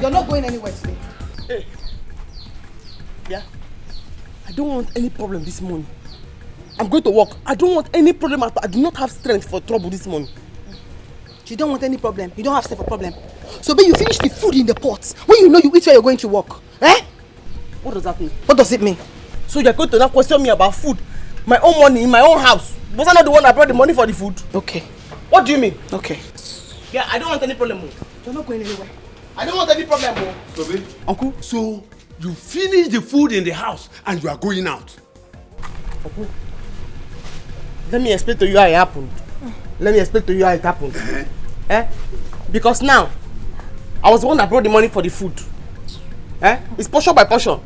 You're not going anywhere today. Hey. Yeah. I don't want any problem this morning. I'm going to work. I don't want any problem at all. I do not have strength for trouble this morning. You don't want any problem. You don't have strength for problem. So you finish the food in the pot when you know you eat where you're going to work. Eh? What does that mean? What does it mean? So you're going to now question me about food? My own money in my own house. Was I not the one that brought the money for the food? Okay. What do you mean? Okay. Yeah, I don't want any problem. You're not going anywhere. I don't want any problem. Sobe, Uncle? so you finish the food in the house and you are going out? Uncle, let me explain to you how it happened. Let me explain to you how it happened. Because now, I was the one that brought the money for the food. It's portion by portion.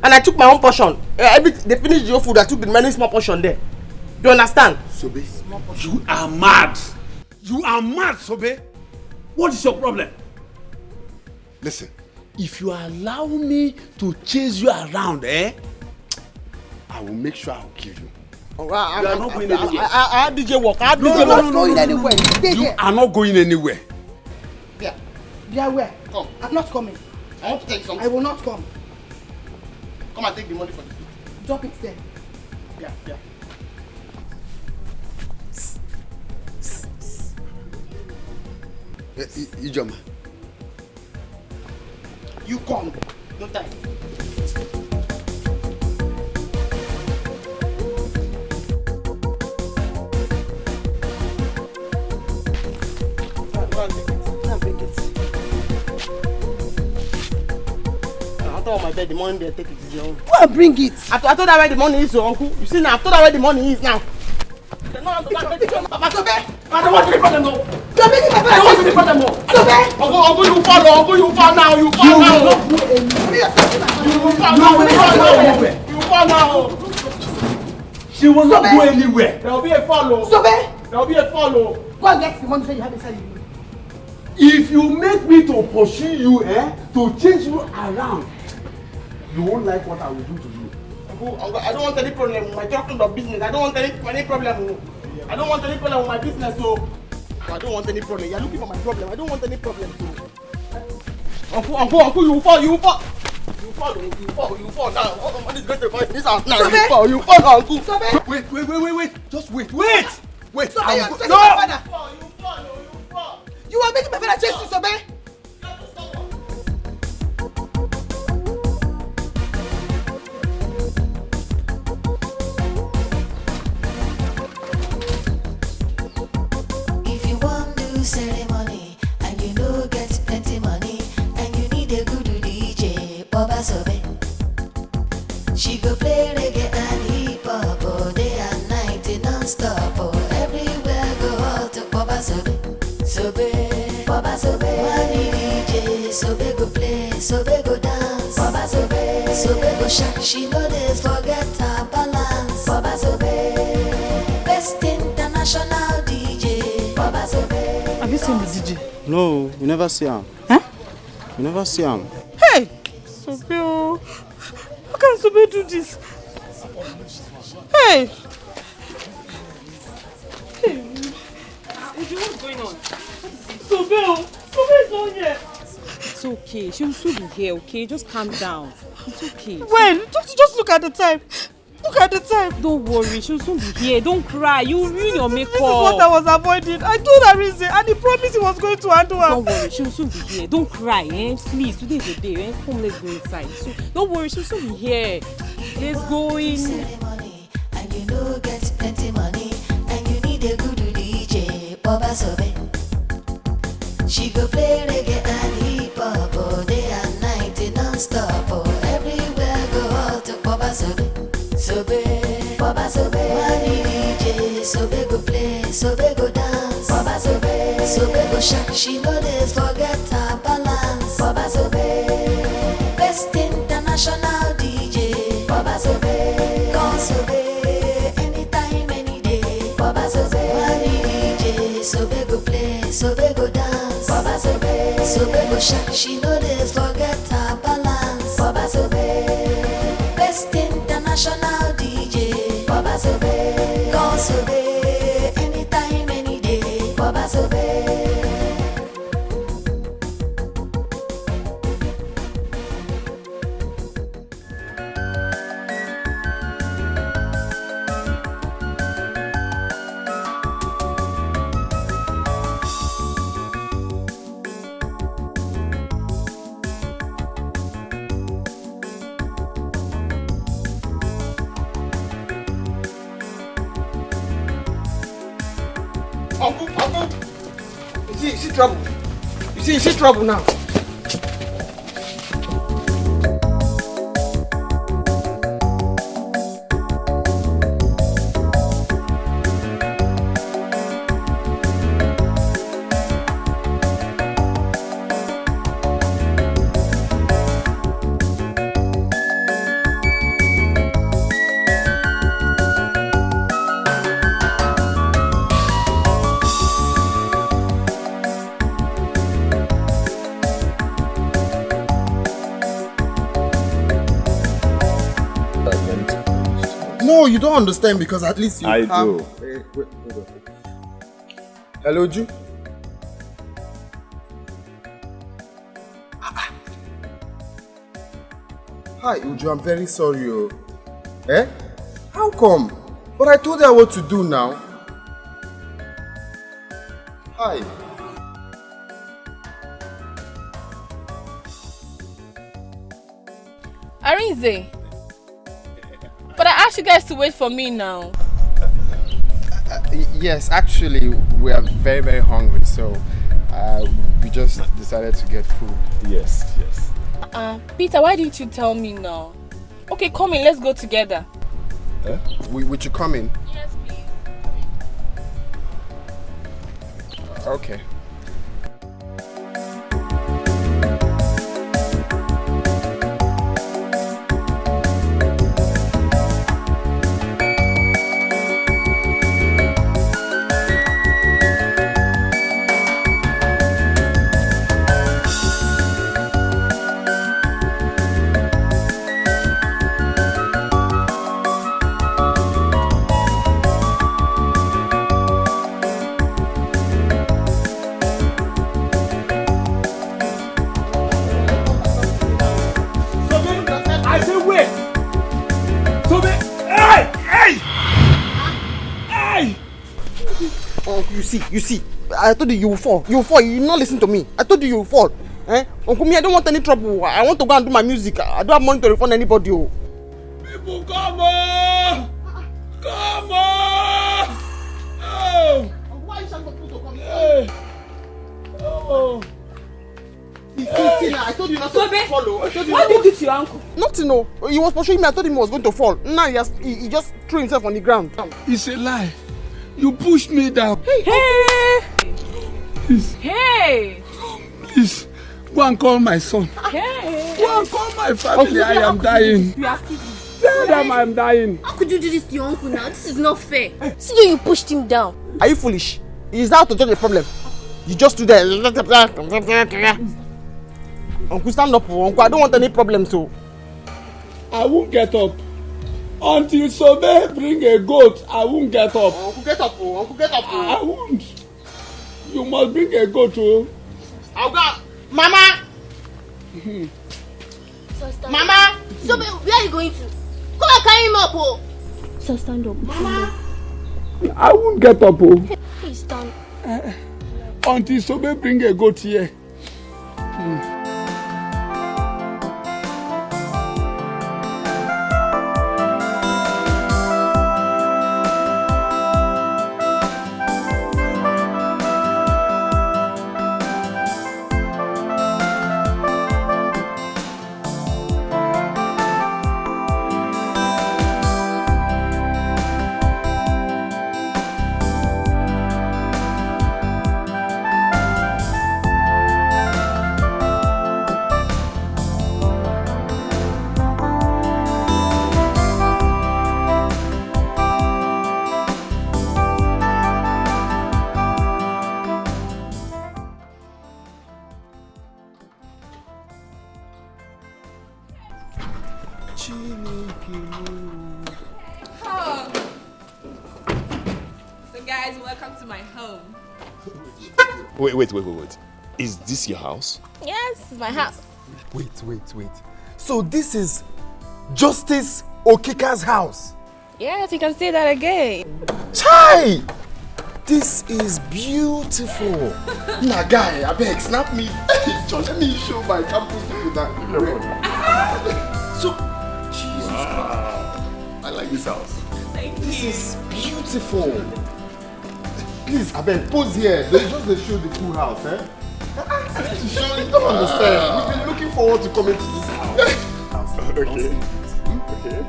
And I took my own portion. They finished the whole food, I took the many small portion there. Do you understand? Sobe, you are mad. You are mad, Sobe. What is your problem? Listen, if you allow me to chase you around, I will make sure I will kill you. You are not going anywhere. I DJ work. I DJ work. Not going anywhere. Stay you here. Are not going anywhere. Yeah. Yeah, where? Come. I'm not coming. I want to tell you something. I will not come. Come and take the money for the food. Drop it there. Yeah. Ijoma. You come. No time. I told my bed the money they take it is your own. Go and bring it. I told her where the money is, your uncle. You see now, I told her where the money is now. I don't want to problem. Uncle, you fall. Uncle, you fall now. You fall now. You fall now. She will not go anywhere. There will be a follow. There will be a follow. Go and get the money that you have inside you. If you make me to pursue you, to change you around, you won't like what I will do to you. Uncle, I don't want any problem with my talking of business. I don't want any problem. I don't want any problem with my business, so I don't want any problem. You're looking for my problem. I don't want any problem, so. Uncle, you fall. You fall now. What is going to find this house now? You fall, Uncle. Wait. Just wait. Sobe, No! You fall. You are making my father chase you, Sobe. If you want to ceremony and you know get plenty money and you need a good DJ, Baba Sobe. She go play reggae and hip hop all day and night non-stop. Everywhere go out to Baba Sobe. Sobe, Baba Sobe, money DJ, Sobe go play, Sobe go dance, Baba Sobe, Sobe go shake, she know this forget her balance, Baba Sobe, best international DJ, Baba Sobe. Have you seen the DJ? No, you never see him. Huh? You never see him. Hey! Sobe, how can Sobe do this? Hey! What's going on? Sobe is not here. It's okay. She'll soon be here, okay? Just calm down. It's okay. When? Just look at the time. Look at the time. Don't worry. She'll soon be here. Don't cry. You ruin your makeup. This is what I was avoiding. I told her reason and he promised he was going to handle her. Don't worry. She'll soon be here. Don't cry, Please, today is the day, Come, let's go inside. So, don't worry. She'll soon be here. Let's go in. Ceremony and you know get plenty money and you need a good DJ, Baba Sobe. She go play reggae and hip hop all day and night non-stop. Everywhere go out to Baba Sobe. Sobe, Baba Sobe, money DJ. Sobe go play, Sobe go dance. Baba Sobe, Sobe go shake. She know this forget her balance. Baba Sobe, best international DJ. Baba Sobe, call Sobe anytime, any day. Baba Sobe, money DJ. Sobe go play, Sobe go dance. Baba Sobe, Sobe go shake. She know this forget her balance. Baba Sobe, best international DJ. Baba Sobe, call Sobe anytime, any day. Baba Sobe. trouble. You see trouble now. No, you don't understand because at least you I have... do. Wait. Hello, Ju? Hi, Uju, I'm very sorry. Oh. Eh? How come? But I told her what to do now. Hi. Arinze. But I asked you guys to wait for me now. Yes, actually, we are very, very hungry, so we just decided to get food. Yes. Peter, why didn't you tell me now? Okay, come in, let's go together. Would you come in? Yes, please. Okay. You see, I told you will fall. You will fall. You not listen to me. I told you will fall. Uncle me, I don't want any trouble. I want to go and do my music. I don't have money to refund anybody. Oh. People, come on! Come on! Oh! Why are you shouting for people to come? Hey! Oh! I told you not to follow. What did you do to your uncle? Nothing, no. He was pursuing me. I told him he was going to fall. Now he just threw himself on the ground. It's a lie. You pushed me down. Hey! Please. Hey! Please. Go and call my son. Hey! Go and call my family. I am dying. You have to. Tell them I am dying. How could you do this to your uncle now? This is not fair. See how you pushed him down. Are you foolish? Is that to solve the problem? You just do that. Uncle, stand up. Uncle, I don't want any problems. So I won't get up. Until Sobe bring a goat, I won't get up. Uncle, get up. Uncle, get up. I won't. You must bring a goat. I'll go. Mama! Mama! Sobe, where are you going to? Come and carry him up. Oh. So stand up. Mama! I won't get up. Please stand. Until Sobe bring a goat here. So guys, welcome to my home. Wait. Is this your house? Yes, this is my house. Wait. So this is Justice Okika's house? Yes, you can say that again. Chai! This is beautiful. Nah, guy, I beg, snap me. John, let me show my campus people that. So, Jesus Christ. I like this house. Thank This you. is beautiful. Please, I beg, pose here. They just show the cool house, eh? To show you don't understand. We've been looking forward to coming to this house. Okay. Okay.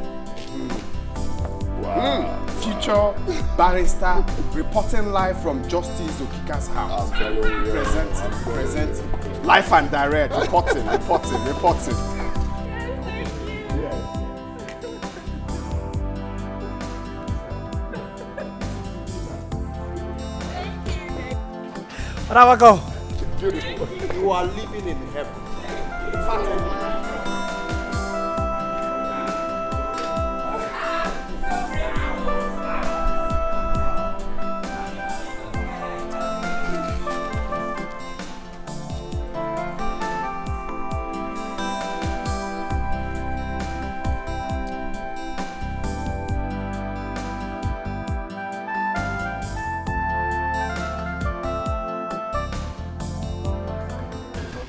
Wow. Future barrister reporting live from Justice Okika's house. Presenting. Live and direct. Reporting. Rawako, Beautiful. you are living in heaven.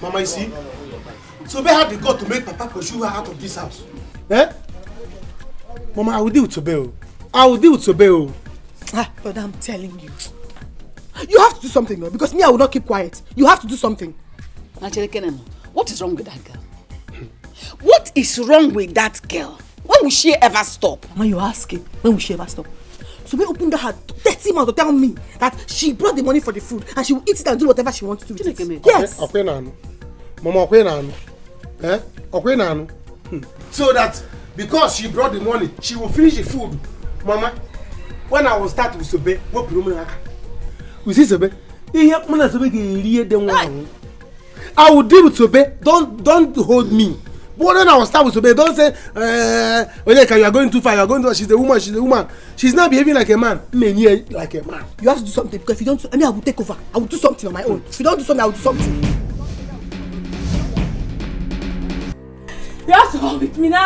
Mama, you see? Sobe had the gut to make Papa pursue her out of this house. Eh? Mama, I will deal with Sobe. But I'm telling you. You have to do something, though, because me, I will not keep quiet. You have to do something. Actually, Kenemo, what is wrong with that girl? What is wrong with that girl? When will she ever stop? Mama, you're asking, when will she ever stop? Sobe opened her dirty mouth to tell me that she brought the money for the food and she will eat it and do whatever she wants to do with it. Yes. Mama, so that because she brought the money, she will finish the food. Mama, when I will start with Sobe, what problem? You see Sobe? I will deal with Sobe. Don't hold me. But then I will start with Sobe. Don't say, you are going too far. You are going too. She's a woman. She's not behaving like a man. Like a man. You have to do something because if you don't, I mean, I will take over. I will do something on my own. If you don't do something, I will do something. You have to come with me. No.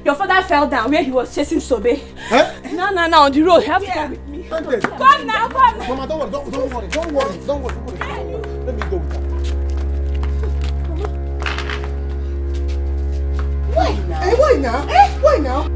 Your father fell down where he was chasing Sobe. Huh? No, on the road. You have to come with me. Come now. Mama, don't worry. Don't worry. Let me go with her. Why now? Why now?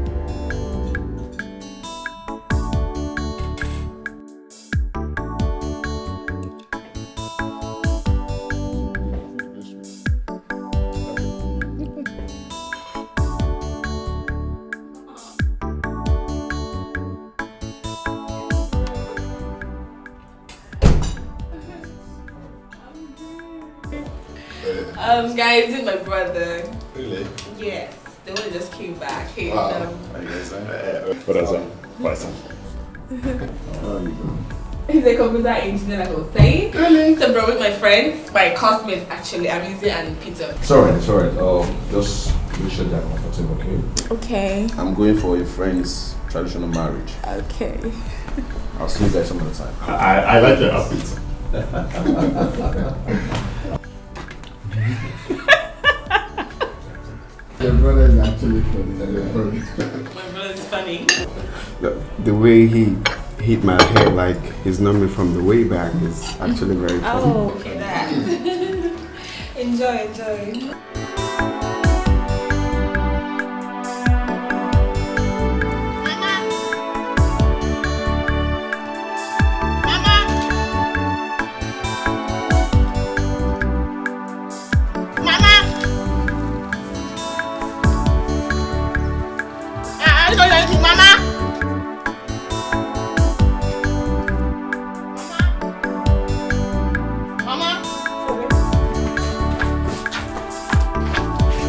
Guys, this is my brother. Really? Yes, the one just came back. Hey, Wow. What is that? He's a computer engineer, like I was saying. Really? So, bro, with my friends, my classmates actually, Amizi and Peter. Sorry. Just make sure they're comfortable, okay? Okay. I'm going for a friend's traditional marriage. Okay. I'll see you guys some other time. I like your outfit. Your brother is actually funny. My brother is funny. The way he hit my head like he's known me from the way back is actually very funny. Oh, okay, that. Enjoy.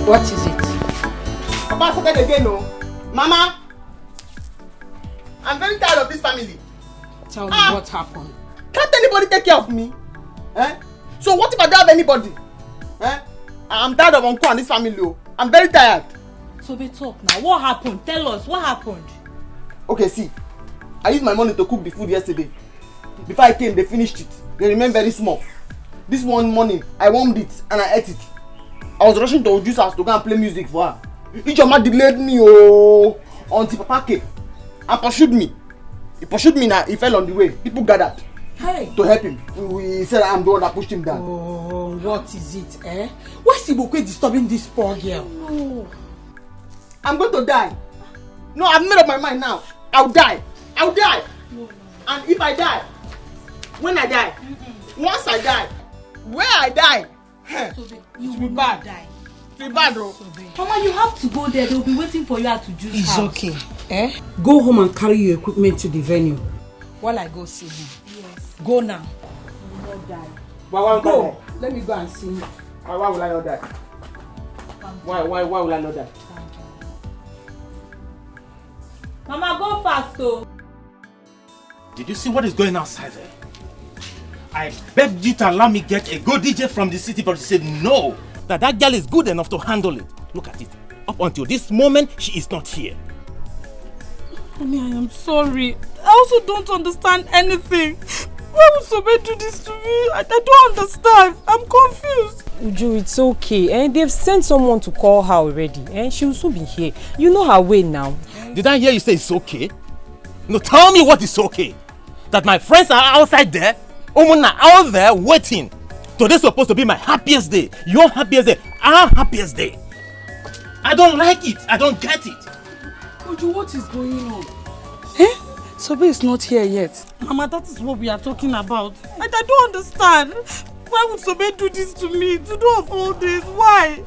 What is it? Papa started again, no? Mama! I'm very tired of this family. Tell me what happened. Can't anybody take care of me? So what if I don't have anybody? I'm tired of Uncle and this family, oh. I'm very tired. So we talk now. What happened? Tell us, what happened? Okay, see. I used my money to cook the food yesterday. Before I came, they finished it. They remained very small. This one morning, I warmed it and I ate it. I was rushing to Oju's house to go and play music for her. Ichoma delayed me until Papa came and pursued me. He pursued me now, he fell on the way. People gathered to help him. He said I'm the one that pushed him down. Oh, what is it, Why is Ibokwe disturbing this poor girl? No. I'm going to die. No, I've made up my mind now. I'll die. No. And if I die, When I die? Once I die? Where I die? You will not die. It's bad, bro. Mama, you have to go there. They'll be waiting for you at the juice It's house. okay. Go home and carry your equipment to the venue. While I go see him. Yes. Go now. You will not die. Go. Let me go and see him. Why will I not die? Why will I not die? Mama, go fast, though. Did you see what is going outside there? I begged you to allow me get a good DJ from the city, but you said no. That girl is good enough to handle it. Look at it. Up until this moment, she is not here. Honey, I am sorry. I also don't understand anything. Why would somebody do this to me? I don't understand. I'm confused. Uju, it's okay. They've sent someone to call her already. She will soon be here. You know her way now. Did I hear you say it's okay? No, tell me what is okay. That my friends are outside there, Omuna out there waiting. Today's supposed to be my happiest day. Your happiest day. Our happiest day. I don't like it. I don't get it. Uju, what is going on? Sobe is not here yet. Mama, that is what we are talking about. I don't understand. Why would Sobe do this to me? To do of all this? Why?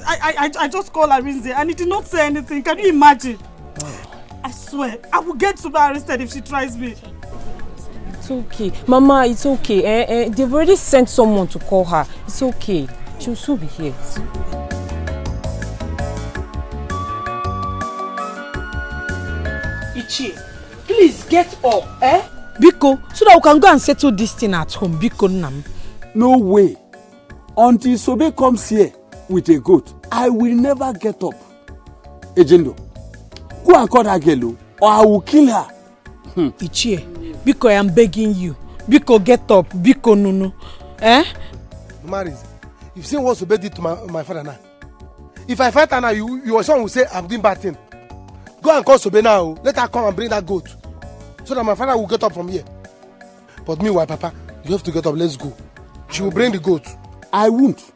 I just called Arinze and he did not say anything. Can you imagine? I swear, I will get Sobe arrested if she tries me. It's okay. Mama, it's okay. They've already sent someone to call her. It's okay. She'll soon be here. Ichi, please get up, Biko, so that we can go and settle this thing at home. Biko Nam. No way. Until Sobe comes here with a goat, I will never get up. Ejendo, go and call that girl or I will kill her. Ichi, Biko, I am begging you. Biko, get up. Biko, Nunu. Maris, you've seen what Sobe did to my father now. If I fight her now, your son will say I'm doing bad thing. Go and call Sobe now. Let her come and bring that goat. So that my father will get up from here. But meanwhile, Papa, you have to get up. Let's go. She will bring the goat. I won't.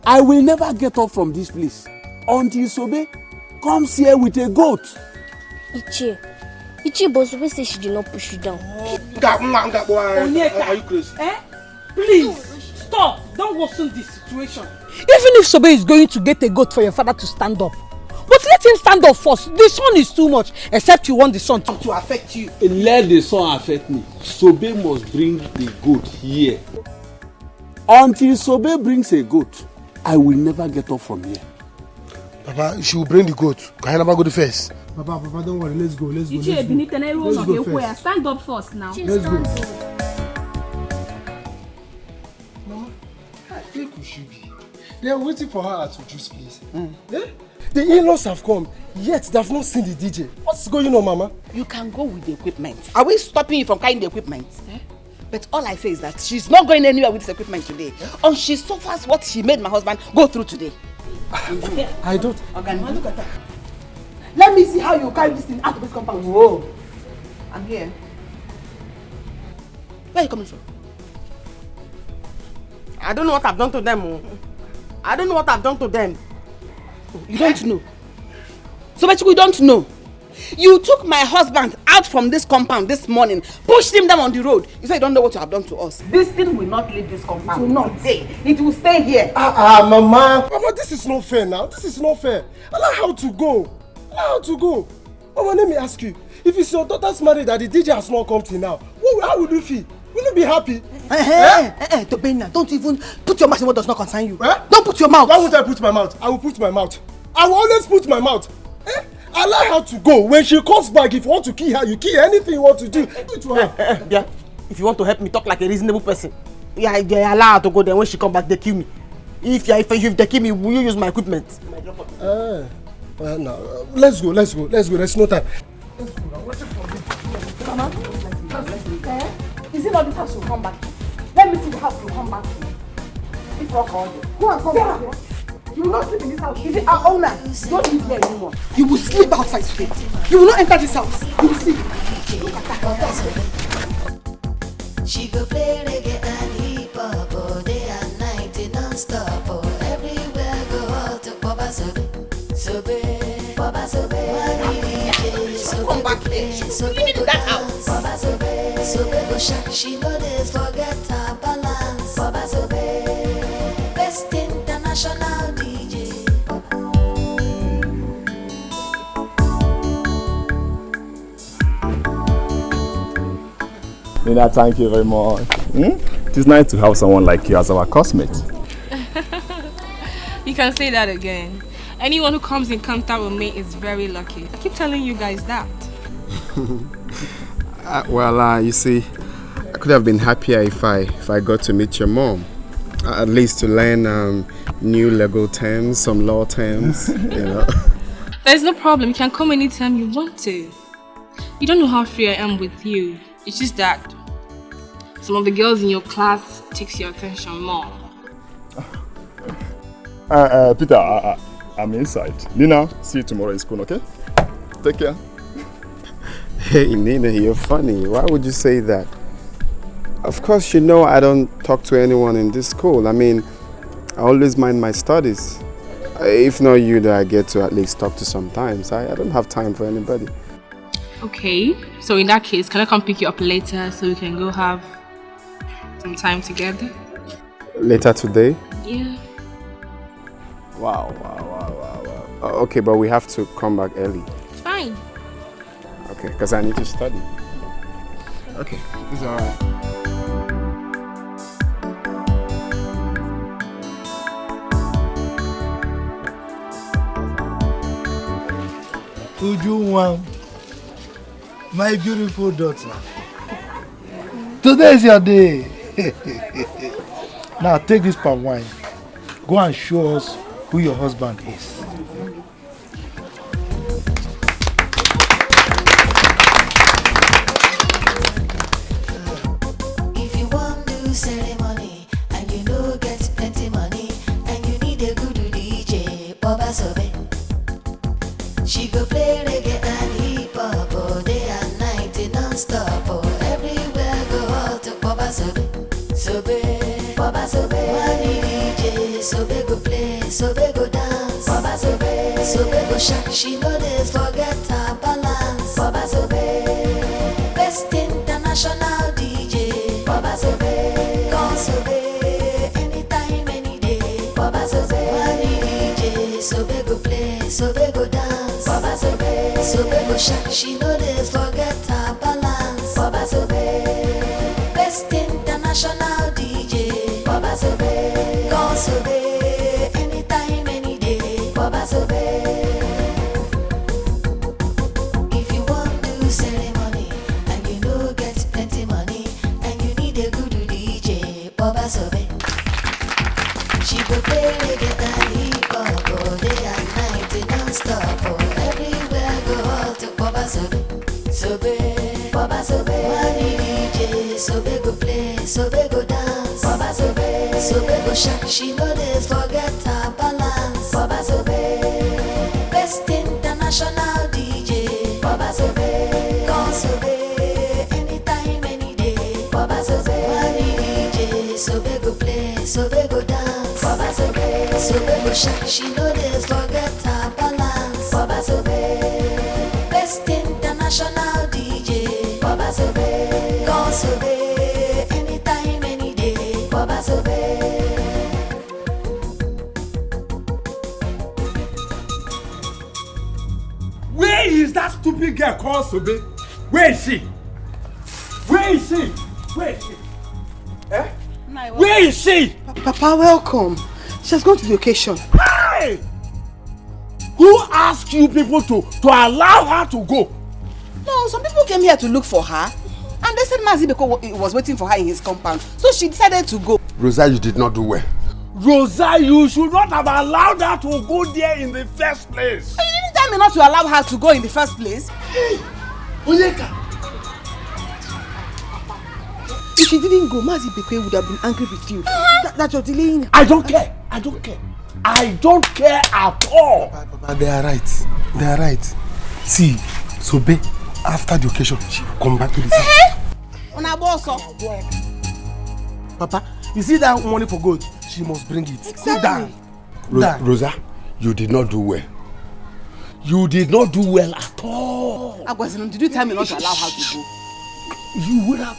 I will never get up from this place until Sobe comes here with a goat. Ichi, but Sobe says she did not push you down. Are you crazy? Please, stop. Don't worsen this situation. Even if Sobe is going to get a goat for your father to stand up, but let him stand up first. The sun is too much, except you want the sun to affect you. Let the sun affect me. Sobe must bring the goat here. Until Sobe brings a goat, I will never get up from here. Papa, she will bring the goat. Can I never go to first? Papa, don't worry. Let's go. Let's go. Stand up first now. Let's go. Mama, I think we should be. They are waiting for her at Uju's place. The in-laws have come, yet they have not seen the DJ. What's going on, Mama? You can go with the equipment. Are we stopping you from carrying the equipment? But all I say is that she's not going anywhere with this equipment today. And she suffers what she made my husband go through today. I don't. Mama, look at her. Let me see how you carry this thing out of this compound. Whoa. I'm here. Where are you coming from? I don't know what I've done to them. I don't know what I've done to them. You don't know. So much you don't know. You took my husband out from this compound this morning, pushed him down on the road. You say you don't know what you have done to us. This thing will not leave this compound. It will not stay. It will stay here. Mama. Mama, this is not fair now. This is not fair. Allow her to go. Allow her to go. Mama, let me ask you. If it's your daughter's marriage that the DJ has not come till now, how will you feel? Will you be happy? Tobena, don't even put your mouth in what does not concern you. Don't put your mouth. Why would I put my mouth? I will put my mouth. I will always put my mouth. Allow her to go. When she comes back, if you want to kill her, you kill her. Anything you want to do, do it to her. Yeah. If you want to help me talk like a reasonable person, yeah, they allow her to go there. When she come back, they kill me. If they kill me, will you use my equipment? No. Let's go. There's no time. Let's go. I'm waiting for you. Mama, is it not this house you'll come back to? Let me see the house you'll come back to. It's not all day. Go and come back here. You will not sleep in this house. Is it our owner? Don't live here anymore. You will sleep outside today. You will not enter this house. You will see. Look at that. She go play reggae and hip hop all day and night non-stop. Everywhere go out to Baba Sobe. Baba Sobe. Come back here. You need that house. Baba Sobe. Sobe go shine, she know this forget her balance. Baba Sobe, best international DJ. Nina, thank you very much. It is nice to have someone like you as our cosmate. You can say that again. Anyone who comes in contact with me is very lucky. I keep telling you guys that. You see, I could have been happier if I got to meet your mom. At least to learn new legal terms, some law terms, you know. There's no problem. You can come anytime you want to. You don't know how free I am with you. It's just that some of the girls in your class takes your attention more. Peter, I'm inside. Nina, see you tomorrow in school, okay? Take care. Hey, Nina, you're funny. Why would you say that? Of course, you know I don't talk to anyone in this school. I mean, I always mind my studies. If not you that I get to at least talk to sometimes. I don't have time for anybody. Okay, so in that case, can I come pick you up later so we can go have some time together? Later today? Yeah. Wow. Okay, but we have to come back early. Fine. Okay, because I need to study. Okay, it's alright. Uju, my beautiful daughter. Today is your day. Now take this palm wine. Go and show us who your husband is. If you want to do ceremony and you know get plenty money and you need a good DJ, Baba Sobe. She go play reggae and hip hop all day and night non-stop. Everywhere go out to Baba Sobe. Sobe, Baba Sobe. Money DJ, Sobe go play, Sobe go dance. Baba Sobe, Sobe go shine. She know this forget her balance. Baba Sobe, best international DJ. Baba Sobe, call Sobe anytime, any day. Baba Sobe, money DJ, Sobe go play, Sobe go dance. Baba Sobe, Sobe go shine. She know this forget her balance. Baba Sobe, best international DJ. Baba Sobe, call Sobe anytime, any day. Baba Sobe. If you want to do ceremony and you know get plenty money and you need a good DJ, Baba Sobe. She go play reggae and hip hop all day and night non-stop. Everywhere go out to Baba Sobe. Sobe, Baba Sobe. Money DJ, Sobe go play, Sobe go dance. Baba Sobe, Sobe go shine. She know this forget her balance. Baba Sobe, best international DJ. Baba Sobe, call Sobe anytime, any day. Baba Sobe, money DJ, Sobe go play, Sobe go dance. Baba Sobe, Sobe go shine. She know this forget her balance. Baba Sobe, best international DJ. Baba Sobe, call Sobe anytime, any day. Baba Sobe. Where is that stupid girl called Sobe? Where is she? Where is she? Where is she? Eh? Where is she? Papa, welcome. She has gone to the occasion. Hey! Who asked you people to allow her to go? No, some people came here to look for her. And they said Mazibeko was waiting for her in his compound. So she decided to go. Rosa, you did not do well. Rosa, you should not have allowed her to go there in the first place. You didn't tell me not to allow her to go in the first place. Hey! Onyeka! If she didn't go, Mazibeko would have been angry with you. That you're delaying. I don't care. I don't care. I don't care at all. Papa, they are right. They are right. See, Sobe, after the occasion, she will come back to the house. Papa, you see that money for gold? She must bring it. Sit down. Rosa, you did not do well. You did not do well at all. Agwazino, did you tell me not to allow her to go? You would have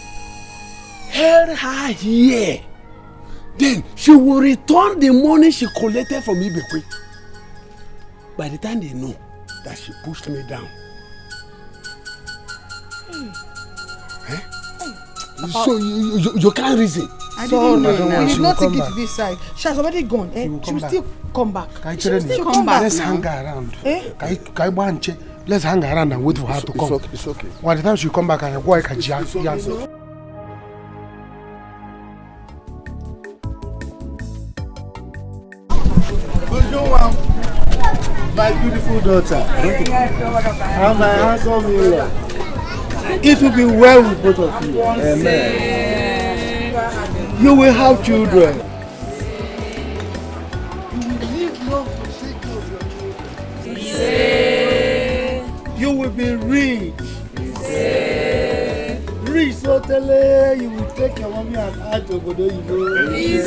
held her here. Then she will return the money she collected from Ibekwe. By the time they know that she pushed me down. So you can't reason. I didn't know. He did not take it to this side. She has already gone. She will still come back. She will still come back. Let's hang around. Let's hang around and wait for her to come. It's okay. By the time she come back, I go like a jazz. My beautiful daughter, and my handsome Mila. It will be well with both of you. Amen. You will have children. You will be rich. Rich, so tell her you will take your mommy and aunt to Obodo Oyibo.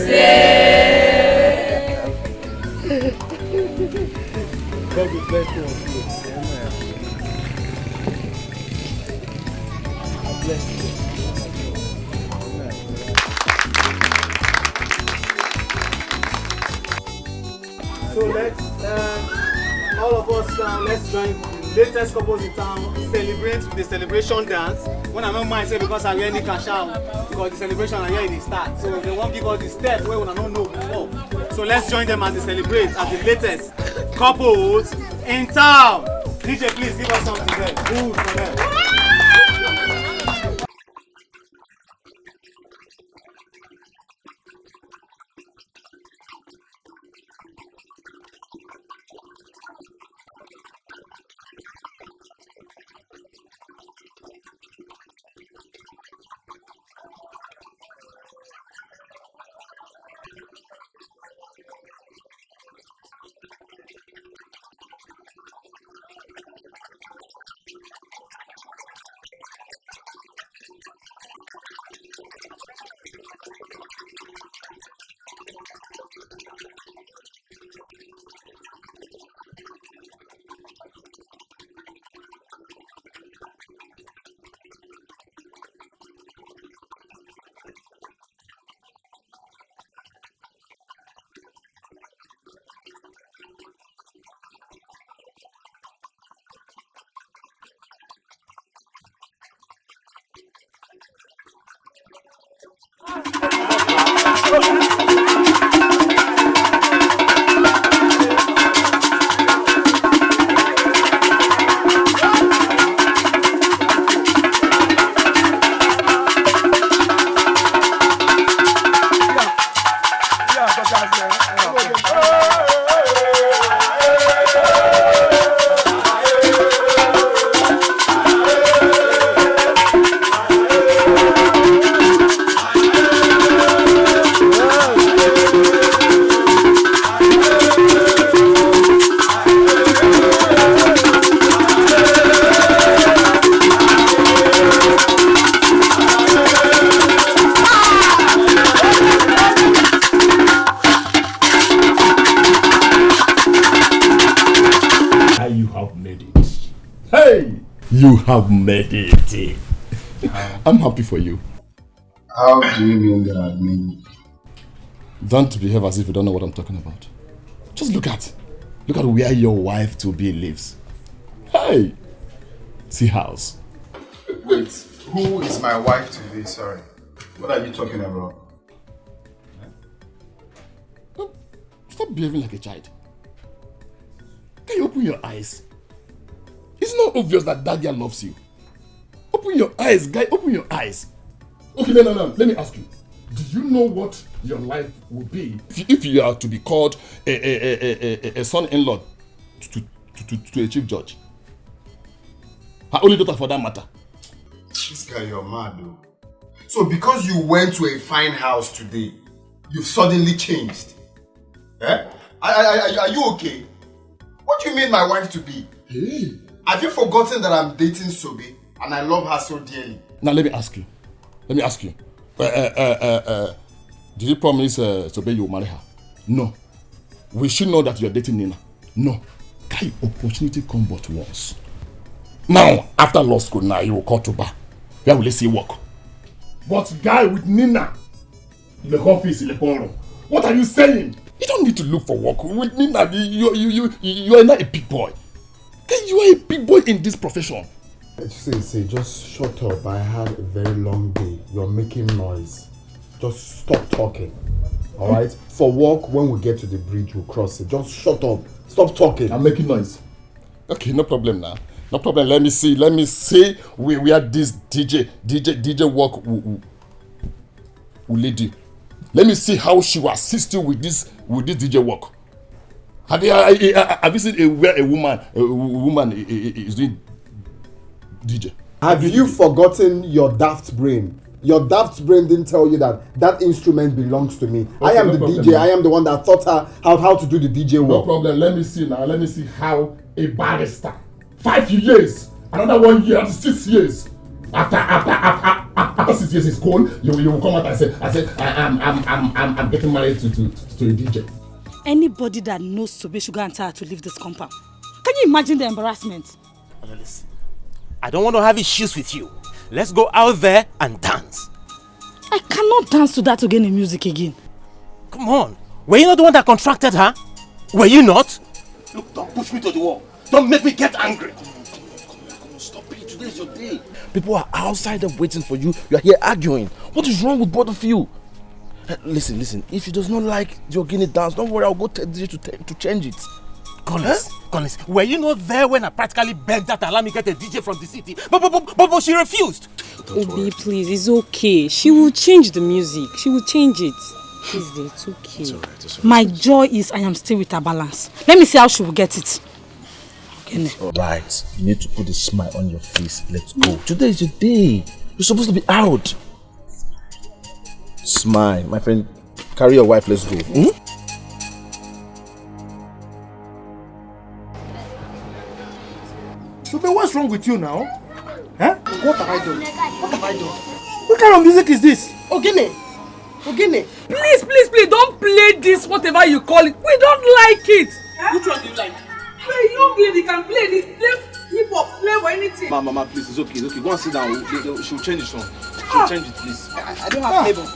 God will bless you. Amen. I bless you. So let's, all of us, let's join the latest couples in town, celebrate with the celebration dance. When I don't mind say because I really cash out, because the celebration are here in the start. So they won't give us the steps where we don't know before. So let's join them as they celebrate as the latest couples in town. DJ, please give us something there. Good for them. You have made it. I'm happy for you. How do you mean that I mean? Don't behave as if you don't know what I'm talking about. Just look at where your wife to be lives. Hey, see house. Wait, who is my wife to be? Sorry, what are you talking about? Stop behaving like a child. Can you open your eyes? It's not obvious that Daddy loves you. Open your eyes, guy. Open your eyes. Okay, no. Let me ask you. Do you know what your life would be if you are to be called a son-in-law to a chief judge? Her only daughter for that matter. This guy, you're mad though. So because you went to a fine house today, you've suddenly changed? Eh? Are you okay? What do you mean my wife to be? Hey. Have you forgotten that I'm dating Sobe and I love her so dearly? Now let me ask you. Did you promise Sobe you will marry her? No. We should know that you're dating Nina. No. Can opportunity come but once? Now, after law school now, you will call to bar. Where will you see work? But guy with Nina in the office in the room. What are you saying? You don't need to look for work. With Nina, you are not a big boy. You are a big boy in this profession. See, just shut up. I had a very long day. You're making noise. Just stop talking. Alright? For work, when we get to the bridge, we'll cross it. Just shut up. Stop talking. I'm making noise. Okay, no problem now. No problem. Let me see where this DJ work will lead you. Let me see how she will assist you with this DJ work. Have you seen where a woman is doing DJ? Have you forgotten your daft brain? Your daft brain didn't tell you that instrument belongs to me. Okay, I am the DJ. Now. I am the one that taught her how to do the DJ work. No problem. Let me see now. Let me see how a barrister, 5 years, another 1 year, 6 years. After 6 years is gone, you will come out and say I'm getting married to a DJ. Anybody that knows Sobe should go and tell her to leave this compound. Can you imagine the embarrassment? Listen, I don't want to have issues with you. Let's go out there and dance. I cannot dance to that again in music again. Come on. Were you not the one that contracted her? Were you not? Look, don't push me to the wall. Don't make me get angry. Come on, stop it. Today's your day. People are outside there waiting for you. You are here arguing. What is wrong with both of you? Listen. If she does not like the Ogini dance, don't worry. I'll go tell DJ to change it. Collins, were you not there when I practically begged her to allow me get a DJ from the city? But she refused. Obi, please, it's okay. She will change the music. She will change it. Please, it's okay. It's all right. My joy is I am still with her balance. Let me see how she will get it. Alright, you need to put a smile on your face. Let's go. Today is your day. You're supposed to be out. Smile, my friend. Carry your wife, let's go. So, but what's wrong with you now? Huh? What have I done? What kind of music is this? Ogene. Please, don't play this, whatever you call it. We don't like it. Which one do you like? The young lady can play this, play hip hop, play or anything. Mama, please, it's okay. Go and sit down. She'll change the song. She'll change it, please. I don't have flavor.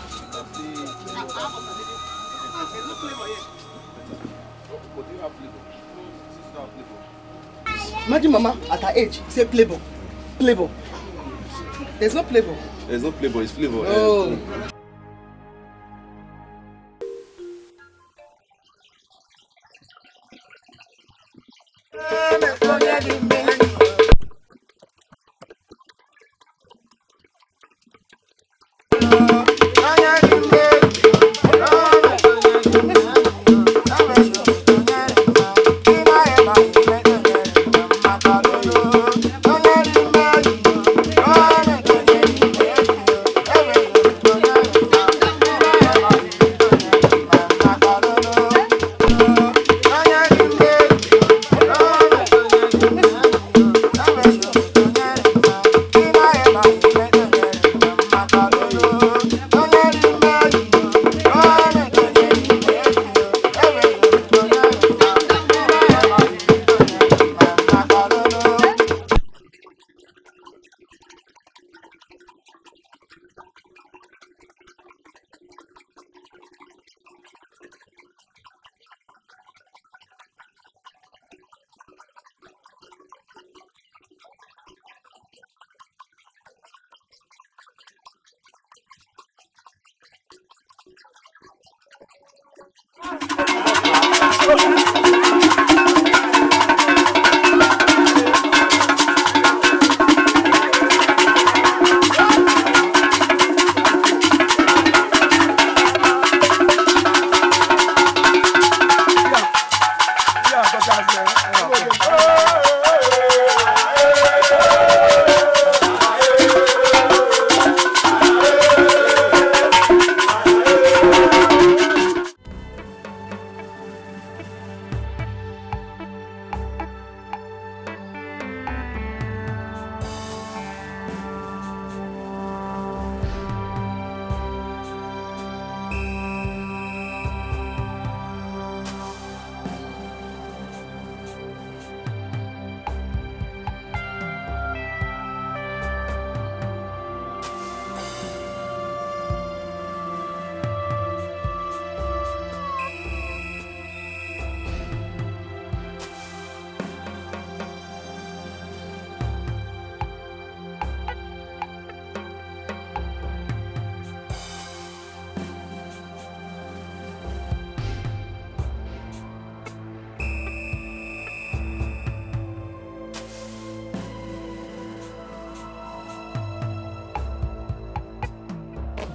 Imagine Mama at her age say playboy. There's no playboy. There's no playboy, it's flavor. Oh.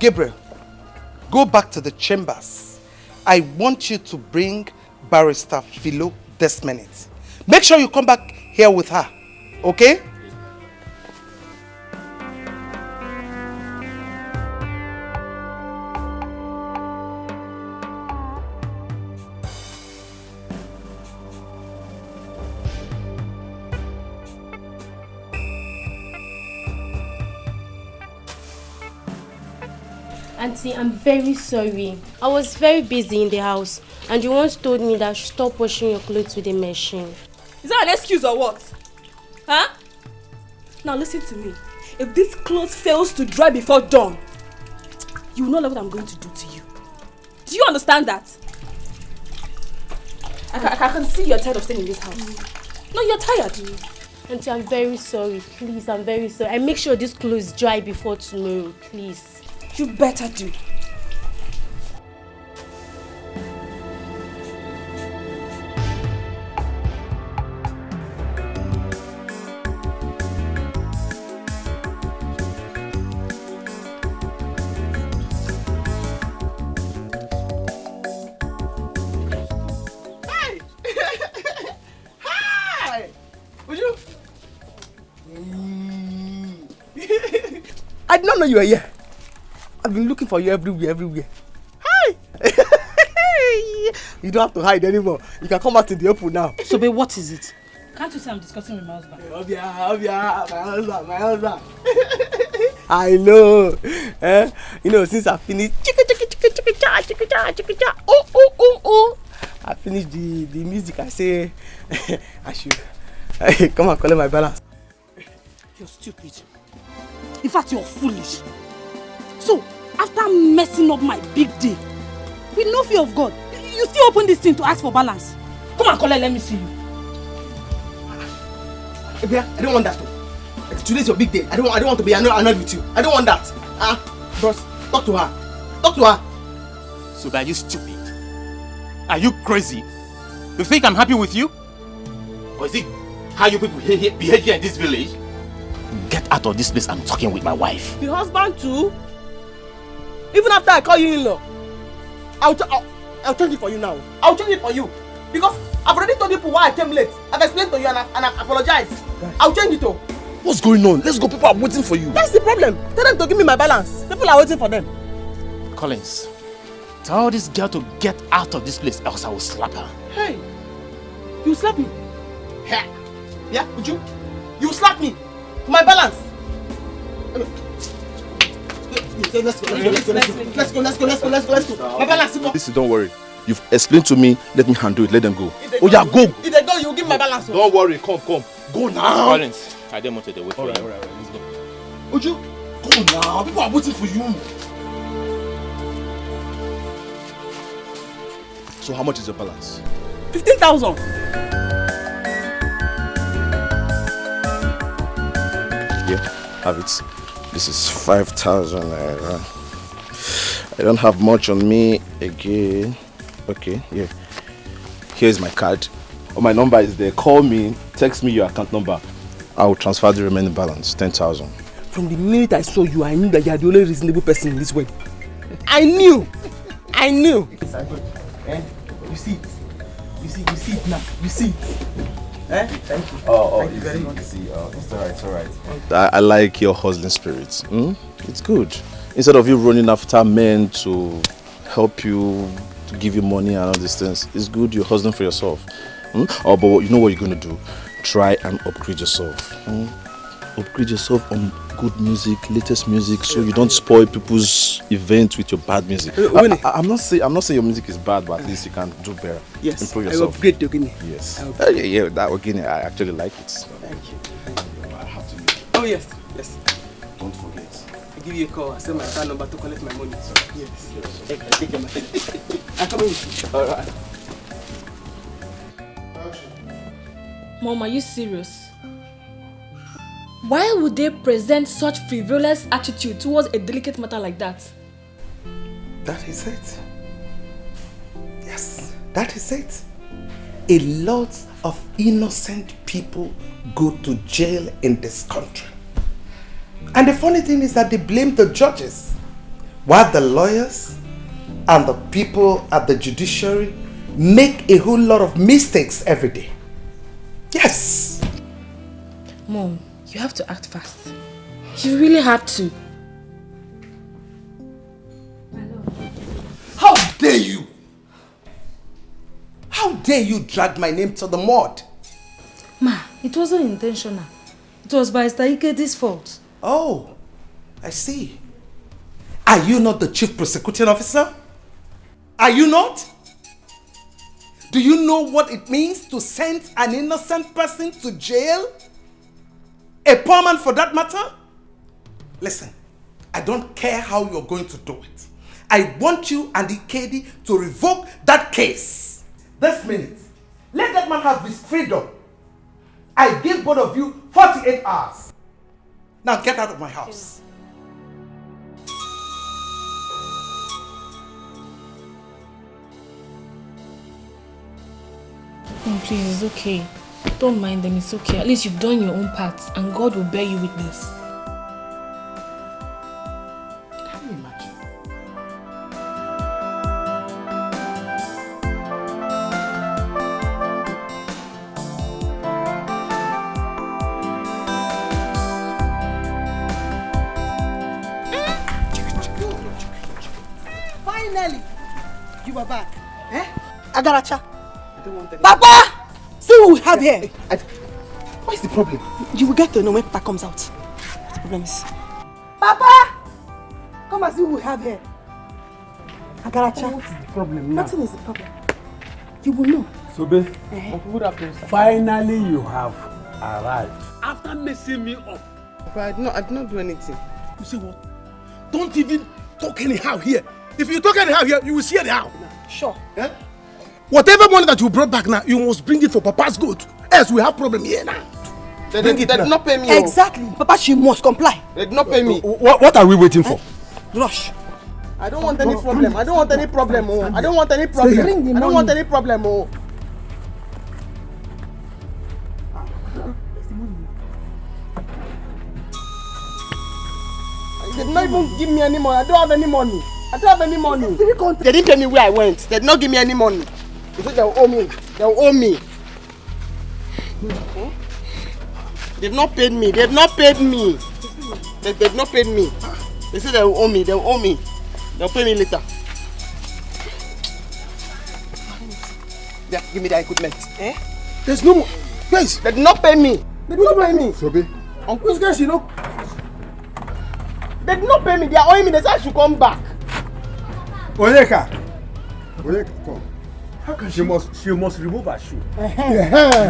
Gabriel, go back to the chambers. I want you to bring Barrister Philo this minute. Make sure you come back here with her, okay? Auntie, I'm very sorry. I was very busy in the house and you once told me that I should stop washing your clothes with a machine. Is that an excuse or what? Huh? Now listen to me. If this clothes fails to dry before dawn, you will not know what I'm going to do to you. Do you understand that? I can see you're tired of staying in this house. No, you're tired. Auntie, I'm very sorry. Please, I'm very sorry. I make sure this clothes dry before tomorrow, please. You better do. Hi! Hi! Would you? I did not know you were here. I've been looking for you everywhere. Hi! You don't have to hide anymore. You can come out to the open now. So, babe, what is it? Can't you say I'm discussing with my husband? Obia, my husband. I know. You know, since I finished I finished the music, I say I should come and collect my balance. You're stupid. In fact, you're foolish. So, after messing up my big day, with no fear of God, you still open this thing to ask for balance. Come and collect, let me see you. I don't want that. Today's your big day. I don't want to be annoyed with you. I don't want that. Bros, talk to her. Talk to her. So are you stupid? Are you crazy? You think I'm happy with you? Or is it how you people behave here in this village? Get out of this place. I'm talking with my wife. The husband too? Even after I call you in-law, I'll change it for you now. I'll change it for you. Because I've already told people why I came late. I've explained to you and I've apologized. I'll change it though. What's going on? Let's go. People are waiting for you. That's the problem. Tell them to give me my balance. People are waiting for them. Collins, tell this girl to get out of this place else I will slap her. Hey, you slap me? Yeah, would you? You slap me for my balance. Let's go. My balance. Listen, don't worry. You've explained to me. Let me handle it. Let them go. Oh yeah, go. If they go, you give my balance. Don't worry. Come. Go now. Collins, I don't want to wait for you. All right. Let's go. Would you? Go now. People are waiting for you. So how much is your balance? 15,000. Yeah, have it. This is 5,000 naira. I don't have much on me again. Okay, yeah. Here's my card. Oh, my number is there. Call me, text me your account number. I will transfer the remaining balance, 10,000. From the minute I saw you, I knew that you are the only reasonable person in this world. I knew. You see it. You see it now. You see it. Thank you. It's alright. I like your hustling spirit. It's good. Instead of you running after men to help you, to give you money and all these things, it's good you're hustling for yourself. But you know what you're going to do? Try and upgrade yourself. Upgrade yourself on good music, latest music, so you don't spoil people's events with your bad music. I'm not saying your music is bad, but at least you can do better. Yes, improve yourself. I upgrade the Ogini. Yes. Yeah, that Ogini, I actually like it. So. Thank you. I have to leave. Oh yes. Don't forget. I give you a call. I send my card number to collect my money. So, yes. Take your money. I'm coming with you. All right. Mom, are you serious? Why would they present such frivolous attitude towards a delicate matter like that? That is it. Yes, that is it. A lot of innocent people go to jail in this country. And the funny thing is that they blame the judges. while the lawyers and the people at the judiciary make a whole lot of mistakes every day. Yes. Mom, you have to act fast. You really have to. How dare you? How dare you drag my name to the mud? Ma, it wasn't intentional. It was by Ike's fault. Oh, I see. Are you not the chief prosecuting officer? Are you not? Do you know what it means to send an innocent person to jail? A poor man for that matter? Listen, I don't care how you're going to do it. I want you and Ikedi to revoke that case. This minute. Let that man have his freedom. I give both of you 48 hours. Now get out of my house. Mom, please, it's okay. Don't mind them, it's okay. At least you've done your own part and God will bear you witness. Can you imagine? Finally, you are back. Eh? Agaracha. Papa! See what we have here. What is the problem? You will get to know when Papa comes out. What the problem is? Papa! Come and see what we have here. Agaracha. What is the problem now? Nothing is the problem. You will know. Sobe, finally you have arrived. After messing me up. But I did not do anything. You see what? Don't even talk anyhow here. If you talk anyhow here, you will see anyhow. Sure. Eh? Whatever money that you brought back now, you must bring it for Papa's good. Else we have problem here now. They did not pay me. Exactly. Papa, she must comply. They did not pay me. What are we waiting for? Rush. I don't want any problem. I don't want any problem. Oh. I don't want any problem. I don't want any problem. Oh. They did not even give me any money. I don't have any money. I don't have any money. They didn't tell me where I went. They did not give me any money. They said they will owe me. They will owe me. They've not paid me. They've not paid me. They've not paid me. They said they will owe me. They will owe me. They'll pay me later. Yeah, give me the equipment. Eh? There's no more. Guys, they did not pay me. They did not pay me. Sobe. Uncle, guys, you know. They did not pay me. They are owing me. They said I should come back. Onyeka, come. How can she must remove her shoe?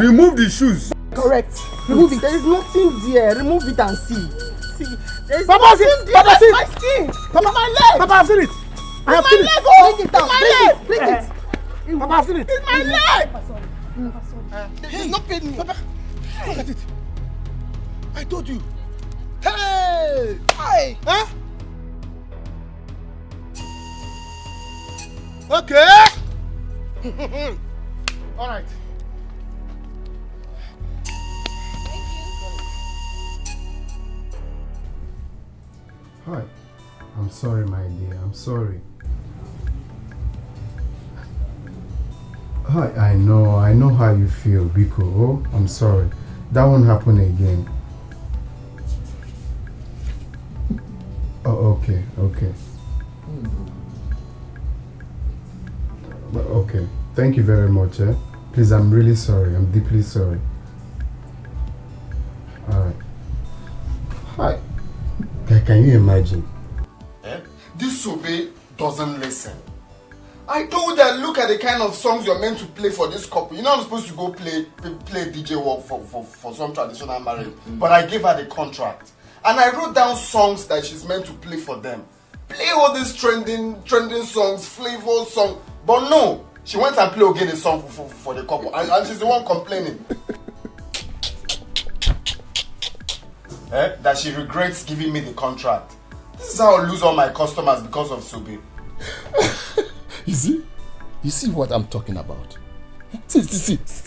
Remove the shoes. Correct. Remove it. There is nothing there. Remove it and see. See. There is Papa, nothing see. there. Papa, see. My skin. Papa, my leg. Papa, I've seen it. I have seen it. Bring it out. Bring it. Papa, I've seen it. It's my leg. They did not pay me. Papa, look at it. I told you. Hey! Hi. Huh? Okay. All right. Hi. I'm sorry, my dear. I'm sorry. Hi, I know how you feel, Biko. Oh, I'm sorry. That won't happen again. Oh, okay. Okay. Thank you very much. Please, I'm really sorry. I'm deeply sorry. Alright. Hi. Can you imagine? This Sobe doesn't listen. I told her, look at the kind of songs you're meant to play for this couple. You're not supposed to go play DJ work for some traditional marriage. But I gave her the contract. And I wrote down songs that she's meant to play for them. Play all these trending songs, flavor songs. But no, she went and played again a song for the couple. And she's the one complaining. That she regrets giving me the contract. This is how I lose all my customers because of Sobe. You see what I'm talking about? See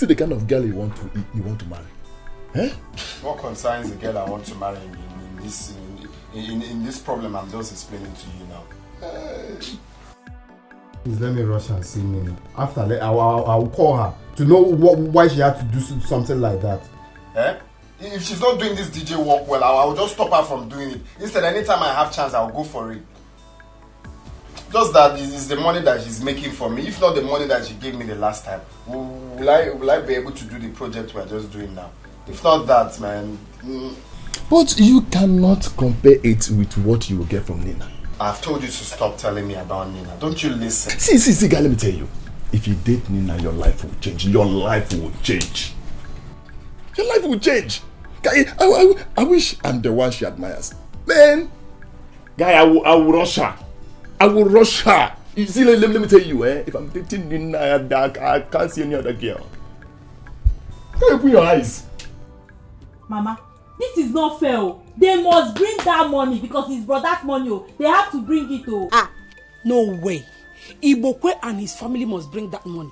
the kind of girl you want to marry. Eh? What concerns the girl I want to marry in this problem I'm just explaining to you now? Please let me rush and see Nina. After I will call her to know why she had to do something like that. Eh? If she's not doing this DJ work well, I will just stop her from doing it. Instead, anytime I have chance, I will go for it. Just that is the money that she's making for me. If not the money that she gave me the last time, will I be able to do the project we're just doing now? If not that, man. But you cannot compare it with what you will get from Nina. I've told you to stop telling me about Nina. Don't you listen? See, guy, let me tell you. If you date Nina, your life will change. Your life will change. Your life will change. Guy, I wish I'm the one she admires. Man, guy, I will rush her. I will rush her. You see, let me tell you, if I'm dating Nina, I can't see any other girl. Can you open your eyes? Mama, this is not fair. They must bring that money because it's brother's money. They have to bring it. No way. Ibokwe and his family must bring that money.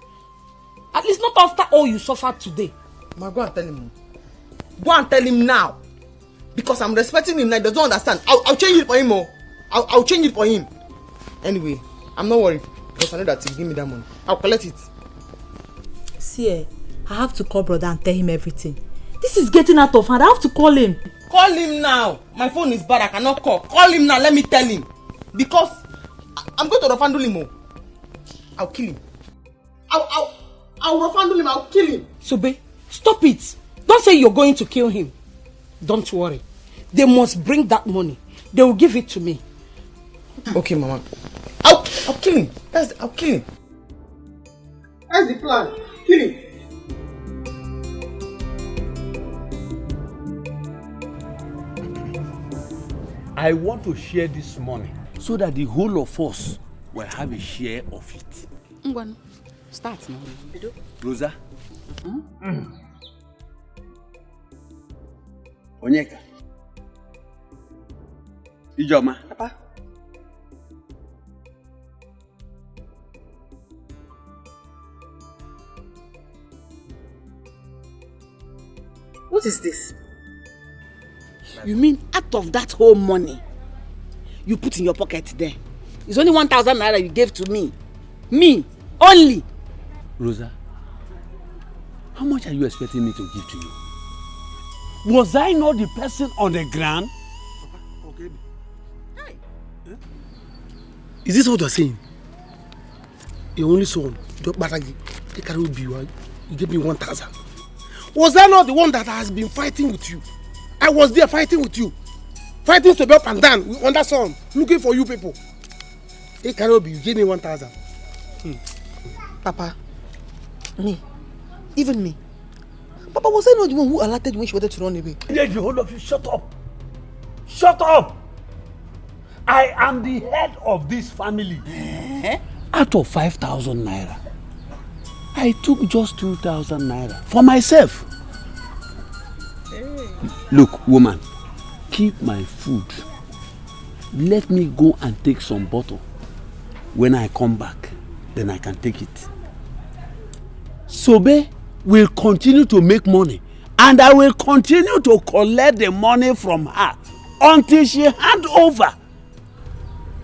At least not after all you suffered today. Ma, go and tell him. Go and tell him now. Because I'm respecting him now. He doesn't understand. I'll change it for him. I'll change it for him. Anyway, I'm not worried. Because I know that he'll give me that money. I'll collect it. See, I have to call brother and tell him everything. This is getting out of hand. I have to call him. Call him now. My phone is bad. I cannot call. Call him now. Let me tell him. Because I'm going to refundle him. I'll kill him. I'll refundle him. I'll kill him. Sobe, stop it. Don't say you're going to kill him. Don't worry. They must bring that money. They will give it to me. Okay, Mama. I'll kill him. I'll kill him. That's the plan. Kill him. I want to share this money so that the whole of us will have a share of it. Ngwan, start now. Rosa? Onyeka? Ijoma? Papa? What is this? You mean out of that whole money you put in your pocket there, it's only 1,000 naira you gave to me? Me only? Rosa, how much are you expecting me to give to you? Was I not the person on the ground? Okay. Hey. Is this what you're saying? Your only son, you gave me 1,000. Was I not the one that has been fighting with you? I was there fighting with you. Fighting to be up and down on that song, looking for you people. Hey, Karobi, you gave me 1,000. Papa, me, even me. Papa, was I not the one who alerted when she wanted to run away? The whole of you, shut up. Shut up. I am the head of this family. Out of 5,000 naira, I took just 2,000 naira for myself. Look, woman, keep my food. Let me go and take some bottle. When I come back, then I can take it. Sobe will continue to make money, and I will continue to collect the money from her until she hand over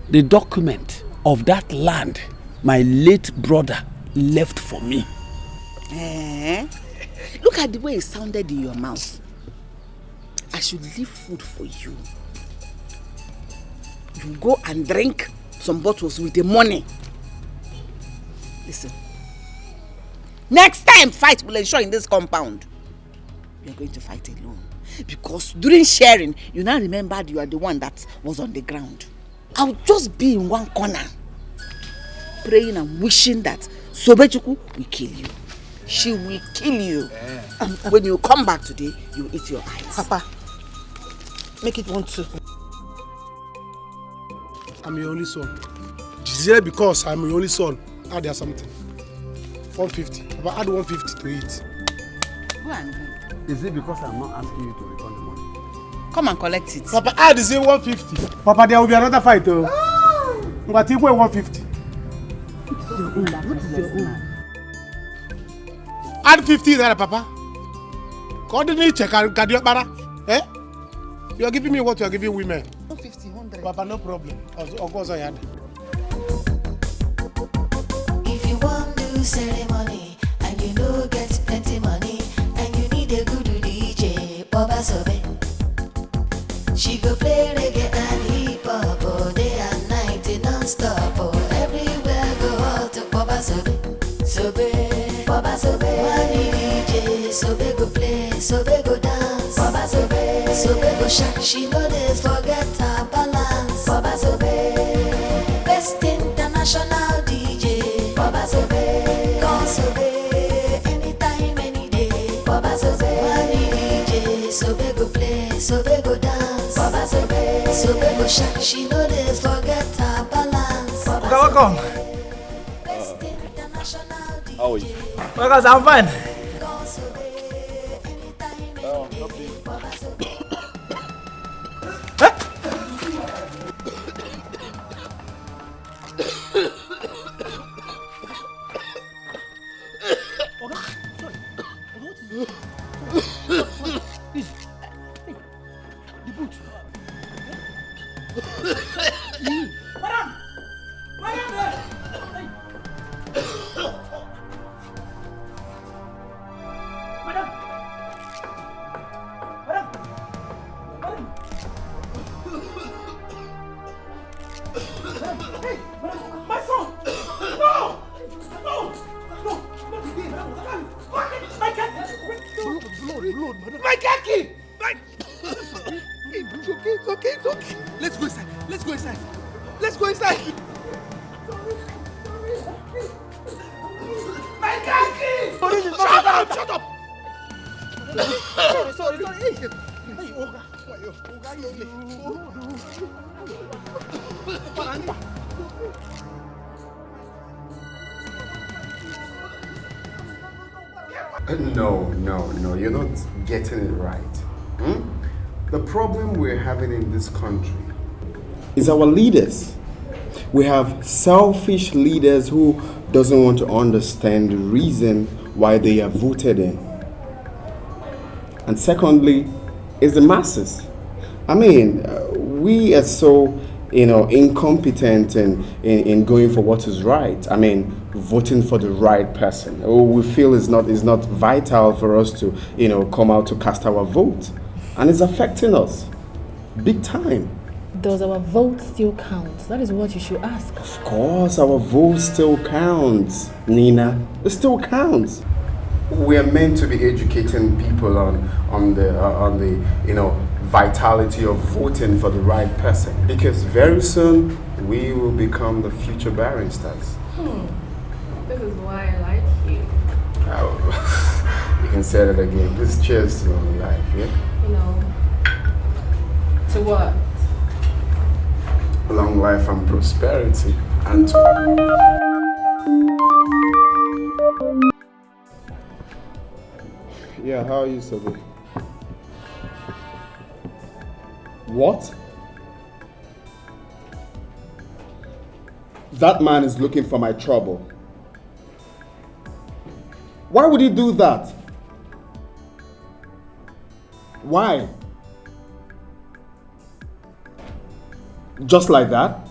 the document of that land my late brother left for me. Look at the way it sounded in your mouth. I should leave food for you. You go and drink some bottles with the money. Listen. Next time fight will ensure in this compound. You're going to fight alone. Because during sharing, you now remembered you are the one that was on the ground. I'll just be in one corner, praying and wishing that Sobechuku will kill you. She will kill you. And when you come back today, you will eat your eyes. Papa, make it 1-2. I'm your only son. Just because I'm your only son, add there something. 150. Papa, add 150 to it. Go and do. Is it because I'm not asking you to return the money? Come and collect it. Papa, add the same 150. Papa, there will be another fight. But you go 150. What is your own? Add 50 there, Papa. Coordinate check. You are giving me what you are giving women. 150, 100. Papa, no problem. Of course I had. Sobe, Baba Sobe, money DJ, Sobe go play, Sobe go dance, Baba Sobe, Sobe go shake, she know they forget her balance, Baba Sobe, best international DJ, Baba Sobe, come Sobe, anytime, any day, Baba Sobe, money DJ, Sobe go play, Sobe go dance, Baba Sobe, Sobe go shake, she know they forget her balance, Baba Sobe. Welcome. How are you? Well, guys, I'm fine. No, you're not getting it right. The problem we're having in this country is our leaders. We have selfish leaders who doesn't want to understand the reason why they are voted in. And secondly, is the masses. I mean, we are so, incompetent in going for what is right. I mean, voting for the right person. We feel is not vital for us to, come out to cast our vote. And it's affecting us big time. Does our vote still count? That is what you should ask. Of course, our vote still counts, Nina. It still counts. We are meant to be educating people on the vitality of voting for the right person, because very soon we will become the future barristers. This is why I like you. You can say that again. Please cheers to long life, yeah? To what? Long life and prosperity, and yeah, how are you, Sobe? What? That man is looking for my trouble. Why would he do that? Why? Just like that?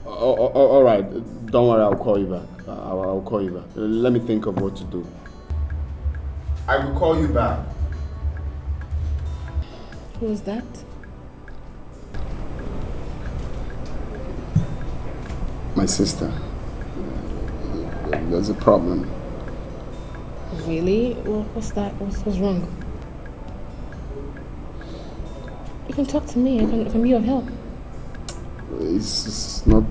All right, don't worry, I'll call you back. I'll call you back. Let me think of what to do. I will call you back. Who's that? My sister. There's a problem. Really? Well, what's that? What's wrong? You can talk to me. I can be of help. It's not.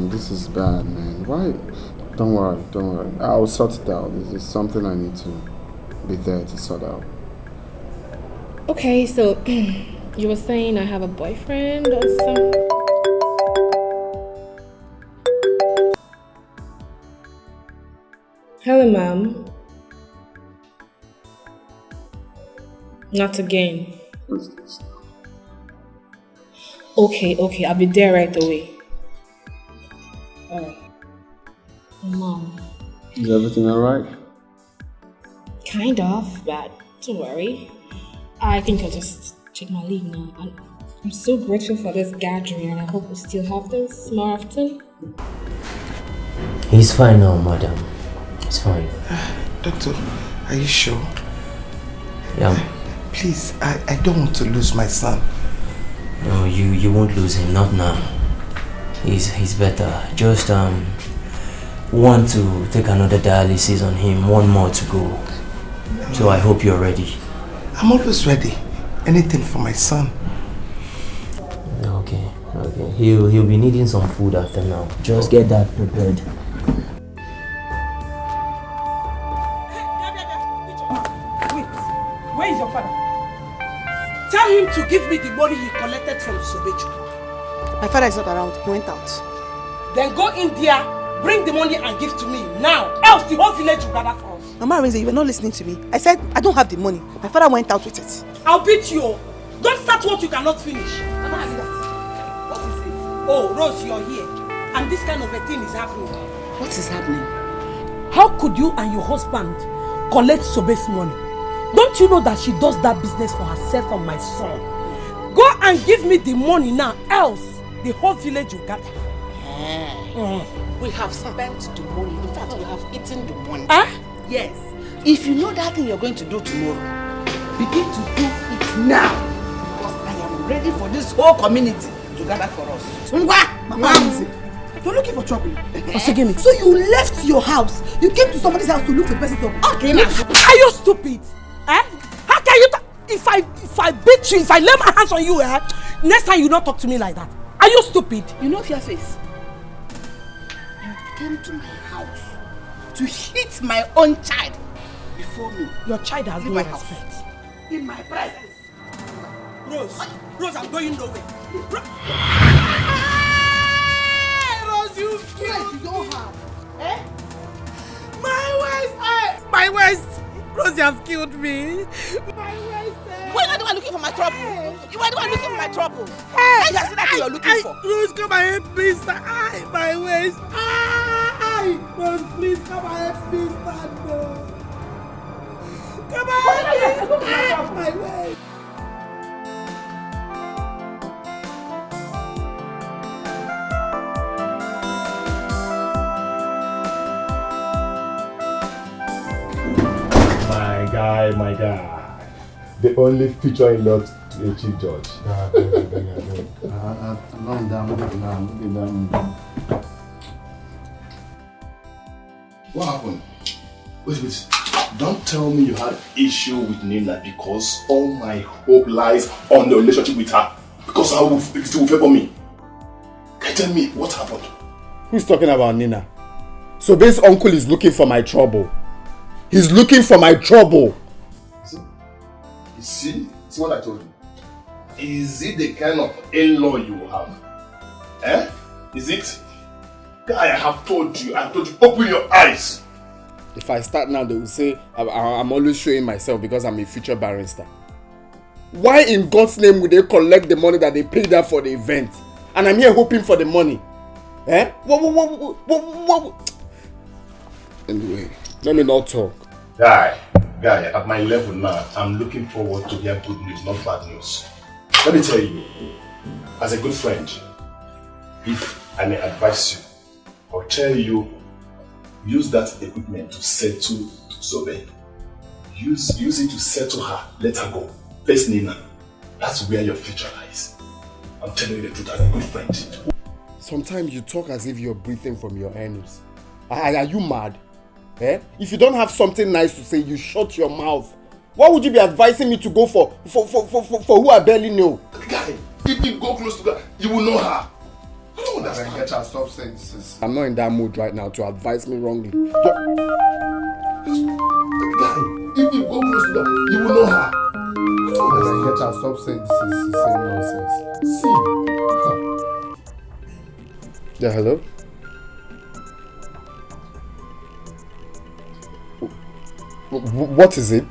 This is bad, man. Why? Don't worry. I'll sort it out. This is something I need to be there to sort out. Okay, so you were saying I have a boyfriend or something? Hello, ma'am. Not again. What's this? Okay, I'll be there right away. Alright. Mom. Is everything alright? Kind of, but don't worry. I think I'll just take my leave now. And I'm so grateful for this gathering, and I hope we still have this more often. He's fine now, madam. He's fine. Doctor, are you sure? Yeah. Please, I don't want to lose my son. No, you won't lose him, not now. He's better. Just want to take another dialysis on him, one more to go. So I hope you're ready. I'm always ready. Anything for my son. Okay. He'll be needing some food after now. Just get that prepared. Wait, where is your father? Tell him to give me the money he collected from Sobeju. My father is not around. He went out. Then go in there, bring the money and give to me now. Else the whole village will gather for us. Mama Arinze, you were not listening to me. I said I don't have the money. My father went out with it. I'll beat you. Don't start what you cannot finish. Mama Arinze. What is it? Oh, Rose, you're here. And this kind of a thing is happening. What is happening? How could you and your husband collect Sobe's money? Don't you know that she does that business for herself and my son? Go and give me the money now, else the whole village will gather. We have spent the money. In fact, we have eaten the money. Yes. If you know that thing you're going to do tomorrow, begin to do it now. Because I am ready for this whole community to gather for us. Mama Arinze, you're looking for trouble. So you left your house. You came to somebody's house to look for the person to... Okay, now. Are you stupid? How can you... If I beat you, if I lay my hands on you, next time you not talk to me like that. Are you stupid? You know your face. You came to my house to hit my own child before me. Your child has no respect. In my presence. Rose, I'm going nowhere. Rose, you killed me. Don't have. My waist. Rose, you have killed me. My waist. Why are you the one looking for my trouble? You are the one looking for my trouble. Hey, that's the thing you're looking for. Rose, come and help me, sir. My waist. Rose, please come and help me, sir. Come on. My waist. My guy. The only future in law to a chief judge. What happened? Wait. Don't tell me you had issue with Nina because all my hope lies on the relationship with her. Because it will favor me. Can you tell me what happened? Who's talking about Nina? Sobe's uncle is looking for my trouble. He's looking for my trouble. See what I told you? Is it the kind of in-law you will have? Is it? I have told you, open your eyes. If I start now, they will say I'm always showing myself because I'm a future barrister. Why in God's name would they collect the money that they paid her for the event? And I'm here hoping for the money. What? Anyway, let me not talk. Guy, at my level now, I'm looking forward to hear good news, not bad news. Let me tell you, as a good friend, if I may advise you, or tell you, use that equipment to settle Sobe. Use it to settle her, let her go. Face Nina. That's where your future lies. I'm telling you the truth as a good friend. Sometimes you talk as if you're breathing from your anus. Are you mad? If you don't have something nice to say, you shut your mouth. Why would you be advising me to go for who I barely know? Guy, if you go close to her, you will know her. I don't understand. Get her, stop saying this. I'm not in that mood right now to advise me wrongly. Guy, if you go close to her, you will know her. I don't understand. Get her, stop saying this. See. Yeah, hello? What is it?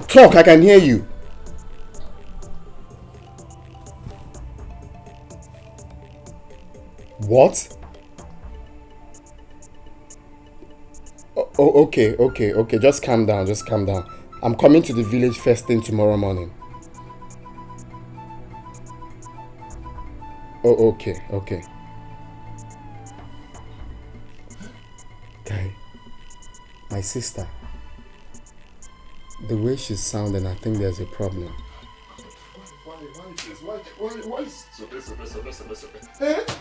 Talk, I can hear you. What? Okay. Just calm down. I'm coming to the village first thing tomorrow morning. Oh, okay. Guy, my sister, the way she's sounding, I think there's a problem.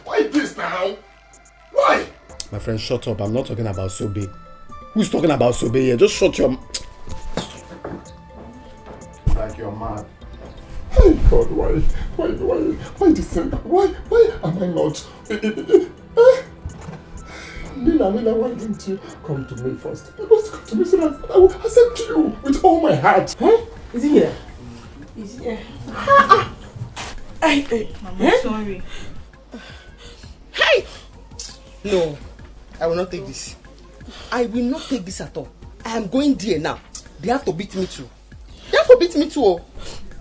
Why this now? Why? My friend, shut up. I'm not talking about Sobe. Who's talking about Sobe here? Just shut your... Like you're mad. Oh God, why this thing? Why am I not? Nina, why didn't you come to me first? You must come to me so that I will accept you with all my heart. Huh? Is he here? Is he here? Hey, Mama, sorry. Hey! No, I will not take this. I will not take this at all. I am going there now. They have to beat me too. Oh.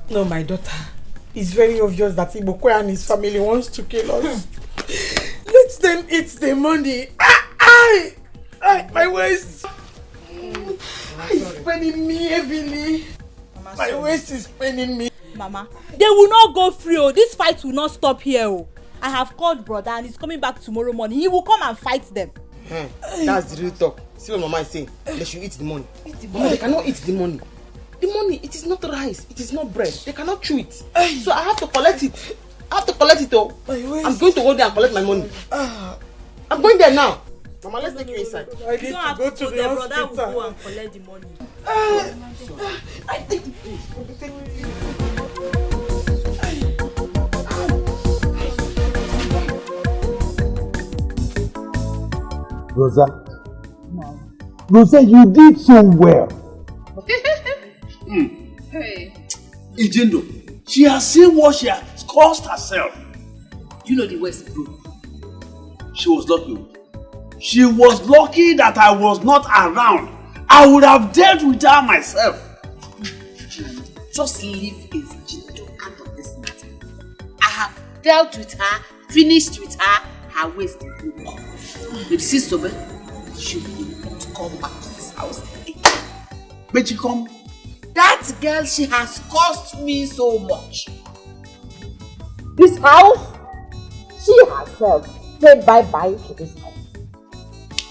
No, my daughter. It's very obvious that Ibokwe and his family wants to kill us. Let them eat the money. My waist. It's paining me heavily. My waist is paining me. Mama, they will not go free. Oh. This fight will not stop here. Oh. I have called brother and he's coming back tomorrow morning. He will come and fight them. That's the real talk. See what Mama is saying. They should eat the money. Mama, they cannot eat the money. The money, it is not rice. It is not bread. They cannot chew it. So I have to collect it. Oh. I'm going to go there and collect my money. I'm going there now. Mama, let's take you inside. I need to go to the hospital. Brother will go and collect the money. I take it. Rosa, you did so well. Hey. Ijendo, she has seen what she has caused herself. You know the West, bro. She was lucky. She was lucky that I was not around. I would have dealt with her myself. Just leave Ijendo out of this matter. I have dealt with her, finished with her waist is broken. But see, Sobe, she will not come back to this house again. But she come. That girl, she has cost me so much. This house, she herself said bye-bye to this house.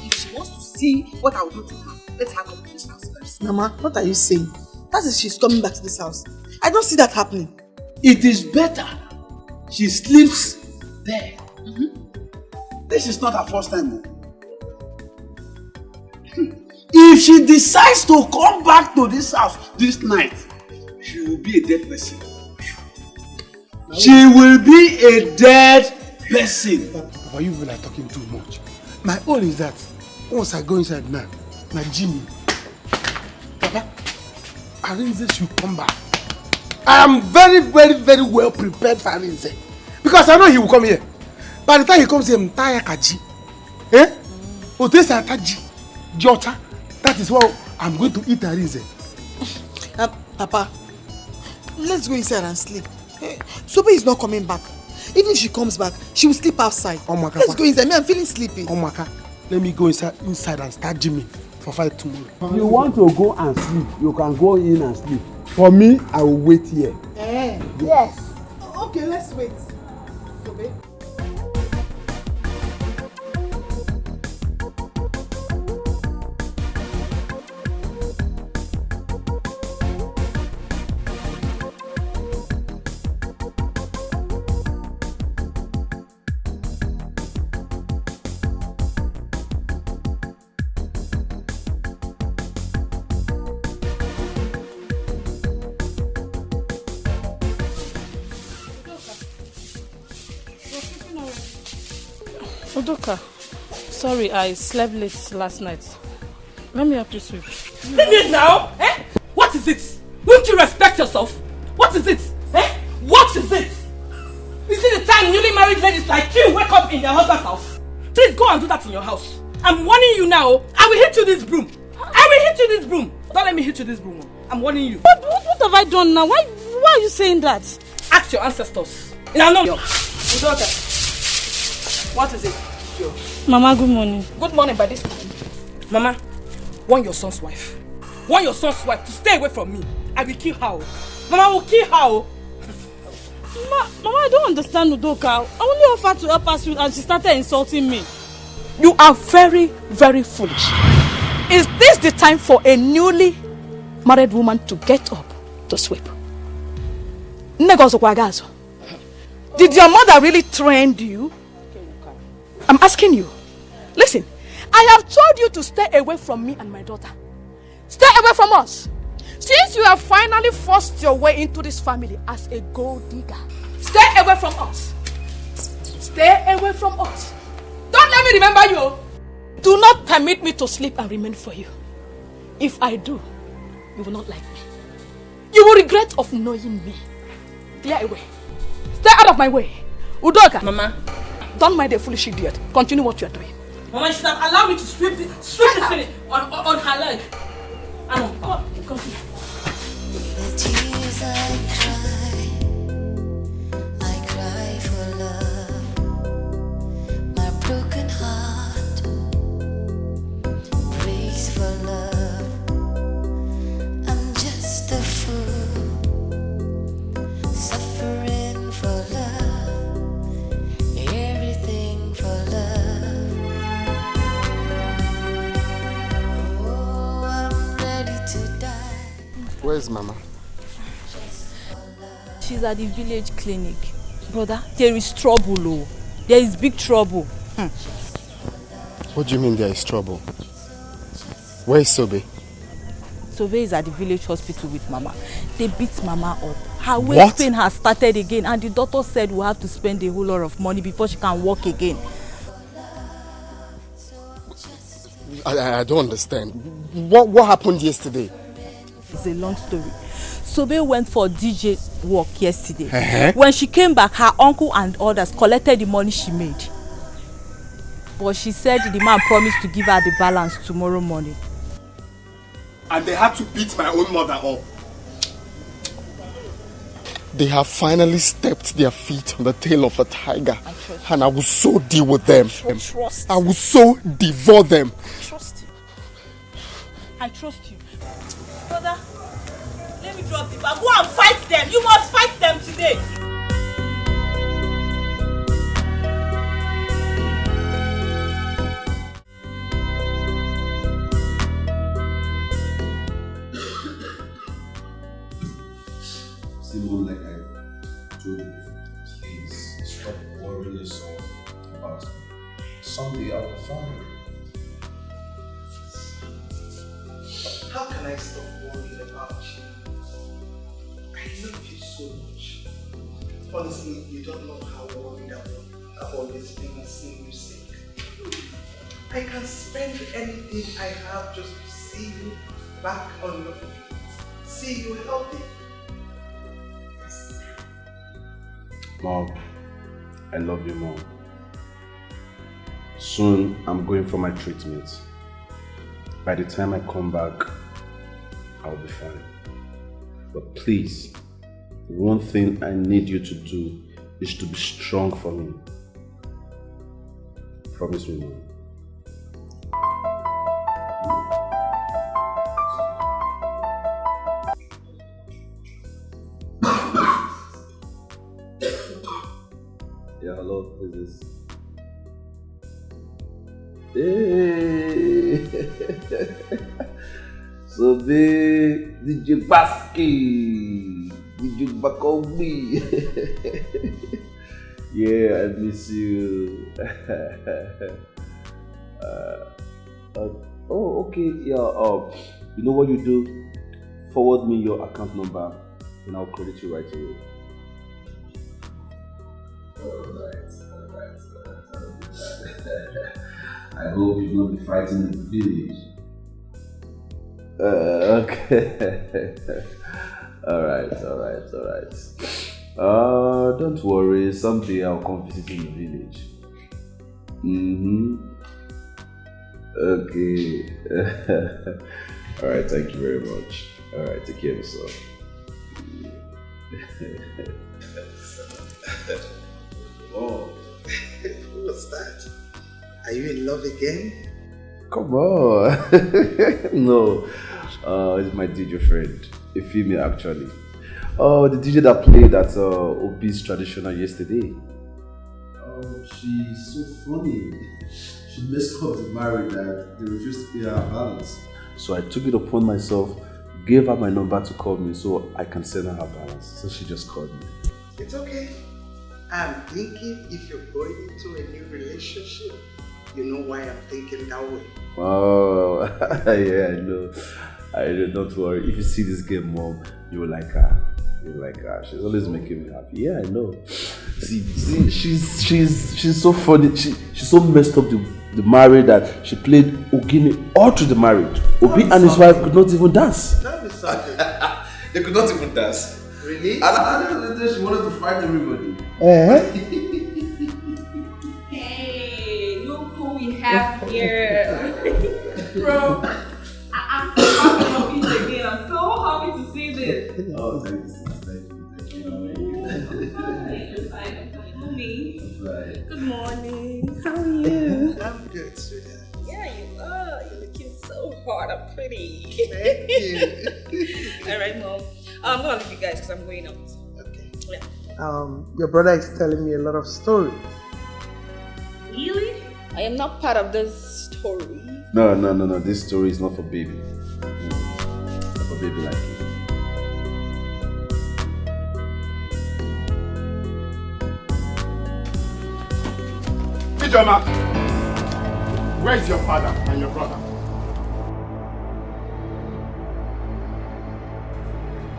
If she wants to see what I will do to her, let her come to this house first. Mama, what are you saying? That is she's coming back to this house. I don't see that happening. It is better she sleeps there. This is not her first time. If she decides to come back to this house this night, she will be a dead person. She will be a dead person. Papa, you even are talking too much. My own is that once I go inside now, Jimmy, Papa, Arinze should come back. I am very, very, very well prepared for Arinze. Because I know he will come here. By the time he comes here, Mtaya Kaji. Otesa Taji. Jota. That is what I'm going to eat Arinze. Papa, let's go inside and sleep. Sobe is not coming back. Even if she comes back, she will sleep outside. Let's go inside. I'm feeling sleepy. Omaka, let me go inside and start Jimmy for fight tomorrow. If you want to go and sleep, you can go in and sleep. For me, I will wait here. Yes. Okay, let's wait. Sobe. Odoka, sorry, I slept late last night. Let me help you sweep. Leave it now! Eh? What is it? Won't you respect yourself? What is it? Eh? What is it? Is it the time newly married ladies like you wake up in their husband's house? Please go and do that in your house. I'm warning you now. I will hit you this broom. Don't let me hit you this broom. I'm warning you. What have I done now? Why are you saying that? Ask your ancestors. No. What is it? Mama, good morning. Good morning by this time. Mama, warn your son's wife. Warn your son's wife to stay away from me. I will kill her. Mama will kill her. Mama, I don't understand Udoka. I only offered to help us and she started insulting me. You are very, very foolish. Is this the time for a newly married woman to get up to sweep? Did your mother really train you? I'm asking you. Listen, I have told you to stay away from me and my daughter. Stay away from us. Since you have finally forced your way into this family as a gold digger, stay away from us. Stay away from us. Don't let me remember you. Do not permit me to sleep and remain for you. If I do, you will not like me. You will regret of knowing me. Clear away. Stay out of my way. Udoka. Mama. Don't mind the foolish idiot. Continue what you are doing. Mama, you should have allowed me to sweep the thing on her leg. Come on. The tears I cry for love. My broken heart breaks for love. I'm just a fool, suffering for love, everything for love. Oh, I'm ready to die. Where's Mama? She's at the village clinic. Brother, there is trouble. Oh. There is big trouble. What do you mean there is trouble? Where is Sobe? Sobe is at the village hospital with Mama. They beat Mama up. Her waist pain has started again, and the doctor said we'll have to spend a whole lot of money before she can walk again. I don't understand. What happened yesterday? It's a long story. Sobe went for DJ work yesterday. When she came back, her uncle and others collected the money she made. But she said the man promised to give her the balance tomorrow morning. And they had to beat my own mother up. They have finally stepped their feet on the tail of a tiger. And I will so deal with them. I will so devour them. I trust you. Brother, let me drop the bag. Go and fight them. You must fight them today. Simon, like I told you, please stop worrying yourself about it. Someday I will find you. How can I stop worrying about you? I love you so much. Honestly, you don't know how worried I've always been seeing you sick. I can spend anything I have just to see you back on your feet. See you healthy. Mom, I love you, Mom. Soon, I'm going for my treatment. By the time I come back, I'll be fine. But please, one thing I need you to do is to be strong for me. Promise me, Mom. Yeah, hello, who's this? Hey! So big, DJ Baski, DJ Bakobi. Yeah, I miss you. Oh, okay, yeah. You know what you do? Forward me your account number, and I'll credit you right away. Alright. I hope you will be fighting in the village. Okay. Alright. Don't worry, someday I'll come visit in the village. Okay. Alright, thank you very much. Alright, take care of yourself. Oh, what's that? Are you in love again? Come on. No, it's my DJ friend, a female actually. Oh, the DJ that played at Obi's Traditional yesterday. Oh, she's so funny. She messed up the marriage that they refused to pay her balance. So I took it upon myself gave her my number to call me so I can send her balance. So she just called me. It's okay. I'm thinking if you're going into a new relationship, you know why I'm thinking that way. Oh, yeah, I know. Don't worry. If you see this girl, Mom, you will like her. You will like her. She's always making me happy. Yeah, I know. See, she's so funny. She's so messed up the marriage that she played Ogini all through the marriage. Obi and his wife could not even dance. That is something. They could not even dance. Really? And she wanted to fight everybody. Hey, look who we have here. Bro, I'm so happy to see this. Oh, thank you. Good morning. How are you? I'm good, sweetheart. Yeah, you are. You're looking so hot and pretty. Thank you. Alright, Mom. I'm gonna leave you guys because I'm going out. Okay. Yeah. Your brother is telling me a lot of stories. Really? I am not part of this story. No. This story is not for baby. It's not for baby like you. Ijoma, where is your father and your brother?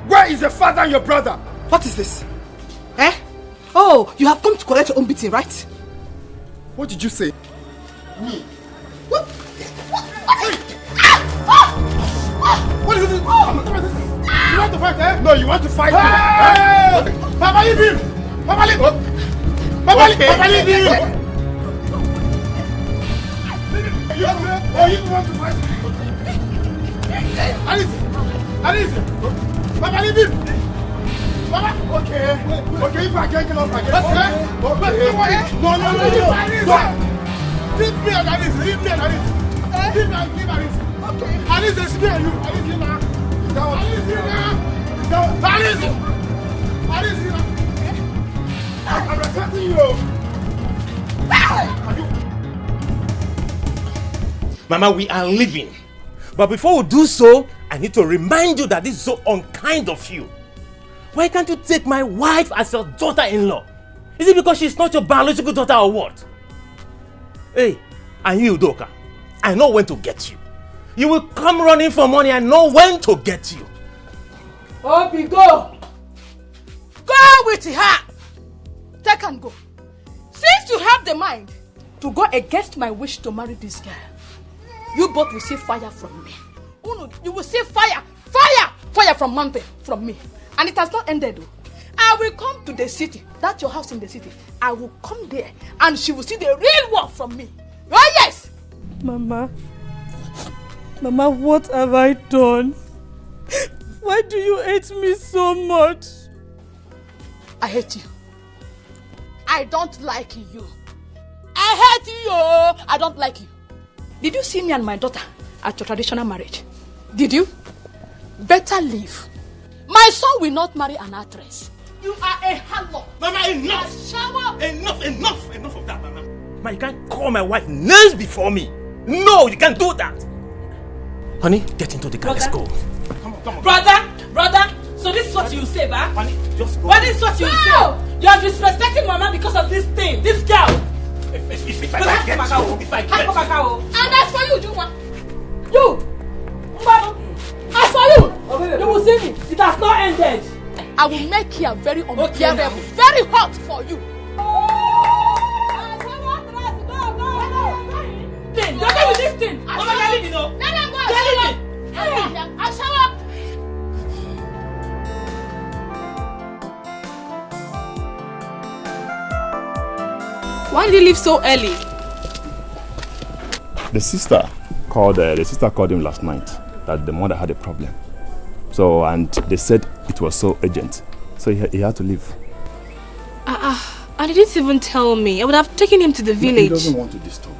Where is your father and your brother? What is this? Eh? Oh, you have come to collect your own beating, right? What did you say? Me? What? What is this? You want to fight, eh? No, you want to fight. Hey! Papa, leave him! Papa, leave him! Papa, leave him! You want to fight? Alice! Papa, leave him! Papa, okay, if I can't get up again, okay? No. Leave me and Alice. Leave Alice. Okay. Alice, it's me and you. Alice, you now. Alice, I'm respecting you. Mama, we are leaving. But before we do so, I need to remind you that this is so unkind of you. Why can't you take my wife as your daughter-in-law? Is it because she's not your biological daughter or what? Hey, and you, Doka, I know when to get you. You will come running for money, I know when to get you. Obi, go! Go with her! Take and go. Since you have the mind to go against my wish to marry this girl, you both will see fire from me. You will see fire from mountain, from me. And it has not ended though. I will come to the city, that's your house in the city. I will come there and she will see the real world from me. Oh yes! Mama, what have I done? Why do you hate me so much? I hate you. I don't like you. I hate you. I don't like you. Did you see me and my daughter at your traditional marriage? Did you? Better leave. My son will not marry an actress. You are a harlot. Mama, enough! Shower. Enough of that, Mama. Mama, you can't call my wife names before me. No, you can't do that. Honey, get into the car. Let's go. Come on. Brother, so this is what you say, ba? Honey, just go. What is what you say? You are disrespecting Mama because of this thing, this girl. If I get you. And as for you, Juma. You! Mbano! As for you! You will see me. It has not ended. I will make here very unbearable, very hot for you. You're going with this thing. Mama, you're leaving, no? Let them go. I'll show up. Why did you leave so early? The sister called him last night that the mother had a problem. So, and they said it was so urgent. So he had to leave. And he didn't even tell me. I would have taken him to the village. He doesn't want to disturb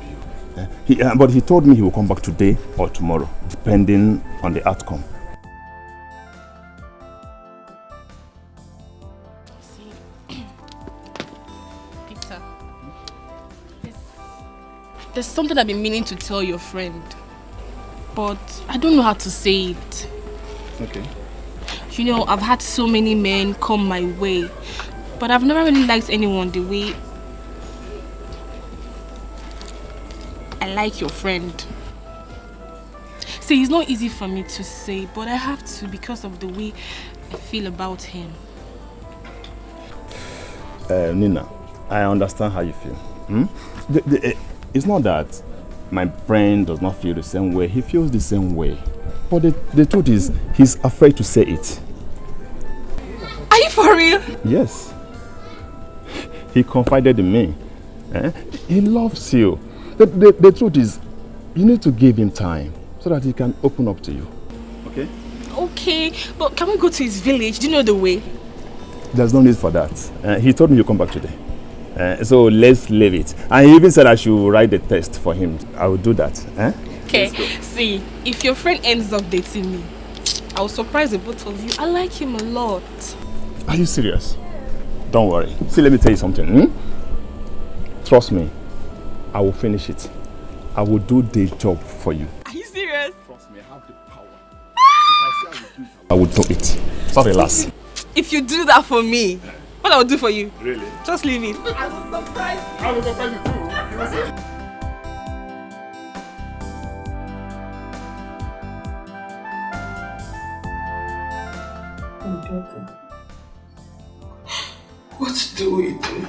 you. But he told me he will come back today or tomorrow, depending on the outcome. Peter, there's something I've been meaning to tell your friend, but I don't know how to say it. Okay. You know, I've had so many men come my way, but I've never really liked anyone the way I like your friend. See, it's not easy for me to say, but I have to because of the way I feel about him. Nina, I understand how you feel. It's not that my friend does not feel the same way. He feels the same way. But the truth is, he's afraid to say it. Are you for real? Yes. He confided in me. He loves you. The truth is, you need to give him time so that he can open up to you. Okay? Okay, but can we go to his village? Do you know the way? There's no need for that. He told me you come back today. So let's leave it. And he even said I should write the test for him. I will do that. Okay, see, if your friend ends up dating me, I'll surprise the both of you. I like him a lot. Are you serious? Don't worry. See, let me tell you something. Trust me. I will finish it. I will do the job for you. Are you serious? Trust me, I have the power. If I will do it, so relax. If you do that for me, what I'll do for you? Really? Just leave it. I will surprise you. I will surprise you too. You will see. What do we do?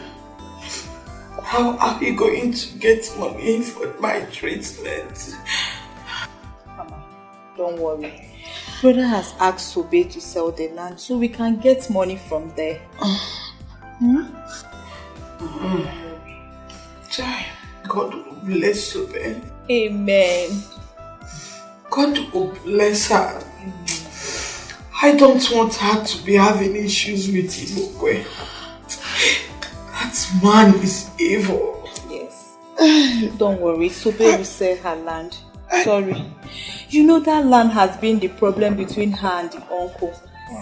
How are we going to get money for my treatment? Mama, don't worry. Brother has asked Sobe to sell the land so we can get money from there. God will bless Sobe. Amen. God will bless her. I don't want her to be having issues with Imokwe. That man is evil. Yes. Don't worry, Sobe will sell her land. Sorry. You know that land has been the problem between her and the uncle.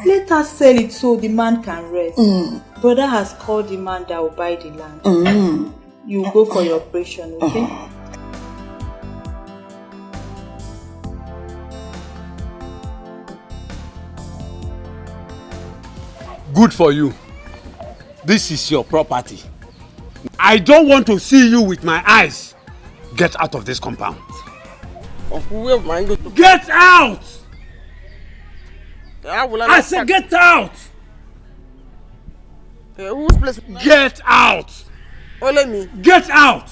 Let her sell it so the man can rest. Brother has called the man that will buy the land. You go for your operation, okay? Good for you. This is your property. I don't want to see you with my eyes. Get out of this compound. Get out! I said get out! Whose place? Get out! Only me. Get out!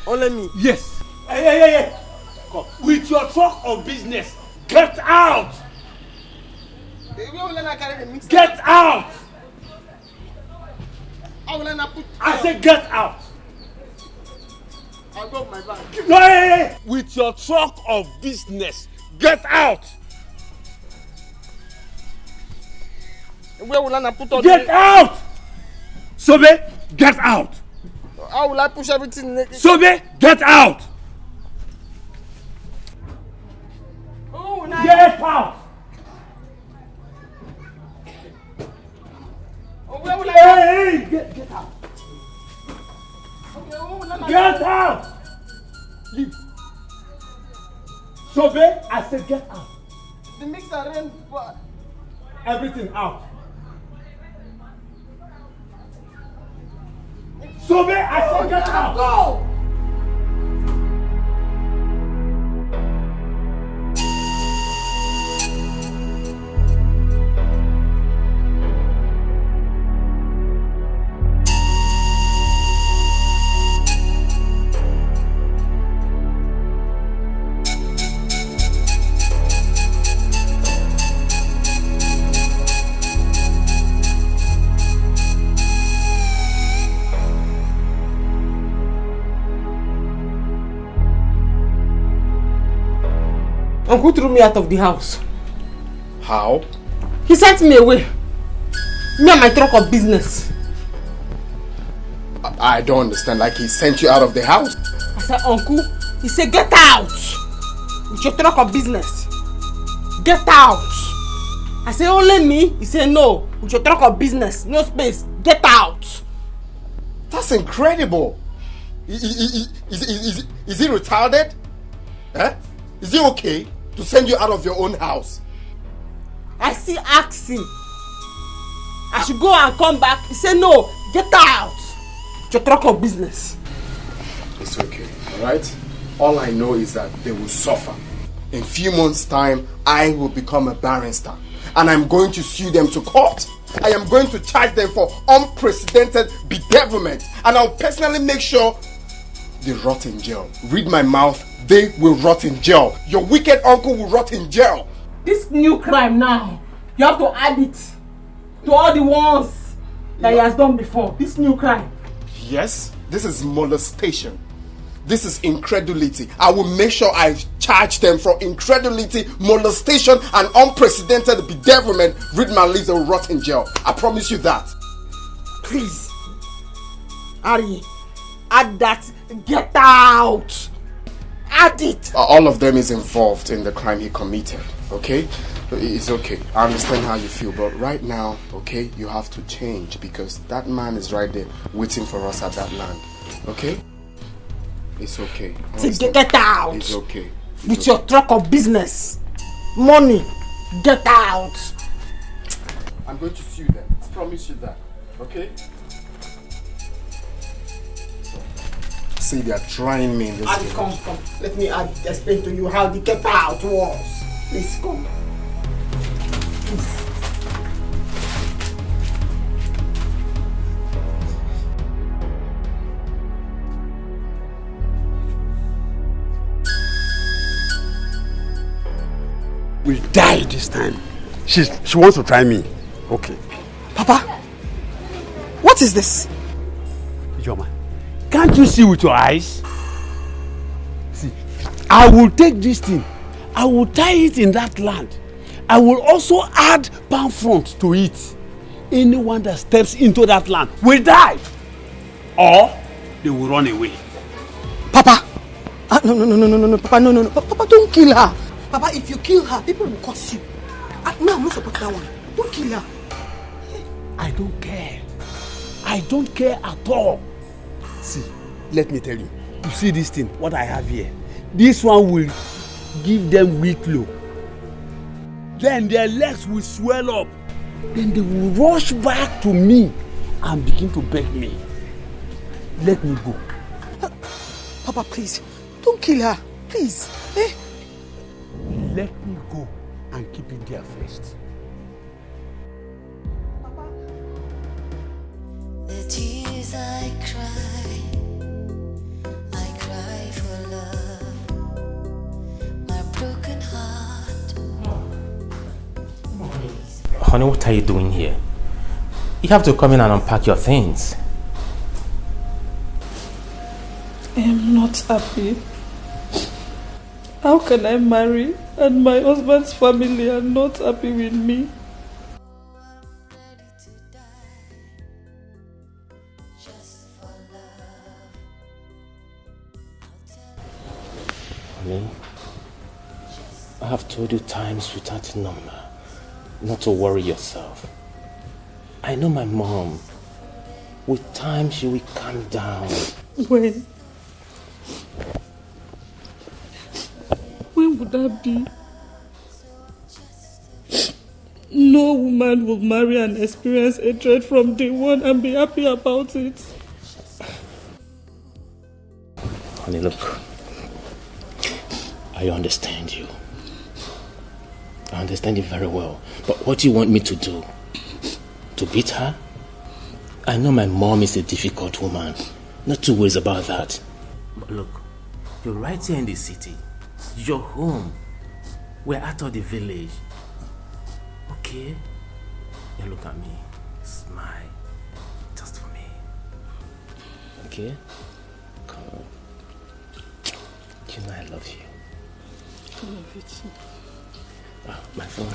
Only me. Yes. Hey. Come. With your talk of business, get out! Get out! I said get out! I'll go with my bag. No, hey. With your talk of business, get out! Where will I put all Get out! Sobe, get out! How will I push everything? Sobe, get out! Oh, get out! Where will Hey, get out! Get out! Leave. Sobe, I said get out. The mixer ran. Everything out. Sobe, I said get out. Go! Uncle threw me out of the house. How? He sent me away. Me and my truck of business. I don't understand. Like he sent you out of the house? I said, Uncle, he said, get out! With your truck of business. Get out! I said, only me? He said, no. With your truck of business. No space. Get out! That's incredible. Is he retarded? Eh? Is it okay to send you out of your own house? I still ask him. I should go and come back. He said, no, get out. It's your truck of business. It's okay, alright? All I know is that they will suffer. In a few months' time, I will become a barrister. And I'm going to sue them to court. I am going to charge them for unprecedented bedevilment. And I'll personally make sure they rot in jail. Read my mouth, they will rot in jail. Your wicked uncle will rot in jail. This new crime now, you have to add it to all the ones that he has done before. This new crime. Yes, this is molestation. This is incredulity. I will make sure I charge them for incredulity, molestation, and unprecedented bedevilment. Read my lips, they will rot in jail. I promise you that. Please, Ari, add that. Get out. Add it. All of them is involved in the crime he committed. Okay? It's okay. I understand how you feel, but right now, okay, you have to change because that man is right there waiting for us at that land. Okay? It's okay. Get out. It's okay. With your truck of business. Money. Get out. I'm going to sue them. I promise you that. Okay? See, they are trying me in this And come. Let me explain to you how the get out was. Please come. Please. Will die this time. She wants to try me. Okay. Papa, what is this? Ijoma, can't you see with your eyes? See, I will take this thing. I will tie it in that land. I will also add palm front to it. Anyone that steps into that land will die. Or they will run away. Papa! No, Papa, no. Papa, don't kill her. Papa, if you kill her, people will curse you. No, I'm not supporting that one. Don't kill her. I don't care. I don't care at all. See, let me tell you. You see this thing, what I have here? This one will give them weak low. Then their legs will swell up. Then they will rush back to me and begin to beg me. Let me go. Papa, please, don't kill her. Please. Let me go and keep it there first. The tears I cry for love, my broken heart. Honey, what are you doing here? You have to come in and unpack your things. I am not happy. How can I marry and my husband's family are not happy with me? Honey, I have told you times without number not to worry yourself. I know my mom. With time she will calm down. When would that be? No woman will marry and experience hatred from day one and be happy about it. Honey, look. I understand you. I understand you very well. But what do you want me to do? To beat her? I know my mom is a difficult woman. Not too worried about that. But look, you're right here in the city. You're home. We're out of the village. Okay? You look at me. Smile. Just for me. Okay? Come on. You know I love you. I love you too. Oh, my phone.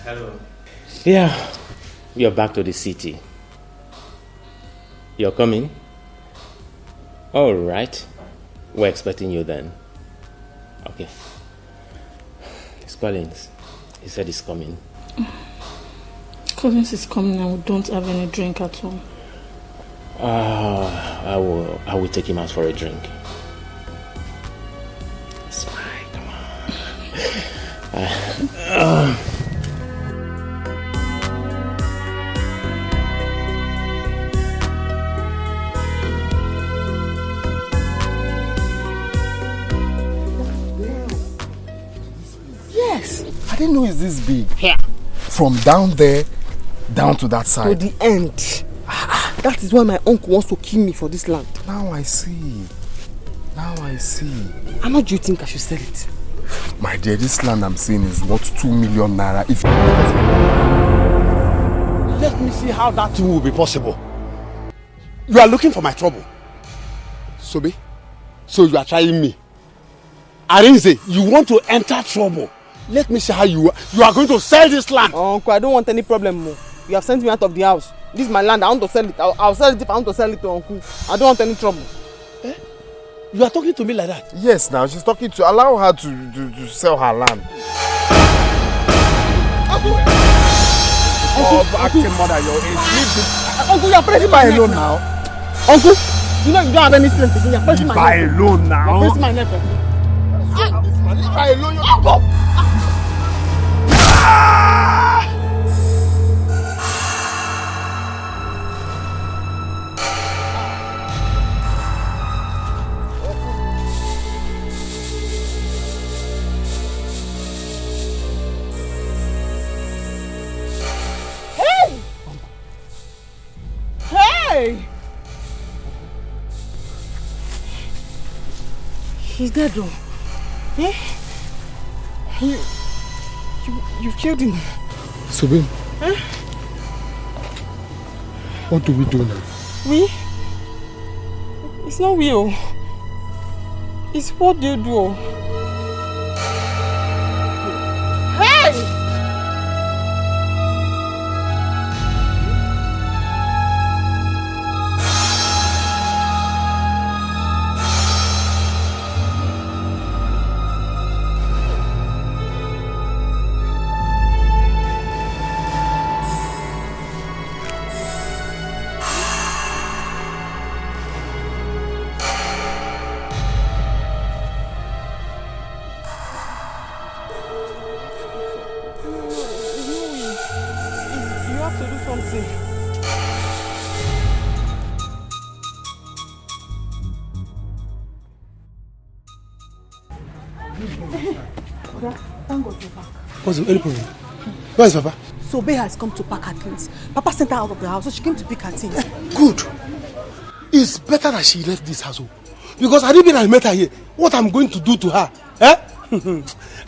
Hello. Yeah, we are back to the city. You're coming? All right. We're expecting you then. Okay. It's Collins. He said he's coming. Collins is coming and we don't have any drink at all. I will take him out for a drink. It's fine, come on. Yes. I didn't know it's this big. Here. From down there down to that side. To the end. That is why my uncle wants to kill me for this land. Now I see. Now I see. How much do you think I should sell it? My dear, this land I'm seeing is worth 2 million naira. If let me see how that will be possible. You are looking for my trouble. Sobe, so you are trying me. Arinze, you want to enter trouble. Let me see how you are going to sell this land. Uncle, I don't want any problem more. You have sent me out of the house. This is my land. I want to sell it. I'll sell it if I want to sell it to Uncle. I don't want any trouble. Eh? You are talking to me like that? Yes, now she's talking to. Allow her to sell her land. Uncle, acting mother, your age. Uncle, you are pressing my neck alone now. Uncle, you know you don't have any strength again. You are pressing my neck. Leave her alone now. You are pressing my neck. Leave her alone. Uncle. Hey! He's dead though. Eh? You killed him. Subin. Eh? What do we do now? We? It's not we. It's what do you do? Hey! What's any problem? Where is Papa? Sobe has come to pack her things. Papa sent her out of the house, so she came to pick her things. Good. It's better that she left this house. Because had it been I met her here, what I'm going to do to her? Eh?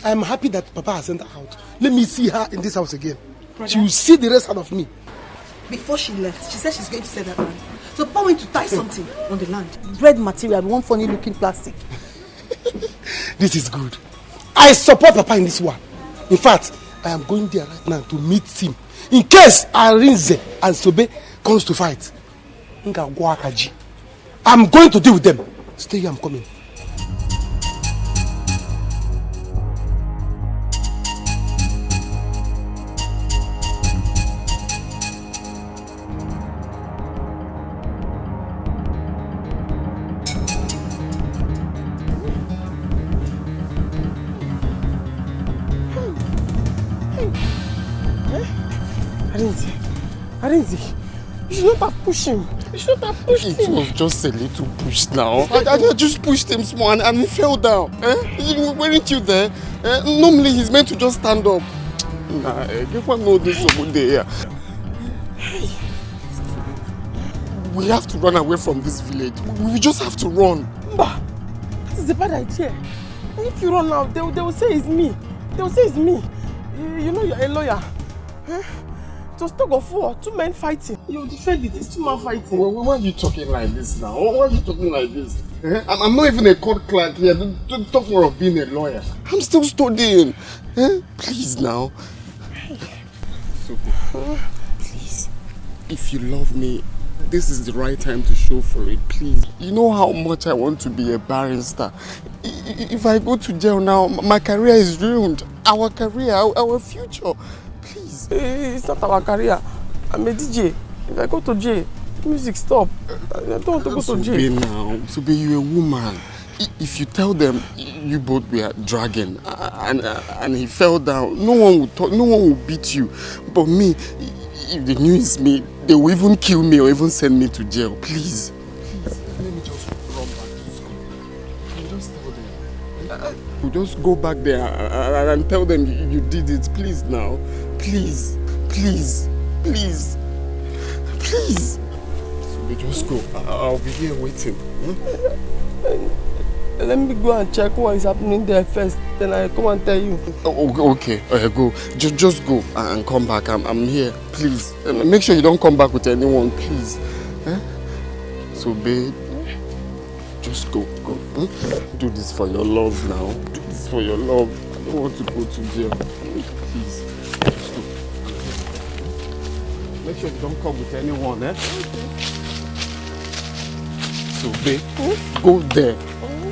I'm happy that Papa has sent her out. Let me see her in this house again. Brother, she will see the rest out of me. Before she left, she said she's going to sell that land. So Papa went to tie something on the land. Red material, one funny looking plastic. This is good. I support Papa in this one. In fact, I am going there right now to meet him. In case Arinze and Sobe comes to fight. I'm going to deal with them. Stay here, I'm coming. Arinze, you should not have pushed him. You should not have pushed him. It was just a little push now. I just pushed him small and he fell down. Weren't you there? Normally he's meant to just stand up. Nah, give one know this over there. We have to run away from this village. We just have to run. Bah, that is a bad idea. If you run now, they will say it's me. They will say it's me. You know you're a lawyer. It was tug of war, two men fighting. You defend it, it's two men fighting. Why are you talking like this now? Why are you talking like this? I'm not even a court clerk here. Don't talk more of being a lawyer. I'm still studying. Please now. Please. If you love me, this is the right time to show for it, please. You know how much I want to be a barrister. If I go to jail now, my career is ruined. Our career, our future. Please. It's not our career. I'm a DJ. If I go to jail, Music, stop. I don't want to go to jail. Now, Sobe, you're a woman. If you tell them you both were dragging and he fell down, no one will talk, no one will beat you. But me, if they knew it's me, they will even kill me or even send me to jail. Please. Let me just run back to school. And just tell them. You just go back there and tell them you did it. Please now. Please. Please. Please. Please. So just go. I'll be here waiting. Let me go and check what is happening there first. Then I come and tell you. Okay. Go. Just go and come back. I'm here. Please. Make sure you don't come back with anyone, please. So, babe, just go. Do this for your love now. Do this for your love. I don't want to go to jail. Please. Just go. Make sure you don't come with anyone, So, babe, go there.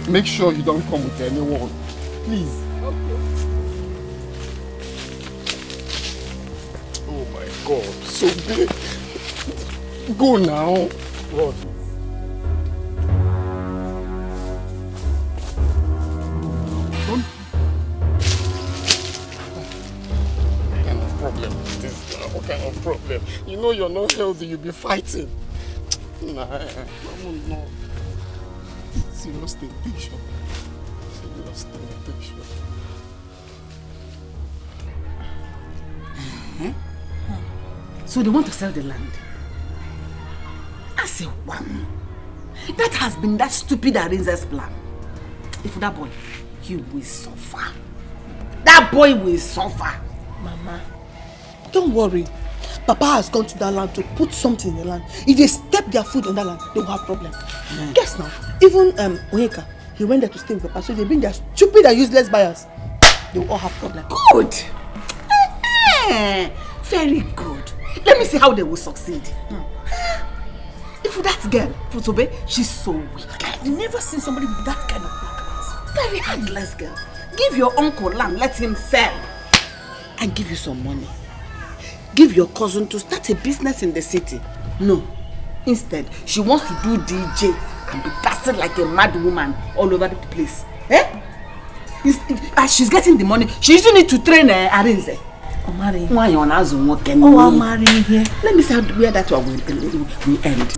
Make sure you don't come with anyone. Please. Okay. Oh my God. So, babe, go now. What? What kind of problem? You know you're not healthy, you'll be fighting. Nah, no. Serious temptation. So they want to sell the land. I say, one. That has been that stupid Arinze's plan. If that boy, he will suffer. That boy will suffer. Mama, don't worry. Papa has gone to that land to put something in the land. If they step their foot on that land, they will have problem. Guess now, even Onyeka, he went there to stay with Papa. So they bring their stupid and useless buyers. They will all have problem. Good. Very good. Let me see how they will succeed. If that girl, Futobe, she's so weak. I've never seen somebody with that kind of blackness. Very handless girl. Give your uncle land, let him sell. And give you some money. Give your cousin to start a business in the city. No. Instead, she wants to do DJ and be dancing like a mad woman all over the place. As she's getting the money, she using it to train Arinze. Why you on as working? Oh, I'm marrying here. Let me see where that one will end.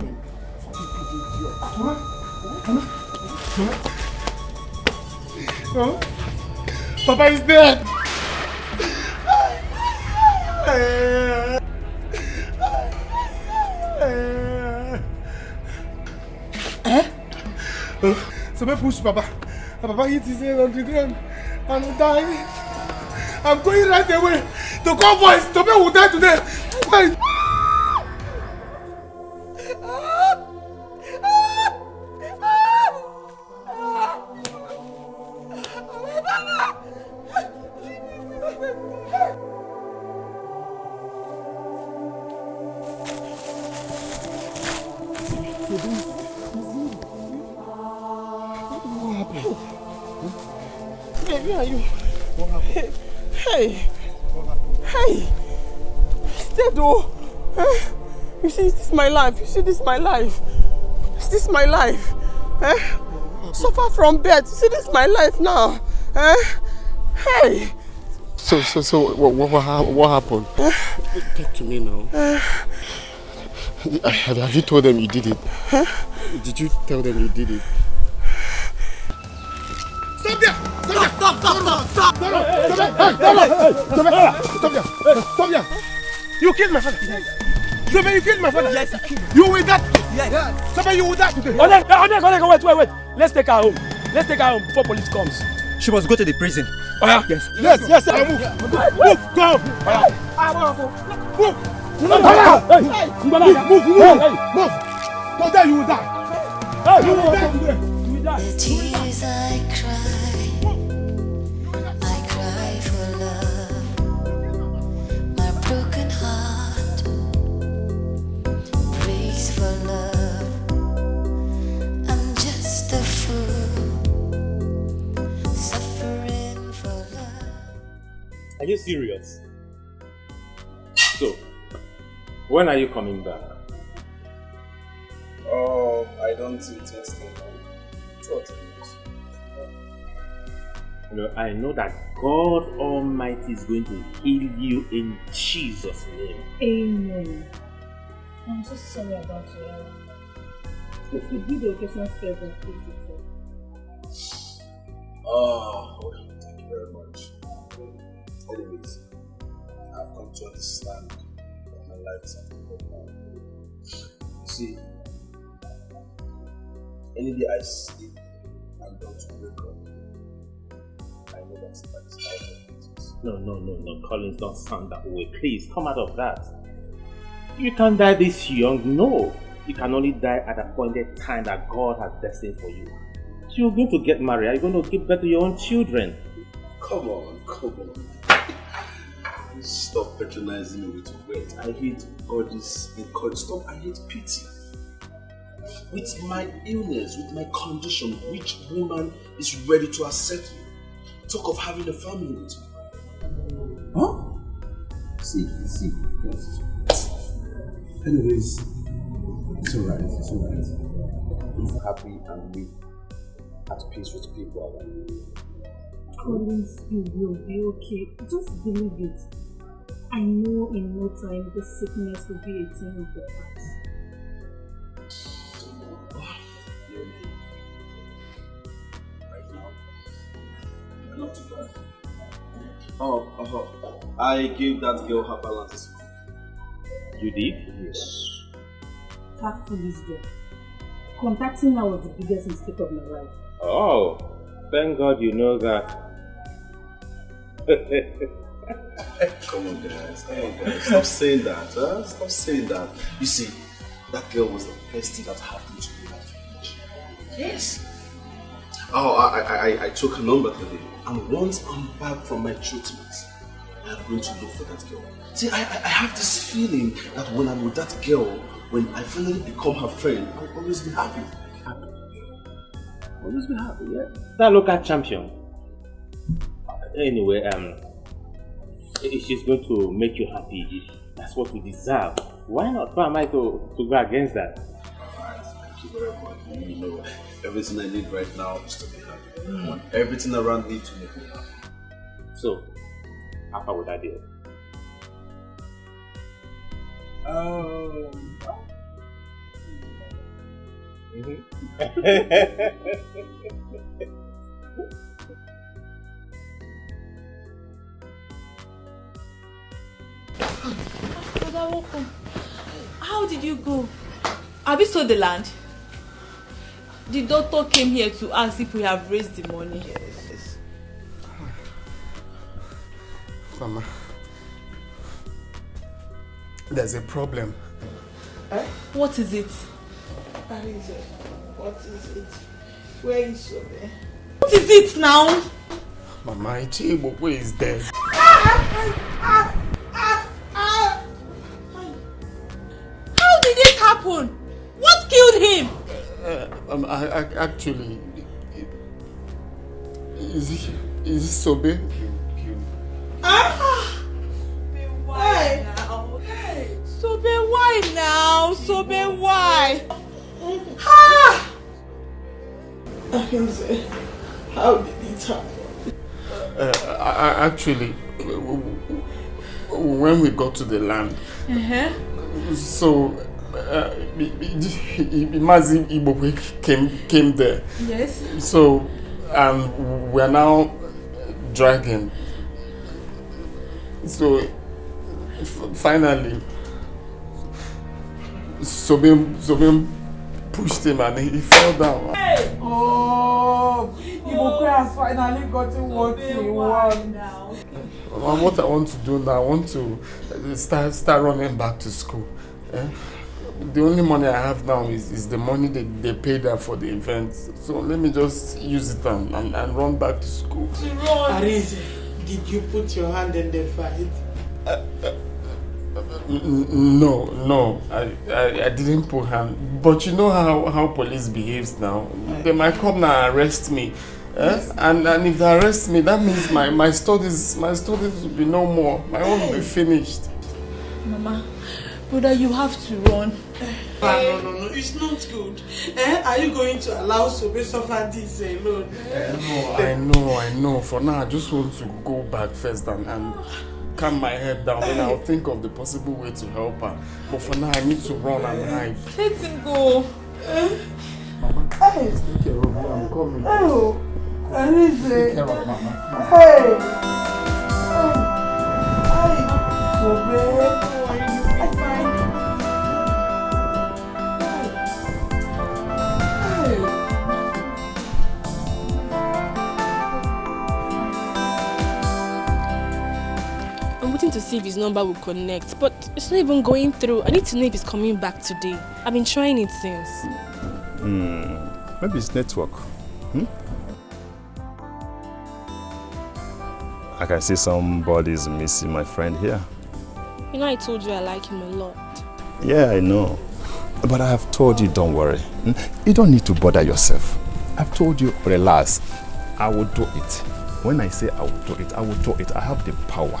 Papa is dead. Somebody push Papa. Papa hit his head on the ground and died. I'm going right away. The convoys, the man will die today. Where are you? What happened? Hey! Dead oh! You see, this is my life. Is this my life? Suffer from bed. You see, this is my life now. Hey! So, what happened? Talk to me now. Have you told them you did it? Did you tell them you did it? Stop there! Stop there! You killed my father. Somebody, you killed my father. Yes, I killed him. You will die. Yes. Somebody, you will die today. Wait. Let's take her home. Before police comes. She must go to the prison. Oh yeah. Yes. Move. Go. Move. Today you will die. You will die today. The tears I cry for love. My broken heart prays for love. I'm just a fool, suffering for love. Are you serious? So, when are you coming back? Oh, I don't intend staying home. 2 or 3 months. You know, I know that God Almighty is going to heal you in Jesus' name. Amen. I'm so sorry about your health. If you do the occasion first and fix it. Oh, well, thank you very much. Anyways, I've come to understand that my life is at a now. You see, any day I sleep and don't wake up, I know that's out of business. No, Collins, don't sound that way. Please, come out of that. You can't die this young, no. You can only die at a appointed time that God has destined for you. You're going to get married, you're going to give birth to your own children. Come on. Stop patronizing me with words. I hate all this encouragement. Stop, I hate pity. With my illness, with my condition, which woman is ready to accept me? Talk of having a family with me. Huh? See. Anyways, it's alright. Live happy and live at peace with people around you. Collins, you will be okay. Just believe it. I know in no time this sickness will be a thing of the past. Right now, I'm not too bad. Oh, I gave that girl her balance. You did? Yes. That foolish girl. Contacting her was the biggest mistake of my life. Oh, thank God you know that. Come on guys. Stop saying that. Stop saying that. You see, that girl was the best thing that happened to me that village. Yes. Oh, I took her number today. And once I'm back from my treatment, I'm going to look for that girl. See, I have this feeling that when I'm with that girl, when I finally become her friend, I'll always be happy. Always be happy, yeah. That local champion. Anyway, she's going to make you happy if that's what you deserve. Why not? Why am I to go against that? Alright, thank you very much. You know, everything I need right now is to be happy. I want everything around me to make me happy. So, how far would that deal? How did you go? Have you sold the land? The doctor came here to ask if we have raised the money. Yes. Mama, there's a problem. What is it? What is it? Where is Sobe? What is it now? Mama, Ichibokwe is dead. How did it happen? What killed him? Actually, is it Sobe? Why now? Sobe, why now? Sobe, why? How did it happen? Actually, when we got to the land, so Mazi Ibokwe came there. Yes. So, and we're now dragging. So, finally, Sobim pushed him and he fell down. Hey! Oh, Ibokwe has finally gotten what he wants. And what I want to do now, I want to start running back to school. The only money I have now is the money they paid her for the event. So let me just use it and run back to school. Arise, did you put your hand in the fight? No, I didn't put hand. But you know how police behaves now. They might come now and arrest me. And if they arrest me, that means my studies will be no more. My own will be finished. Mama, Brother, you have to run. No, it's not good. Are you going to allow Sobe suffer this alone? No, I know. For now, I just want to go back first and calm my head down. Then I'll think of the possible way to help her. But for now, I need to run and hide. Let him go. Mama, please take care of me. I'm coming. Oh, I need to take care of Mama. Hey! Sobe! To see if his number will connect, but it's not even going through. I need to know if he's coming back today. I've been trying it since. Maybe it's network. I can see somebody's missing my friend here. You know, I told you I like him a lot. Yeah, I know. But I have told you, don't worry. You don't need to bother yourself. I've told you, relax. I will do it. When I say I will do it, I will do it. I have the power.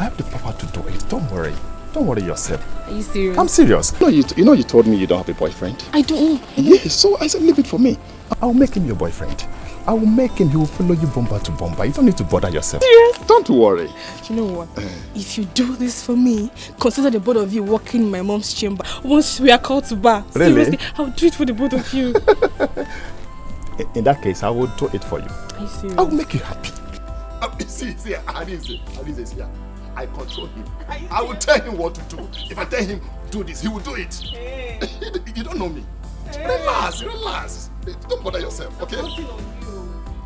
I have the power to do it. Don't worry. Don't worry yourself. Are you serious? I'm serious. You know you told me you don't have a boyfriend. I don't. Yes, so I said leave it for me. I will make him your boyfriend. I will make him. He will follow you bumper to bumper. You don't need to bother yourself. Serious? Don't worry. You know what? If you do this for me, consider the both of you walking in my mom's chamber. Once we are called to bar. Really? Seriously, I'll do it for the both of you. In that case, I will do it for you. Are you serious? I will make you happy. See, I didn't say here. I control him. I will tell him what to do. If I tell him do this, he will do it. Hey. You don't know me. Hey. Relax. Don't bother yourself, okay?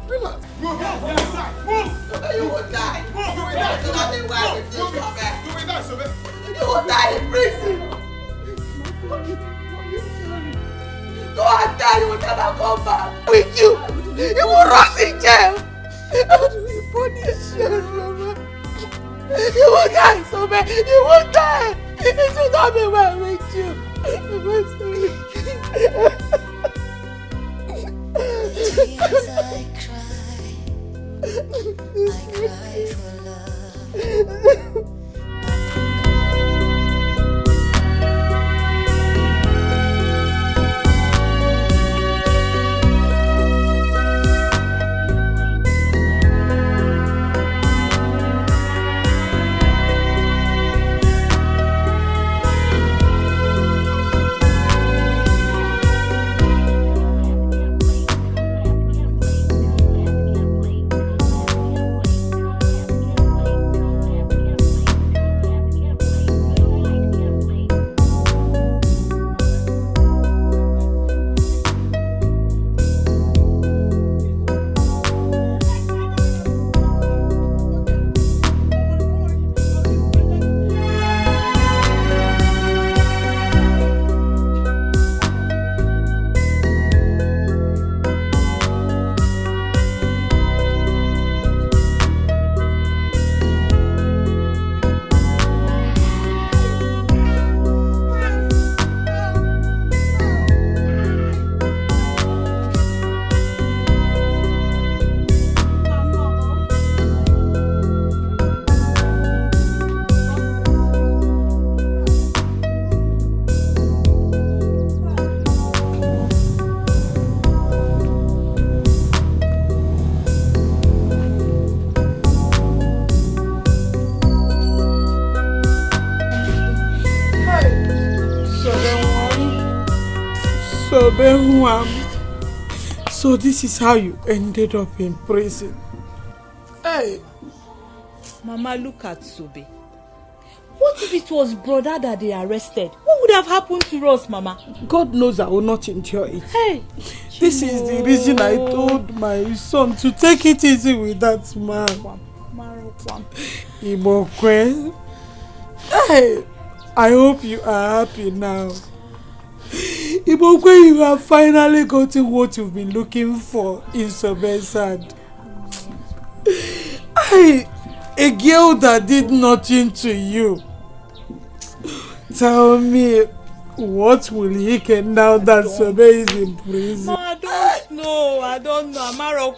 Relax. Move! You will die. You will die. You will die, Sobe. You will die in prison. Go and die. You will never come back with you. You will rot in jail. How do we punish you, Mama? You will die, Sobe! You will die! It will not be well with you! Tears I cry for love. So this is how you ended up in prison. Hey! Mama, look at Sobe. What if it was brother that they arrested? What would have happened to us, Mama? God knows I will not endure it. Hey! This is the reason I told my son to take it easy with that man. Imokwe. Hey! I hope you are happy now. Imokwe, you have finally gotten what you've been looking for in Sobe's hand. A girl that did nothing to you. Tell me, what will he get now that Sobe is in prison? I don't know. Amaro,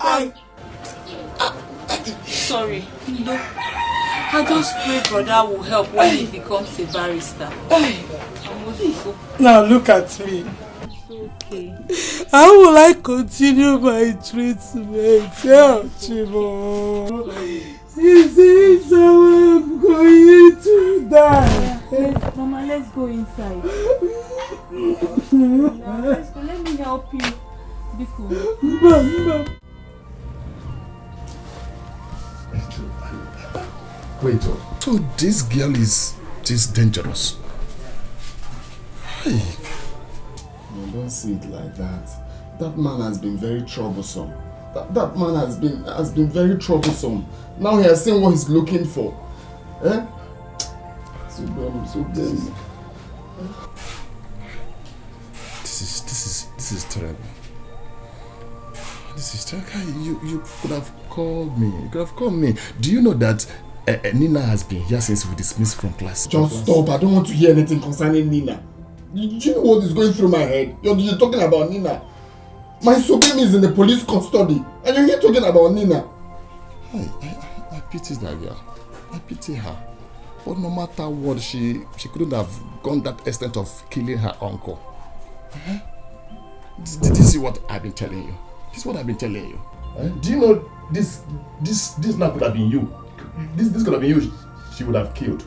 sorry. No. I just pray brother will help when he becomes a barrister. Now look at me. Okay. How will I continue my treatment? Tell Chibo. Is it so I'm going to die? Yes, Mama, let's go inside. Let's go. Let me help you. Be cool. Mama. Wait, so this girl is this dangerous? Hey. No, don't see it like that. That man has been very troublesome. That man has been very troublesome. Now he has seen what he's looking for. Eh? So dumb. This is terrible. This is terrible. You could have called me. You could have called me. Do you know that Nina has been here since we dismissed from class? Just stop. I don't want to hear anything concerning Nina. Do you know what is going through my head? You're talking about Nina. My Sobemi is in the police custody, and you're here talking about Nina. I pity that girl. I pity her. But no matter what, she couldn't have gone that extent of killing her uncle. Did you see what I've been telling you? This is what I've been telling you. Do you know this now could have been you? This could have been you. She would have killed.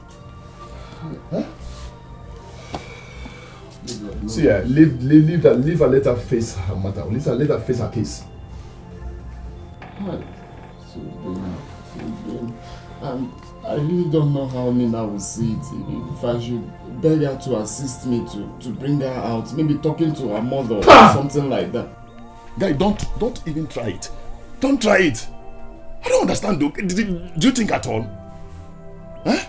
See, leave her, let her face her matter. Let her face her case. I really don't know how Nina will see it. If I should beg her to assist me to bring her out, maybe talking to her mother or something like that. Guy, don't even try it. Don't try it. I don't understand, though. Do you think at all? Huh?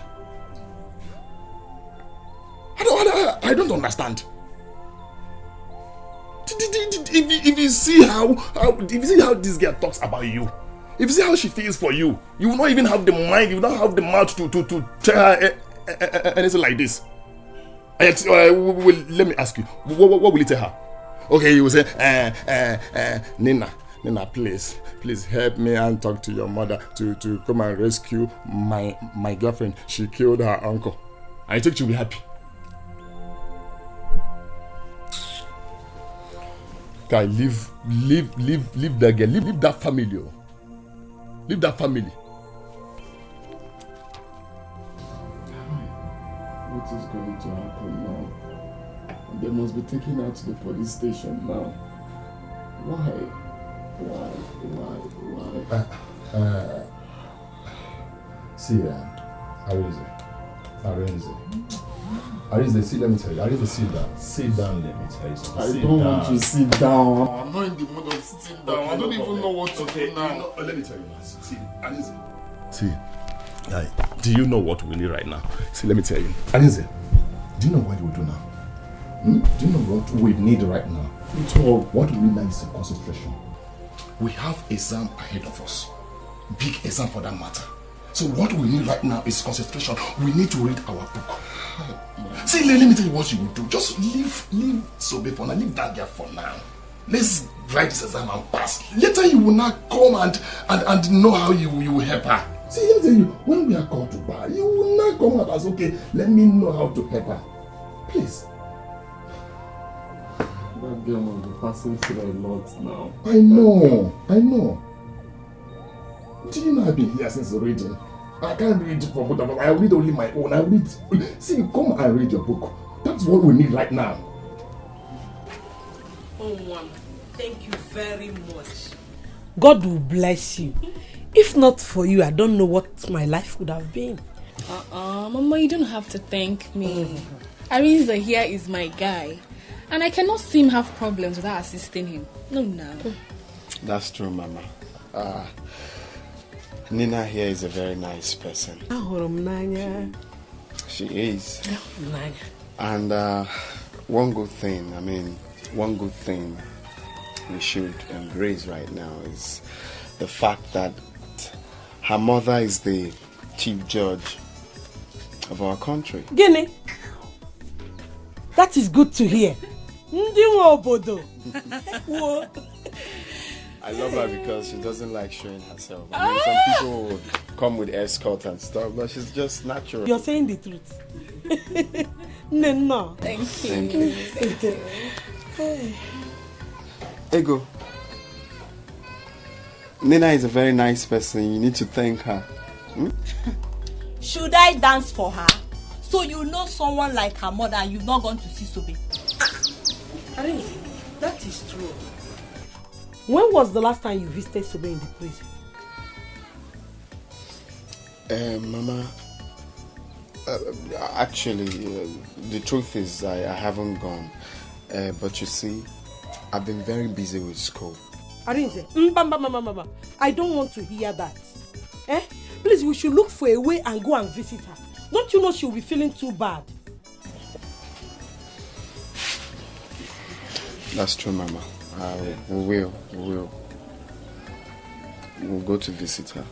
I don't understand. If you see how this girl talks about you, if you see how she feels for you, you will not even have the mind, you will not have the mouth to tell her anything like this. Let me ask you, what will you tell her? Okay, you will say, Nina, please help me and talk to your mother to come and rescue my girlfriend. She killed her uncle. I think she'll be happy. Guy, leave that girl, leave that family. Leave that family. What is going to happen now? They must be taken out to the police station now. Why? See, Arinze, see, let me tell you. Arinze, sit down. Sit down, let me tell you something. I don't want to sit down. I'm not in the mood of sitting down. I don't even know what to do now. Let me tell you now. See, Arinze. See, do you know what we need right now? See, let me tell you. Arinze, do you know what we do now? Do you know what we need right now? What we need now is a concentration. We have exam ahead of us. Big exam for that matter. So what we need right now is concentration. We need to read our book. See, let me tell you what you will do. Just leave Sobe for now. Leave that girl for now. Let's write this exam and pass. Later you will not come and know how you will help her. See, let me tell you, when we are called to bar, you will not come out as, okay, let me know how to help her. Please. That girl must be passing through a lot now. I know. Do you know I've been here since reading? I can't read for both of us. I read only my own. I read. See, come and read your book. That's what we need right now. Oh, Mama, thank you very much. God will bless you. If not for you, I don't know what my life would have been. Mama, you don't have to thank me. Arinze here is my guy. And I cannot see him have problems without assisting him. No. That's true, Mama. Nina here is a very nice person. She is. And one good thing we should embrace right now is the fact that her mother is the chief judge of our country. Guinea. That is good to hear. I love her because she doesn't like showing herself. I mean, some people come with escort and stuff, but she's just natural. You're saying the truth. No. Thank you. Thank you. Ego. Nina is a very nice person. You need to thank her. Should I dance for her? So you know someone like her mother and you've not gone to see Sobe? That is true. When was the last time you visited Sobe in the prison? Mama, actually, the truth is I haven't gone. But you see, I've been very busy with school. Arinze, I don't want to hear that. Please, we should look for a way and go and visit her. Don't you know she'll be feeling too bad? That's true, Mama. We will. We'll go to visit her.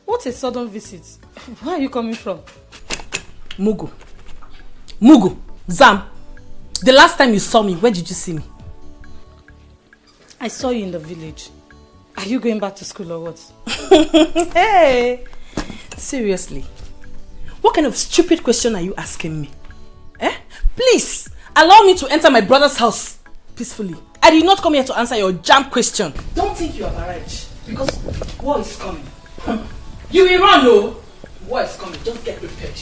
What a sudden visit. Where are you coming from? Mugu, Zam, the last time you saw me, where did you see me? I saw you in the village. Are you going back to school or what? Hey, seriously, what kind of stupid question are you asking me? Please, allow me to enter my brother's house peacefully. I did not come here to answer your jam question. Don't think you have arrived, because war is coming. You will run, no? War is coming, just get prepared.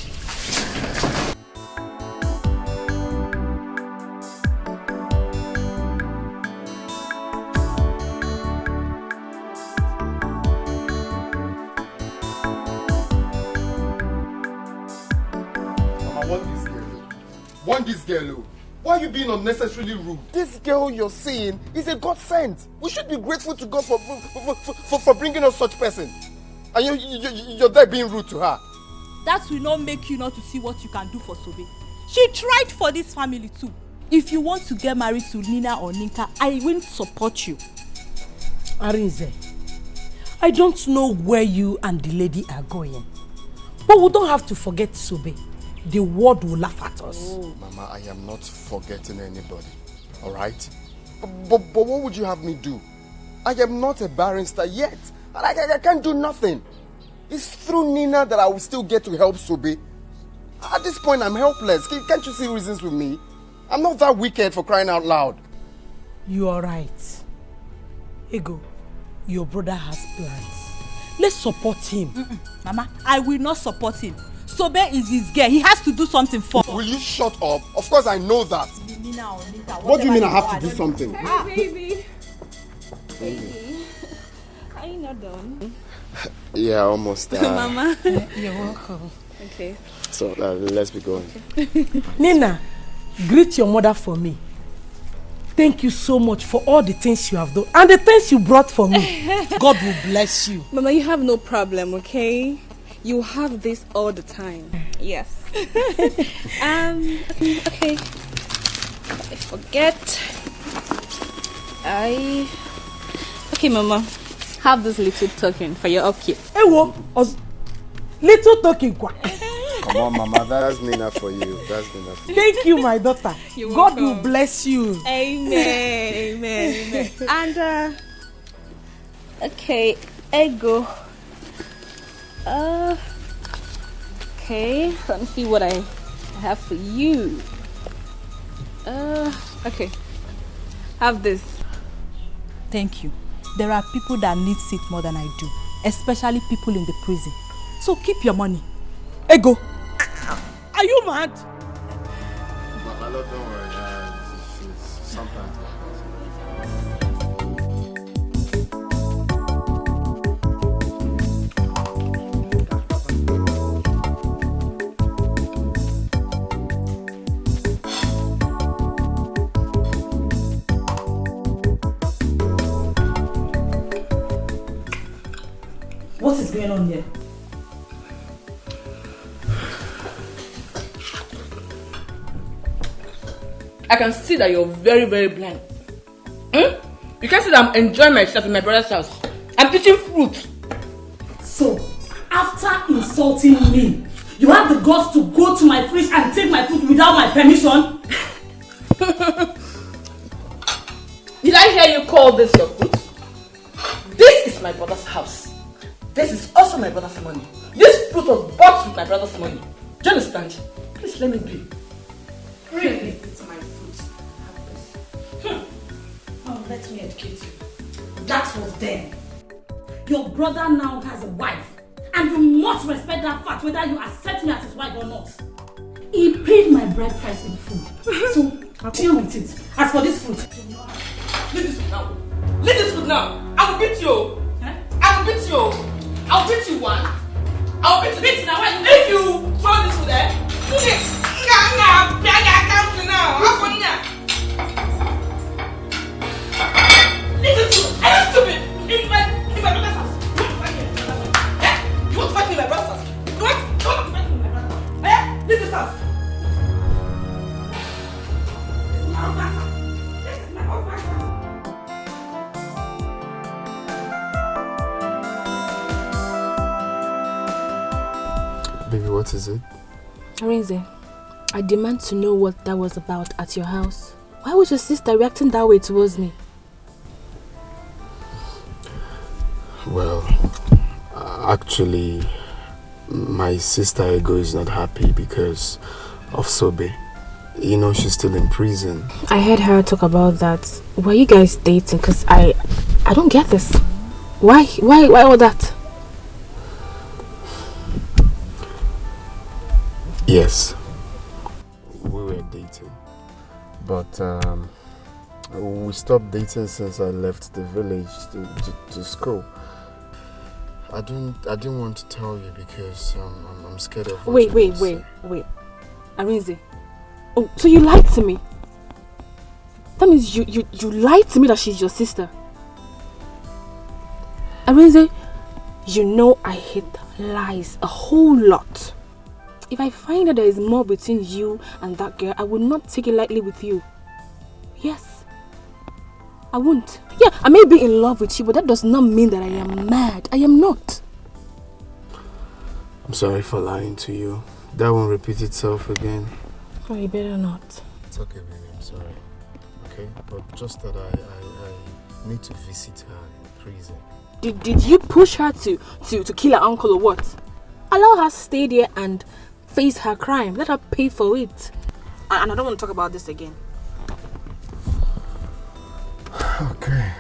Want this girl. Why are you being unnecessarily rude? This girl you're seeing is a God sent. We should be grateful to God for bringing us such person. And you're there being rude to her. That will not make you not to see what you can do for Sobe. She tried for this family too. If you want to get married to Nina or Ninka, I will support you. Arinze, I don't know where you and the lady are going. But we don't have to forget Sobe. The world will laugh at us. Oh. Mama, I am not forgetting anybody. Alright? But what would you have me do? I am not a barrister yet. I can't do nothing. It's through Nina that I will still get to help Sobe. At this point, I'm helpless. Can't you see reasons with me? I'm not that wicked, for crying out loud. You are right. Ego, your brother has plans. Let's support him. Mama, I will not support him. Sobe is his girl. He has to do something for her. Will you shut up? Of course I know that. Nina or Nina, what do you mean I have to do something? Hi, baby. Baby. Are you not done? Yeah, almost. Mama. You're welcome. Okay. So let's be going. Okay. Nina, greet your mother for me. Thank you so much for all the things you have done and the things you brought for me. God will bless you. Mama, you have no problem, okay? You have this all the time. Yes. Okay. I forget. Okay, Mama. Have this little token for your upkeep. Little token. Come on, Mama. That's Nina for you. That's Nina for you. Thank you, my daughter. You're God welcome. will bless you. Amen. Amen. And okay, Ego. Okay. Let me see what I have for you. Okay. Have this. Thank you. There are people that need it more than I do, especially people in the prison. So keep your money. Ego, are you mad? Mama, don't worry. Sometimes. What is going on here? I can see that you're very, very blind. You can see that I'm enjoying myself in my brother's house. I'm eating fruit. So, after insulting me, you have the guts to go to my fridge and take my food without my permission? Did I hear you call this your fruit? This is my brother's house. This is also my brother's money. This fruit was bought with my brother's money. Do you understand? Please let me be. Really? It's my fruit. Oh, let me educate you. That was then. Your brother now has a wife. And you must respect that fact whether you accept me as his wife or not. He paid my bride price in full. So, deal with it. As for this fruit, leave this food now. Leave this food now. I will beat you. I will beat you. I'll beat you one. I'll beat you. Beat now. If you throw this food there, do this. Leave this food. Are you stupid? In my brother's house. You want to fight me in my brother's house? You want to fight me in my brother's house? Leave this house. This is my husband's house. This is my husband's house. Baby, what is it? Arinze, I demand to know what that was about at your house. Why was your sister reacting that way towards me? Well, actually, my sister Ego is not happy because of Sobe. You know, she's still in prison. I heard her talk about that. Were you guys dating? Because I don't get this. Why all that? Yes, we were dating, but we stopped dating since I left the village to school. I didn't want to tell you because I'm scared of what Wait. Arinze. Oh, so you lied to me? That means you lied to me that she's your sister. Arinze, you know I hate lies a whole lot. If I find that there is more between you and that girl, I will not take it lightly with you. Yes. I won't. Yeah, I may be in love with you, but that does not mean that I am mad. I am not. I'm sorry for lying to you. That won't repeat itself again. Oh, you better not. It's okay, baby. I'm sorry. Okay? But just that I need to visit her in prison. Did you push her to kill her uncle or what? Allow her stay there and face her crime. Let her pay for it. And I don't want to talk about this again. Okay.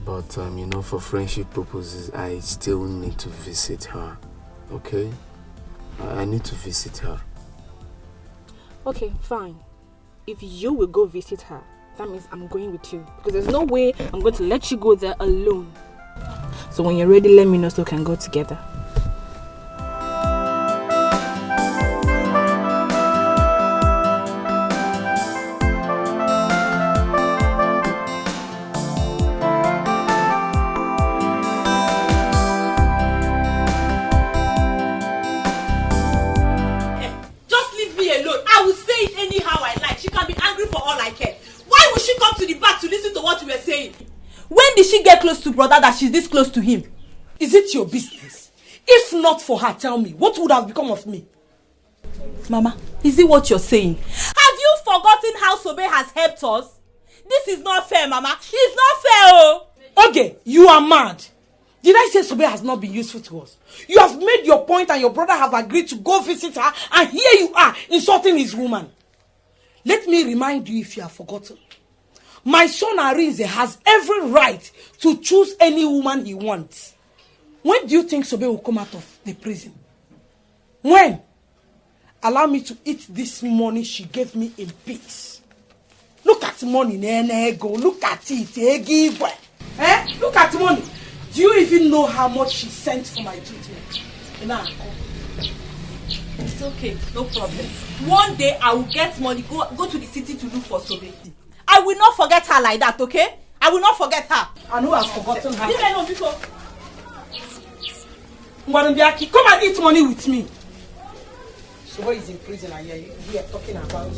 But, you know, for friendship purposes, I still need to visit her. Okay? I need to visit her. Okay, fine. If you will go visit her, that means I'm going with you. Because there's no way I'm going to let you go there alone. So when you're ready, let me know so we can go together. just leave me alone. I will say it anyhow I like. She can be angry for all I care. Why would she come to the back to listen to what you were saying? When did she get close to brother that she's this close to him? Is it your business? If not for her, tell me, what would have become of me? Mama, is it what you're saying? Have you forgotten how Sobe has helped us? This is not fair, Mama. It's not fair, oh! Okay, you are mad. Did I say Sobe has not been useful to us? You have made your point and your brother have agreed to go visit her, and here you are, insulting his woman. Let me remind you if you have forgotten. My son Arinze has every right to choose any woman he wants. When do you think Sobe will come out of the prison? When? Allow me to eat this money she gave me in peace. Look at money, Nenego. Look at it. Look at money. Do you even know how much she sent for my treatment? It's okay, no problem. One day I will get money, go to the city to look for Sobe. I will not forget her like that, okay? I will not forget her. I know I've forgotten her. Come and eat money with me. So what is in prison and you're talking about?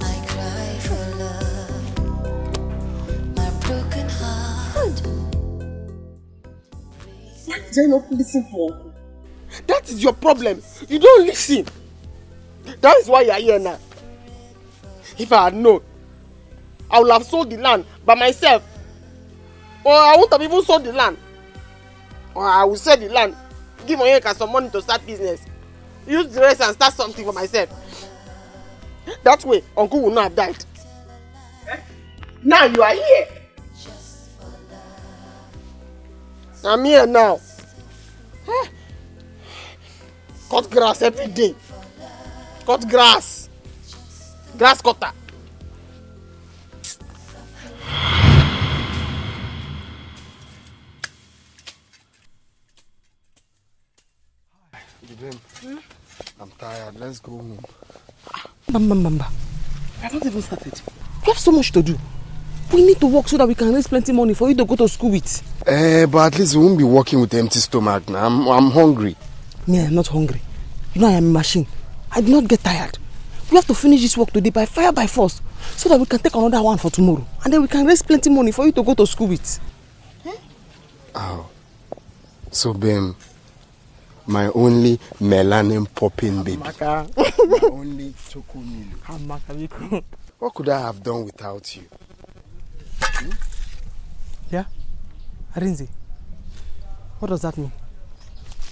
I cry for love, my broken heart. Why did I not listen to Uncle? That is your problem. You don't listen. That is why you are here now. If I had known, I would have sold the land by myself. Or I wouldn't have even sold the land. Or I will sell the land, give Onyeka some money to start business. Use the rest and start something for myself. That way, Uncle will not have died. Now you are here. I'm here now. Cut grass every day. Cut grass. Grass cutter. I'm tired. Let's go home. Bamba. I haven't even started. We have so much to do. We need to work so that we can raise plenty money for you to go to school with. But at least we won't be working with empty stomach now. I'm hungry. Me, I'm not hungry. You know I am a machine. I do not get tired. We have to finish this work today by fire by force so that we can take another one for tomorrow. And then we can raise plenty money for you to go to school with. Oh. So, Bim, my only melanin popping baby. My only chocolate. What could I have done without you? Yeah? Arinze, what does that mean?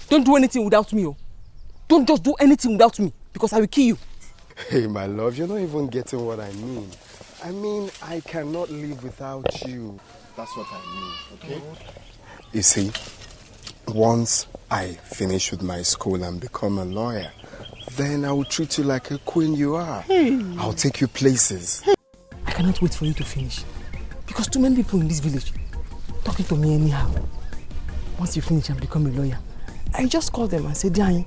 Don't do anything without me. Oh. Don't just do anything without me because I will kill you. Hey, my love, you're not even getting what I mean. I mean, I cannot live without you. That's what I mean, okay? You see, once I finish with my school and become a lawyer, then I will treat you like a queen you are. I'll take you places. I cannot wait for you to finish. Because too many people in this village talking to me anyhow. Once you finish and become a lawyer, I just call them and say, Diane,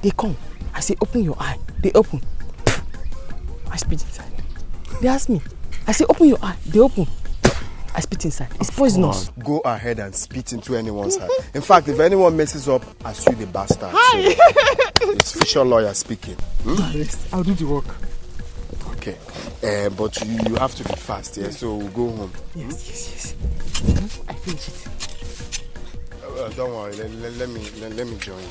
they come. I say, open your eye. They open. I spit inside. They ask me. I say, open your eye. They open. I spit inside. It's poisonous. Go ahead and spit into anyone's eye. In fact, if anyone messes up, I sue the bastard. Hi. So, it's official lawyer speaking. I'll do the work. Okay. But you have to be fast, yeah? So we'll go home. Yes. I finish it. Don't worry. Let me join you.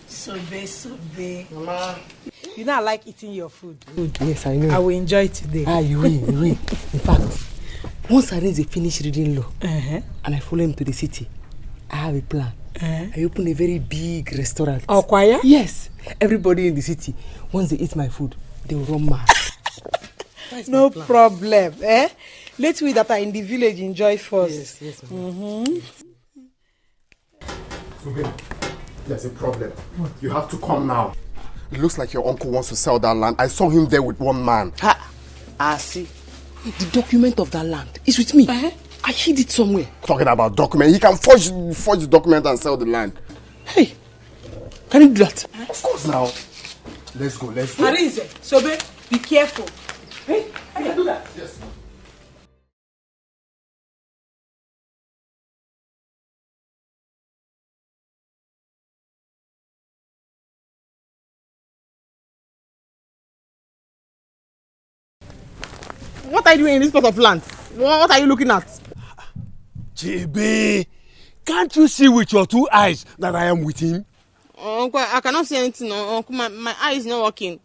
Sobe. Mama. You know I like eating your food. Yes, I know. I will enjoy it today. You will. In fact, once Arinze finish reading law and I follow him to the city, I have a plan. I open a very big restaurant. Oh, choir? Yes. Everybody in the city, once they eat my food, they will run mad. No problem. Let we that are in the village enjoy first. Yes. There's a problem. You have to come now. It looks like your uncle wants to sell that land. I saw him there with one man. I see. The document of that land is with me. I hid it somewhere. Talking about document. He can forge the document and sell the land. Hey, can you do that? Of course now. Let's go. Arinze, Sobe, be careful. Hey, I can do that. Yes. What are you doing in this plot of land? What are you looking at? JB, can't you see with your two eyes that I am with him? Uncle, I cannot see anything. Uncle, my eye is not working.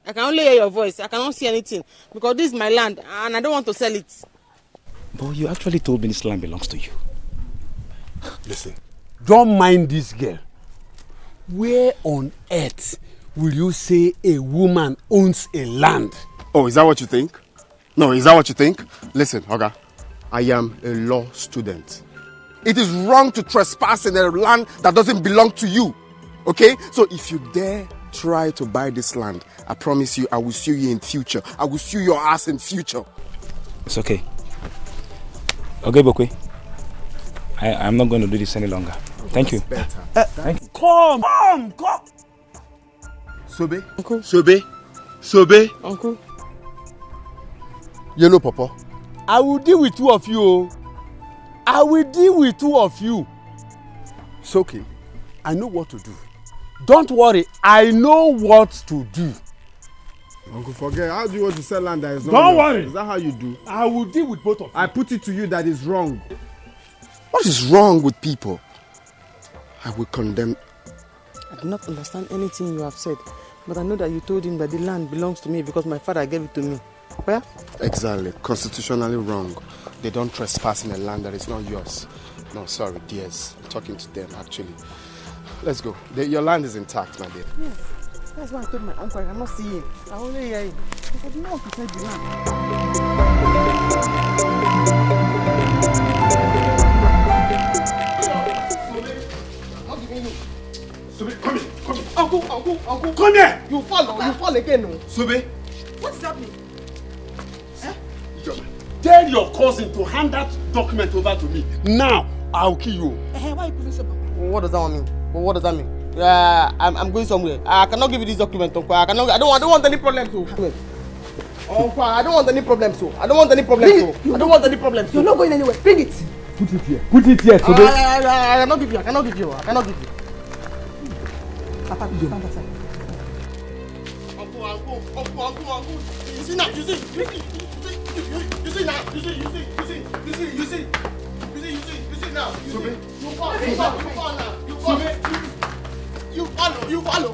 I can only hear your voice. I cannot see anything because this is my land and I don't want to sell it. But you actually told me this land belongs to you. Listen, don't mind this girl. Where on earth will you say a woman owns a land? Oh, is that what you think? No, is that what you think? Listen, Oga, I am a law student. It is wrong to trespass in a land that doesn't belong to you. Okay? So if you dare try to buy this land, I promise you I will sue you in future. I will sue your ass in future. It's okay. Okay, Bokwe. I'm not going to do this any longer. Thank you. Better. Thank you. Come! Sobe? Uncle. Sobe? Uncle. Yellow Papa, I will deal with two of you. I will deal with two of you. It's okay. I know what to do. Don't worry. I know what to do. Uncle, forget. How do you want to sell land that is not Don't yours? worry. Is that how you do? I will deal with both of you. I put it to you that is wrong. What is wrong with people? I will condemn. I do not understand anything you have said, but I know that you told him that the land belongs to me because my father gave it to me. Where? Exactly. Constitutionally wrong. They don't trespass in a land that is not yours. No, sorry, dears. I'm talking to them, actually. Let's go. Your land is intact, my dear. Yes. That's why I told my uncle I cannot see him. I only hear him. I did not want to sell the land. Sobe, come here, come here. Uncle. Come here. You fall again. No? Sobe. What is happening? Tell your cousin to hand that document over to me. Now, I'll kill you. Why are you putting so bad? What does that mean? What does that mean? I'm going somewhere. I cannot give you this document, Uncle. I don't want any problems. Uncle, I don't want any problems. I don't want any problems. You're not going anywhere. Bring it. Put it here. Put it here, Sobe. I cannot give you. Papa, you stand aside. Uncle. You see now. You see now. You follow.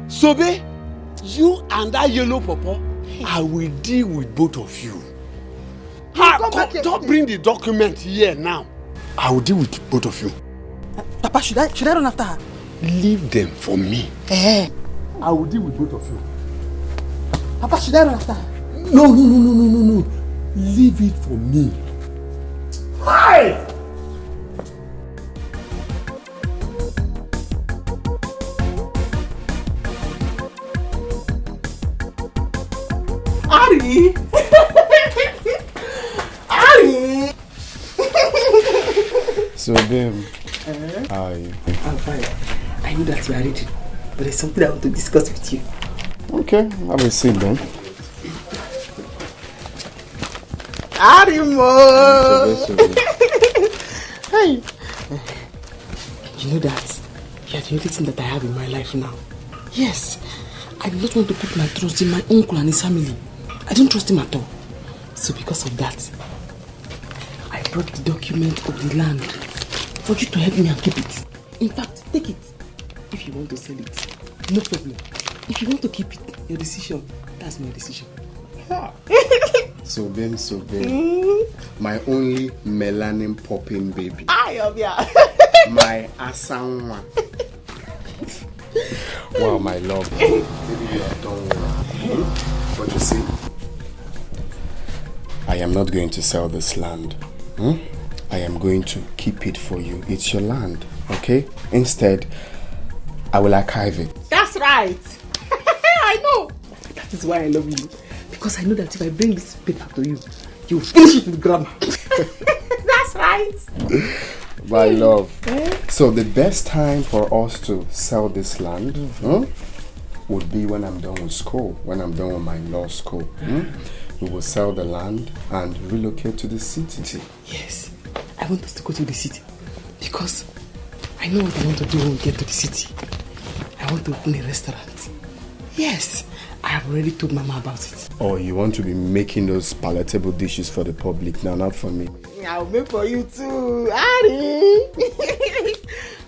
Sobe, you and that yellow pawpaw, I will deal with both of you. Don't bring the document here now. I will deal with both of you. Papa, should I run after her? Leave them for me. I will deal with both of you. Papa, should I run after her? No. Leave it for me. Hi! Ari! So, babe, how are you? I'm fine. I know that you are ready, but there's something I want to discuss with you. Okay, have a seat then. Arimo! Hey! You know that you are the only thing that I have in my life now. Yes, I do not want to put my trust in my uncle and his family. I don't trust him at all. So because of that, I brought the document of the land for you to help me and keep it. In fact, take it. If you want to sell it, no problem. If you want to keep it, your decision. That's my decision. So babe. My only melanin popping baby. My asanwa. Wow, my love. Baby, don't worry. But you see, I am not going to sell this land. I am going to keep it for you. It's your land, okay? Instead, I will archive it. That's right. I know. That is why I love you. Because I know that if I bring this paper to you, you will finish it with grammar. That's right. My love. So the best time for us to sell this land would be when I'm done with school, when I'm done with my law school. We will sell the land and relocate to the city. Yes, I want us to go to the city because I know what I want to do when we get to the city. I want to open a restaurant. Yes, I have already told Mama about it. Oh, you want to be making those palatable dishes for the public now, not for me. I'll make for you too, Ari.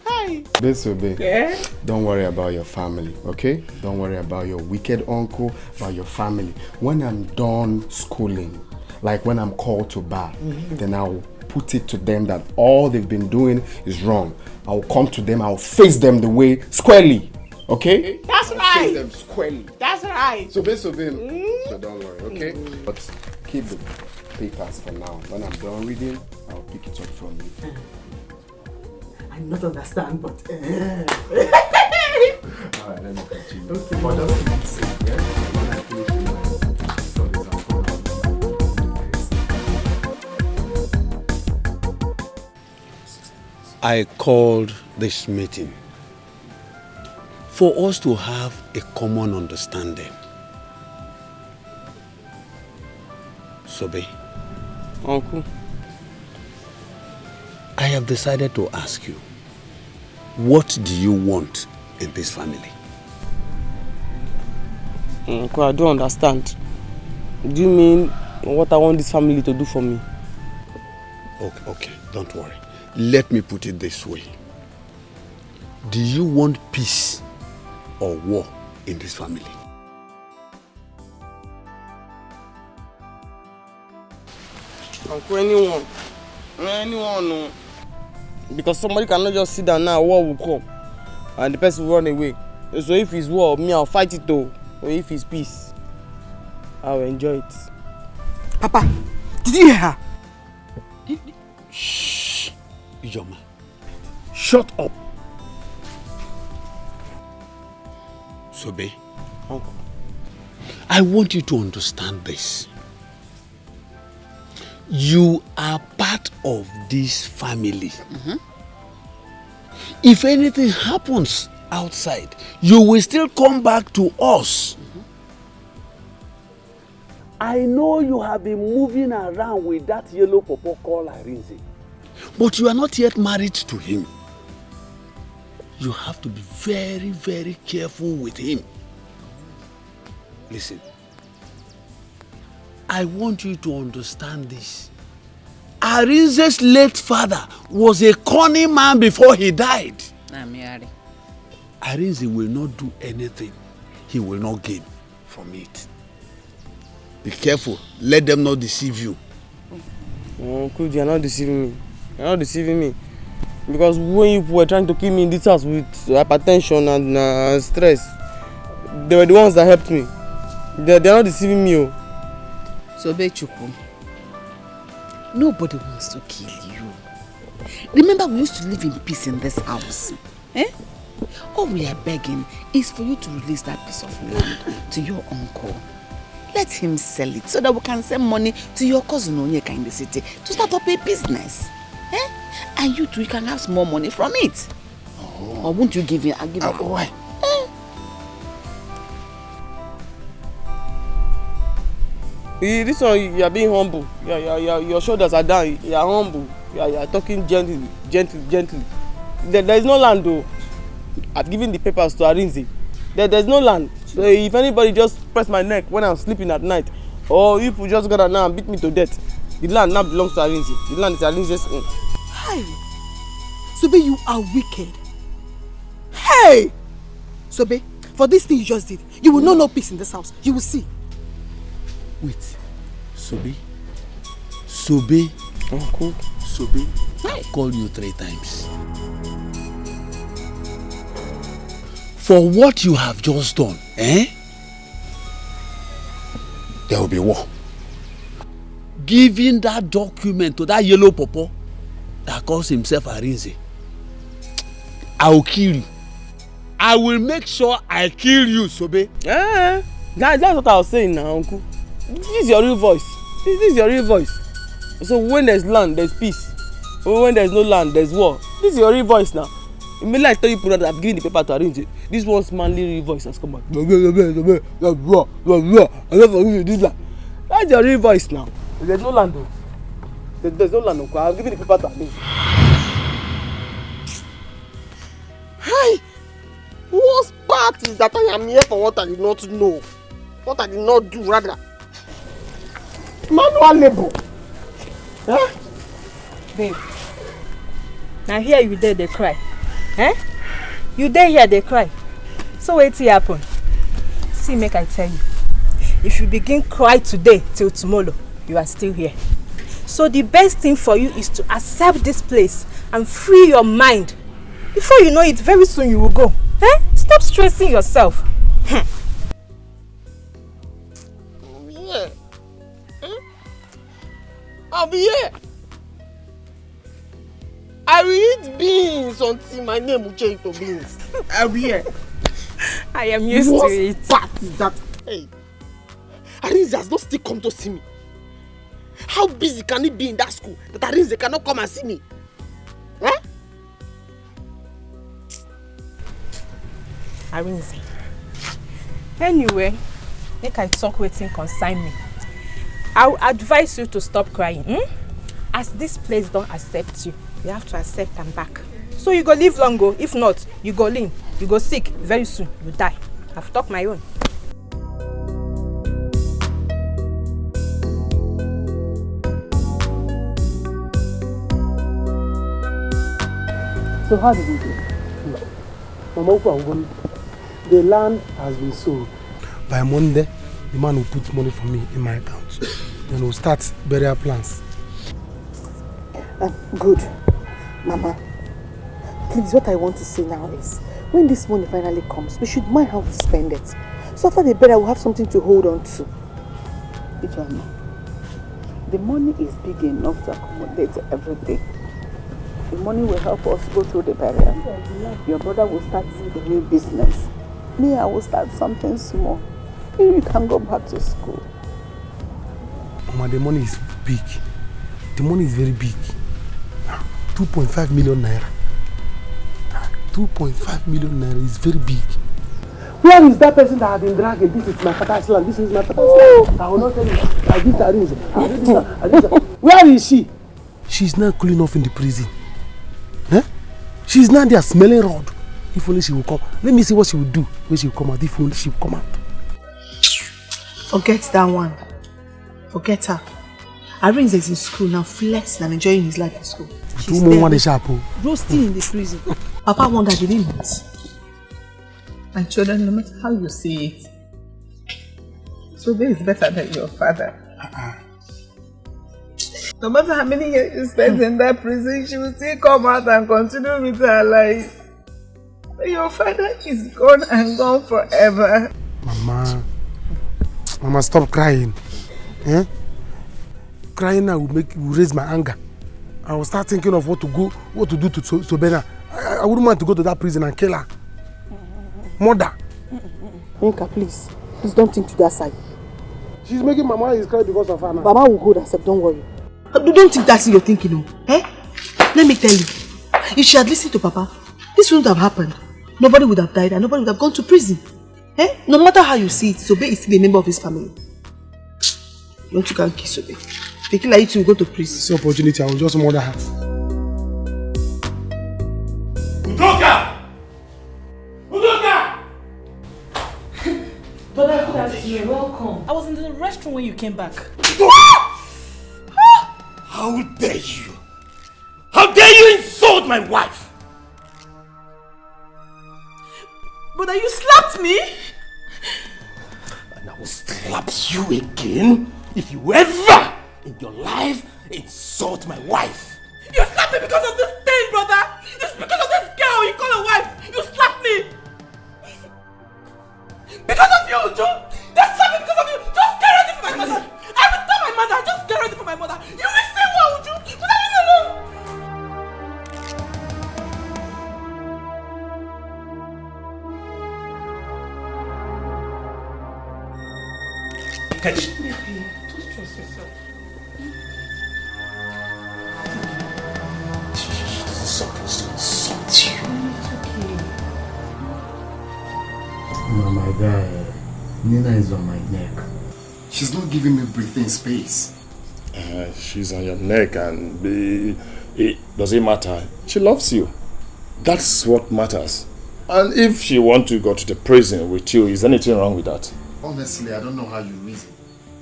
Hi. Babe, don't worry about your family, okay? Don't worry about your wicked uncle, about your family. When I'm done schooling, like when I'm called to bar, then I'll put it to them that all they've been doing is wrong. I'll come to them, I'll face them the way squarely, okay? That's I'll right. face them squarely. That's right. So don't worry, okay? But keep the papers for now. When I'm done reading, I'll pick it up from you. I not understand, but Alright, let me continue. Okay. But just keep it safe, yeah? When I finish with I called this meeting for us to have a common understanding Sobe. Uncle. I have decided to ask you, what do you want in this family? Uncle, I don't understand. Do you mean what I want this family to do for me? Okay, don't worry. Let me put it this way. Do you want peace or war in this family? Uncle, anyone. Anyone, no. Because somebody cannot just sit down now, war will come. And the person will run away. So if it's war, me, I'll fight it though. Or if it's peace, I'll enjoy it. Papa, did you hear her? Shh. Ijoma. Shut up. Sobe. Uncle. I want you to understand this. You are part of this family. If anything happens outside, you will still come back to us. I know you have been moving around with that yellow pawpaw called Arinze, but you are not yet married to him. You have to be very, very careful with him. Listen, I want you to understand this. Arinze's late father was a cunning man before he died. Arinze will not do anything he will not gain from it. Be careful. Let them not deceive you. Uncle, you are not deceiving me. You are not deceiving me. Because when you were trying to kill me in this house with hypertension and stress, they were the ones that helped me. They are not deceiving me. So, Bechuku, nobody wants to kill you. Remember, we used to live in peace in this house. All we are begging is for you to release that piece of land to your uncle. Let him sell it so that we can send money to your cousin Onyeka in the city to start up a business. And you too, you can have some more money from it. Or won't you give him? I'll give him. Why? This one, you are being humble. Your shoulders are down. You are humble. You are talking gently. There is no land though. I've given the papers to Arinze. There's no land. So if anybody just press my neck when I'm sleeping at night, or if you just got now and beat me to death, the land now belongs to Arinze. The land is Arinze's own. Hey! Sobe, you are wicked. Hey! Sobe, for this thing you just did, you will know no peace in this house. You will see. Wait. Sobe? Sobe? Uncle? Sobe? I called you 3 times. For what you have just done, there will be war. Giving that document to that yellow pawpaw that calls himself Arinze, I will kill you. I will make sure I kill you, Sobe. That's what I was saying now, Uncle. This is your real voice. This is your real voice. So when there's land, there's peace. When there's no land, there's war. This is your real voice now. It may like tell you that I've given the paper to Arinze. This one's manly real voice has come out. That's your real voice now. There's no land though. There's no land, Uncle. I've given the paper to Arinze. Hi! Worst part is that I am here for what I did not know. What I did not do, rather. Manual labor. Babe. Now here you there, they cry. You there here, they cry. So wait till happen. See, make I tell you. If you begin cry today till tomorrow, you are still here. So the best thing for you is to accept this place and free your mind. Before you know it, very soon you will go. Stop stressing yourself. Yeah. I'll be here. I will eat beans until my name will change to beans. I'll be here. I am used to it. What part is that? Hey, Arinze has not still come to see me. How busy can it be in that school that Arinze cannot come and see me? Arinze. Anyway, make I talk wetin concern me. I would advise you to stop crying. As this place don't accept you, you have to accept them back. So you go live long go. If not, you go lean. You go sick. Very soon, you die. I've talked my own. So how did you do? Mama, the land has been sold. By Monday, the man will put money for me in my account. Then we'll start burial plans. Good. Mama, please, what I want to say now is, when this money finally comes, we should mind how to spend it. So after the burial, we'll have something to hold on to. Ijoma, the money is big enough to accommodate everything. The money will help us go through the burial. Your brother will start a new business. Me, I will start something small. You can go back to school. Mama, the money is big. The money is very big. 2.5 million naira. 2.5 million naira is very big. Where is that person that have been dragging? This is my father's land. This is my father's land. I will not tell you. I did that reason. I did that. Where is she? She's now cooling off in the prison. Huh? She's now there smelling rod. If only she will come. Let me see what she will do when she will come out. If only she will come out. Forget that one. Forget her. Arins is in school now, flexing and enjoying his life in school. She's there, roasting in the prison. Papa won't have been it. My children, no matter how you see it, Sobe is better than your father. No matter how many years you spend in that prison, she will still come out and continue with her life. But your father is gone and gone forever. Mama, stop crying. Eh? Crying now will raise my anger. I will start thinking of what to do to Sobena. I wouldn't want to go to that prison and kill her. Mother. Inka, please don't think to that side. She's making Mama is cry because of her now. Mama will hold herself, don't worry. Don't think that's you're thinking, no. Eh? Let me tell you, if she had listened to Papa, this wouldn't have happened. Nobody would have died and nobody would have gone to prison. Eh? No matter how you see it, Sobe is still a member of his family. You want to go and kiss Sobe? Thinking like you will go to prison. It's an opportunity, I will just murder her. Udoka! Brother, good afternoon. Welcome. I was in the restroom when you came back. How dare you? How dare you insult my wife? Brother, you slapped me? And I will slap you again if you ever in your life insult my wife. You slapped me because of this thing, brother. It's because of this girl you call a wife. You slapped me. Because of you, Joe. They slapped me because of you. Just get ready for my mother. I will tell my mother. Just get ready for my mother. You will say what, Joe. But I leave me alone. Catch. Baby, don't stress yourself. She's supposed to insult you. It's okay. No, my guy, Nina is on my neck. She's not giving me breathing space. She's on your neck and does it matter? She loves you. That's what matters. And if she wants to go to the prison with you, is anything wrong with that? Honestly, I don't know how you reason.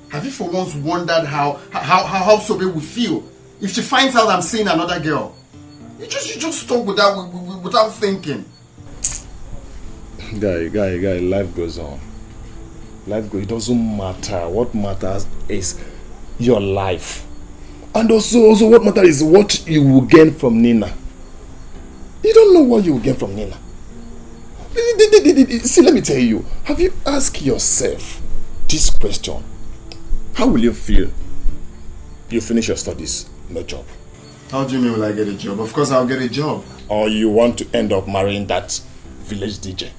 Have you for once wondered how Sobe would feel if she finds out I'm seeing another girl? You just talk without thinking. Guy, life goes on. It doesn't matter. What matters is your life. And also what matters is what you will gain from Nina. You don't know what you will gain from Nina. See, let me tell you. Have you asked yourself this question? How will you feel? You finish your studies, no job. How do you mean will I get a job? Of course I'll get a job. Or you want to end up marrying that village DJ.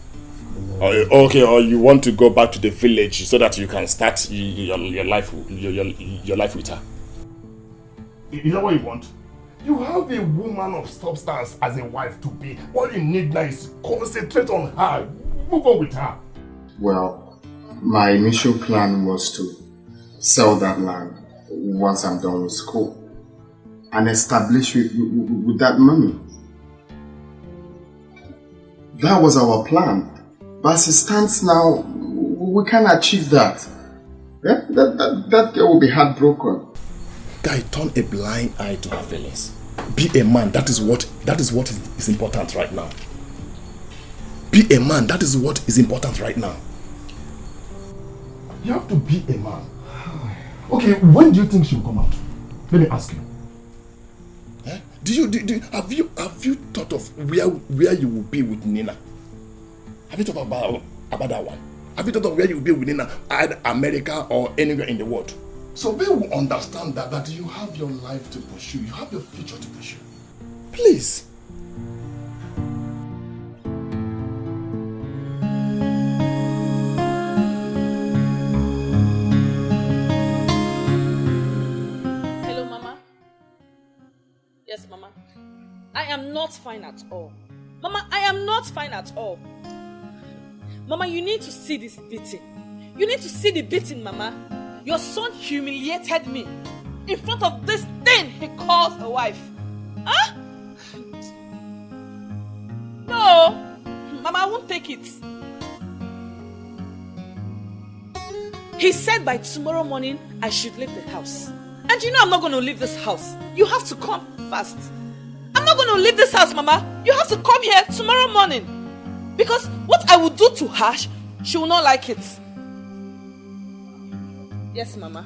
Or you want to go back to the village so that you can start your life with her. You know what you want? You have a woman of substance as a wife to be. All you need now is concentrate on her. Move on with her. Well, my initial plan was to sell that land once I'm done with school and establish with that money. That was our plan. But as it stands now, we can't achieve that. That girl will be heartbroken. Guy, turn a blind eye to her feelings. Be a man. That is what is important right now. Be a man. That is what is important right now. You have to be a man. Okay, when do you think she'll come out? Let me ask you. Have you thought of where you will be with Nina? Have you thought about that one? Have you thought of where you will be with Nina, either America or anywhere in the world? So they will understand that you have your life to pursue, you have your future to pursue. Please. Hello, Mama. Yes, Mama. I am not fine at all. Mama, I am not fine at all. Mama, you need to see this beating. You need to see the beating, Mama. Your son humiliated me in front of this thing he calls a wife. Huh? No, Mama, I won't take it. He said by tomorrow morning I should leave the house. And you know I'm not going to leave this house. You have to come fast. I'm not going to leave this house, Mama. You have to come here tomorrow morning. Because what I will do to her, she will not like it. Yes, Mama.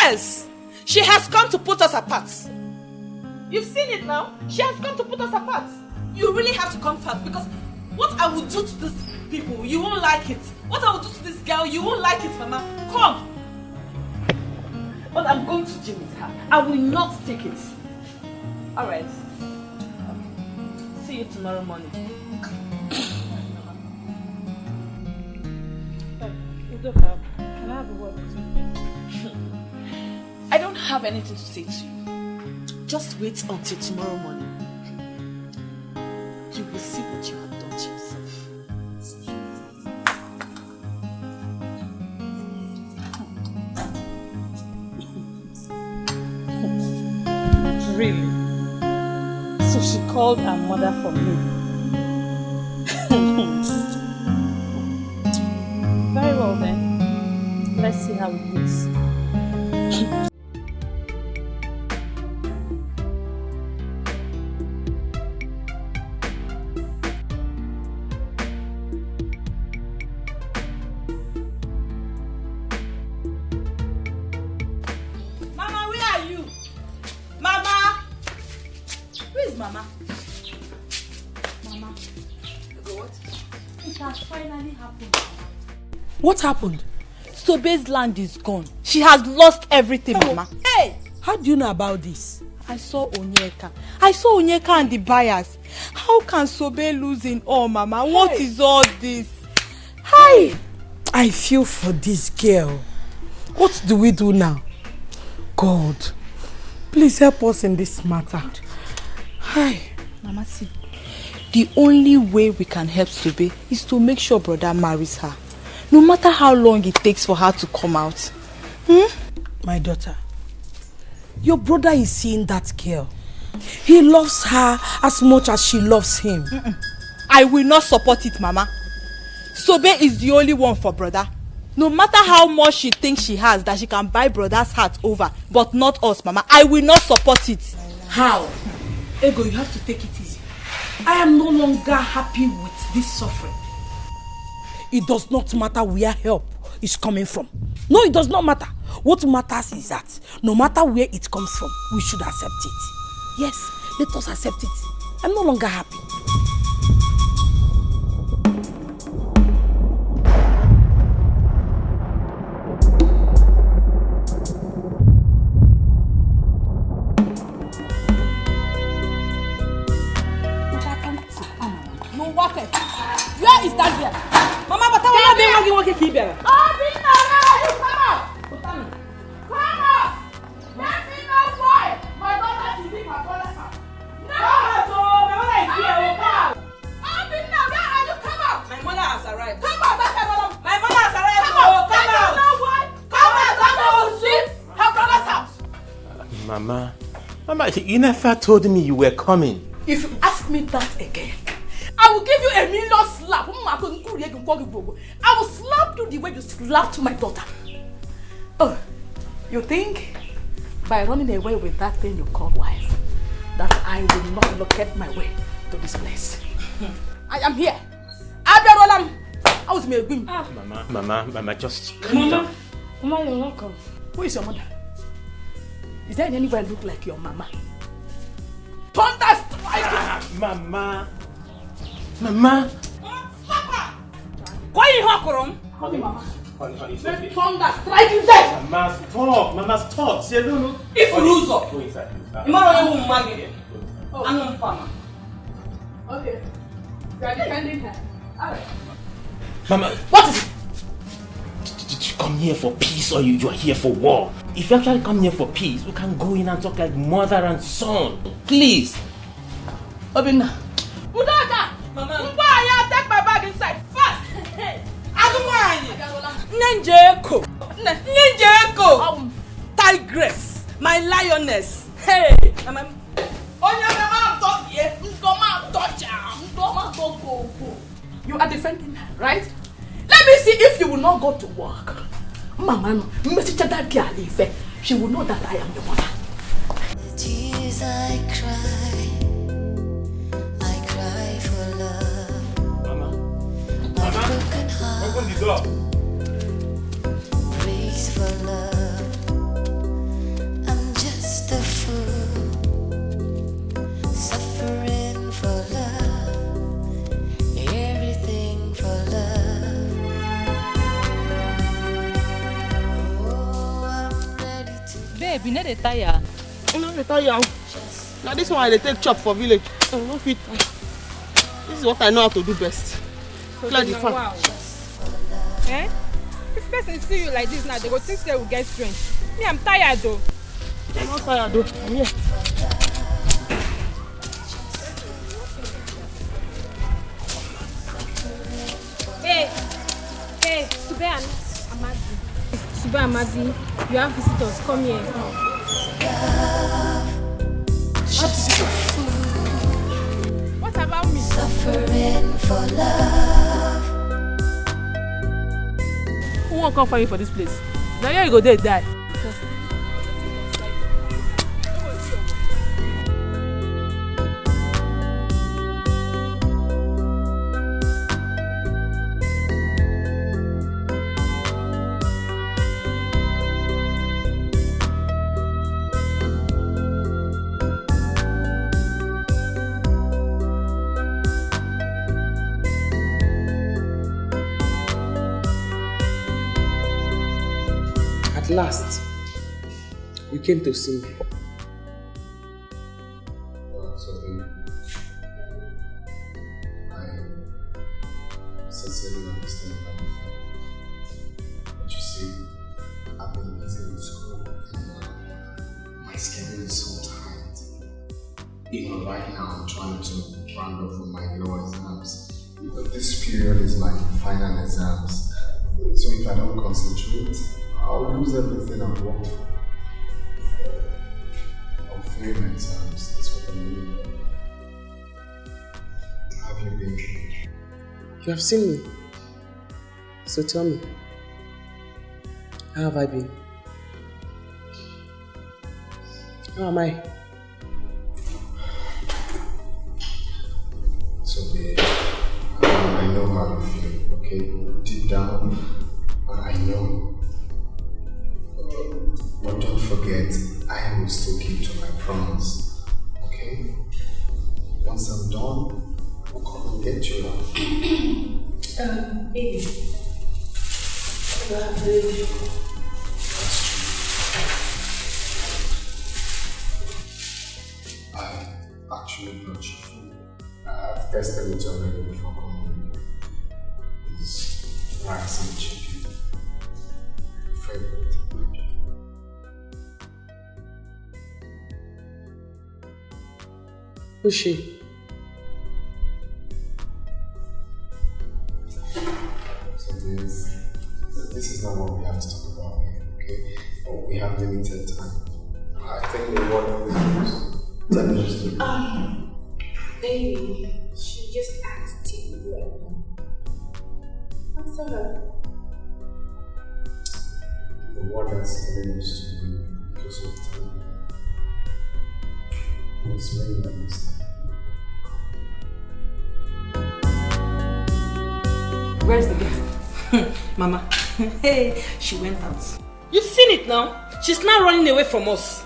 Yes! She has come to put us apart. You've seen it now. She has come to put us apart. You really have to come fast because what I will do to these people, you won't like it. What I will do to this girl, you won't like it, Mama. Come. But I'm going to gym with her. I will not take it. Alright. See you tomorrow morning. Can I have a word with you? I don't have anything to say to you. Just wait until tomorrow morning. You will see what you have done to yourself. Really? So she called her mother for me. Very well then. Let's see how it goes. Mama, where are you? Mama! Where is Mama? Mama. What? It has finally happened. What happened? Sobe's land is gone. She has lost everything, Mama. Hey! How do you know about this? I saw Onyeka. And the buyers. How can Sobe lose in all, Mama? What is all this? Hi! I feel for this girl. What do we do now? God, please help us in this matter. Hi. Mama, see, the only way we can help Sobe is to make sure brother marries her. No matter how long it takes for her to come out. My daughter, your brother is seeing that girl. He loves her as much as she loves him. I will not support it, Mama. Sobe is the only one for brother. No matter how much she thinks she has that she can buy brother's heart over, but not us, Mama. I will not support it. How? Ego, you have to take it easy. I am no longer happy with this suffering. It does not matter where help is coming from. No, it does not matter. What matters is that no matter where it comes from, we should accept it. Yes, let us accept it. I'm no longer happy. No, what? Where is that girl? Mama, but I want to be working here. Oh, come on! Come on! Let me know why my daughter should leave my brother's house. No! My mother is here. Come on! Where are you? Come on! My mother has arrived. Come on! My mother has arrived. Come on! Come out! Come out! Come out! Come out! Her brother Mama, you never told me you were coming. If you ask me that again, I will give you a million slap. I will slap you the way you slapped my daughter. Oh, you think by running away with that thing you call wife, that I will not locate my way to this place? I am here. I was me. Mama, just calm down. Mama, you're welcome. Who is your mother? Is there anywhere look like your mama? Thunder strike! Mama. Why you hawk Mama. Let thunder strike you dead! Mama, stop. Say no. If you lose up, go inside. Mama will mag it. I'm not farmer. Okay. You are defending her. Alright. Mama, what is it? Did you come here for peace or you are here for war? If you actually come here for peace, we can go in and talk like mother and son. Please. Obinna. Udaka! Mama. Why take my bag inside fast? Nenjeko. Tigress. My lioness. Hey. You are defending her, right? Let me see if you will not go to work. Mama, she will know that I am your mother. The tears I cry for love. My broken heart open the door. Breaks for love. I'm just a fool, suffering for love, everything for love. Babe, you know the tire. You know the tire. Now this one they take chop for village. No fit. This is what I know how to do best. Clear the farm. Wow. Eh? If person see you like this now, they go think they will get strength. Me, I'm tired though. I'm not tired though. I'm here. Hey, Sube and Amadi. Sube Amadi, you have visitors. Come here. What about me? Suffering for love. Who won't come for you for this place? Now here you go there die. At last, you came to see me. I sincerely understand how you feel. But you see, I've been busy with school and my schedule is so tight. Even right now, I'm trying to round off with my law exams. This period is like final exams. So if I don't concentrate, I'll lose everything I've worked for. I'll fail my exams, that's what I mean. How have you been? You have seen me. So tell me, how have I been? How am I? So babe, I know how you feel, okay? Deep down, I know. But don't forget, I will still keep to my promise, okay? Once I'm done, I'll come and get you out. Baby. I actually brought you food. I've tested it already before coming. It's rice and chicken. Favorite. Who's she? So this is not what we have to talk about here, okay? Oh, we have limited time. I think the word is Baby, she just asked you what. Answer her. the word that's telling us to do because of time. It's made by mistake. Where's the girl? Mama. Hey, she went out. You've seen it now. She's now running away from us.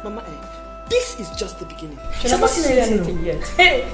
Mama, this is just the beginning. She's not seen anything yet. Hey.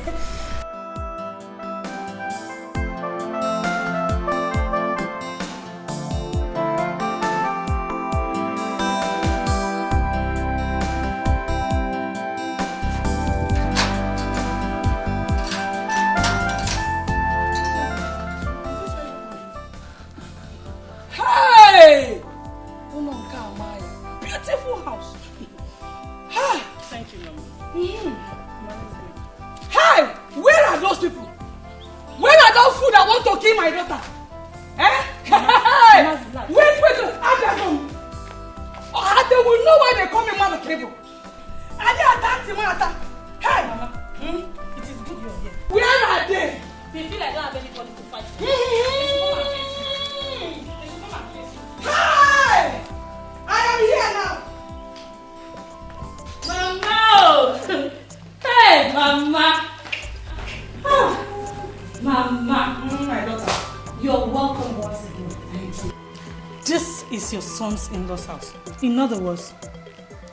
In-laws house. In other words,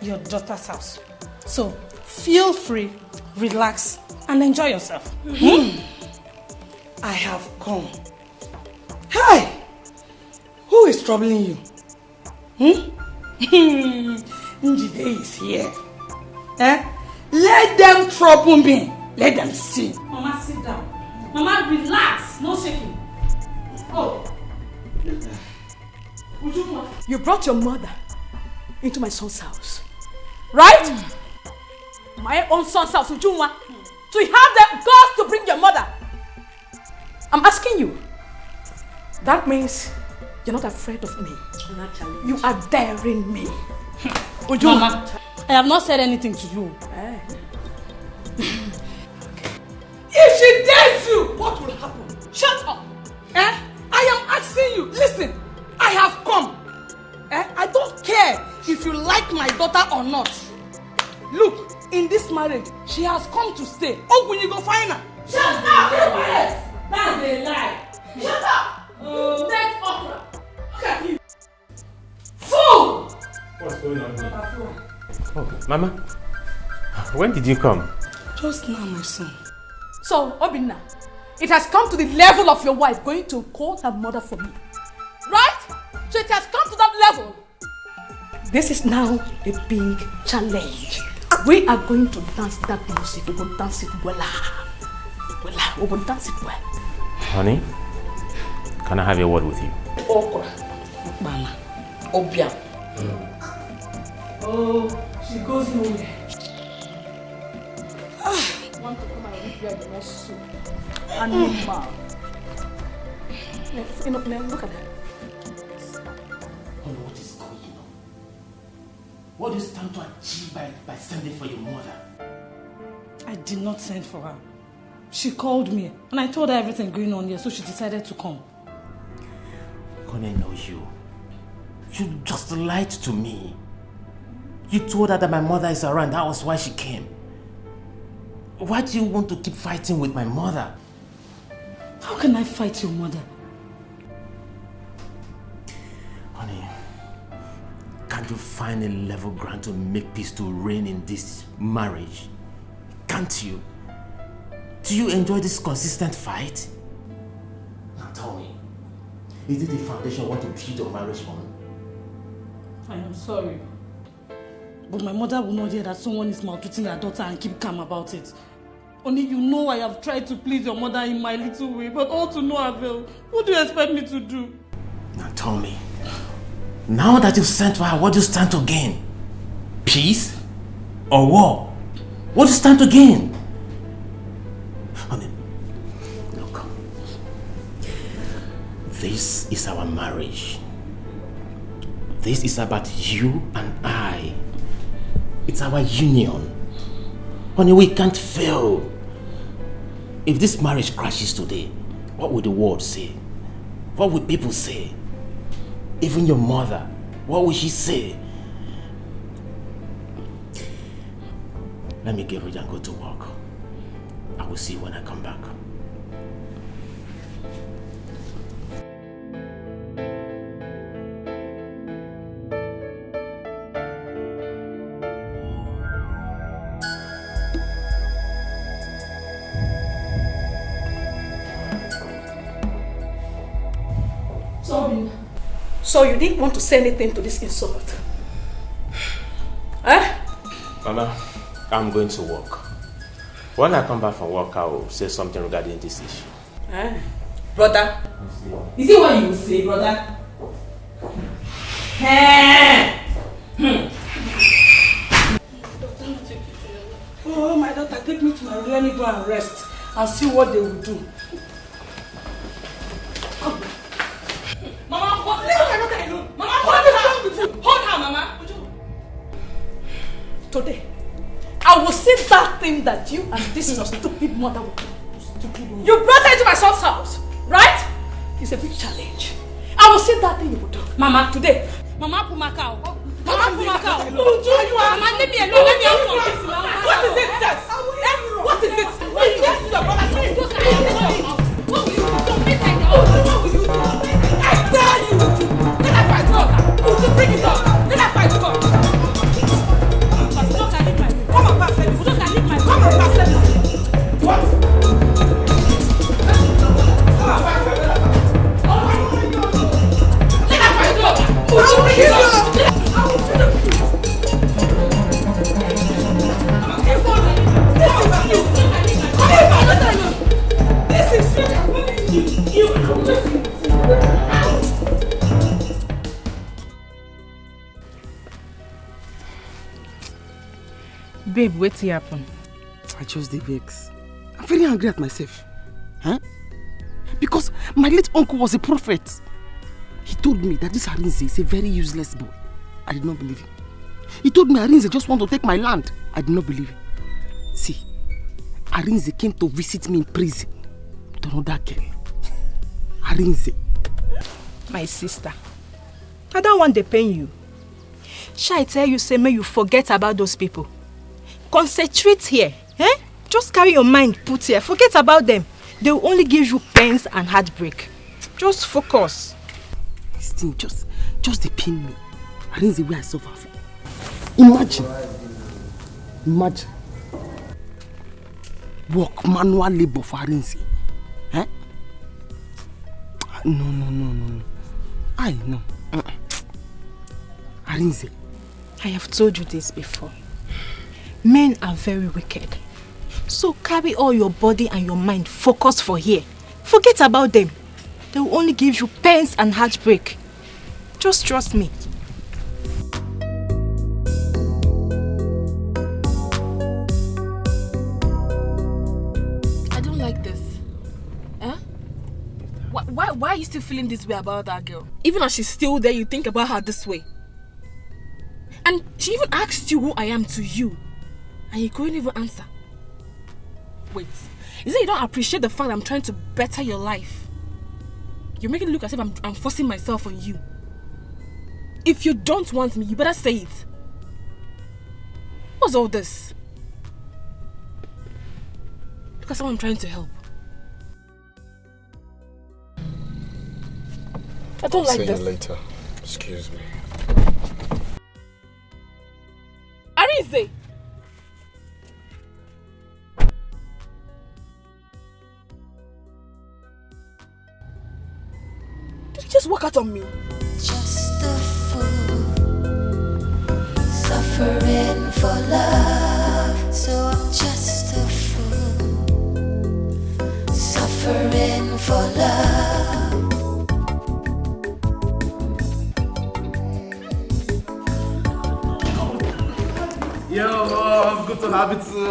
your daughter's house. So feel free, relax, and enjoy yourself. I have come. Hi! Who is troubling you? Njide is here. Let them trouble me. Let them see. Mama, sit down. Mama, relax. No shaking. Oh. You brought your mother into my son's house, right? My own son's house, Ujunwa. So you have the guts to bring your mother. I'm asking you. That means you're not afraid of me. You are daring me. Ujunwa. Mama, I have not said anything to you. If she dares you, what will happen? Shut up. I am asking you. Listen. I have come. I don't care if you like my daughter or not. Look, in this marriage, she has come to stay. Oh, when you go find her. Shut up! That's a lie. Shut up! Dead opera. Look at you. Fool! What's going on here? Oh, Mama, when did you come? Just now, my son. So, Obinna, it has come to the level of your wife going to call her mother for me. Right? So it has come to that level. This is now a big challenge. We are going to dance that music. We will dance it well. We will dance it well. Honey, can I have a word with you? Okra. Mama. Obia. Oh, she goes nowhere. I want to come and read where the next soup. Animal. Look at that. What is going on? What is trying to achieve by sending for your mother? I did not send for her. She called me and I told her everything going on here, so she decided to come. Connie knows you. You just lied to me. You told her that my mother is around. That was why she came. Why do you want to keep fighting with my mother? How can I fight your mother? Honey, can't you find a level ground to make peace to reign in this marriage? Can't you? Do you enjoy this consistent fight? Now tell me, is it the foundation you want to build your marriage on? I am sorry. But my mother will not hear that someone is maltreating her daughter and keep calm about it. Only you know I have tried to please your mother in my little way, but all to no avail. What do you expect me to do? Now tell me, now that you've sent for her, what do you stand to gain? Peace or war? What do you stand to gain? Honey, look. This is our marriage. This is about you and I. It's our union. Honey, we can't fail. If this marriage crashes today, what would the world say? What would people say? Even your mother, what would she say? Let me get ready and go to work. I will see you when I come back. So you didn't want to say anything to this insult? Eh? Mama, I'm going to work. When I come back from work, I will say something regarding this issue. Eh? Brother? Is it what you will say, brother? Oh, my daughter, take me to my room. Let me go and rest and see what they will do. Mama, what? Leave my daughter alone. Mama, what is wrong with you? Hold her, Mama. Today, I will see that thing that you and this your stupid mother will do. You brought her into my son's house, right? It's a big challenge. I will see that thing you will do. Mama, today. Mama, Pumakao. Mama, Pumakao. Mama, leave me alone. Let me out from this. What is it, sis? What is it? Yes, your brother. What will you do? Don't make her know. What will you do? I tell you. Let her fight God. Would you bring it up? Let her fight God. Come on, pass service. Come on, pass service. What? Let her fight God. Would you bring it up? Babe, what's happen? I chose the vex. I'm very angry at myself. Huh? Because my late uncle was a prophet. He told me that this Arinze is a very useless boy. I did not believe him. He told me Arinze just want to take my land. I did not believe him. See, Arinze came to visit me in prison with another girl. Arinze. My sister, I don't want to pain you. Shall I tell you, say, may you forget about those people? Concentrate here. Eh? Just carry your mind put here. Forget about them. They will only give you pains and heartbreak. Just focus. This thing just they pain me. Arinze where I suffer for. Imagine. Work manual labor for Arinze. Eh? No. I know. Arinze. I have told you this before. Men are very wicked. So carry all your body and your mind focused for here. Forget about them. They will only give you pains and heartbreak. Just trust me. I don't like this. Huh? Why are you still feeling this way about that girl? Even as she's still there, you think about her this way. And she even asked you who I am to you. And you couldn't even answer. Wait, is it you don't appreciate the fact that I'm trying to better your life? You're making it look as if I'm forcing myself on you. If you don't want me, you better say it. What's all this? Look at someone I'm trying to help. I don't like this. I'll see you later. Excuse me. Arinze! Did you just walk out on me? Just a fool, suffering for love. So I'm just a fool, suffering for love. Yo, Mom, good to have you too.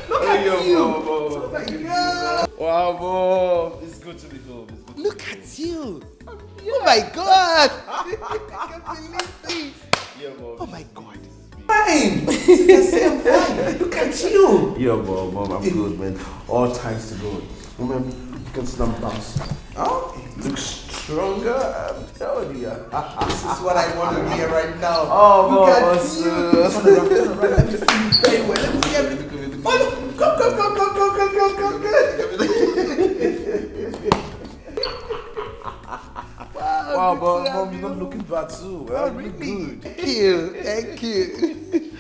Look at you. Mom. Wow, Mom, it's good to be home. Look at you. Oh my God. I can't believe this. Oh my God. Fine. Look at you. Yeah, mom, I'm good, man. All thanks to God. Mom, you can sit down, bounce. Oh, you look stronger. I'm telling you. This is what I want to hear right now. Oh, look mom, at awesome. you. Turn around. Let me see you very well. Let me see everything. Oh, look. Come. Wow, but mom, you're not looking bad too. Oh, really? Thank you.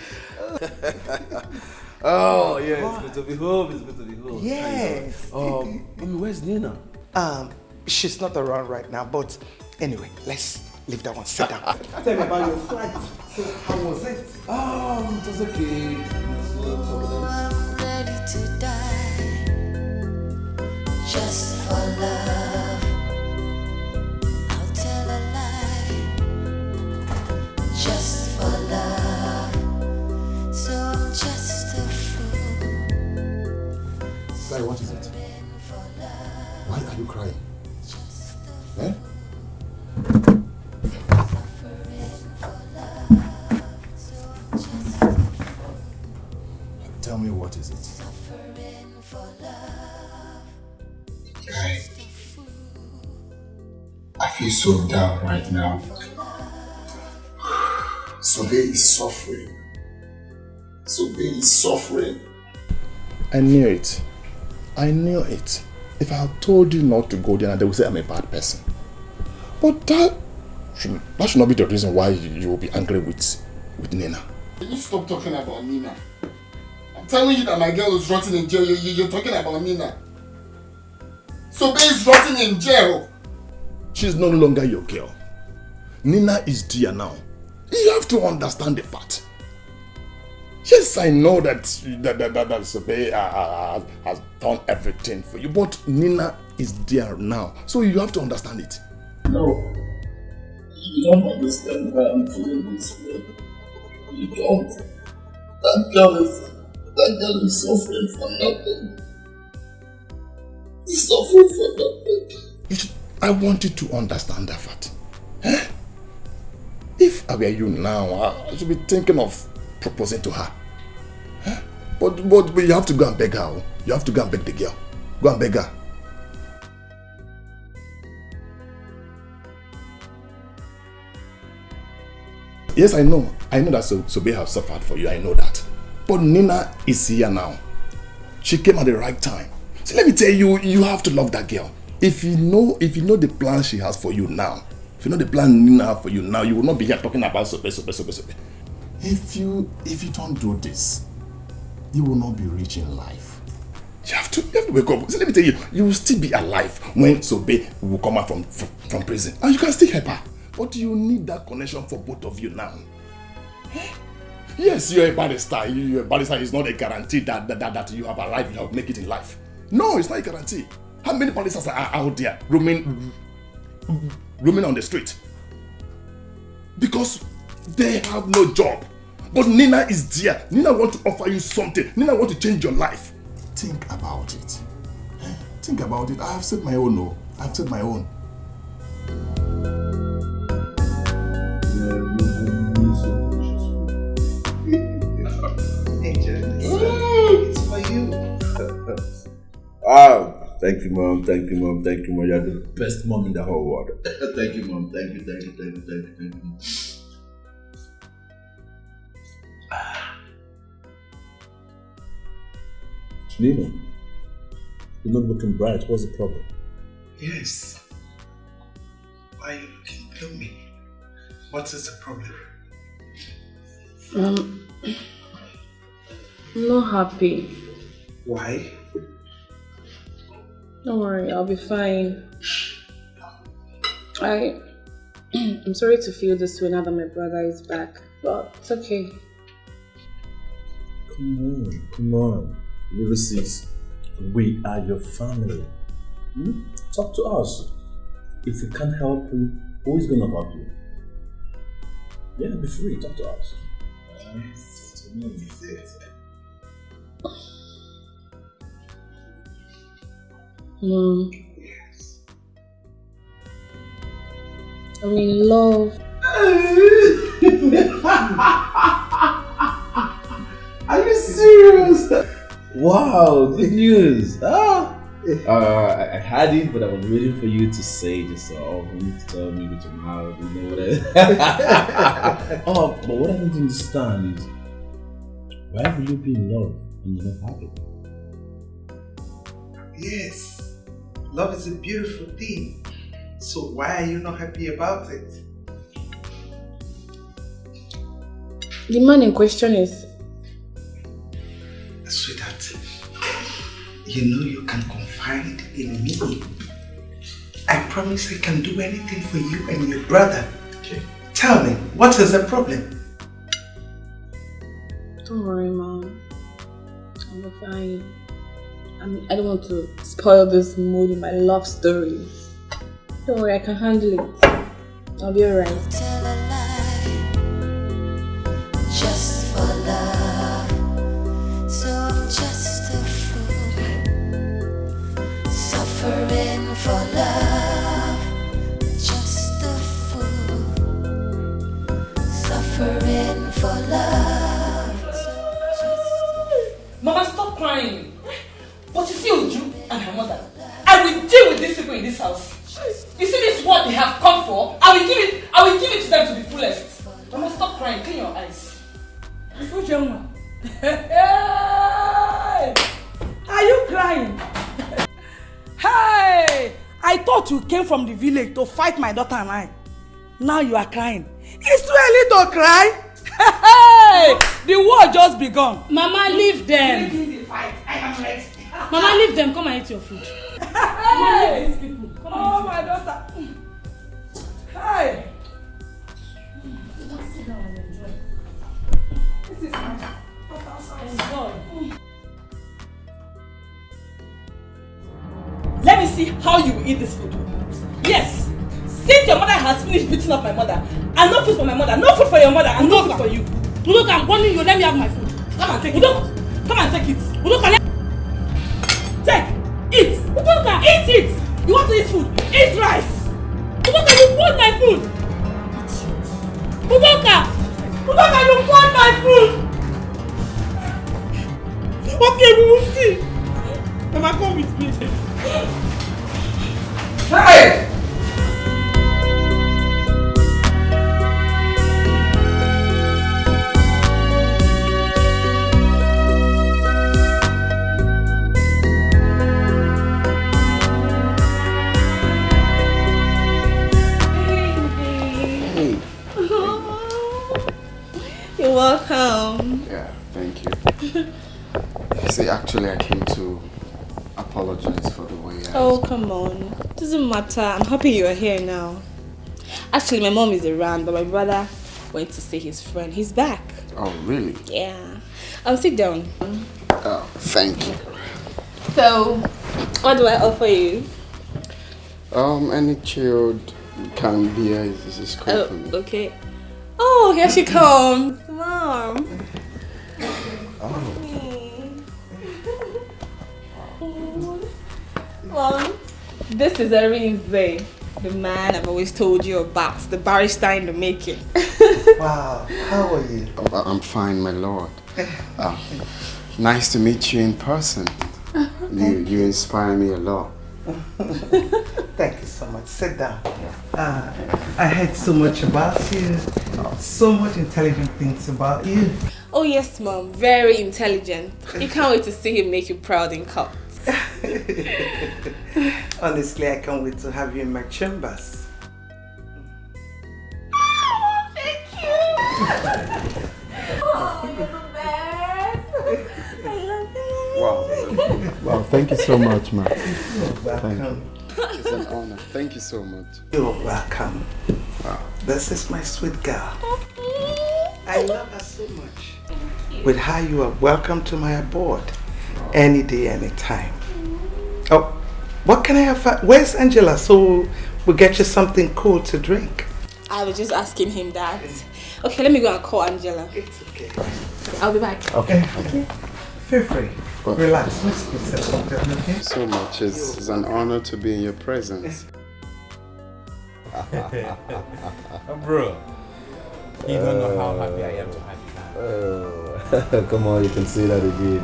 Oh, yeah, it's good to be home. Yes. Mommy, where's Nina? She's not around right now, but anyway, let's leave that one. Sit down. Tell me about your flight. So, how was it? It was okay. I'm ready to die just for love. I'll tell a lie just for love. So I'm just a fool. Guy, what is it? Why are you crying? Eh? Tell me, what is it? Guy, I feel so down right now. Sobe is suffering. I knew it. If I had told you not to go there, they would say I'm a bad person. But that should not be the reason why you will be angry with Nina. Can you stop talking about Nina? I'm telling you that my girl is rotting in jail. You're talking about Nina. Sobe is rotting in jail. She's no longer your girl. Nina is dear now. You have to understand the fact. Yes, I know that Sobe has done everything for you, but Nina is there now. So you have to understand it. No. You don't understand why I'm feeling this way. You don't. That girl is suffering for nothing. She's suffering for nothing. I want you to understand that fact. Eh? If I were you now, I should be thinking of proposing to her. Huh? But you have to go and beg her. You have to go and beg the girl. Go and beg her. Yes, I know that Sobe has suffered for you. I know that. But Nina is here now. She came at the right time. So let me tell you, you have to love that girl. If you know the plan she has for you now, if you know the plan Nina has for you now, you will not be here talking about Sobe. If you don't do this, you will not be rich in life. You have to wake up. So let me tell you, you will still be alive when Sobe will come out from prison. And you can still help her. But you need that connection for both of you now. Yes, you're a barrister. You're a barrister is not a guarantee that you have a life, you have make it in life. No, it's not a guarantee. How many barristers are out there roaming on the street? Because they have no job. But Nina is there. Nina wants to offer you something. Nina wants to change your life. Think about it. Think about it. I have said my own. No, I have said my own. It's for you. Thank you, mom. You're the best mom in the whole world. Thank you, mom. Thank you. Nino, you're not looking bright. What's the problem? Yes. Why are you looking gloomy? What is the problem? I'm not happy. Why? Don't worry, I'll be fine. I'm sorry to feel this way now that my brother is back, but it's okay. Come on. Ulysses, we are your family. Talk to us. If we can't help you, who is going to help you? Yeah, be free. Talk to us. Mom, I'm in love. Are you serious? Wow, good news. I had it, but I was waiting for you to say it yourself. You need to tell me with your mouth, you know what but what I don't understand is, why will you be in love when you're not happy? Yes, love is a beautiful thing. So why are you not happy about it? The man in question is... Sweetheart, you know you can confide in me. I promise I can do anything for you and your brother. Okay. Tell me, what is the problem? Don't worry, Mom. I'm fine. I don't want to spoil this mood with my love stories. Don't worry, I can handle it. I'll be alright. Tell a lie just for love. So I'm just a fool, suffering for love. Just a fool, suffering for love. Mama, stop crying. But you see Uju and her mother, I will deal with these people in this house. You see this is what they have come for? I will give it to them to the fullest. Mama, stop crying. Clean your eyes. Uju, Are you crying? Hey! I thought you came from the village to fight my daughter and I. Now you are crying. It's too early to cry. Hey! The war just begun. Mama, leave them. Begin the fight. I am ready. Mama, leave them. Come and eat your food. Hey! These people. Oh, my daughter. Hey! Sit down and enjoy. This is my daughter's house. Enjoy. Let me see how you will eat this food. Yes! Since your mother has finished beating up my mother, and no food for my mother, no food for your mother, and no food for you. Look, I'm warning you. Let me have my food. Come and take it. Come and take it. Take! Eat! Eat it! You want to eat food? Eat rice! You want my food! Udoka, you want my food! Okay, we will see. Mama, come with me. Hey! You're welcome. Yeah, thank you. See, actually, I came to apologize for the way I... Oh, come on. Doesn't matter. I'm happy you are here now. Actually, my mom is around, but my brother went to see his friend. He's back. Oh, really? Yeah. Sit down. Oh, thank you. So, what do I offer you? Any chilled canned beer is cool for me. Okay. Oh, here she comes. Mom. Mom, this is Arinze, the man I've always told you about, the barrister in the making. Wow, how are you? Oh, I'm fine, my lord. Nice to meet you in person. You inspire me a lot. Thank you so much. Sit down. I heard so much about you. So much intelligent things about you. Oh yes, Mom. Very intelligent. You can't wait to see him make you proud in court. Honestly, I can't wait to have you in my chambers. Oh, thank you. Oh, you're the best. I love you. Wow, thank you so much, man. You're welcome. It's an honor. Thank you so much. You're welcome. Wow. This is my sweet girl. I love her so much. With her, you are welcome to my abode. Any day, any time. Oh, what can I have? Where's Angela? So we'll get you something cool to drink. I was just asking him that. Okay, let me go and call Angela. It's okay. I'll be back. Okay. Feel free. Relax. Let's get settled down, okay? So much. It's an honor to be in your presence. Bro, you don't know how happy I am to have you now. Come on, you can say that again.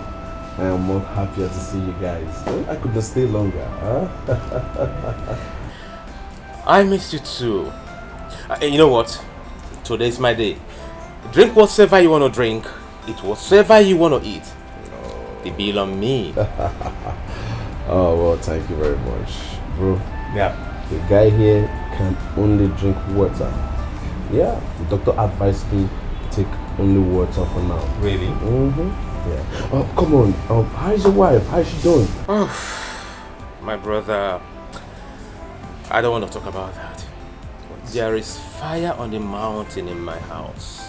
I am more happier to see you guys. I could not stay longer, huh? I miss you too. You know what? Today's my day. Drink whatever you want to drink. Eat whatever you want to eat. The bill on me. Oh, well, thank you very much. Bro, yeah. The guy here can only drink water. Yeah, the doctor advised me to take only water for now. Really? Mm-hmm. Yeah. Oh, come on. How's your wife? How's she doing? Oh, my brother. I don't want to talk about that. There is fire on the mountain in my house.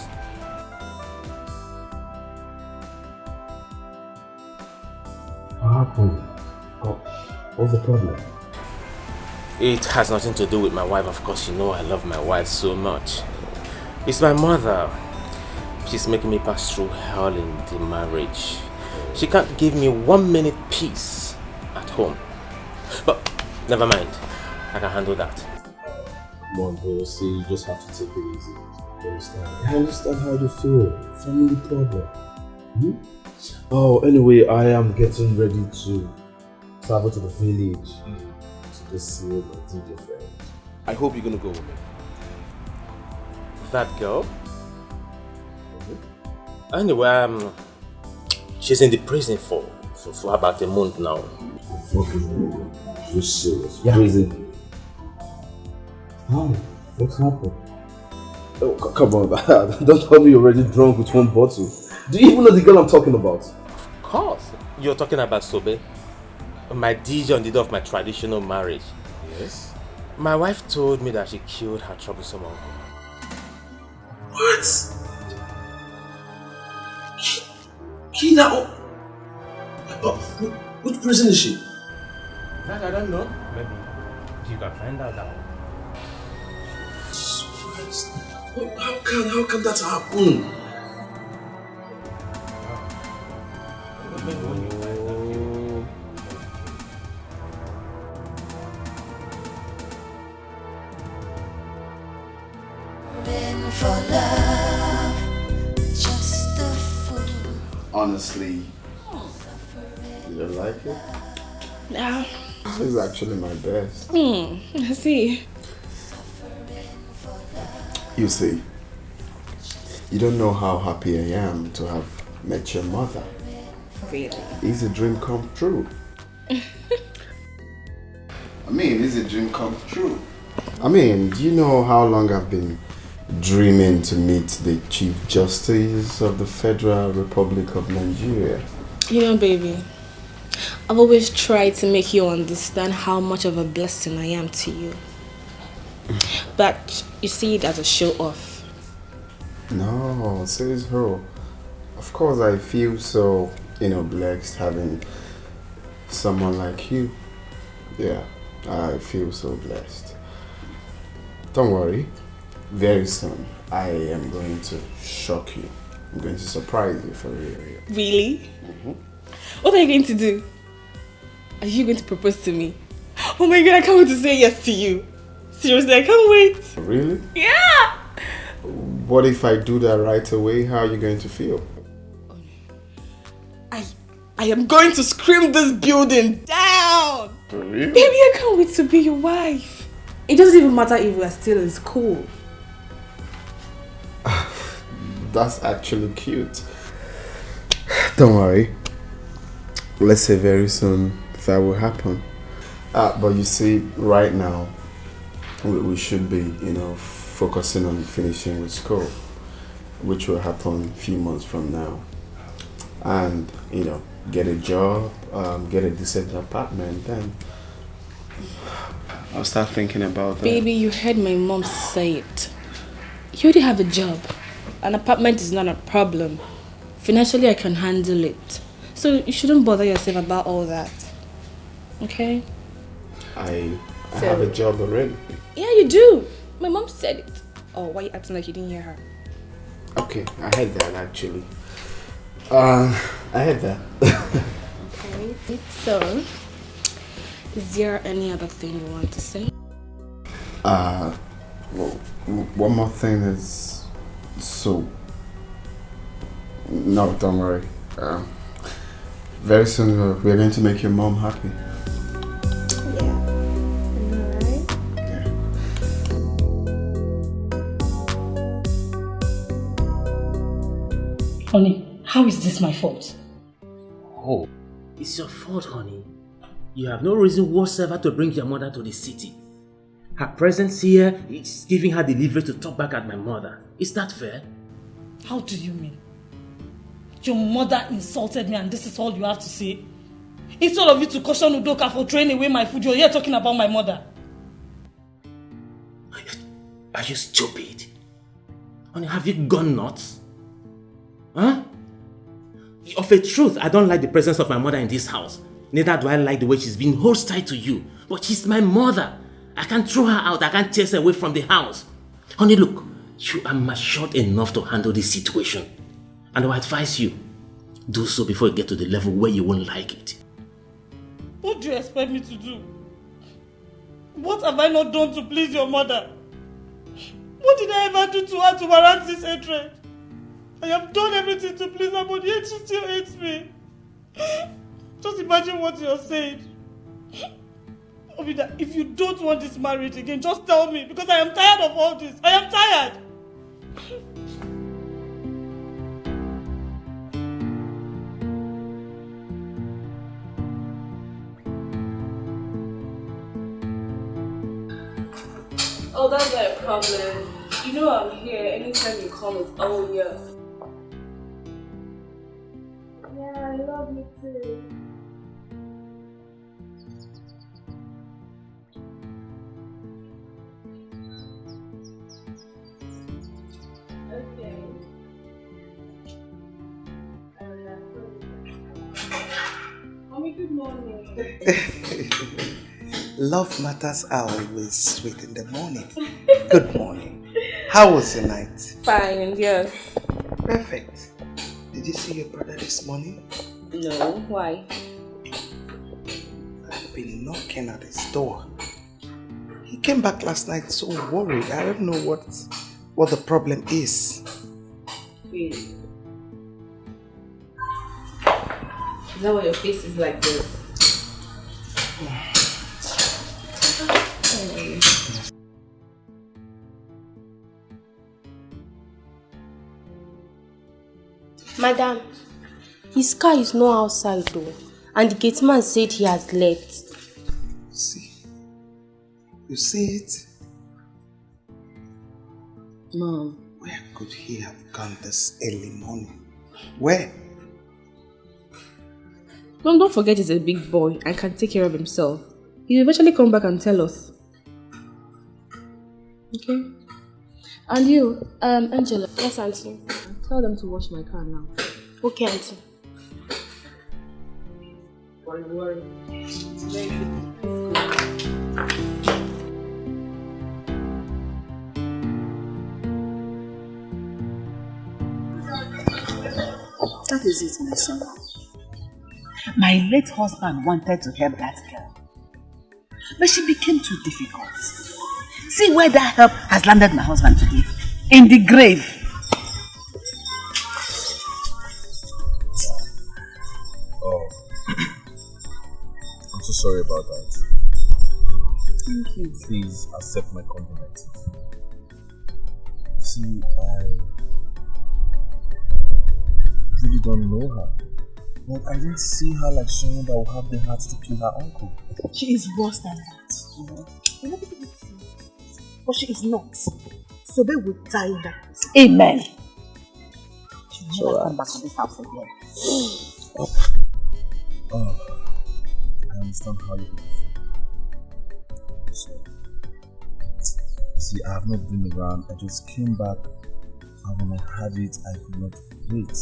What happened? What's the problem? It has nothing to do with my wife. Of course, you know I love my wife so much. It's my mother. She's making me pass through hell in the marriage. She can't give me 1 minute peace at home. But never mind. I can handle that. Come on, bro. See, you just have to take it easy. You understand? I understand how you feel. Family problem. Hmm? Oh, anyway, I am getting ready to travel to the village to just see my DJ friend. I hope you're gonna go with me. That girl? Anyway, she's in the prison for about a month now. You're serious? Yeah. Prison? How? What's happened? Oh, come on, don't tell me you're already drunk with one bottle. Do you even know the girl I'm talking about? Of course. You're talking about Sobe? My DJ on the day of my traditional marriage. Yes? My wife told me that she killed her troublesome uncle. What? Kida? Which prison is she? That I don't know. Maybe you can find out that one. How can that happen? For love, just a fool. Honestly, you don't like it? No. This is actually my best. I see. You see, you don't know how happy I am to have met your mother. Really? It's a dream come true. It's a dream come true. Do you know how long I've been dreaming to meet the Chief Justice of the Federal Republic of Nigeria? You know, baby, I've always tried to make you understand how much of a blessing I am to you. But you see it as a show off. No, says who? Of course I feel so, blessed having someone like you. Yeah, I feel so blessed. Don't worry, very soon I am going to shock you. I'm going to surprise you for real. Really? What are you going to do? Are you going to propose to me? Oh my god, I can't wait to say yes to you. Seriously, I can't wait. Really? Yeah! What if I do that right away? How are you going to feel? I am going to scream this building down! Really? Baby, I can't wait to be your wife. It doesn't even matter if we are still in school. That's actually cute. Don't worry. Let's say very soon that will happen. But you see, right now, we should be, focusing on finishing with school, which will happen a few months from now. And, get a job, get a decent apartment, then I'll start thinking about that. Baby, you heard my mom say it. You already have a job. An apartment is not a problem. Financially, I can handle it. So you shouldn't bother yourself about all that. Okay? I have a job already. Yeah, you do. My mom said it. Oh, why are you acting like you didn't hear her? Okay, I heard that actually. I heard that. Okay. So, is there any other thing you want to say? Well, one more thing is, so, no, don't worry. Very soon we're going to make your mom happy. Honey, how is this my fault? Oh, it's your fault, honey. You have no reason whatsoever to bring your mother to the city. Her presence here is giving her the leverage to talk back at my mother. Is that fair? How do you mean? Your mother insulted me and this is all you have to say? Instead of you to caution Udoka for throwing away my food, you're here talking about my mother. Are you stupid? Honey, have you gone nuts? Huh? Of a truth, I don't like the presence of my mother in this house. Neither do I like the way she's been hostile to you. But she's my mother. I can't throw her out. I can't chase her away from the house. Honey, look, you are matured enough to handle this situation. And I would advise you, do so before you get to the level where you won't like it. What do you expect me to do? What have I not done to please your mother? What did I ever do to her to warrant this hatred? I have done everything to please her, but yet she still hates me. Just imagine what you're saying. Obida, if you don't want this marriage again, just tell me, because I am tired of all this. I am tired. Oh, that's not a problem. You know I'm here. Anytime you come, it's all yours. Yeah, I love you too. Okay. Mommy, good morning. Love matters are always sweet in the morning. Good morning. How was your night? Fine, yes. Perfect. Did you see your brother this morning? No, why? I've been knocking at his door. He came back last night so worried. I don't know what the problem is. Really? Is that why your face is like this? Madam, his car is not outside though, and the gate man said he has left. See? You see it? Mom. Where could he have gone this early morning? Where? Mom, don't forget he's a big boy and can take care of himself. He'll eventually come back and tell us. Okay? And you, Angela. Yes, Auntie. Tell them to wash my car now. Okay, Auntie. Worry. It's very good. That is it, my son. My late husband wanted to help that girl, but she became too difficult. See where that help has landed my husband today. In the grave. Oh, I'm so sorry about that. Thank you. Please accept my condolences. See, I really don't know her, but I didn't see her like someone that will have the heart to kill her uncle. She is worse than that, you know. You know, people say it, but she is not. So they will die in that place. Amen. She will never come back to this house again. Oh, I understand how you feel. So, see, I have not been around. I just came back, and when I had it, I could not wait.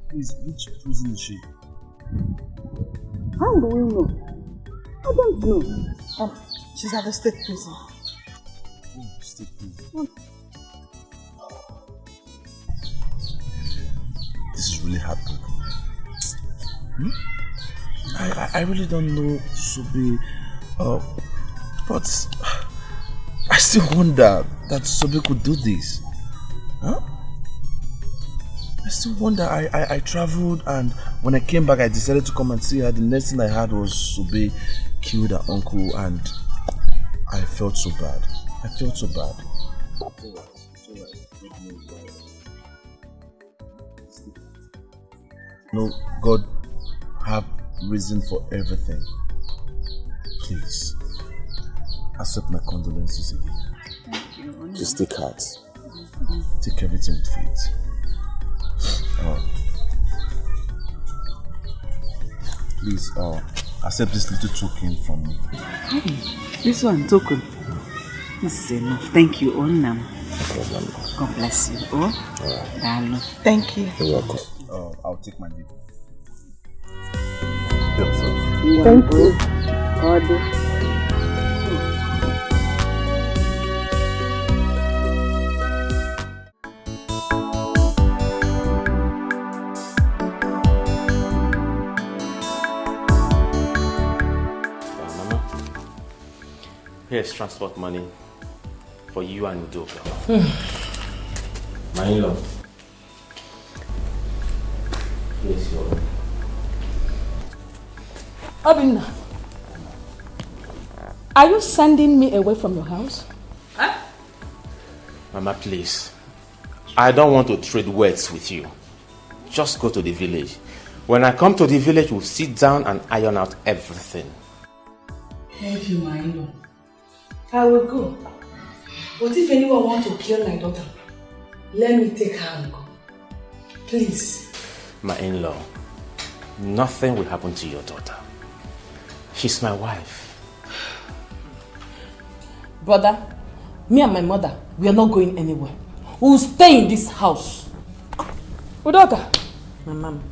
Please, which prison is she? How do we know? I don't know. She's at the state prison. Oh, state prison. This is really heartbreaking. I really don't know, Sobe. But I still wonder that Sobe could do this. Huh? I still wonder. I traveled, and when I came back I decided to come and see her. The next thing I heard was Sobe killed her uncle, and I felt so bad. I felt so bad. No, God have reason for everything. Please, accept my condolences again. Thank you. Just take heart. Take everything with faith. Please, accept this little token from me. This one, token. This is enough. Thank you, Onam. God bless you. Oh, thank you. You're welcome. I'll take my leave. Thank you. God. Here's transport money for you and Udoka. My in-law. Here's your... Obinna, are you sending me away from your house? Huh? Mama, please. I don't want to trade words with you. Just go to the village. When I come to the village, we'll sit down and iron out everything. Thank you, my in-law. I will go. But if anyone wants to kill my daughter, let me take her and go. Please. My in-law, nothing will happen to your daughter. She's my wife. Brother, me and my mother, we are not going anywhere. We will stay in this house. Udoka, my mom,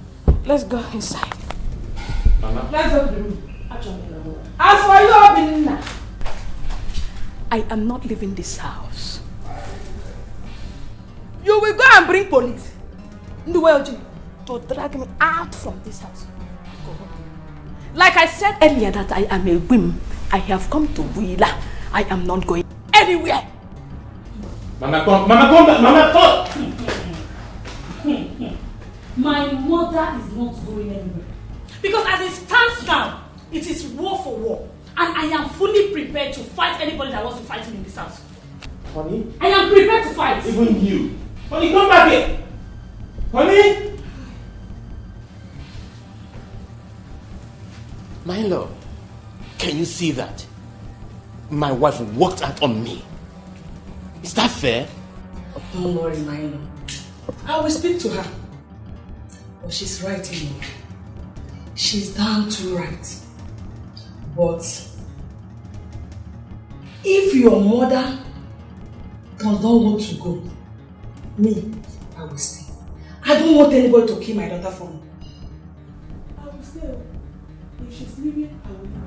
let's go inside. Mama. Let's go to the room. As for you, Obinna, I am not leaving this house. You will go and bring police to drag me out from this house. Like I said earlier that I am a whim. I have come to Wheeler. I am not going anywhere. Mama, come back. Mama, come. My mother is not going anywhere. Because as it stands now, it is war for war. And I am fully prepared to fight anybody that wants to fight me in this house. Honey? I am prepared to fight. Even you. Honey, come back here. Honey? My in-law, can you see that? My wife walked out on me. Is that fair? Don't worry, my in-law. I will speak to her. But she's right, you know. She's damn too right. But if your mother does not want to go, me, I will stay. I don't want anybody to kill my daughter for me. I will stay. If she's leaving, I will leave.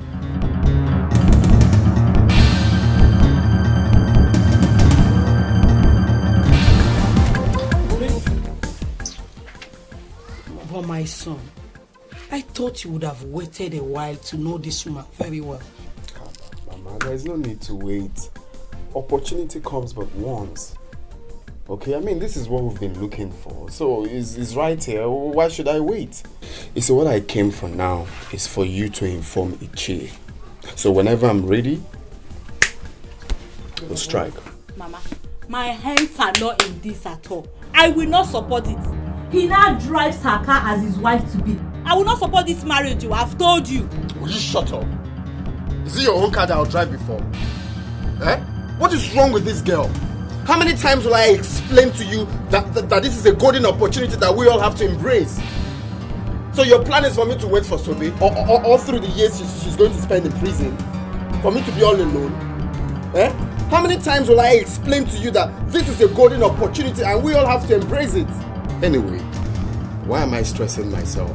But my son, I thought you would have waited a while to know this woman very well. Mama, there is no need to wait. Opportunity comes but once. Okay, I mean, this is what we've been looking for. So, it's right here. Why should I wait? You see, what I came for now is for you to inform Ichie. So, whenever I'm ready, we'll strike. Mama, my hands are not in this at all. I will not support it. He now drives her car as his wife to be. I will not support this marriage, I've told you. Will you shut up? Is it your own car that I'll drive before? Eh? What is wrong with this girl? How many times will I explain to you that this is a golden opportunity that we all have to embrace? So your plan is for me to wait for Sobe all through the years she's going to spend in prison? For me to be all alone? Eh? How many times will I explain to you that this is a golden opportunity and we all have to embrace it? Anyway, why am I stressing myself?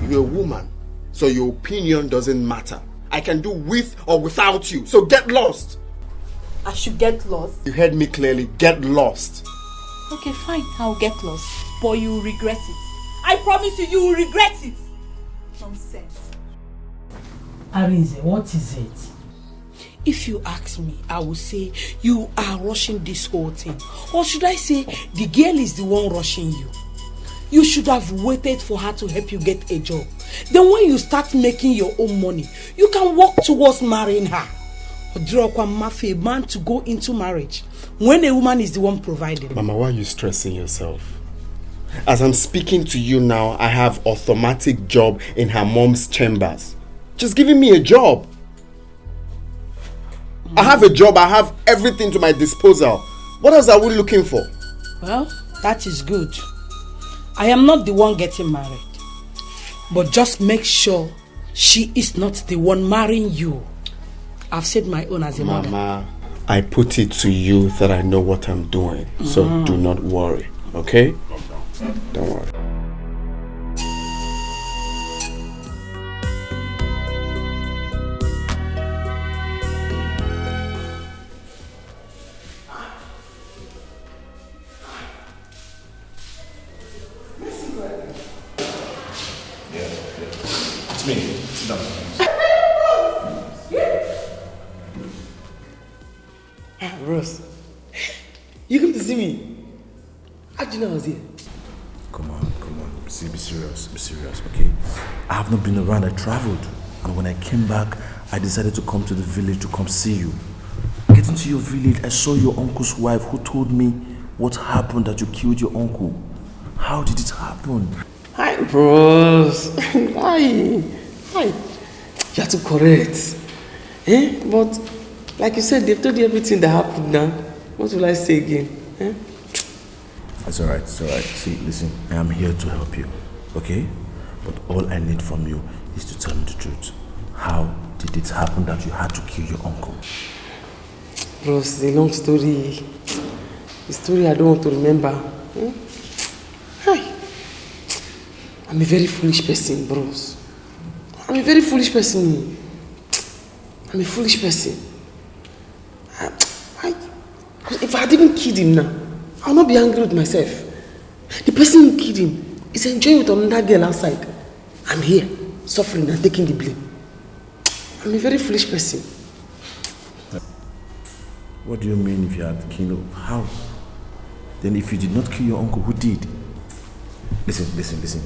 You're a woman, so your opinion doesn't matter. I can do with or without you, so get lost. I should get lost? You heard me clearly, get lost. Okay, fine, I'll get lost. But you will regret it. I promise you, you will regret it. Nonsense. Arinze, what is it? If you ask me, I would say you are rushing this whole thing. Or should I say the girl is the one rushing you? You should have waited for her to help you get a job. Then when you start making your own money, you can work towards marrying her. A man to go into marriage when a woman is the one providing. Mama, why are you stressing yourself? As I'm speaking to you now, I have automatic job in her mom's chambers. Just giving me a job. I have a job, I have everything to my disposal. What else are we looking for? Well, that is good. I am not the one getting married. But just make sure she is not the one marrying you. I've said my own as a mother. Mama, I put it to you that I know what I'm doing. So do not worry, okay? Don't worry. It's me. Sit down. Bros, you come to see me? How do you know I was here? Come on. See, be serious, okay? I have not been around, I traveled. And when I came back, I decided to come to the village to come see you. Getting to your village, I saw your uncle's wife who told me what happened that you killed your uncle. How did it happen? Hi, bros. Hi. You are too correct. But, like you said, they've told you everything that happened now. What will I say again? It's alright. See, listen, I am here to help you, okay? But all I need from you is to tell me the truth. How did it happen that you had to kill your uncle? Bros, it's a long story. A story I don't want to remember. Hi. I'm a very foolish person, bros. I'm a very foolish person. I'm a foolish person. If I had even killed him now, I'll not be angry with myself. The person who killed him is enjoying with another girl outside. I'm here, suffering and taking the blame. I'm a very foolish person. What do you mean if you had killed? How? Then if you did not kill your uncle, who did? Listen.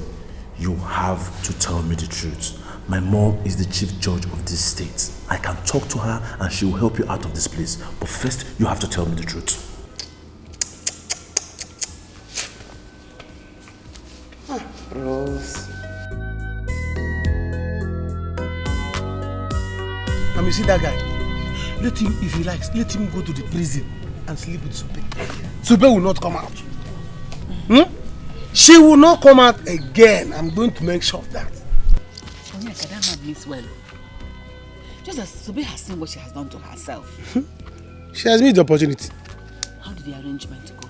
You have to tell me the truth. My mom is the chief judge of this state. I can talk to her and she will help you out of this place. But first, you have to tell me the truth. Bros. And you see that guy? Let him, if he likes, let him go to the prison and sleep with Sobe. Sobe will not come out. She will not come out again. I'm going to make sure of that. That man means well. Just as Sobe has seen what she has done to herself. She has made the opportunity. How did the arrangement go?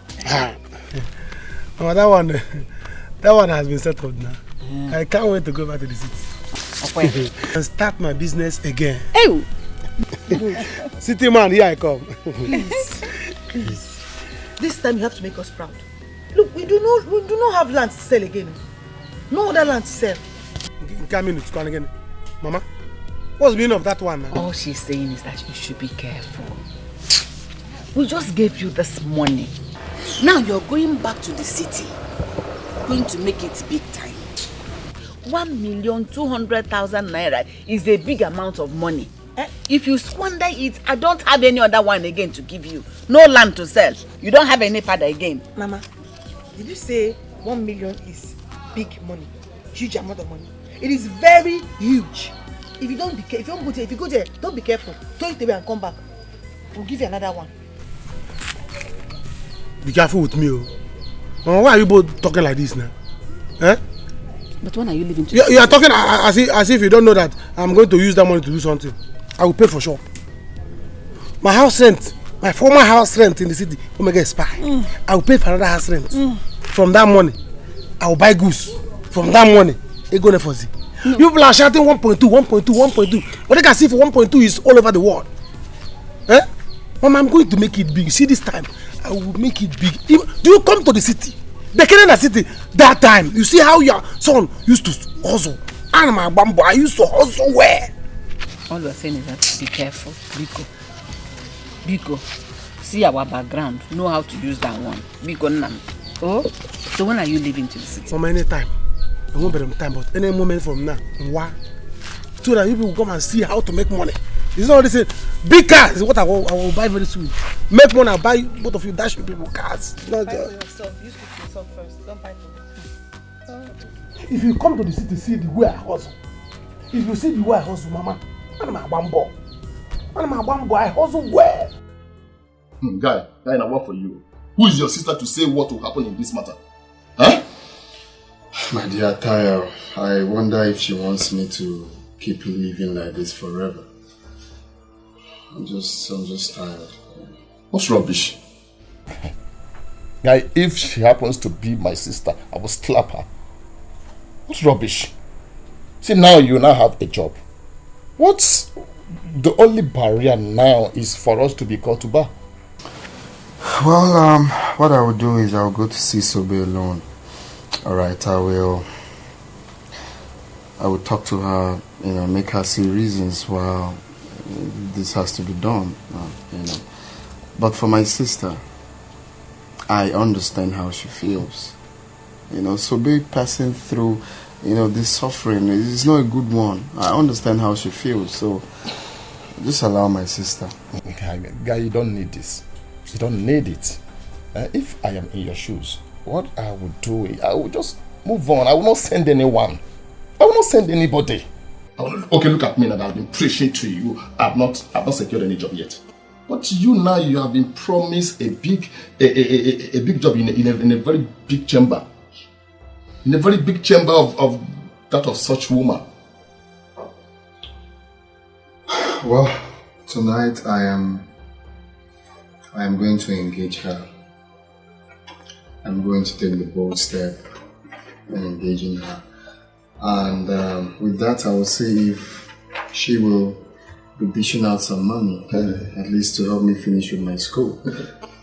Oh, that one has been settled now. Yeah. I can't wait to go back to the city. And start my business again. Hey! City man, here I come. Please. This time you have to make us proud. Look, we do not have land to sell again. No other land to sell. Mama, what's the meaning of that one now? All she's saying is that you should be careful. We just gave you this money. Now you're going back to the city. Going to make it big time. 1,200,000 naira is a big amount of money. If you squander it, I don't have any other one again to give you. No land to sell. You don't have any father again. Mama, did you say 1 million is big money? Huge amount of money. It is very huge. If you don't be careful, if you go there, don't be careful. Throw it away and come back. We'll give you another one. Be careful with me, oh. Mama, why are you both talking like this now? But when are you leaving to? You are talking as if you don't know that I'm going to use that money to do something. I will pay for sure. My house rent, my former house rent in the city, Omega expire. I will pay for another house rent. From that money, I will buy goods. From that money, it go for Z. People are shouting 1.2. But they can see for 1.2 is all over the world. Mama, I'm going to make it big. See, this time, I will make it big. Do you come to the city? The Canada city, that time, you see how your son used to hustle. And my bamboo, I used to hustle where? All you are saying is that be careful, Rico. Biko, see our background, know how to use that one. Biko Nam. Oh, so when are you leaving to the city? From any time. I won't be on time, but any moment from now. Why? So that people will come and see how to make money. It's not this big cars is what I will buy very soon. Make money, I'll buy both of you, dash you people cars. Not buy for yourself. You speak to yourself first. Don't buy for me. If you come to the city, see the way I hustle. If you see the way I hustle, Mama, I'm a bambo. I hustle well. Guy, I work for you. Who is your sister to say what will happen in this matter? Huh? My dear Tayo, I wonder if she wants me to keep living like this forever. I'm just tired. What's rubbish? Guy, if she happens to be my sister, I will slap her. What's rubbish? See, now you now have a job. What's the only barrier now is for us to be called to bar? Well, what I will do is I will go to see Sobe alone. Alright, I will talk to her, make her see reasons why this has to be done, But for my sister, I understand how she feels. Sobe passing through, this suffering is not a good one. I understand how she feels, so just allow my sister. Guy, you don't need this. You don't need it. If I am in your shoes, what I would do is I would just move on. I will not send anyone. I will not send anybody. Okay, look at me now. I've been preaching to you. I've not secured any job yet. But you now, you have been promised a big job in a very big chamber. In a very big chamber of that of such woman. Well, tonight I am going to engage her. I'm going to take the bold step in engaging her. And with that, I will see if she will be dishing out some money, at least to help me finish with my school.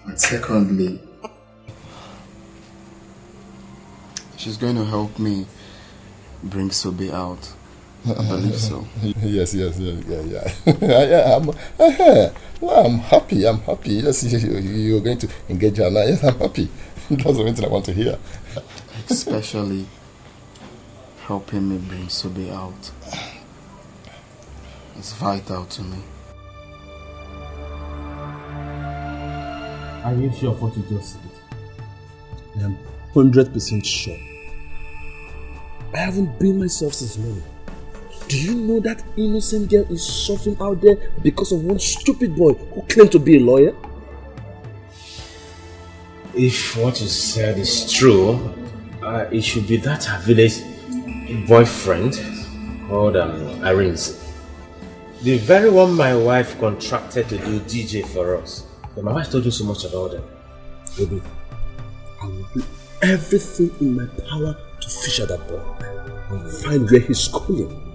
And secondly, she's going to help me bring Sobe out. I believe so. Yes, yeah. I'm happy. Yes, you're going to engage her now. Yes, I'm happy. That's the only thing I want to hear. Especially helping me bring Sobe out. It's vital to me. Are you sure of what you just said? I am 100% sure. I haven't been myself since morning. Do you know that innocent girl is suffering out there because of one stupid boy who claimed to be a lawyer? If what you said is true, it should be that her village boyfriend called Arinze. The very one my wife contracted to do DJ for us. But my wife told you so much about them. Baby, I will do everything in my power to fish out that boy and find where he's schooling.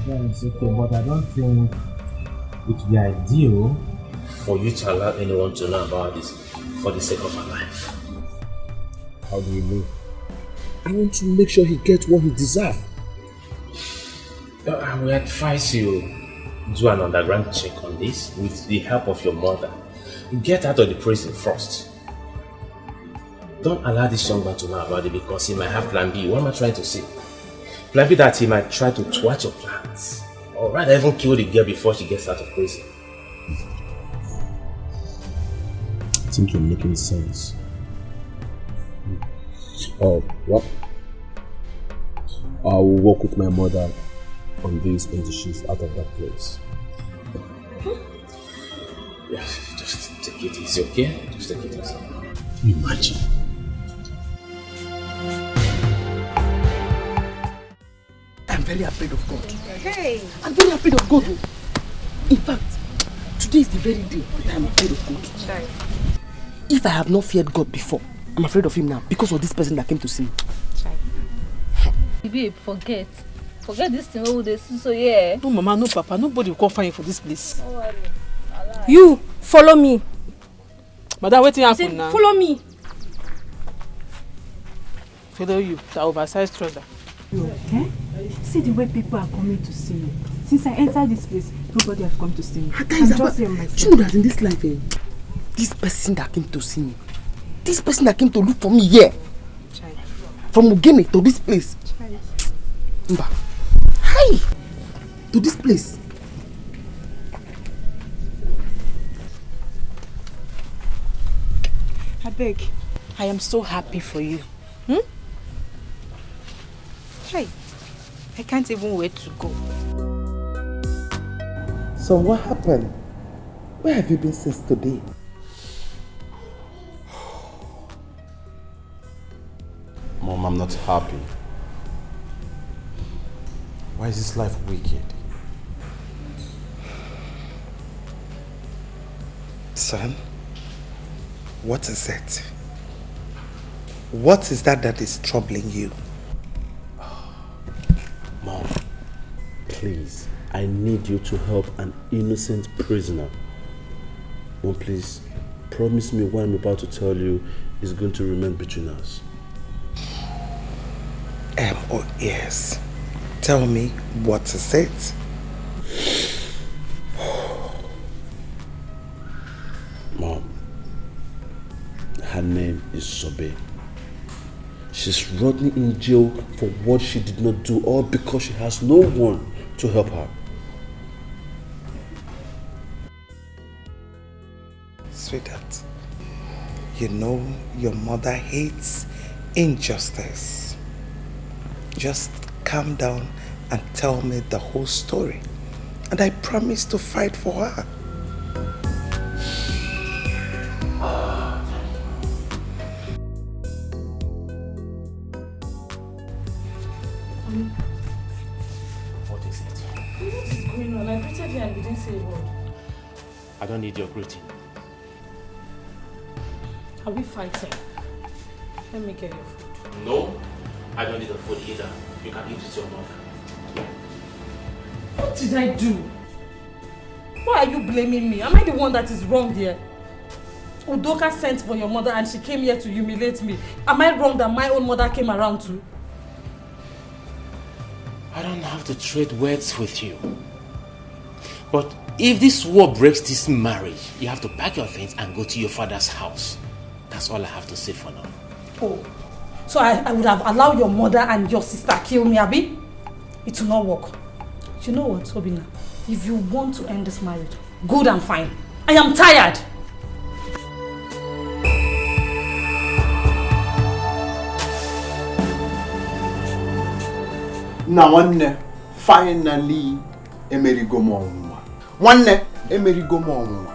That's okay, but I don't think it would be ideal for you to allow anyone to know about this for the sake of her life. How do you know? I want to make sure he gets what he deserves. I will advise you do an underground check on this with the help of your mother. Get out of the prison first. Don't allow this young man to know about it because he might have plan B. What am I trying to say? Plan B that he might try to thwart your plans. Or rather even kill the girl before she gets out of prison. I think you're making sense. Oh, what? I will work with my mother on this until she's out of that place. Yeah, just take it easy, okay? Just take it easy. Imagine. I'm very afraid of God. Hey! I'm very afraid of God. In fact, today is the very day that I'm afraid of God. Sorry. If I have not feared God before, I'm afraid of him now because of this person that came to see me. Babe, forget this thing all this. So yeah. No mama, no papa, nobody will come find you for this place. Don't worry. You follow me. Madam, waiting happen now. Follow me. Follow you, the oversized trouser. You okay? See the way people are coming to see you. Since I entered this place, nobody has come to see me. I'm just here myself. Do you know that in this life, this person that came to see me, this person that came to look for me here, from Ugene to this place, Mba, hi, to this place. I beg. I am so happy for you. Hey, I can't even wait to go. So what happened? Where have you been since today? Mom, I'm not happy. Why is this life wicked? Son, what is it? What is that is troubling you? Mom, please, I need you to help an innocent prisoner. Mom, please, promise me what I'm about to tell you is going to remain between us. Oh yes. Tell me, what is it? Mom, her name is Sobe. She's rotting in jail for what she did not do, all because she has no one to help her. Sweetheart, you know your mother hates injustice. Just calm down and tell me the whole story, and I promise to fight for her. What is it? What is going on? I greeted you and you didn't say a word. I don't need your greeting. Are we fighting? Let me get your food. No, I don't need the food either. You can eat it yourself. What did I do? Why are you blaming me? Am I the one that is wrong here? Udoka sent for your mother and she came here to humiliate me. Am I wrong that my own mother came around too? I don't have to trade words with you. But if this war breaks this marriage, you have to pack your things and go to your father's house. That's all I have to say for now. Oh, so I would have allowed your mother and your sister kill me, Abi? It will not work. You know what, Obina? If you want to end this marriage, good and fine. I am tired. Now one finally emerigo mo onwa. One emerigo mo onwa.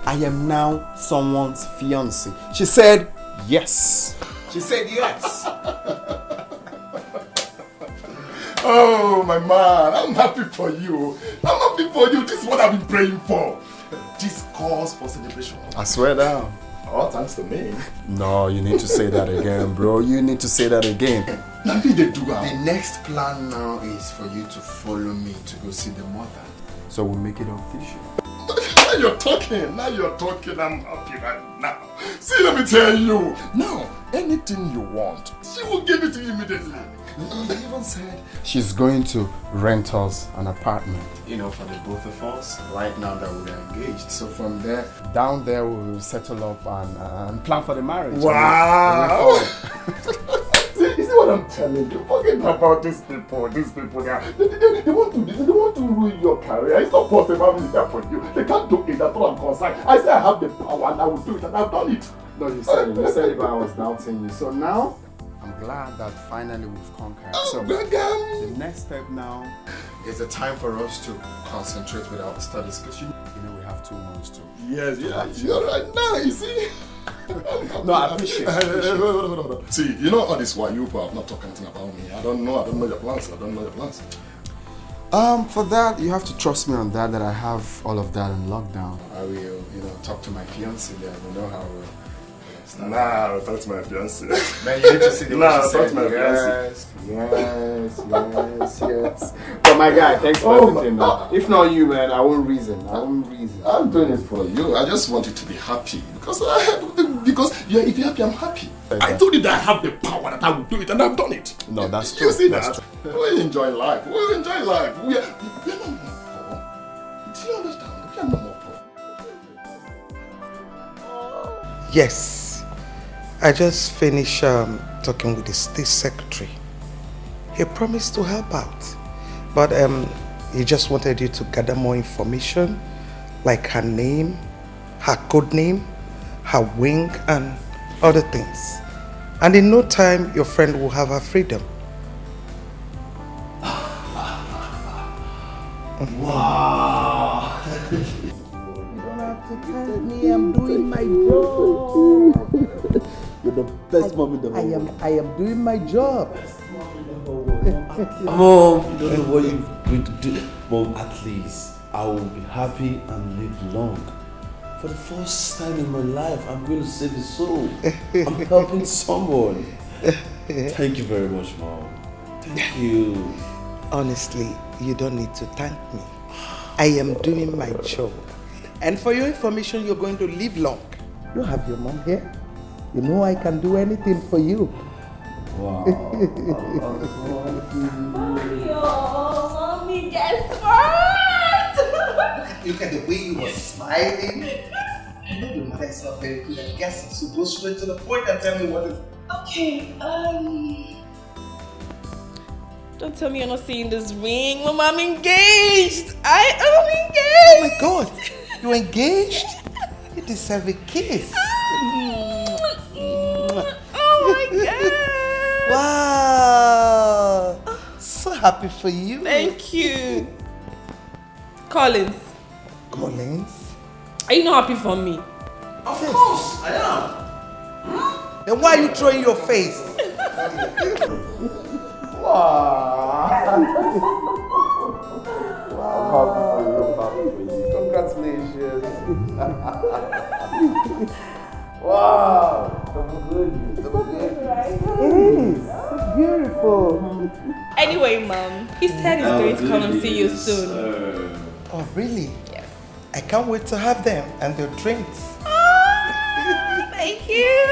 I am now someone's fiancé. She said yes. She said yes. Oh, my man, I'm happy for you. I'm happy for you. This is what I've been praying for. This calls for celebration. I swear down. All thanks to me. No, you need to say that again, bro. You need to say that again. The next plan now is for you to follow me to go see the mother. So we'll make it official. Now you're talking. I'm happy right now. See, let me tell you. Now, anything you want, she will give it to you immediately. He even said she's going to rent us an apartment. You know, for the both of us, right now that we're engaged. So from there, down there, we'll settle up and plan for the marriage. Wow! You see what I'm telling you? Forget about these people. They want to ruin your career. It's not possible having it there for you. They can't do it. That's what I'm concerned. I say I have the power and I will do it, and I've done it. No, you said it, but I was doubting you. So now, I'm glad that finally we've conquered. So the next step now is the time for us to concentrate with our studies, because you know we have 2 months to. Yes, you're right now. You see. No, I appreciate it. See, you know all this why you have not talked anything about me. I don't know your plans. For that, you have to trust me on that I have all of that in lockdown. I will, talk to my fiancé there. We know how Nah, talk to my fiancé. Man, you need to see the talk to my fiancé. Yes. But my guy, thanks for everything, man. If not you, man, I won't reason. I'm doing it for you. I just want you to be happy. Because if you're happy, I'm happy. I told you that I have the power that I will do it, and I've done it. No, that's true. You see that? We're enjoying life. We are not Yes. I just finished talking with the state secretary. He promised to help out. But he just wanted you to gather more information, like her name, her code name, her wing, and other things. And in no time, your friend will have her freedom. Wow! You don't have to thank me, I'm doing my job. You're the best mom in the whole world. I am doing my job. Mom, you don't know what you're going to do. Mom, at least I will be happy and live long. For the first time in my life, I'm going to save a soul. I'm helping someone. Thank you very much, Mom. Thank you. Honestly, you don't need to thank me. I am doing my job. And for your information, you're going to live long. You have your mom here. You know I can do anything for you. Wow. Mommy, guess what? Look at the way you were smiling. I know your mother is not very good at guessing, so go straight to the point and tell me what is it. Okay, don't tell me you're not seeing this ring. Mama, I'm engaged. I am engaged. Oh my God, you're engaged? You deserve a kiss. Oh my God. Wow. So happy for you. Thank you. Collins. Collins? Are you not happy for me? Of course, I am. Then why are you throwing your face? Congratulations. Wow. It is. So beautiful. Anyway, Mom, he said he's going to come and see you soon. Oh, really? Yes. I can't wait to have them and their drinks. Thank you.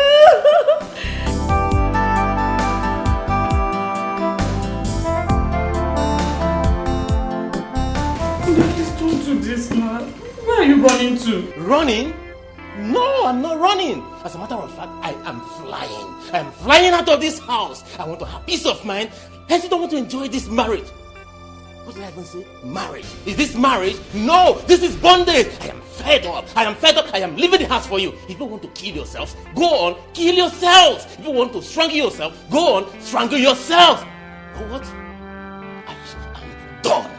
Please don't do this, man. Where are you running to? Running? No, I'm not running. As a matter of fact, I am flying. I am flying out of this house. I want to have peace of mind. I still don't want to enjoy this marriage. What did I even say? Marriage. Is this marriage? No, this is bondage. I am fed up. I am fed up. I am leaving the house for you. If you want to kill yourselves, go on, kill yourselves. If you want to strangle yourself, go on, strangle yourselves. But what? I am done.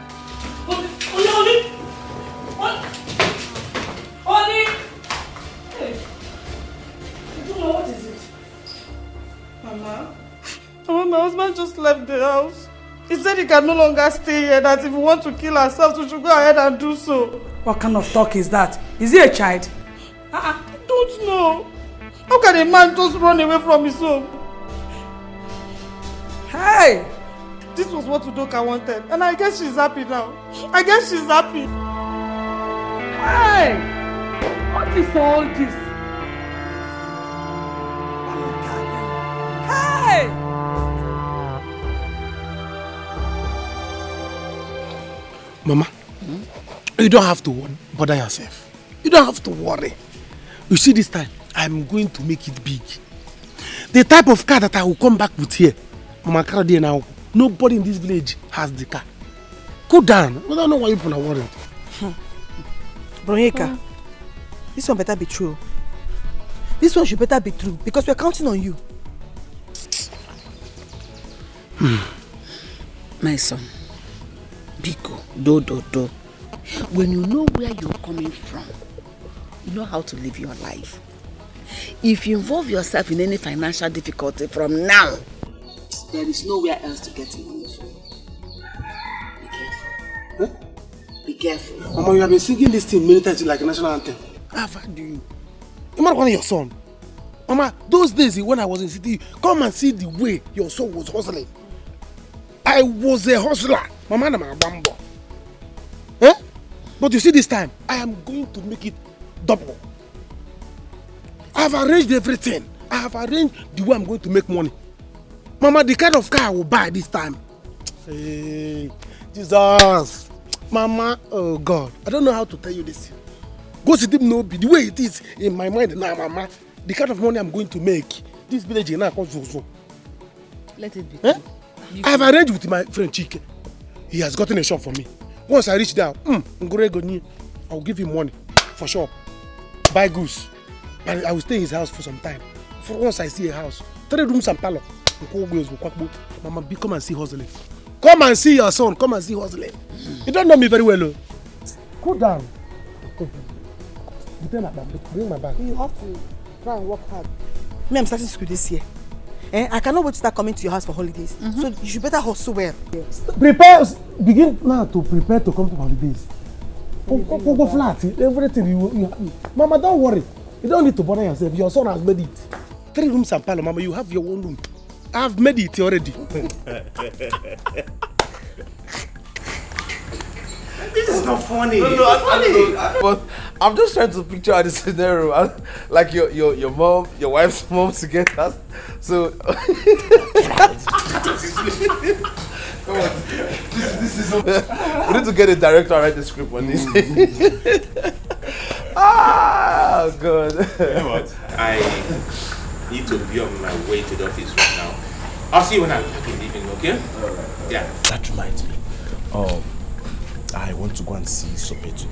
Oli! What? Oli! Hey. I don't know, what is it? Mama? Mama, my husband just left the house. He said he can no longer stay here, that if we want to kill ourselves, we should go ahead and do so. What kind of talk is that? Is he a child? I don't know. How can a man just run away from his home? Hey! This was what Udoka wanted, and I guess she's happy now. I guess she's happy. Hey! What is all this? Hey! Mama, you don't have to bother yourself. You don't have to worry. You see, this time, I'm going to make it big. The type of car that I will come back with here, Mama Karadi now, nobody in this village has the car. Go down. I don't know why people are worried. Bronyeka, this one better be true. This one should better be true because we're counting on you. My son, Biko, do. When you know where you're coming from, you know how to live your life. If you involve yourself in any financial difficulty from now, there is nowhere else to get money from. Be careful. Huh? Be careful. Mama, you have been singing this thing many times like a national anthem. I've heard you. You might want your son. Mama, those days when I was in city, come and see the way your son was hustling. I was a hustler. Mama, I'm a bambo. Eh? But you see, this time, I am going to make it double. I have arranged everything. I have arranged the way I'm going to make money. Mama, the kind of car I will buy this time. Hey, Jesus. Mama, oh God. I don't know how to tell you this. Go see them no be the way it is in my mind now, Mama. the kind of money I'm going to make, this village is not so. Let it be. Eh? I have arranged with my friend Chike. He has gotten a shop for me. Once I reach there, I'll give him money for sure. Buy goose. But I will stay in his house for some time. For once I see a house, 3 rooms and parlor. Mama, come and see hustling. Come and see your son. Come and see hustling. You don't know me very well, though. Cool down. Bring my bag. You have to try and work hard. Me, I'm starting school this year. I cannot wait to start coming to your house for holidays. So you should better hustle well. Begin now to prepare to come to holidays. Go flat. Everything you Mama, don't worry. You don't need to bother yourself. Your son has made it. 3 rooms and parlor, Mama. You have your own room. I have made it already. This is not funny. No, It's funny. but I'm just trying to picture out the scenario. Like your mom, your wife's mom together. So come on. This is we need to get a director and write the script on this. God. You know what? I need to be on my way to the office right now. I'll see you when I'm back in the evening, okay? Yeah. That reminds me. I want to go and see Sopetu.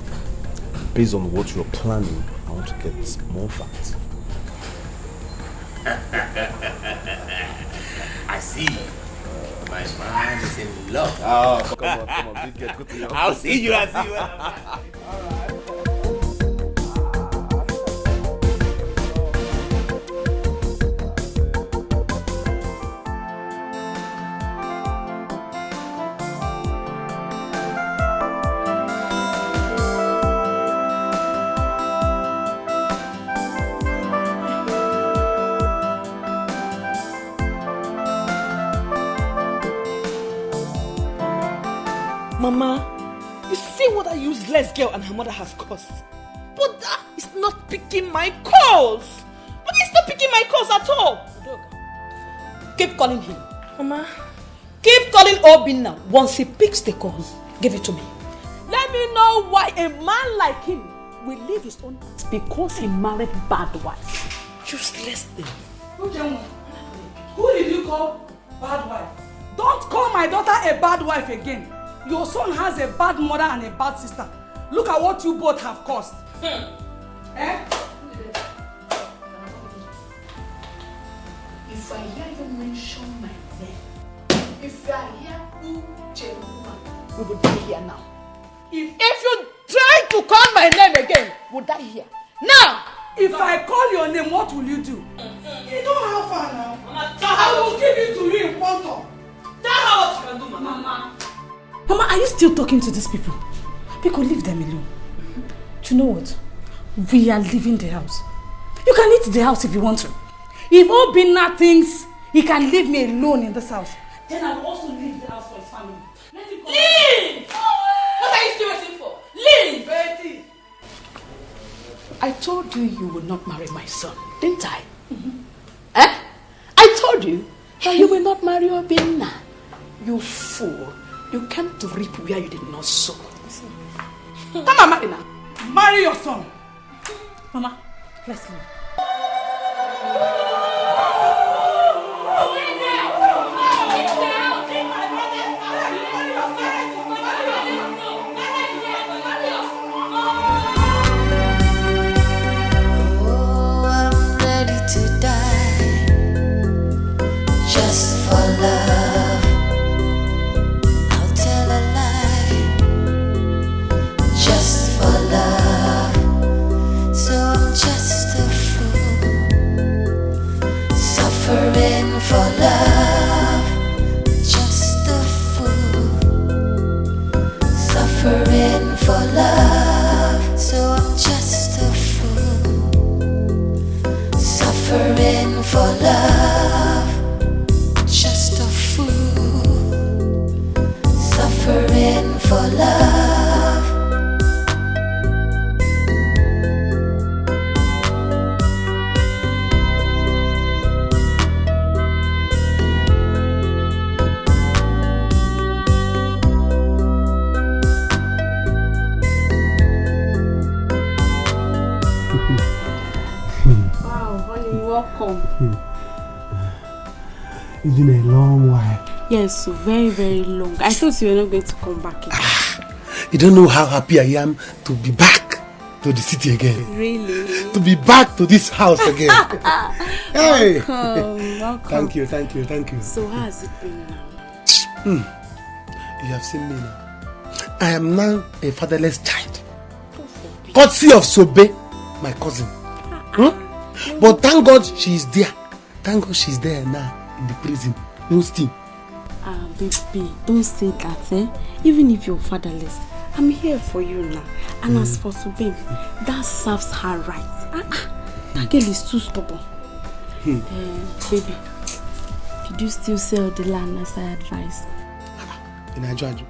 Based on what you're planning, I want to get more facts. I see. My man is in love. Oh, come on. Big get good to your I'll see you. Alright. Mama, you see what a useless girl and her mother has caused. But that is not picking my calls. But it's not picking my calls at all. Keep calling him. Mama. Keep calling Obin now. Once he picks the call, give it to me. Let me know why a man like him will leave his own house because he married bad wife. Useless thing. Who did you call bad wife? Don't call my daughter a bad wife again. Your son has a bad mother and a bad sister. Look at what you both have caused. Eh? If I hear you mention my name, if I hear Uchenna, we will die here now. If you try to call my name again, we'll die here. Now! If I call your name, what will you do? You don't have fun now. Mama, I will give it to you in quantum. Tell her what you can do, Mama. Mama, are you still talking to these people? Because leave them alone. Do you know what? We are leaving the house. You can leave the house if you want to. If Obinna thinks he can leave me alone in this house, then I will also leave the house for his family. Leave! What are you still waiting for? Leave! Betty! I told you you will not marry my son, didn't I? Eh? I told you that you will not marry Obinna. You fool. You came to reap where you did not sow. Come on, marry now. Marry your son. Mama, let's leave. Oh, I'm ready to die just for love. I'll tell a lie just for love. So I'm just a fool suffering for love. Just a fool suffering for love. So I'm just a fool suffering for love. Just a fool suffering for love. Wow. Wow, honey, welcome. It's been a long while. Yes, so very, very long. I thought you were not going to come back again. You don't know how happy I am to be back to the city again. Really? To be back to this house again. Hey! Welcome. Thank you. So how has it been now? You have seen me now. I am now a fatherless child. Courtesy of Sobe, my cousin. But thank God she is there. Thank God she's there now in the prison. No steam. Baby, don't say that, eh? Even if you're fatherless, I'm here for you now. And as for Sobe, that serves her right. That girl is too stubborn. Baby, did you still sell the land as I advised? In Nigeria.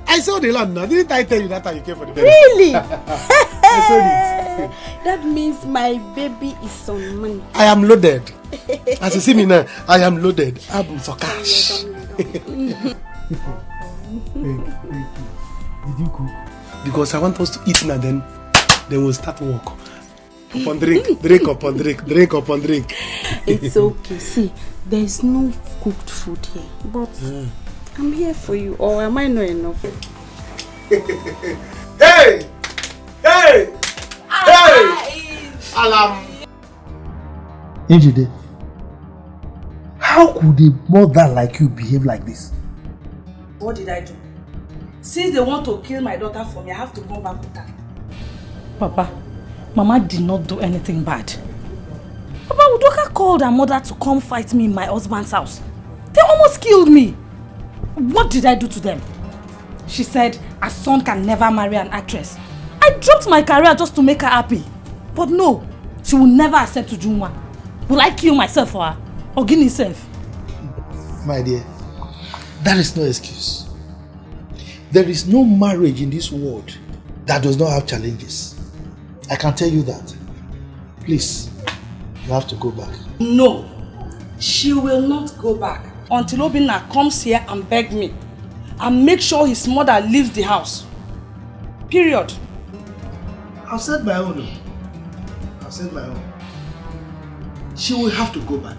I saw the land now. Didn't I tell you that time you came for the baby? Really? I sold it. That means my baby is on money. I am loaded. As you see me now, I am loaded. I'm for cash. Did you cook? Because I want us to eat now, then we'll start work. Upon drink, drink upon drink, drink upon drink. It's okay. See, there's no cooked food here, but I'm here for you. Or am I not enough? Hey! Hey! Hey! Alam! Njide, how could a mother like you behave like this? What did I do? Since they want to kill my daughter for me, I have to go back with her. Papa, Mama did not do anything bad. Papa, Udoka called her mother to come fight me in my husband's house. They almost killed me. What did I do to them? She said her son can never marry an actress. I dropped my career just to make her happy. But no, she will never accept Ujunwa. Will I kill myself for her? Or give myself? My dear, that is no excuse. There is no marriage in this world that does not have challenges. I can tell you that. Please, you have to go back. No, she will not go back until Obinna comes here and beg me and make sure his mother leaves the house. Period. I've said my own. She will have to go back.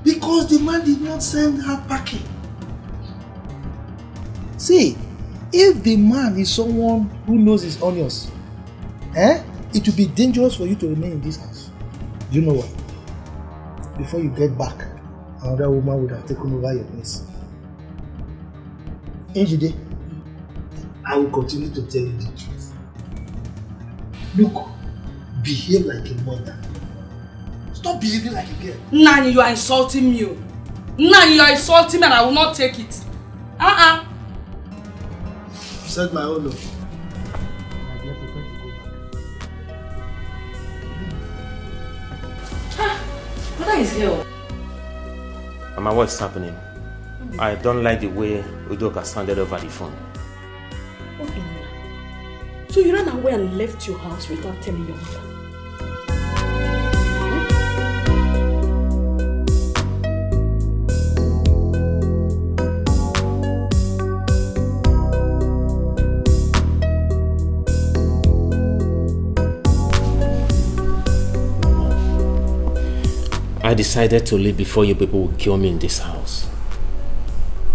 Because the man did not send her packing. See, if the man is someone who knows his onions, it will be dangerous for you to remain in this house. Do you know why? Before you get back, another woman would have taken over your place. Njide, I will continue to tell you the truth. Look, behave like a mother. Stop behaving like a girl. Nani, you are insulting me. Nani, you are insulting me and I will not take it. You said my own no. What is here? Mama, what's happening? I don't like the way Udoka sounded over the phone. Okay. So you ran away and left your house without telling your mother? I decided to leave before you people would kill me in this house.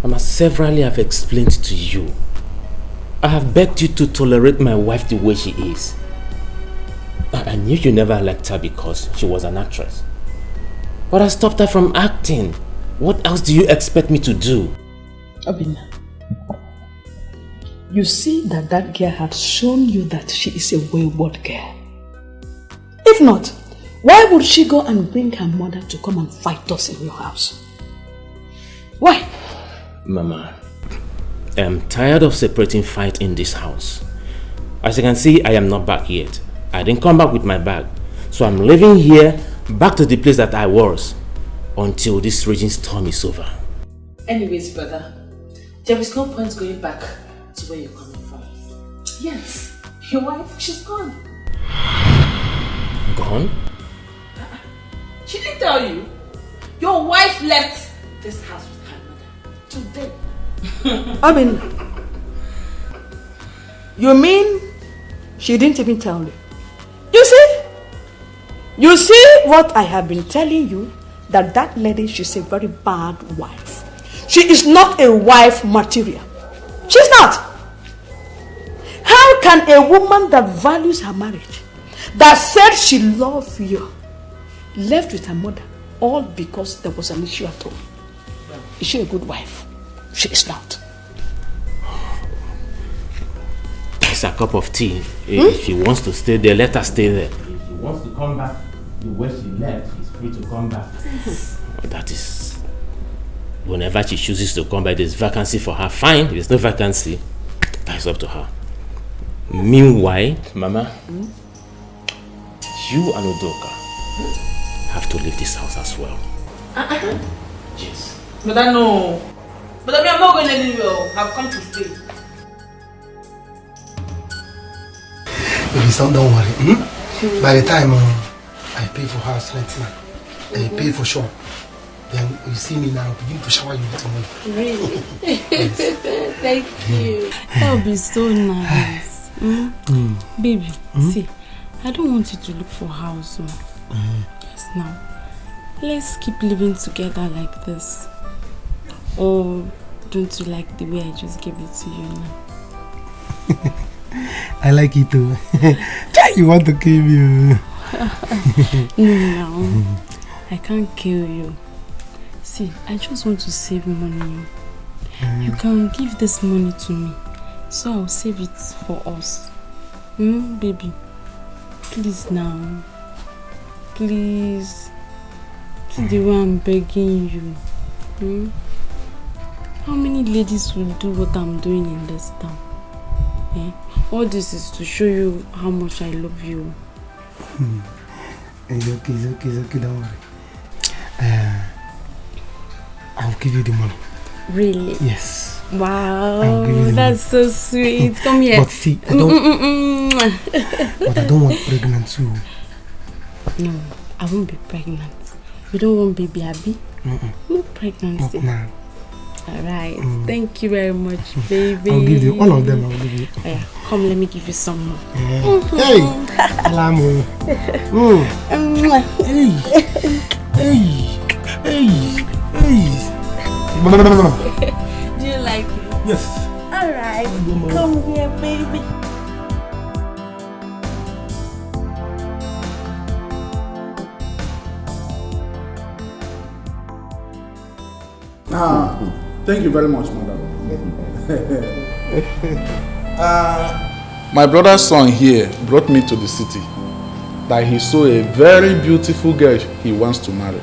Mama, severally I've explained to you. I have begged you to tolerate my wife the way she is. I knew you never liked her because she was an actress. But I stopped her from acting. What else do you expect me to do? Obinna, you see that girl has shown you that she is a wayward girl. If not, why would she go and bring her mother to come and fight us in your house? Why? Mama, I am tired of separating fight in this house. As you can see, I am not back yet. I didn't come back with my bag. So I'm living here, back to the place that I was, until this raging storm is over. Anyways, brother, there is no point going back to where you're coming from. Yes, your wife, she's gone. Gone? She didn't tell you. Your wife left this house with her mother today. I mean, you mean she didn't even tell you? You see? You see what I have been telling you? That lady, she's a very bad wife. She is not a wife material. She's not. How can a woman that values her marriage, that said she loves you, left with her mother, all because there was an issue at home? Is she a good wife? She is not. It's a cup of tea. If she wants to stay there, let her stay there. If she wants to come back the way she left, she's free to come back. That is... Whenever she chooses to come back, there's vacancy for her. Fine. If there's no vacancy, that's up to her. Meanwhile, Mama, you and Udoka have to leave this house as well. Yes. But I know. But I mean, I'm not going anywhere. I've come to stay. Baby, son, don't worry. By the time I pay for house rent now, I pay for shop, then you see me now, begin to shower you with money. Really? Yes. Thank you. That would be so nice. Baby, see, I don't want you to look for a house. Yes, now. Let's keep living together like this. Or don't you like the way I just gave it to you now? I like it too. You want to kill me? No, I can't kill you. See, I just want to save money. You can give this money to me, so I'll save it for us. Baby, please now. Please. See the way I'm begging you. How many ladies will do what I'm doing in this town? All this is to show you how much I love you. It's okay, don't worry. I'll give you the money. Really? Yes. Wow, that's so sweet. Come here. But see, I don't. But I don't want pregnant too. No, I won't be pregnant. You don't want baby, Abby? No pregnancy. No. Alright, thank you very much, baby. I'll give you all of them. I'll give you. Yeah, come, let me give you some more. Hey, Lamu. Hey. Do you like it? Yes. Alright, come here, baby. Thank you very much, madam. My brother's son here brought me to the city that he saw a very beautiful girl he wants to marry.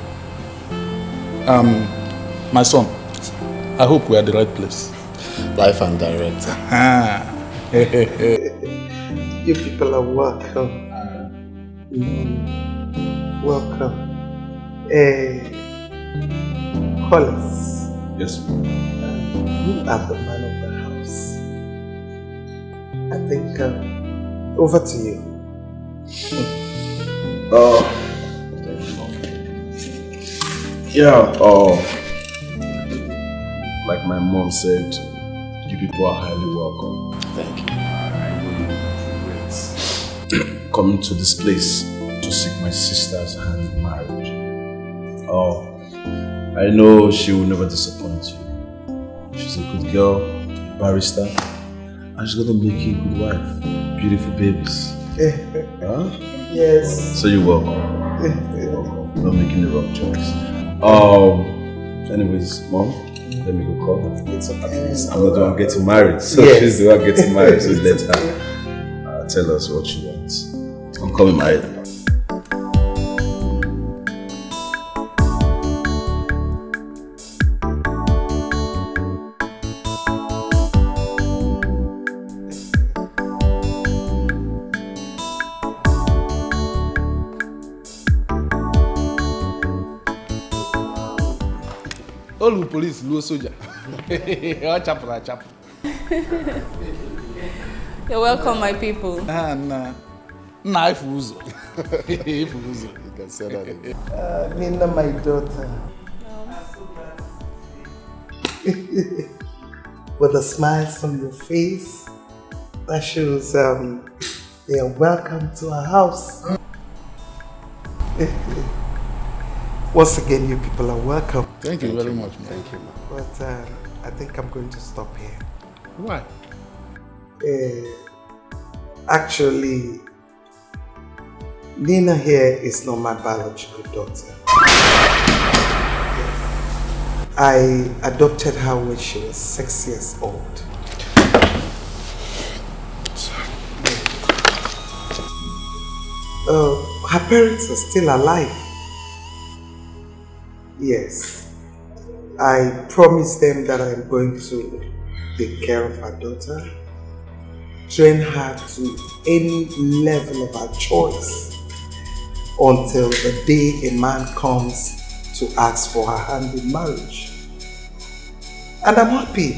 My son, I hope we are at the right place. Life and direct. You people are welcome. Welcome. Hollis. Yes. You are the man of the house. I think over to you. Yeah, like my mom said, you people are highly welcome. Thank you. I really regret coming to this place to seek my sister's hand in marriage. I know she will never disappoint you. She's a good girl, a barrister, and she's gonna make you a good wife. Beautiful babies. Huh? Yes. So you're welcome. Not making the wrong choice. Anyways, Mom, let me go call her. It's okay. I'm not the one getting married, so yes. She's the one getting married. So let her tell us what she wants. I'm coming married. All the police, low soldier. Chapel. You're welcome, my people. If you can say that again. Nina, my daughter. With a smile on your face, that shows you're welcome to our house. Once again, you people are welcome. Thank you very much, man. Thank you, man. But I think I'm going to stop here. Why? Actually, Nina here is not my biological daughter. I adopted her when she was 6 years old. Her parents are still alive. Yes. I promised them that I'm going to take care of her daughter, train her to any level of her choice until the day a man comes to ask for her hand in marriage. And I'm happy.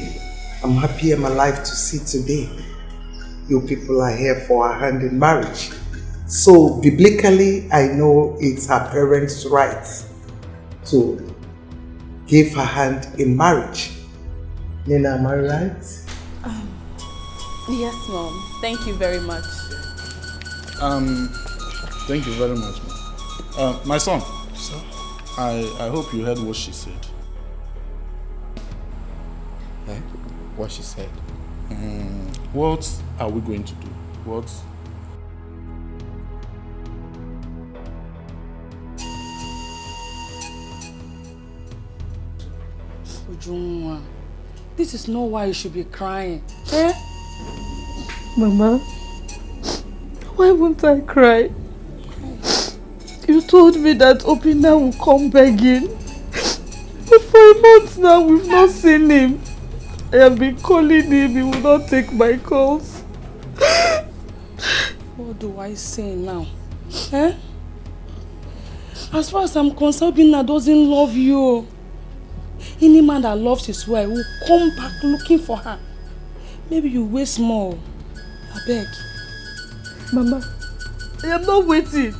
I'm happy I'm alive to see today. You people are here for her hand in marriage. So biblically, I know it's her parents' right to give her hand in marriage. Nina, am I right? Yes, Mom. Thank you very much. Thank you very much, man. My son. Sir? I hope you heard what she said. What she said? What are we going to do? What? Ujunwa, this is not why you should be crying. Eh? Mama, why won't I cry? You told me that Opina will come begging. But for a month now, we've not seen him. I have been calling him, he will not take my calls. What do I say now? Eh? As far as I'm concerned, Opina doesn't love you. Any man that loves his wife will come back looking for her. Maybe you wait small. I beg. Mama, I am not waiting.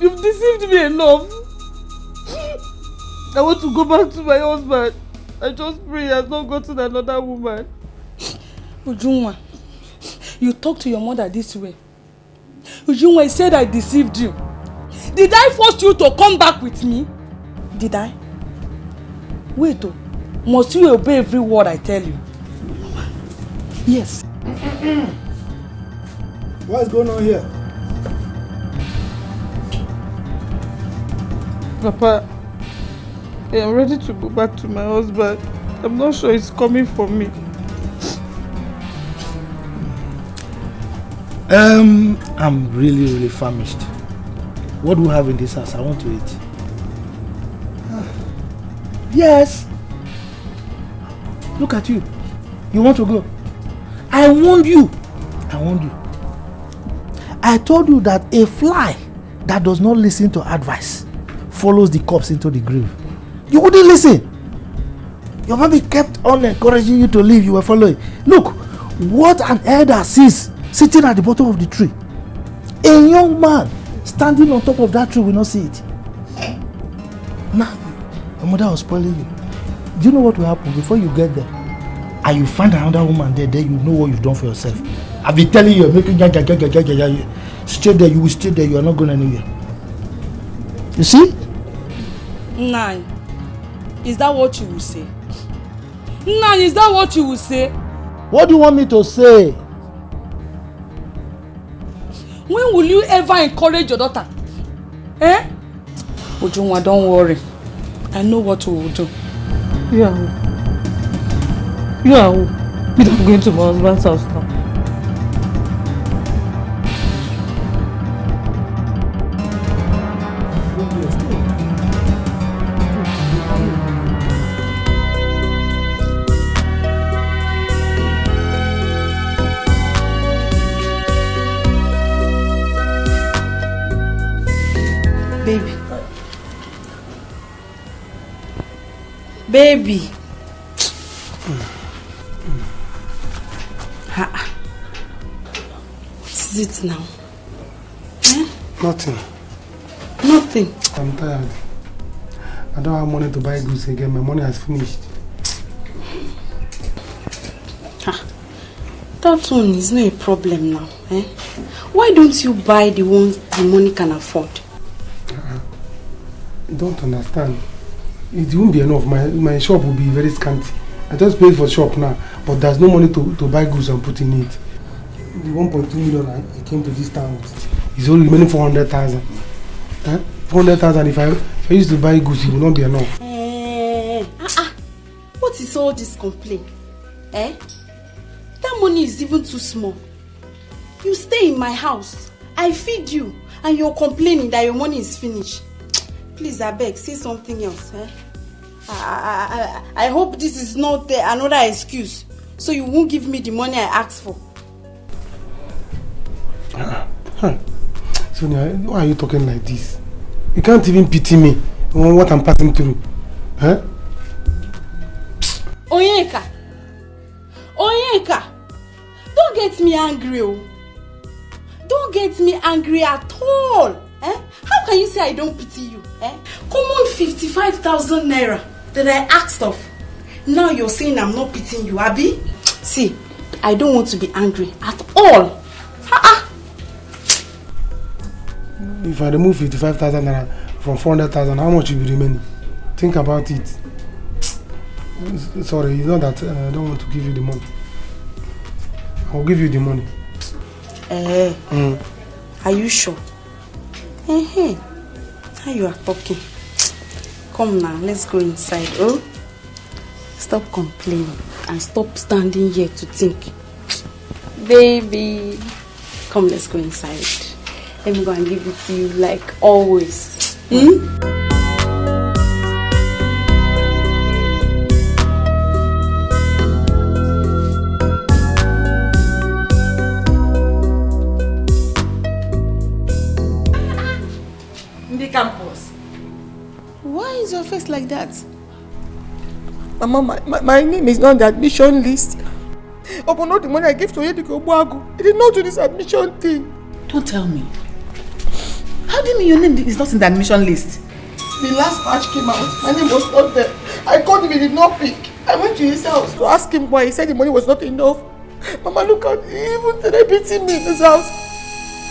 You've deceived me enough. I want to go back to my husband. I just pray he has not gotten another woman. Ujunwa, you talk to your mother this way. Ujunwa, I said I deceived you. Did I force you to come back with me? Did I? Wait, oh, must you obey every word I tell you? Yes. What's going on here? Papa, I am ready to go back to my husband. I'm not sure he's coming for me. I'm really famished. What do we have in this house? I want to eat. Yes. Look at you. You want to go? I warned you. I told you that a fly that does not listen to advice follows the corpse into the grave. You wouldn't listen. Your mommy kept on encouraging you to leave. You were following. Look, what an elder sees sitting at the bottom of the tree. A young man standing on top of that tree will not see it. Now, your mother was spoiling you. Do you know what will happen before you get there? And you find another woman there, then you know what you've done for yourself. I've been telling you, you're making stay there, you will stay there, you are not going anywhere. You see? Nine. Is that what you will say? Nine, is that what you will say? What do you want me to say? When will you ever encourage your daughter? Eh? Ujunwa, don't worry. I know what we will do. You are who? You are who? I'm going to my husband's house now. Baby. Baby. What is it now? Eh? Nothing. Nothing. I'm tired. I don't have money to buy goods again. My money has finished. That one is not a problem now. Eh? Why don't you buy the ones the money can afford? You don't understand. It won't be enough. My shop will be very scanty. I just paid for shop now, but there's no money to buy goods and put in it. The 1.2 million I came to this town with is only remaining 400,000. 400,000. If I used to buy goods, it will not be enough. What is all this complaint? That money is even too small. You stay in my house, I feed you, and you're complaining that your money is finished. Please, I beg, say something else. I hope this is not another excuse, so you won't give me the money I asked for. Sonia, why are you talking like this? You can't even pity me on what I'm passing through. Onyeka, don't get me angry, oh. Don't get me angry at all. How can you say I don't pity you? Common 55,000 naira that I asked of. Now you're saying I'm not pitying you, Abi? See, I don't want to be angry at all. If I remove 55,000 naira from 400,000, how much will be remaining? Think about it. Sorry, it's not that I don't want to give you the money. I'll give you the money. Are you sure? How you are talking? Come now, let's go inside. Oh, stop complaining and stop standing here to think. Baby, come, let's go inside. Let me go and give it to you like always. Campus. Why is your face like that? Mama, my name is not on the admission list. Upon all the money I gave to Yediko Obuagu, he did not do this admission thing. Don't tell me. How do you mean your name is not in the admission list? The last batch came out. My name was not there. I called him, he did not pick. I went to his house to ask him why. He said the money was not enough. Mama, look at even today beating me in his house.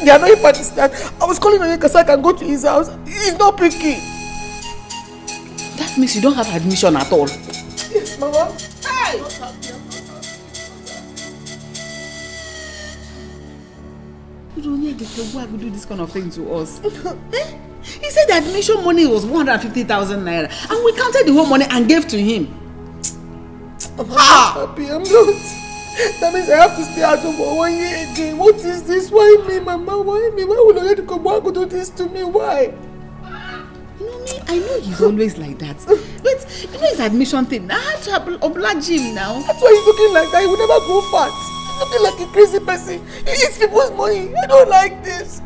The annoying part is that I was calling Onyeka so I can go to his house. He's not picking. That means you don't have admission at all. Yes, Mama. Hey! You don't need to do this kind of thing to us. He said the admission money was 150,000 naira and we counted the whole money and gave to him. I'm not happy. I'm not. That means I have to stay at home for 1 year again. What is this? Why me, Mama? Why me? Why would Onyeka Obuagu do this to me? Why? I know he's always like that. But you know his admission thing. I had to oblige him now. That's why he's looking like that. He will never grow fat. He's looking like a crazy person. He eats people's money. I don't like this.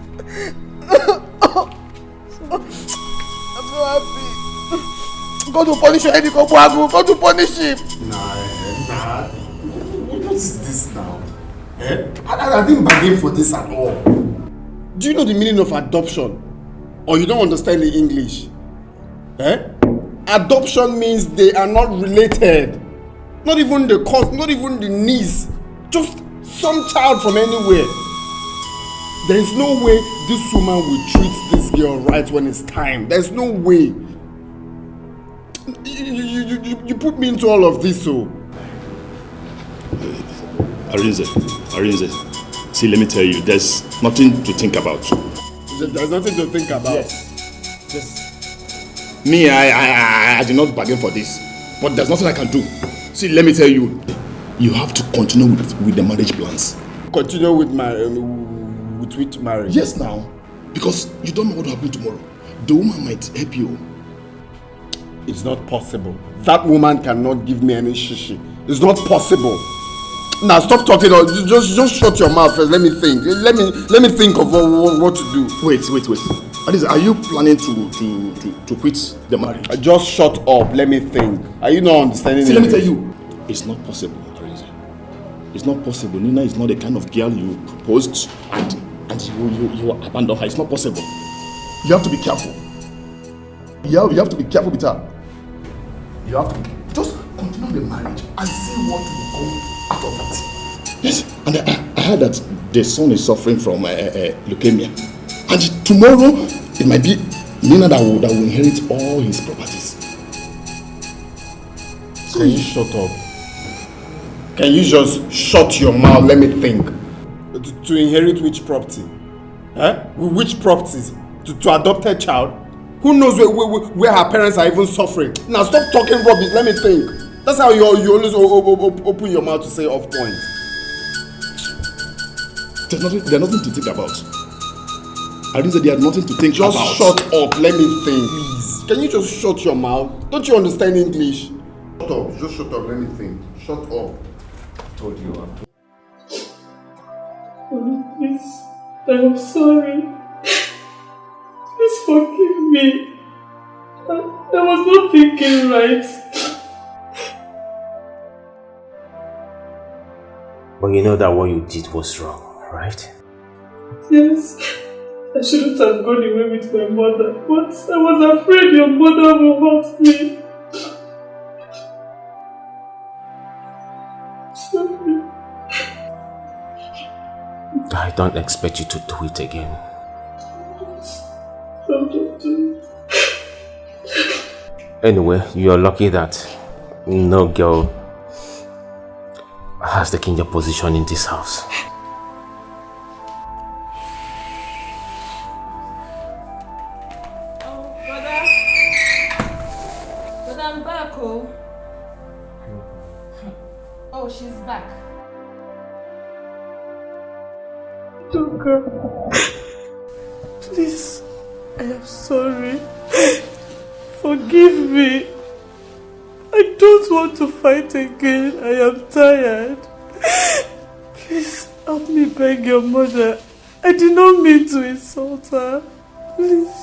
I'm so happy. Go to punish Onyeka Obuagu. Go to punish him. Nah. What is this now? I didn't bargain for this at all. Do you know the meaning of adoption? Or you don't understand the English? Adoption means they are not related. Not even the cause, not even the niece. Just some child from anywhere. There is no way this woman will treat this girl right when it's time. There's no way. You put me into all of this, so. Arinze, see, let me tell you, there's nothing to think about. There's nothing to think about. Yes. Me, I did not bargain for this, but there's nothing I can do. See, let me tell you, you have to continue with the marriage plans. Continue with which marriage? Yes, now, because you don't know what will happen tomorrow. The woman might help you. It's not possible. That woman cannot give me any shishi. It's not possible. Now stop talking. Just shut your mouth first. Let me think. Let me think of what to do. Wait. Arinze, are you planning to quit the marriage? Just shut up. Let me think. Are you not understanding? See, let me tell you, it's not possible, Arinze. It's not possible. Nina is not the kind of girl you proposed and you abandoned her. It's not possible. You have to be careful. You have to be careful with her. You have to just continue the marriage and see what will come out of it. Yes, and I heard that the son is suffering from leukemia. And tomorrow, it might be Nina that will inherit all his properties. Can you shut up? Can you just shut your mouth? Let me think. To inherit which property? Which properties? To adopt a child? Who knows where her parents are even suffering? Now stop talking rubbish. Let me think. That's how you always open your mouth to say off point. There's nothing to think about. I didn't say they had nothing to think about. Just shut up. Let me think. Please. Can you just shut your mouth? Don't you understand English? Shut up. Just shut up. Let me think. Shut up. I told you. Please, I'm sorry. Please forgive me. I was not thinking right. But you know that what you did was wrong, right? Yes. I shouldn't have gone away with my mother, but I was afraid your mother will hurt me. Sorry. I don't expect you to do it again. Don't do it. Anyway, you're lucky that no girl has taken your position in this house. Oh, she's back. Toka, please, I am sorry. Forgive me. I don't want to fight again. I am tired. Please, help me beg your mother. I did not mean to insult her. Please.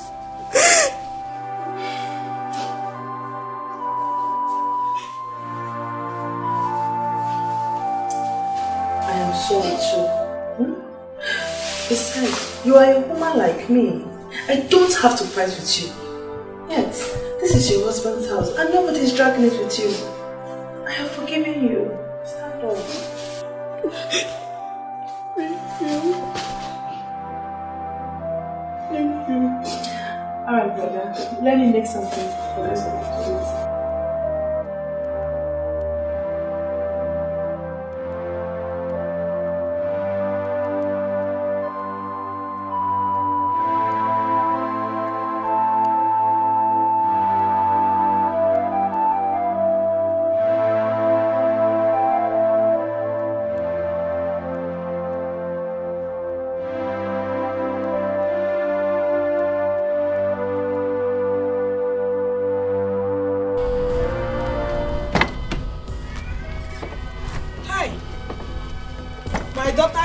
Sorry too. Besides, you are a woman like me. I don't have to fight with you. Yet, this is your husband's house and nobody is dragging it with you. I have forgiven you. Stand up. Thank you. Thank you. Alright, brother. Let me make something for the rest of the kids.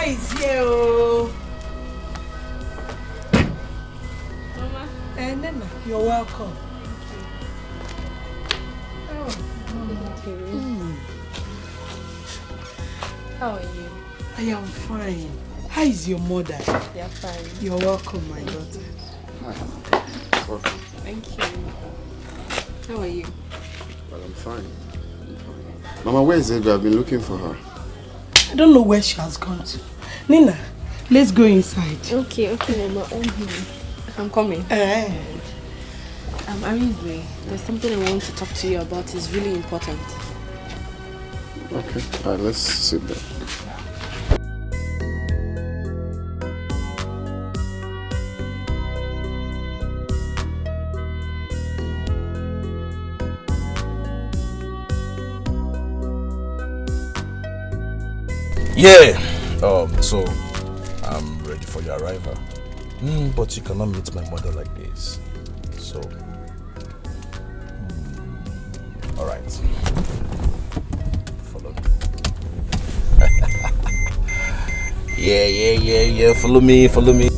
Is here, oh. Mama. And Nana, you're welcome. Thank you. How are you? I am fine. How is your mother? They are fine. You're welcome, my daughter. Hi. Welcome. Thank you. How are you? Well, I'm fine. Mama, where is Edgar? I've been looking for her. I don't know where she has gone to. Nina, let's go inside. Okay, Mama. I'm coming. Arinze, there's something I want to talk to you about. It's really important. Okay, alright, let's sit there. Yeah. So I'm ready for your arrival. But you cannot meet my mother like this. So, all right. Follow me. Yeah. Follow me.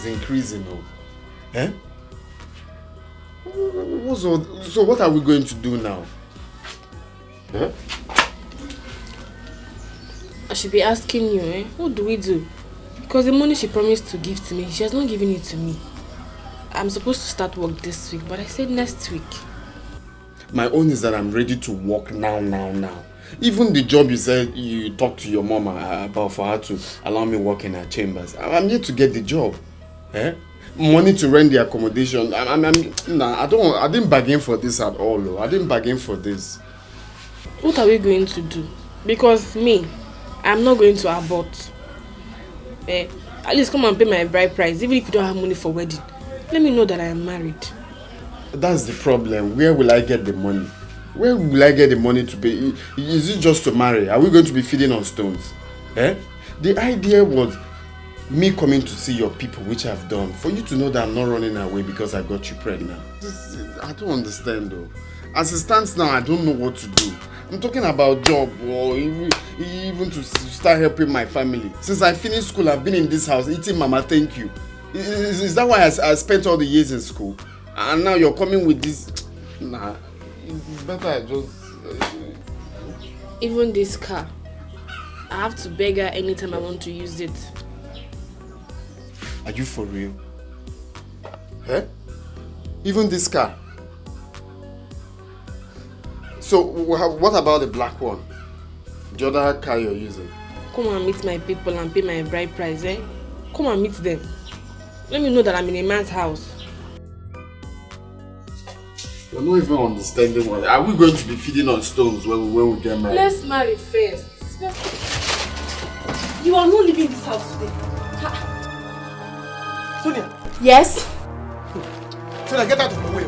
Increasing, eh? So what are we going to do now? Eh? I should be asking you, eh? What do we do? Because the money she promised to give to me, she has not given it to me. I'm supposed to start work this week, but I said next week. My own is that I'm ready to work now. Even the job you said you talked to your mama about for her to allow me work in her chambers. I'm here to get the job. Money to rent the accommodation. Nah, I didn't bargain for this at all. Though. I didn't bargain for this. What are we going to do? Because me, I'm not going to abort. At least come and pay my bride price, even if you don't have money for wedding. Let me know that I am married. That's the problem. Where will I get the money? Where will I get the money to pay? Is it just to marry? Are we going to be feeding on stones? The idea was me coming to see your people, which I've done, for you to know that I'm not running away because I got you pregnant. I don't understand though. As it stands now, I don't know what to do. I'm talking about job or even to start helping my family. Since I finished school, I've been in this house eating mama thank you. Is that why I spent all the years in school? And now you're coming with this? Nah, it's better I just... Even this car, I have to beg her anytime I want to use it. Are you for real? Even this car? So, what about the black one? The other car you're using? Come and meet my people and pay my bride price, Come and meet them. Let me know that I'm in a man's house. You're not even understanding what... Are we going to be feeding on stones when we get married? Let's marry first. You are not leaving this house today. Sonia. Yes? Sonia, get out of my way.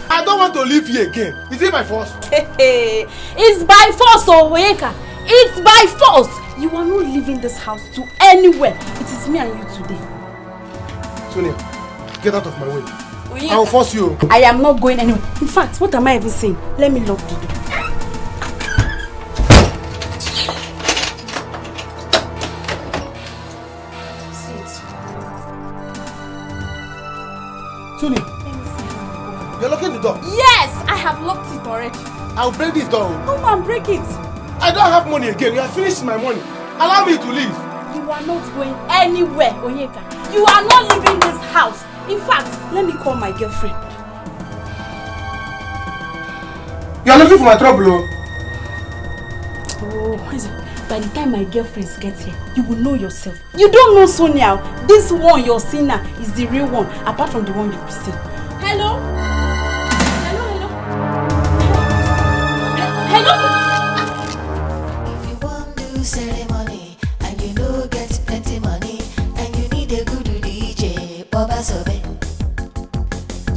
I don't want to live here again. Is it by force? It's by force, Oweka. It's by force. You are not leaving this house to anywhere. It is me and you today. Sonia, get out of my way. I will force you. I am not going anywhere. In fact, what am I even saying? Let me lock the door. Sonia, you're locking the door? Yes, I have locked it already. I'll break this door. Come on, break it. I don't have money again. You have finished my money. Allow me to leave. You are not going anywhere, Onyeka. You are not leaving this house. In fact, let me call my girlfriend. You are looking for my trouble, Oh, by the time my girlfriends get here, you will know yourself. You don't know Sonia. This one you're seeing now is the real one, apart from the one you've seen. Hello? Hello? If you want to ceremony and you know get plenty money and you need a good DJ, Baba Sobe.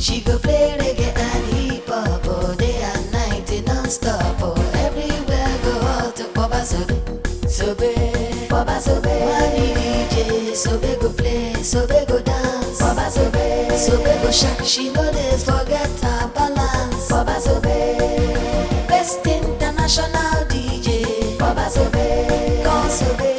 She go play reggae and hip hop all day and night non-stop. Oh, everywhere go out to Baba Sobe. Sobe, Baba Sobe. Money DJ, Sobe go play, Sobe go dance. Baba Sobe, Sobe go shake. She know this forget her balance. Baba Sobe, best international DJ. Baba Sobe, call Sobe,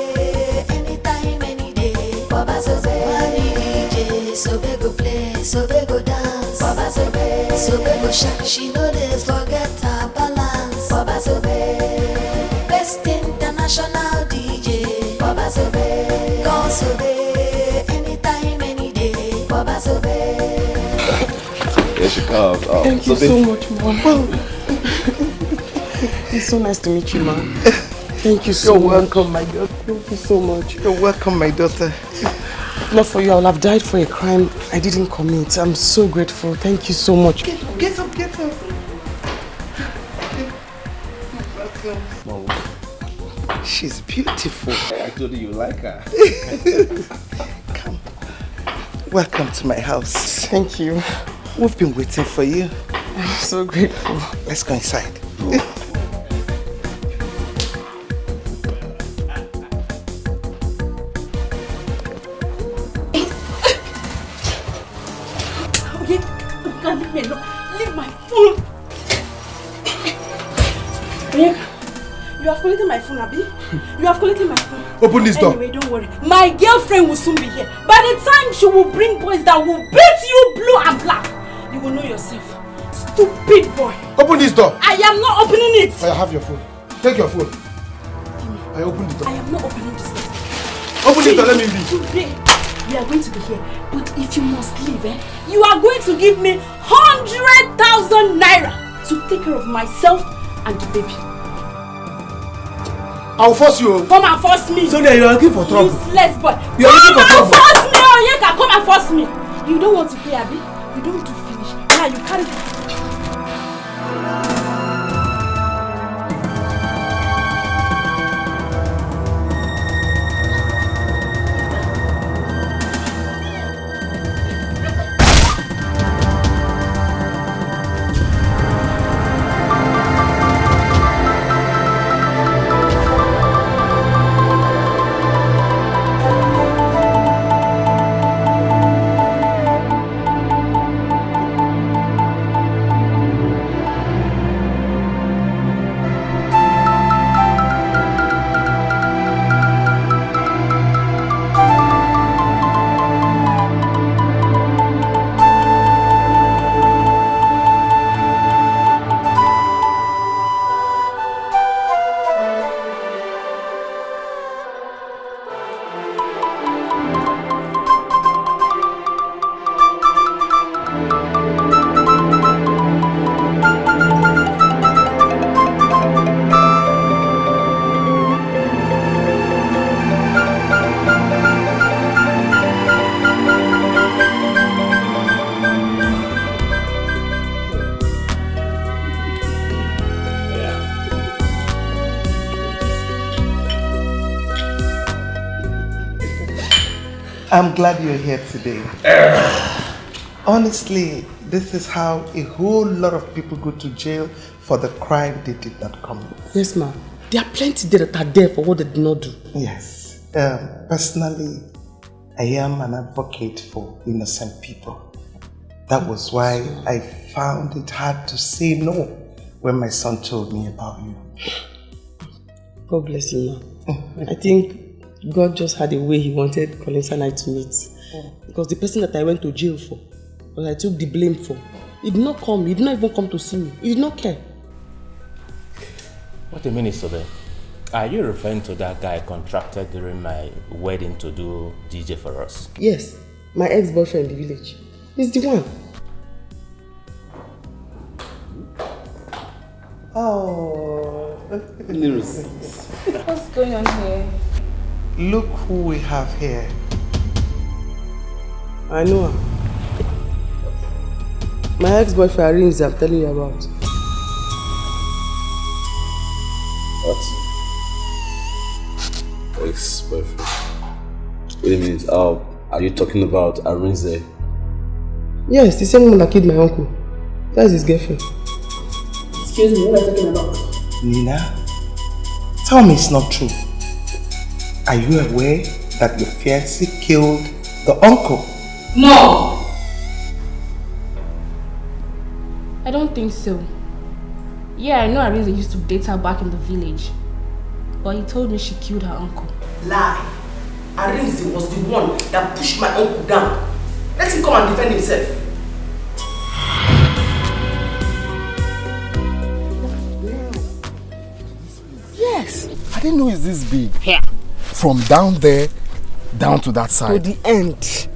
anytime, any day. Baba Sobe, money DJ, Sobe go play, Sobe go dance. Baba Sobe, Sobe go shake. She know this forget her balance. Baba Sobe, best international DJ. Baba Sobe, call Sobe, anytime, any day. Baba Sobe. Here she comes. Oh, thank you so much, Mom. It's so nice to meet you, Mom. Thank you so much. You're welcome, my daughter. Thank you so much. You're welcome, my daughter. Not for you, I would have died for a crime I didn't commit. I'm so grateful. Thank you so much. Get up, get up. Mom. She's beautiful. I told you like her. Come. Welcome to my house. Thank you. We've been waiting for you. I'm so grateful. Let's go inside. Leave my phone. You have collected my phone, Abi? You have collected my phone. Open this door. Anyway, don't worry. My girlfriend will soon be here. By the time she will bring boys that will beat you blue and black, you will know yourself. Stupid boy. Open this door. I am not opening it. I have your phone. Take your phone. I opened the door. I am not opening this door. Open this door, let me leave. Today, we are going to be here. But if you must leave, you are going to give me 100,000 naira. to take care of myself and the baby. I'll force you. Come and force me. Sonia, you are looking for trouble. Useless boy. You are looking for trouble. Come and force me, Onyeka. Come and force me. You don't want to pay, Abi? You don't do finish. Now you carry. I'm glad you're here today. Honestly, this is how a whole lot of people go to jail for the crime they did not commit. Yes, ma'am. There are plenty there that are there for what they did not do. Yes. Personally, I am an advocate for innocent people. That was why I found it hard to say no when my son told me about you. God bless you, ma'am. I think God just had a way he wanted Collins and I to meet. Because the person that I went to jail for, that I took the blame for, he did not come, he did not even come to see me. He did not care. What a minute, Sobe. Are you referring to that guy contracted during my wedding to do DJ for us? Yes, my ex-boyfriend in the village. He's the one. Oh, What's going on here? Look who we have here. I know her. My ex-boyfriend Rings, I'm telling you about. What? Ex-boyfriend? Wait a minute, are you talking about Arinze? Yes, the same one that killed my uncle. That's his girlfriend. Excuse me, what are you talking about? Nina, tell me it's not true. Are you aware that your fiancé killed the uncle? No! I don't think so. Yeah, I know Arinze used to date her back in the village. But he told me she killed her uncle. Lie. Arinze was the one that pushed my uncle down. Let him come and defend himself. Yes. I didn't know it's this big. Here. From down there, down to that side. To the end.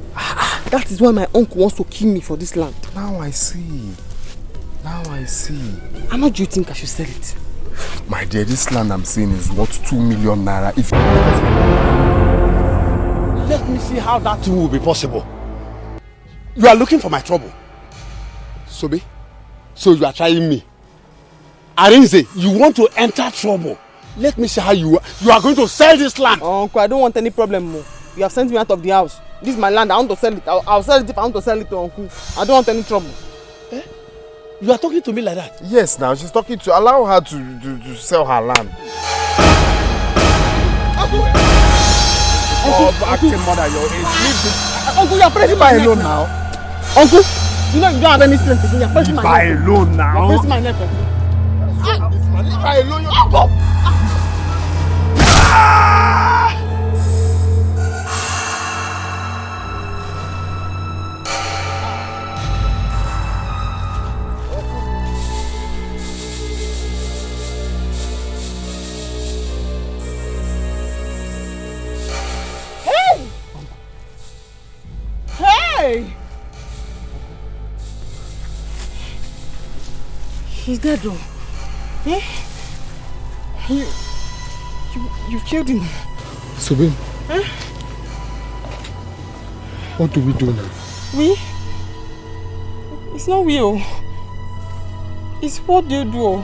That is why my uncle wants to kill me for this land. Now I see. Now I see. How much do you think I should sell it? My dear, this land I'm seeing is worth 2 million naira. If let me see how that will be possible. You are looking for my trouble. Sobe, so you are trying me. Arinze, you want to enter trouble. Let me see how you are going to sell this land. Uncle, I don't want any problem more. You have sent me out of the house. This is my land. I want to sell it. I'll sell it if I want to sell it to Uncle. I don't want any trouble. Eh? You are talking to me like that? Yes, now she's talking to allow her to sell her land. Uncle, acting mother, your age. Uncle, you are pressing my neck alone now. Uncle, you know you don't have any strength again. You are pressing my neck. Leave her alone now. You are pressing my neck. Leave her alone. You uncle. He's He's dead though. Eh? You've killed him. Sobe. Eh? What do we do now? We? It's not we. It's what they do.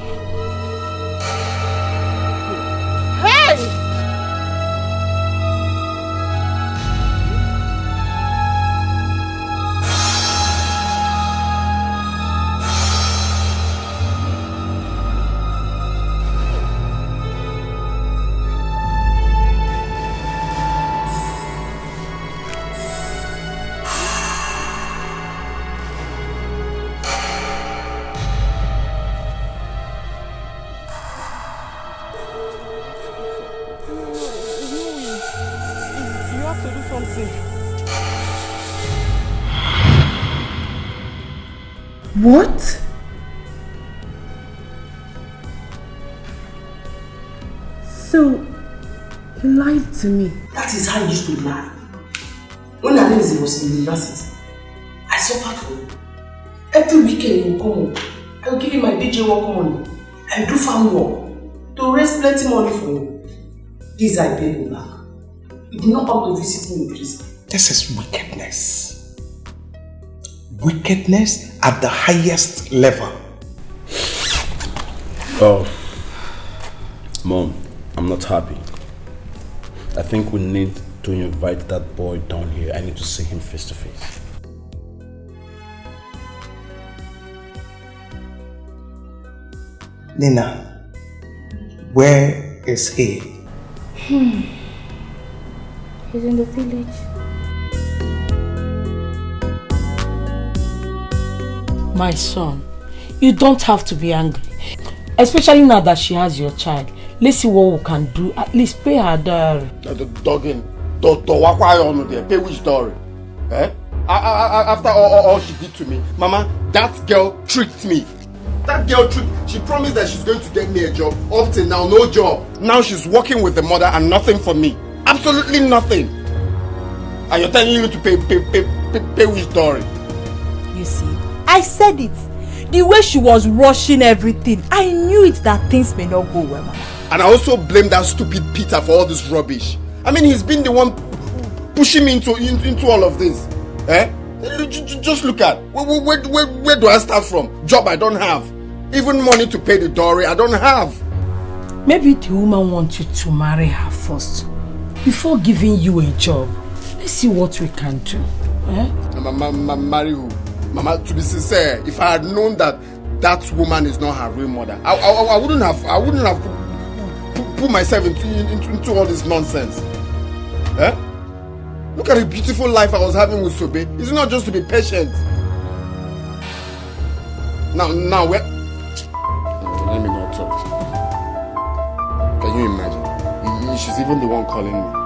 Hey! What? So, he lied to me. That is how he used to lie. When Arinze was in university, I suffered for him. Every weekend he would come home. I would give him my DJ work money. I would do farm work to raise plenty money for him. This I paid him back. He did not come to visit me in prison. This is wickedness. Wickedness at the highest level. Oh, Mom, I'm not happy. I think we need to invite that boy down here. I need to see him face to face. Nina, where is he? He's in the village. My son, you don't have to be angry. Especially now that she has your child. Let's see what we can do. At least pay her dowry. The dogging. Pay which dowry? Eh? After all she did to me, Mama, that girl tricked me. That girl tricked. She promised that she's going to get me a job. Up till now, no job. Now she's working with the mother and nothing for me. Absolutely nothing. And you're telling me to pay which dowry? You see, I said it. The way she was rushing everything, I knew it that things may not go well, Mama. And I also blame that stupid Peter for all this rubbish. I mean, he's been the one pushing me into all of this. Eh? Just look at, where do I start from? Job I don't have. Even money to pay the dowry I don't have. Maybe the woman wants you to marry her first, before giving you a job. Let's see what we can do. Eh? Marry who? Mama, to be sincere, if I had known that that woman is not her real mother, I wouldn't have put myself into all this nonsense. Eh? Look at the beautiful life I was having with Sobe. It's not just to be patient. Now where? Let me not talk. Can you imagine? She's even the one calling me.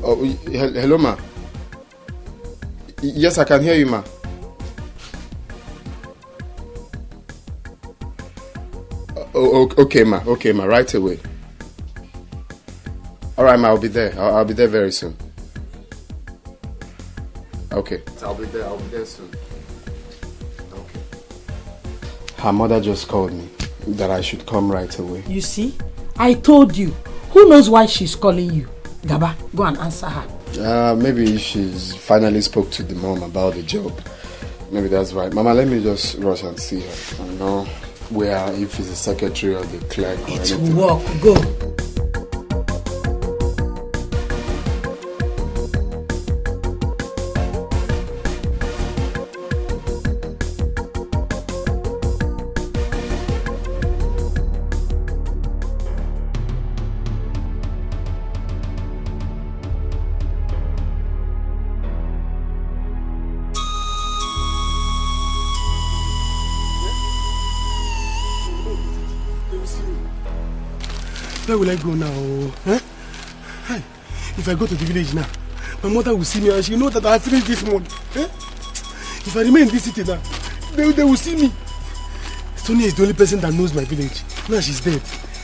Oh, hello, ma. Yes, I can hear you, ma. Okay, ma. Okay, ma. Right away. All right, ma. I'll be there. I'll be there very soon. Okay. I'll be there. I'll be there soon. Okay. Her mother just called me that I should come right away. You see, I told you. Who knows why she's calling you? Gaba, go and answer her. Maybe she's finally spoke to the mom about the job. Maybe that's right. Mama, let me just rush and see her. I know where, if it's the secretary or the clerk or anything. It will work. Go. Where will I go now? Huh? Hey, if I go to the village now, my mother will see me and she know that I finished this month. Huh? If I remain in this city now, they will see me. Sonia is the only person that knows my village. Now she's dead.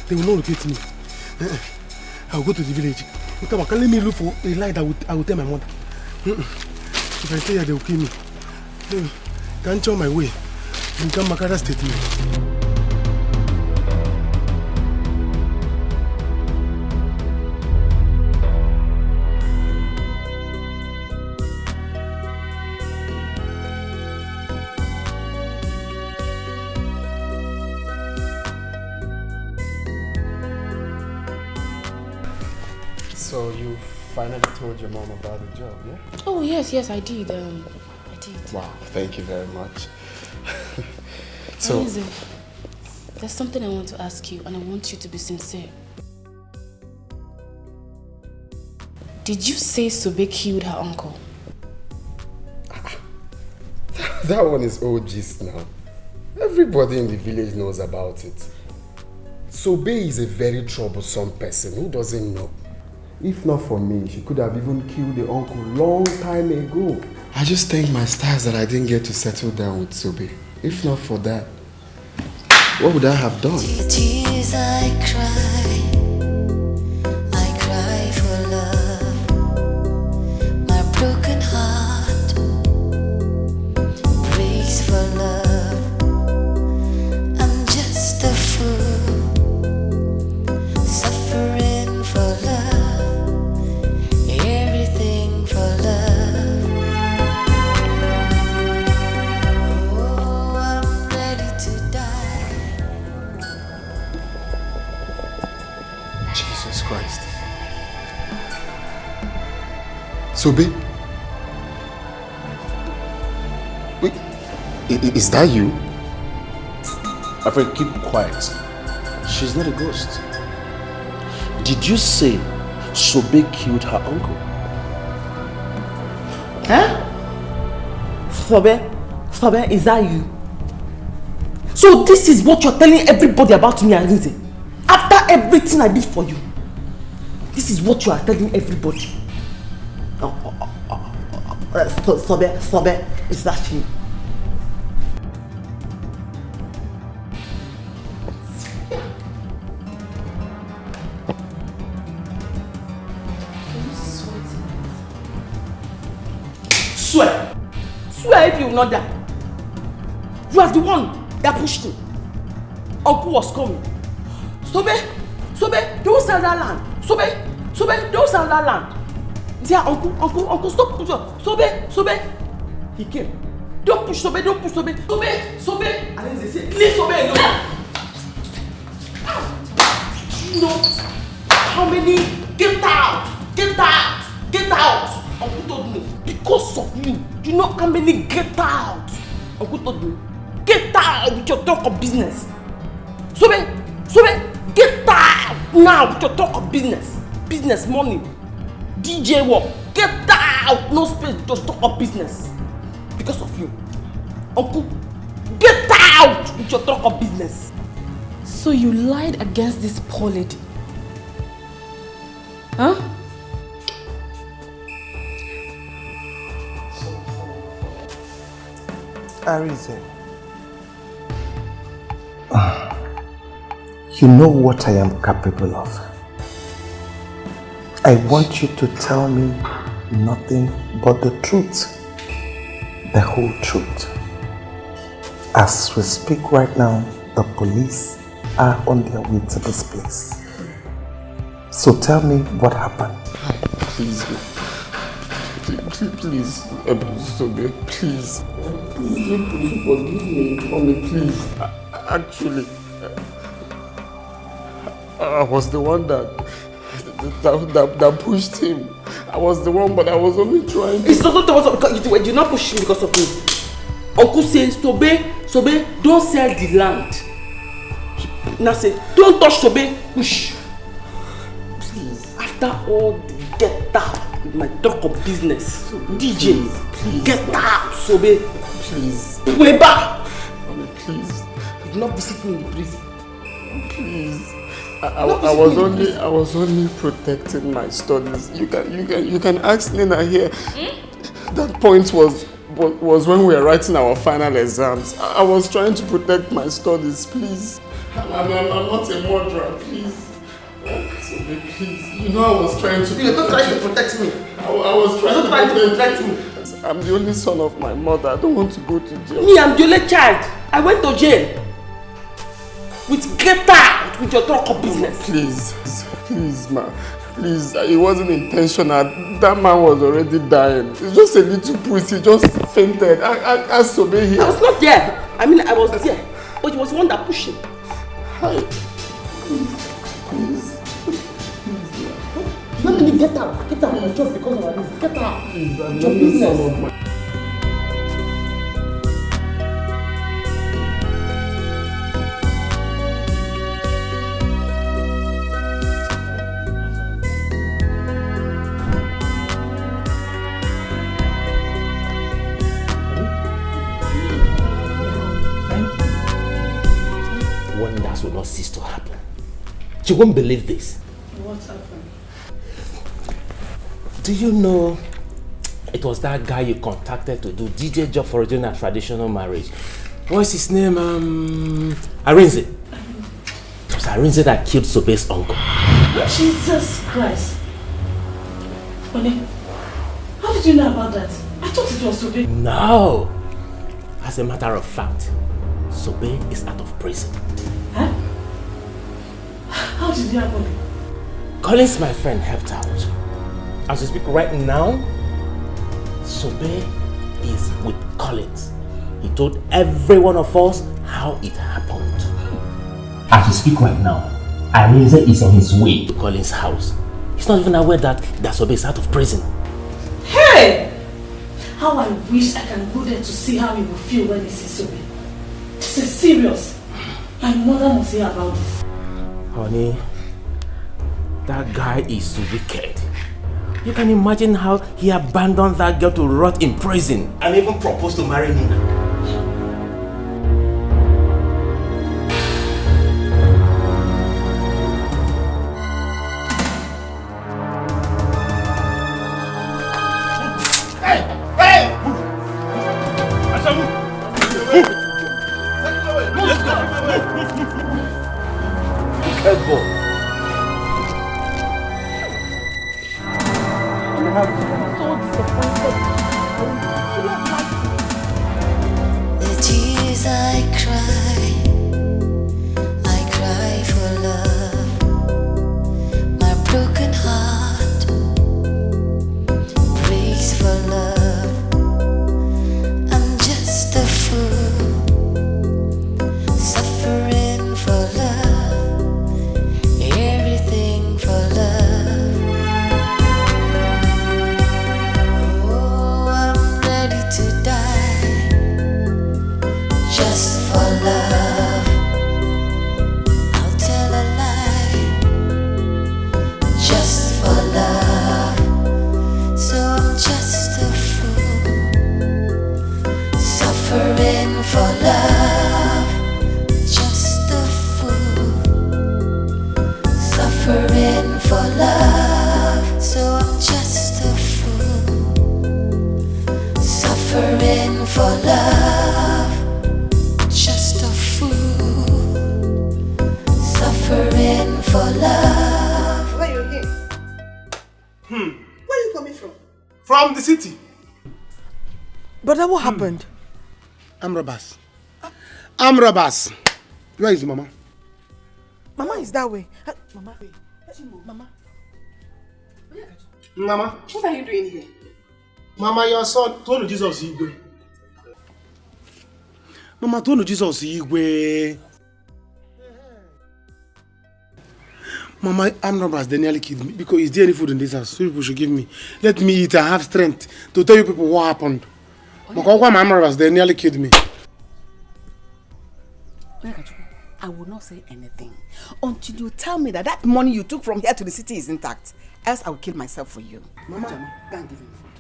They will not locate me. I will go to the village. Let me look for a lie that I will tell my mother. If I stay here, they will kill me. Can't show my way. And come back at that statement. So you finally told your mom about the job, yeah? Oh yes, I did. I did. Wow, thank you very much. So, there's something I want to ask you, and I want you to be sincere. Did you say Sobe killed her uncle? That one is old gist now. Everybody in the village knows about it. Sobe is a very troublesome person who doesn't know. If not for me, she could have even killed the uncle long time ago. I just thank my stars that I didn't get to settle down with Sobe. If not for that, what would I have done? Tears I cry for love. My broken heart breaks for love. I'm just a fool, suffering for love, everything for love. Oh, I'm ready to die. Jesus Christ. Sobe? Wait, is that you? My friend, keep quiet. She's not a ghost. Did you say Sobe killed her uncle? Huh? Sobe, is that you? So this is what you're telling everybody about me, Arinze? After everything I did for you, this is what you are telling everybody. Sobe, is that you? Swear if you will not die. You are the one that pushed him. Uncle was coming. Sobe, don't sell that land. Sobe, don't sell that land. Yeah, uncle, stop pushing. Sobe, he came. Don't push Sobe. Sobe. And then they say, leave Sobe alone. You know how many? Get out. Uncle told me, because of you. You know how many get out? Uncle told me, get out with your talk of business. Sobe, get out now with your talk of business. Business, money, DJ work. Get out, no space to talk of business. Because of you. Uncle, get out with your talk of business. So you lied against this poor lady? Huh? Arinze, you know what I am capable of. I want you to tell me nothing but the truth, the whole truth. As we speak right now, the police are on their way to this place. So tell me what happened. Please, Sobe, please. Please forgive me, mommy, please. Actually, I was the one that pushed him. I was the one, but I was only trying to... It's not because you did not push him because of me. Uncle says, Sobe, don't sell the land. Now say, don't touch Sobe, push. Please. After all the get out with my talk of business, DJ, please, get out, Sobe. Please. Way back. Mommy, please. Do not visit me in the prison. Please. I was only protecting my studies. You can ask Nina here. That point was when we were writing our final exams. I was trying to protect my studies, please. I'm not a murderer, please. Please. You know I was trying to... You're not trying to protect me. I I was trying to protect me. I'm the only son of my mother. I don't want to go to jail. Me, I'm the only child. I went to jail. With get out with your talk of business. Please, ma. Please, it wasn't intentional. That man was already dying. It's just a little pussy. He just fainted. I Sobe here. I was not there. I mean, I was there. But it was the one that pushed him. Hi. Please. Let me get out. Get out of my job because of this. Get out. Please, I'm your not business. the son of my... Wonders will not cease to happen. You won't believe this. What's happened? Do you know it was that guy you contacted to do DJ job for doing a traditional marriage? What's his name? Arinze. It was Arinze that killed Sobe's uncle. Jesus Christ. Honey, how did you know about that? I thought it was Sobe. No. As a matter of fact, Sobe is out of prison. Huh? How did it happen? Collins, my friend, helped out. As we speak right now, Sobe is with Collins. He told every one of us how it happened. As we speak right now, Arinze is on his way to Collins' house. He's not even aware that Sobe is out of prison. Hey! How I wish I can go there to see how he will feel when he sees Sobe. This is serious. My mother must hear about this. Honey, that guy is wicked. You can imagine how he abandoned that girl to rot in prison and even proposed to marry Nina. The tears I cry for love. My broken heart breaks for love. I'm just a fool, suffering for love, everything for love. Oh, I'm ready to die just for love. I'll tell a lie just for love. So I'm just a fool, suffering for love. Just a fool, suffering for love. So I'm just a fool, suffering for love. Just a fool, suffering for love. Where you here? Where are you coming from? From the city. Brother, what happened? I'm robbers. I'm robbers. Where is Mama? Mama is that way. Mama, wait. Mama. Mama. What are you doing here? Mama, your son told Jesus Igwe. Mama told Jesus Igwe. Mama, I'm robbers. They nearly killed me because is there any food in this house? So people should give me. Let me eat. I have strength to tell you people what happened. Because my robbers, they nearly killed me. I will not say anything until you tell me that that money you took from here to the city is intact. Else I will kill myself for you. Mama, go and give him food.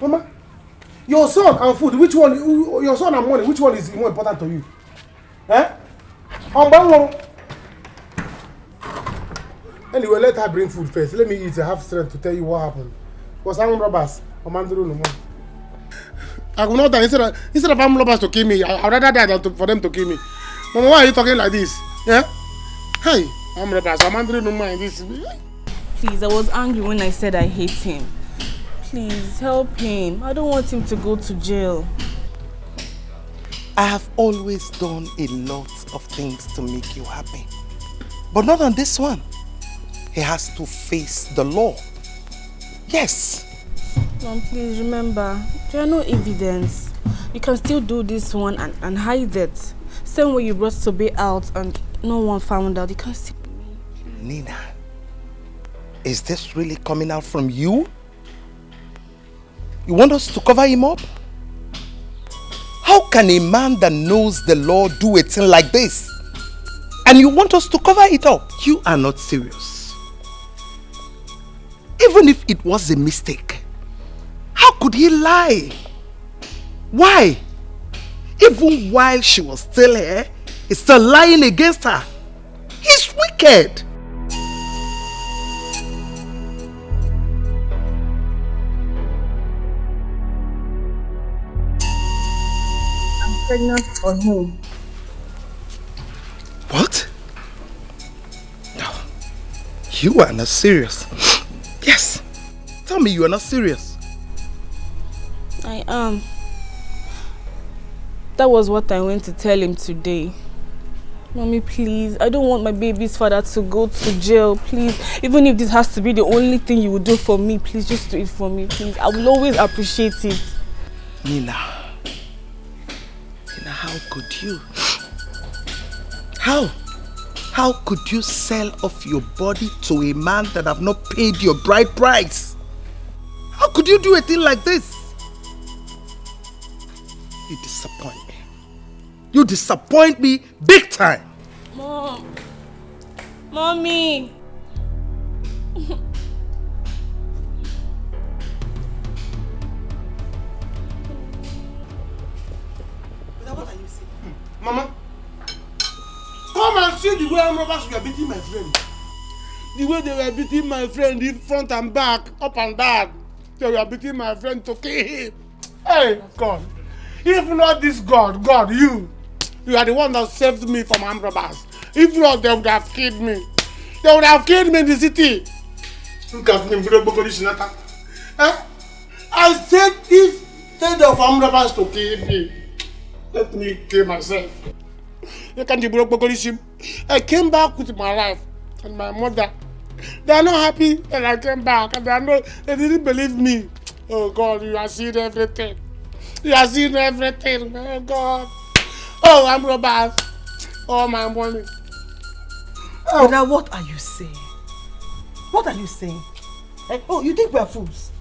Mama, your son and food, which one? Your son and money, which one is more important to you? Eh? Anyway, let her bring food first. Let me eat. I have strength to tell you what happened. Because I'm robbers. I will not die. Instead of armed robbers to kill me, I would rather die than for them to kill me. Mama, why are you talking like this? Yeah? Hey, I'm robbers. I'm under no mind this. Please, I was angry when I said I hate him. Please help him. I don't want him to go to jail. I have always done a lot of things to make you happy. But not on this one. He has to face the law. Yes. Mom, please remember, there are no evidence. You can still do this one and hide it. Same way you brought Sobe out and no one found out. You can still... Nina, is this really coming out from you? You want us to cover him up? How can a man that knows the law do a thing like this? And you want us to cover it up? You are not serious. Even if it was a mistake, how could he lie? Why? Even while she was still here, he's still lying against her. He's wicked. I'm pregnant for him. What? No. You are not serious. Yes. Tell me you are not serious. I am. That was what I went to tell him today. Mommy, please. I don't want my baby's father to go to jail. Please. Even if this has to be the only thing you will do for me, please just do it for me, please. I will always appreciate it. Nina, how could you? How could you sell off your body to a man that have not paid your bride price? How could you do a thing like this? You disappoint me. You disappoint me big time. Mom. Mommy. Mama, come and see the way robbers were beating my friend. The way they were beating my friend in front and back, up and down. They were beating my friend to kill him. Hey, God. If not this God, you are the one that saved me from armed robbers. If not, they would have killed me. They would have killed me in the city. I said instead of armed robbers to kill me, let me kill myself. I came back with my life and my mother. They are not happy that I came back, and they didn't believe me. Oh God, you are seeing everything. You are seeing everything, oh God. Oh, I'm robbers. Oh, my money. Oh, now what are you saying? What are you saying? Eh? Oh, you think we are fools?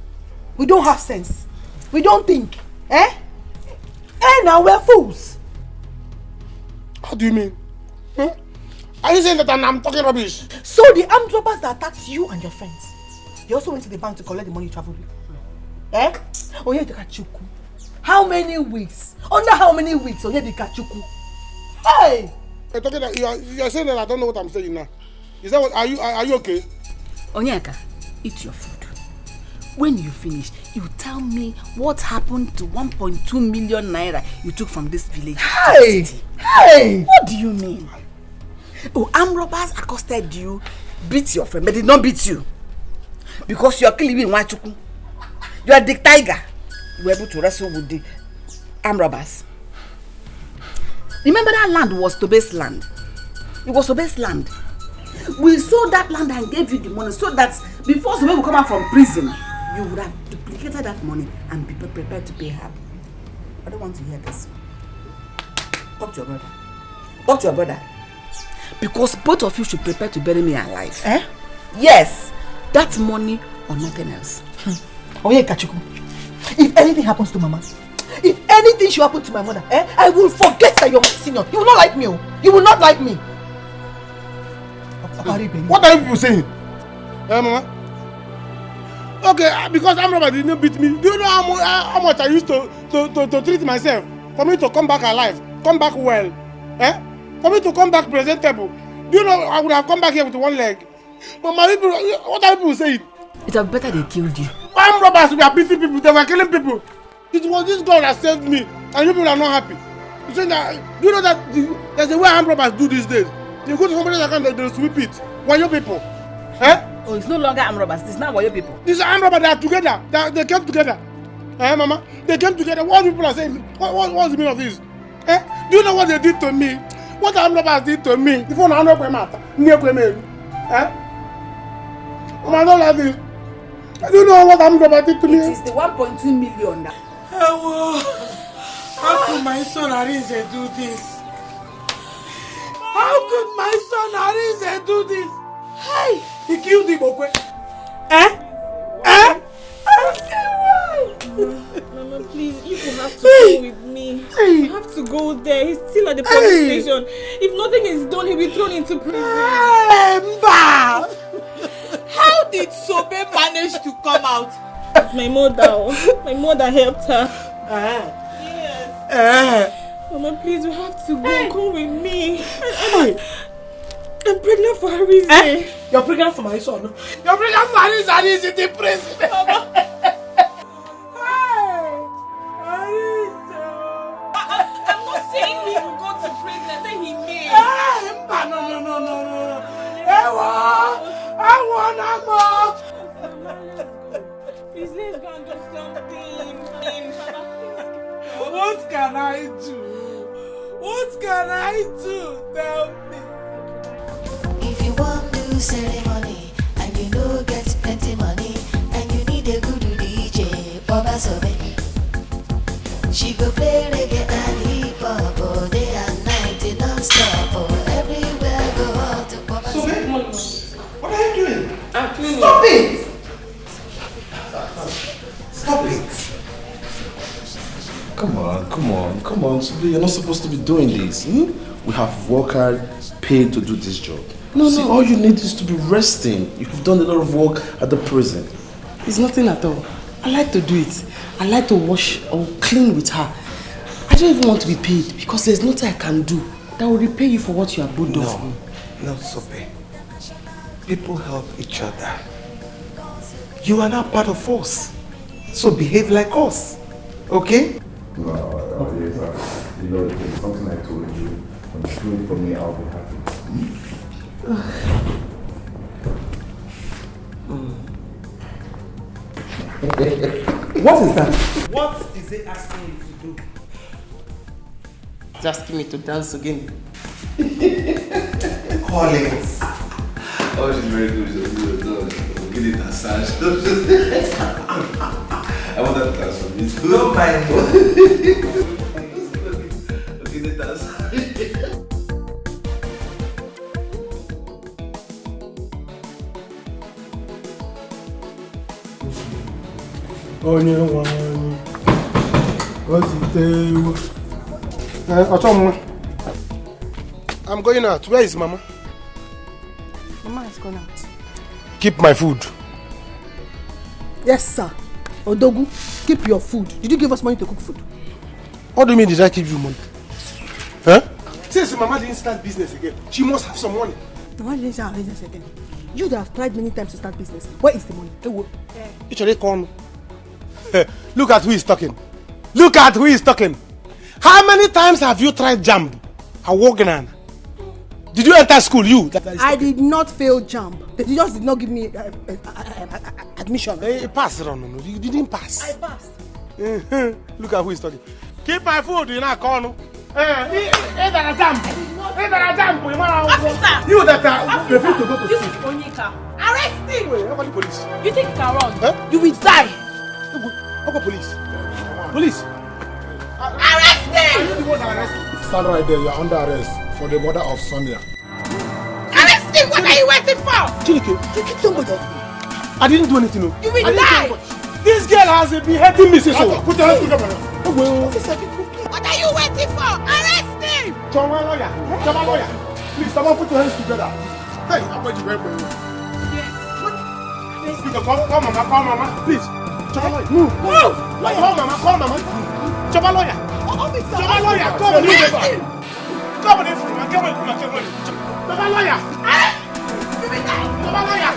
We don't have sense. We don't think. Eh? Eh, now we're fools. How do you mean? Huh? Are you saying that I'm talking rubbish? So the armed robbers that attacked you and your friends, you also went to the bank to collect the money you traveled with? Eh? Oh, yeah, the Kachuku. How many weeks? Under how many weeks? Oh, yeah, the Kachuku. Hey! You're talking that you are saying that I don't know what I'm saying now. Is that what? Are you okay? Onyeka, eat your food. When you finish, you tell me what happened to 1.2 million naira you took from this village. Hey! Hey! What do you mean? Oh, armed robbers accosted you, beat your friend, but did not beat you. Because you are killing in Wachuku. You are the tiger. You were able to wrestle with the armed robbers. Remember that land was Tobe's land. It was Tobe's land. We sold that land and gave you the money so that before Tobe will come out from prison, you would have duplicated that money and be prepared to pay her. I don't want to hear this. Talk to your brother. Talk to your brother. Because both of you should prepare to bury me alive. Eh? Yes. That money or nothing else. Oh yeah, Kachuku. If anything happens to Mama, if anything should happen to my mother, eh, I will forget that you're my senior. You will not like me. You will not like me. What are you people saying? Mama? Okay, because armed robbers didn't beat me. Do you know how much I used to treat myself? For me to come back alive, come back well. Eh? For me to come back presentable. Do you know I would have come back here with one leg? But my people, what are people saying? It would be better they killed you. Armed robbers were beating people, they were killing people. It was this God that saved me, and people are not happy. You saying that? Do you know that there's a way armed robbers do these days? You go to somebody's account, they'll sweep it. Why you people? Eh? Oh, it's no longer armed robbers. It's now Wayo people. These are armed robbers. They are together. They came together. Mama? They came together. What people are saying? What's the meaning of this? Do you know what they did to me? What the armed robbers did to me? If you don't I don't like this. I don't know what armed robbers did to me. It is the 1.2 million now. How could my son Arinze do this? How could my son Arinze do this? Hey! He killed him, okay? Mama, please, you will have to go with me. You have to go there. He's still at the police station. If nothing is done, he'll be thrown into prison. How did Sobe manage to come out? It's my mother. My mother helped her. Yes. Mama, please, we have to go. Come with me. I'm pregnant for a reason. You're pregnant for my son. You're pregnant for Arinze and he's in the prison. Mama. I'm not saying he will go to prison. I said he may. No. I want Please, let's go and do something. What can I do? What can I do? Tell me. If you want to ceremony and you know get plenty money and you need a good DJ, Baba Sobe. She go play reggae and hip hop all day and night non-stop. Everywhere go out to Baba Sobe. What are you doing? I'm cleaning. Stop it! Stop it! Come on, Sobe, you're not supposed to be doing this. We have worked hard, paid to do this job. No. All you need is to be resting. You've done a lot of work at the prison. It's nothing at all. I like to do it. I like to wash or clean with her. I don't even want to be paid because there's nothing I can do that will repay you for what you have done for me. No, Sobe. People help each other. You are not part of us. So behave like us. Okay? No, yes, you know, it's something I told you. When you do it for me, I'll be happy. What is that? What is it asking you to do? It's asking me to dance again. Collins. Oh, she's very good. We'll get it massage. I want that to dance for me. Don't mind me. Okay, the dance. Onye nwanyị ozitewo. Ọchọmma. I'm going out. Where is Mama? Mama has gone out. Keep my food. Yes, sir. Odogu, keep your food. Did you give us money to cook food? What do you mean did I give you money? Huh? Since Mama didn't start business again, she must have some money. Why didn't you start business again? You that have tried many times to start business. Where is the money? Look at who is talking. Look at who is talking. How many times have you tried JAMB? Did you enter school, you? I did not fail JAMB. They just did not give me admission. Pass, no. You didn't pass. I passed. Look at who is talking. Keep my food in a corner. Officer! You that refuse to go to This is Onyeka. Arrest him! Wait, police. You think you can run? Huh? You will die. Police. Police. Arrest him! Are you the one that arrested? Stand right there, you're under arrest for the murder of Sonia. Arrest him! What are you waiting for? Chineke, you kill somebody. I didn't do anything. You will die. This girl has been hurting me since. Put your hands together. What are you waiting for? Arrest him! Choma lawyer. Please, someone put your hands together. Hey, I'm going to wait for you. Yes. Call mama, please. Choma lawyer. Move. Call mama. Choma lawyer. Officer. Choma lawyer. Come on, Choma lawyer. Choma lawyer.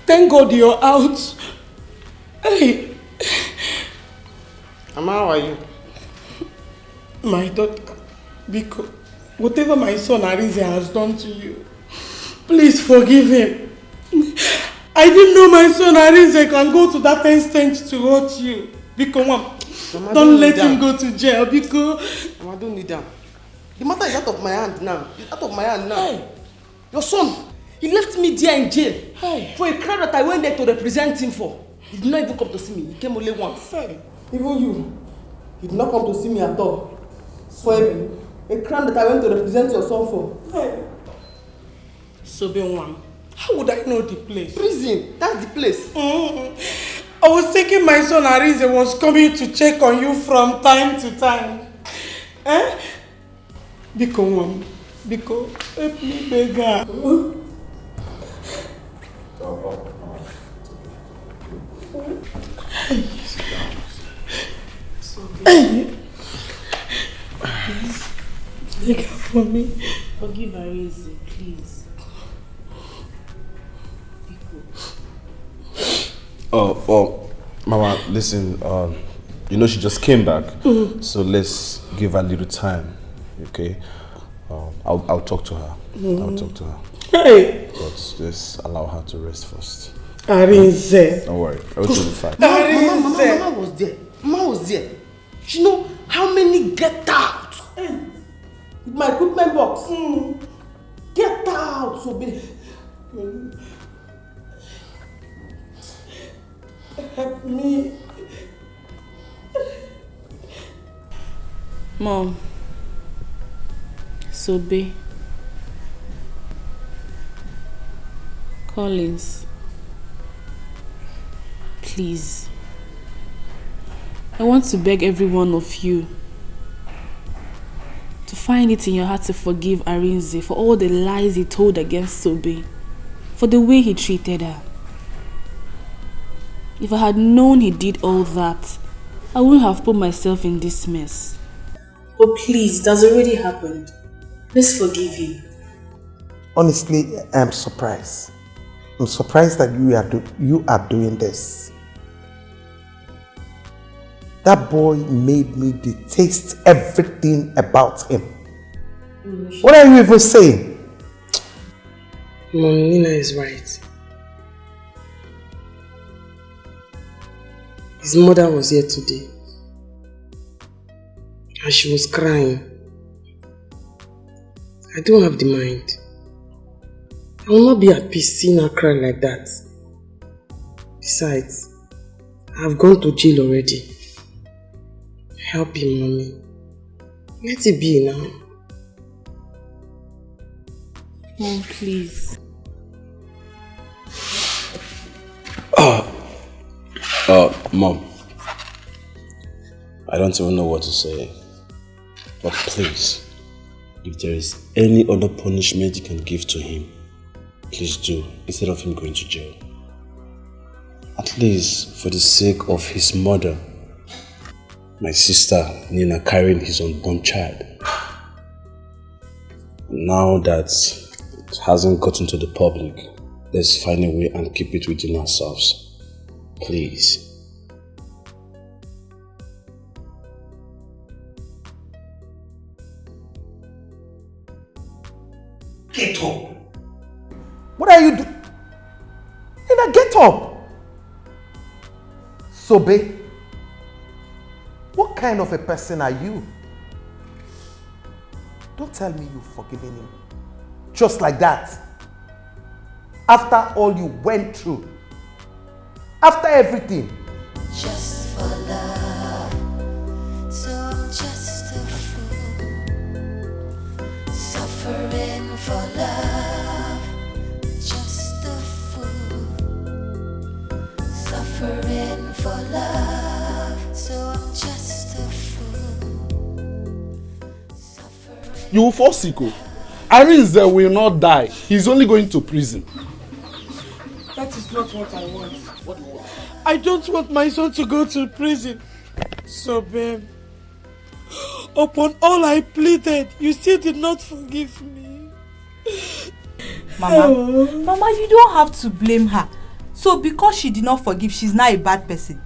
Thank God you're out. Hey. Mama, how are you? My daughter, because whatever my son Arinze has done to you, please forgive him. I didn't know my son Arinze can go to that extent to hurt you. Because Mama, don't let him go to jail. Because Mama, don't need that. The matter is out of my hand now. It's out of my hand now. Hey. Your son, he left me there in jail for a crime that I went there to represent him for. He did not even come to see me. He came only once. Hey. Even you, he did not come to see me at all. For a crime that I went to represent your son for. Hey. So then one, how would I know the place? Prison, that's the place. I was thinking my son Arinze was coming to check on you from time to time. Eh? Because help me, beggar. Look out for me. Forgive Arinze, please. Oh, Mama, listen, you know she just came back, so let's give her a little time, okay? I'll talk to her. I'll talk to her. Hey! But just allow her to rest first. Arinze. Don't worry, everything will be fine. Mama was there. Mama was there. You know how many get out? With my equipment box. Get out, so big. Help me. Mom. Sobe. Collins. Please. I want to beg every one of you to find it in your heart to forgive Arinze for all the lies he told against Sobe, for the way he treated her. If I had known he did all that, I wouldn't have put myself in this mess. But please, that's already happened. Let's forgive him. Honestly, I'm surprised. I'm surprised that you are doing this. That boy made me detest everything about him. What are you even saying? Mom, Nina is right. His mother was here today. And she was crying. I don't have the mind. I will not be at peace seeing her cry like that. Besides, I have gone to jail already. Help him, Mommy. Let it be now. Mom, please. Mom. I don't even know what to say. But please, if there is any other punishment you can give to him, please do, instead of him going to jail. At least for the sake of his mother, my sister Nina carrying his unborn child. Now that it hasn't gotten to the public, let's find a way and keep it within ourselves. Please. Get up! What are you doing? Nina, get up! Sobe, what kind of a person are you? Don't tell me you've forgiven him. Just like that. After all you went through. After everything. Just for love, so I'm just a fool. Suffering for love, just a fool. Suffering for love, so I'm just a fool. You will fall sick. Arinze will not die. He's only going to prison. That is not what I want. What do you want? I don't want my son to go to prison. So, babe, upon all I pleaded, you still did not forgive me. Mama, Mama, you don't have to blame her. So because she did not forgive, she's not a bad person.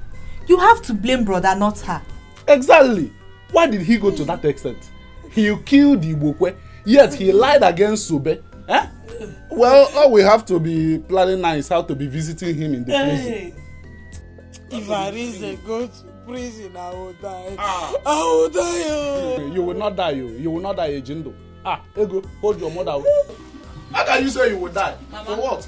You have to blame brother, not her. Exactly. Why did he go to that extent? He killed Ibokwe, yet he lied against Sobe. Eh? Well, all we have to be planning now is how to be visiting him in the prison. If Arinze go to prison, I will die. I will die. Oh. You will not die, you will not die, Ejindo. Ego, hold your mother. How can you say you will die? Mama. For what?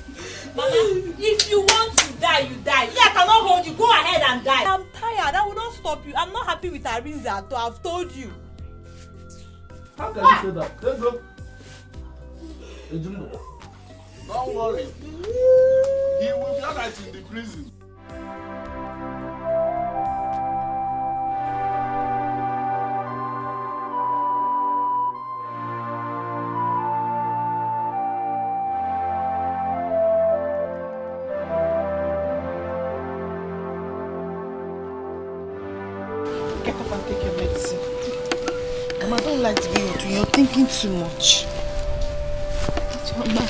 Mama, if you want to die, you die. Yeah, I cannot hold you. Go ahead and die. I'm tired. I will not stop you. I'm not happy with Arinze at all. I've told you. How can you say that? Let's go. Ejindo, don't worry. He will be alright in the prison. Get up and take your medicine. Mama, I don't like to be with you. You're thinking too much. Mama,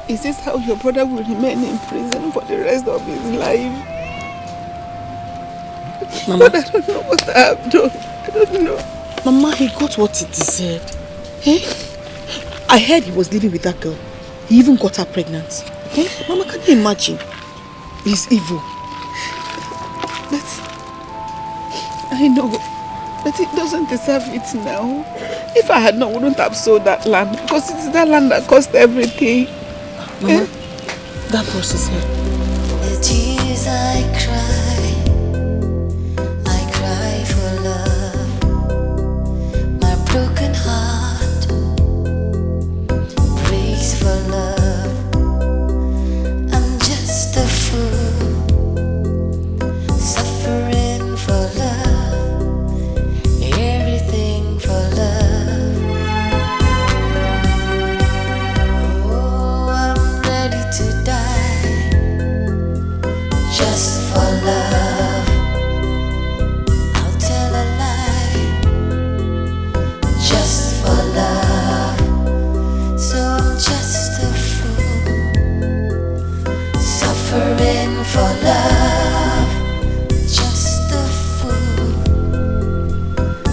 is this how your brother will remain in prison for the rest of his life? Mama, but I don't know what I have done. I don't know. Mama, he got what he deserved. Eh? I heard he was living with that girl. He even got her pregnant. Eh? Mama, can you imagine? He's evil. But I know. But he doesn't deserve it now. If I had known, I wouldn't have sold that land. Because it's that land that cost everything. Mama, that boss is here. The tears I cry for love. My broken heart breaks for love. I'm just a fool, suffering for love, everything for love. Oh, I'm ready to die, just for love. I'll tell a lie, just for love. So I'm just a fool, suffering for love, just a fool,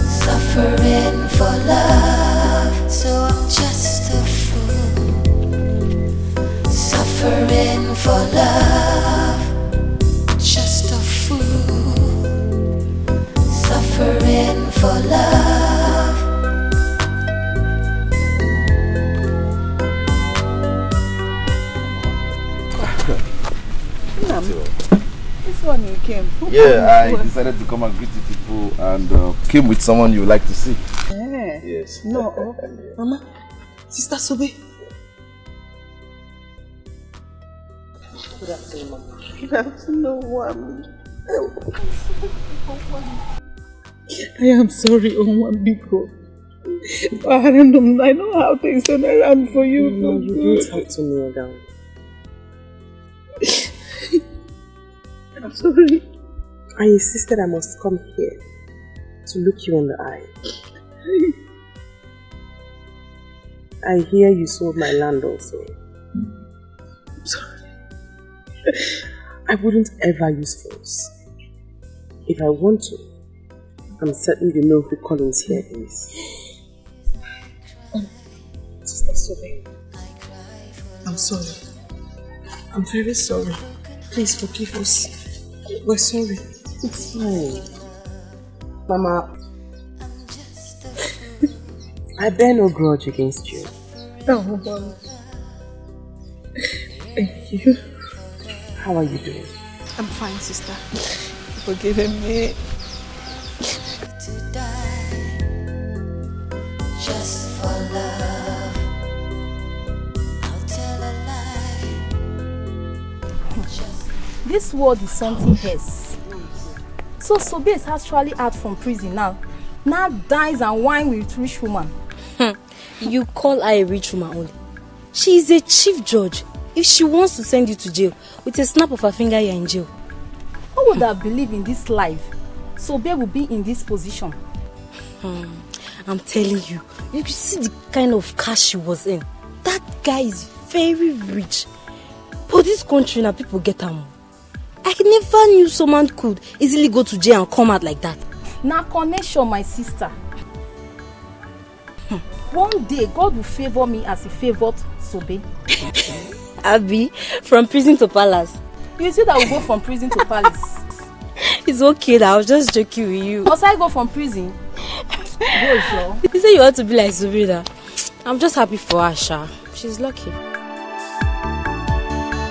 suffering for love. So I'm just a fool, suffering for love, just a fool, suffering for love. This one you came. Yeah, I decided to come and greet the people and came with someone you would like to see. Yeah. Yes. No, Mama, Sister Sobe. Good afternoon, Mama. Good afternoon, Wami. I am sorry, Onwambiko. I know how things turn around for you. No, you don't have to kneel down. I'm sorry. I insisted I must come here to look you in the eye. I hear you sold my land also. I'm sorry. I wouldn't ever use force. If I want to, I'm certain you know who Collins here is. Sister Sobe, I'm sorry. I'm very sorry. Please forgive us. We're sorry. It's fine. Mama, I bear no grudge against you. Oh, Mama. Thank you. How are you doing? I'm fine, sister. Forgiving me. Just for love, I'll tell a lie. This world is something else. So Sobe is actually out from prison now. Now dies and wine with rich woman. You call her a rich woman only. She is a chief judge. If she wants to send you to jail, with a snap of her finger you're in jail. Who would have believed in this life? Sobe will be in this position. I'm telling you, you can see the kind of cash she was in. That guy is very rich. But this country now, people get them. I never knew someone could easily go to jail and come out like that. Now connection, my sister. One day, God will favor me as he favored Sobe. Abby, from prison to palace. You see that we go from prison to palace. It's okay, I was just joking with you. Must I go from prison? Go, sure. You say you want to be like Subira. I'm just happy for her, Sha. She's lucky.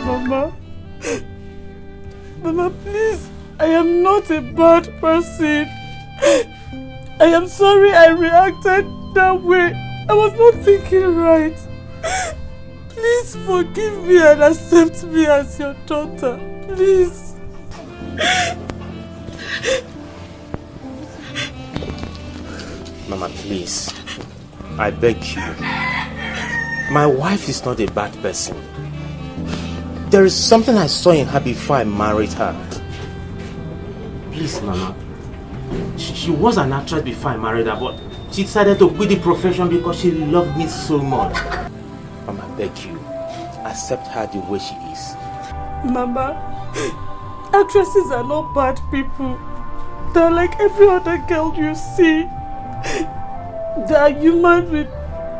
Mama. Mama, please. I am not a bad person. I am sorry I reacted that way. I was not thinking right. Please forgive me and accept me as your daughter. Please. Mama, please. I beg you. My wife is not a bad person. There is something I saw in her before I married her. Please, Mama. She was an actress before I married her, but she decided to quit the profession because she loved me so much. Mama, I beg you. Accept her the way she is. Mama, actresses are not bad people. They're like every other girl you see. They are human with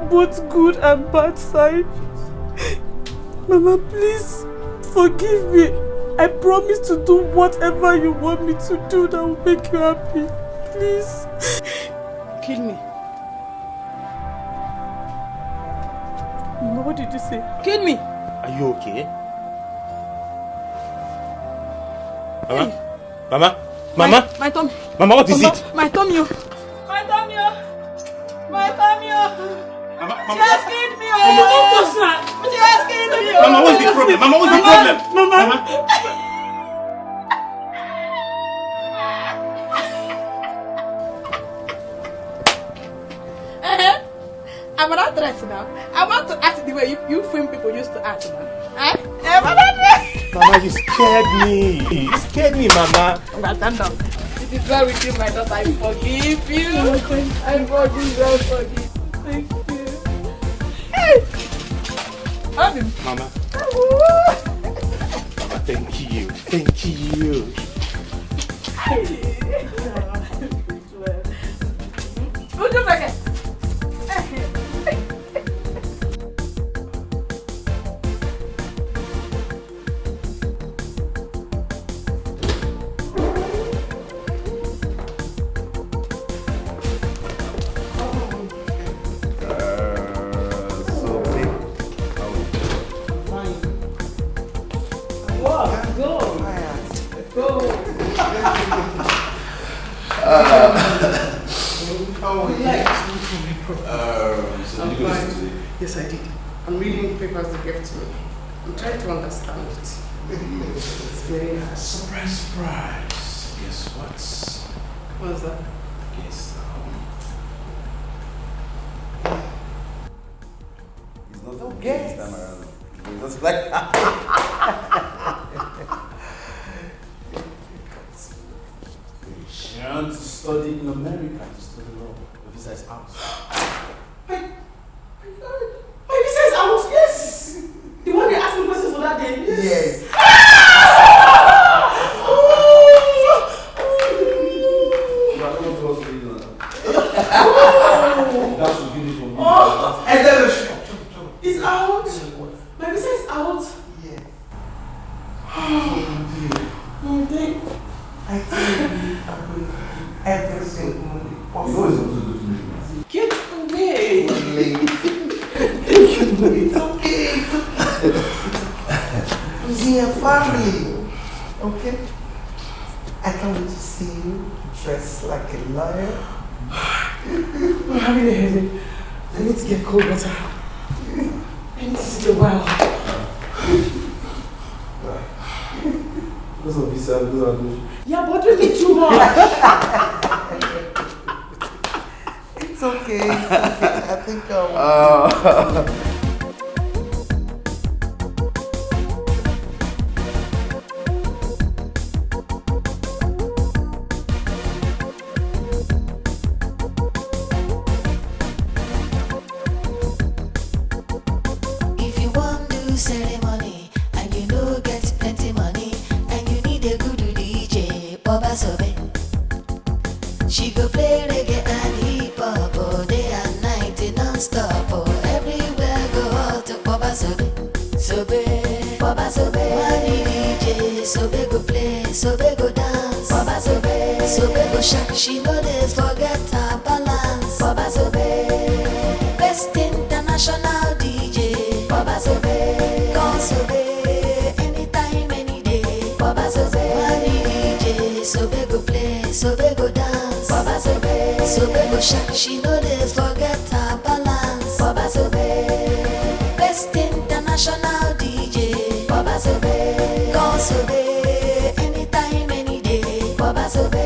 both good and bad sides. Mama, please forgive me. I promise to do whatever you want me to do that will make you happy. Please. Kill me. Mama, what did you say? Kill me. Are you okay? Mama? Mama? Mama? My tummy. Mama, what is it? My tummy. My tummy. My tummy. Mama, she has killed me. Mama, don't touch her. She has killed me. Mama, what's the problem? Mama, what's the problem? Mama. I'm an actress now. I want to act the way you film people used to act now. Mama, you scared me. You scared me, Mama. Stand up. It is well with you, my daughter. I forgive you. I forgive you. Thank you. Hey! Mama. Mama, thank you. Thank you. Would you forget? Yes, I did. I'm reading papers they gave to me. I'm trying to understand it. It's very hard. Surprise, surprise. Guess what? What's that? Guess Yes. This time around. It was like she wants to study in America to study law. The visa is out. My visa is out, yes! The one they asked me questions for that day? Yes. It's out. My visa is out. Yes. I tell you, I'm going to do every single money possible. Get away! It's okay. We are family. Okay? I can't wait to see you dressed like a lawyer. I'm having a headache. I need to get cold water. I need to sit a while. Because of visa, because of this. You're bothering me too much. It's okay. I think I'll... If you want do ceremony and you know get plenty money and you need a good DJ, Baba Sobe. She go play reggae and hip hop all day and night non-stop. Oh, everywhere go out to Baba Sobe. Sobe, Baba Sobe. Money DJ, Sobe go play, Sobe go dance. Baba Sobe, Sobe go shake. She know this forget her balance. Baba Sobe, best international DJ. Baba Sobe, call Sobe, anytime, any day. Baba Sobe, money DJ, Sobe go play, Sobe go dance. Baba Sobe, Sobe go shake. She know this forget her balance. Baba Sobe, best international DJ. Baba Sobe, call Sobe, anytime, any day. Baba Sobe.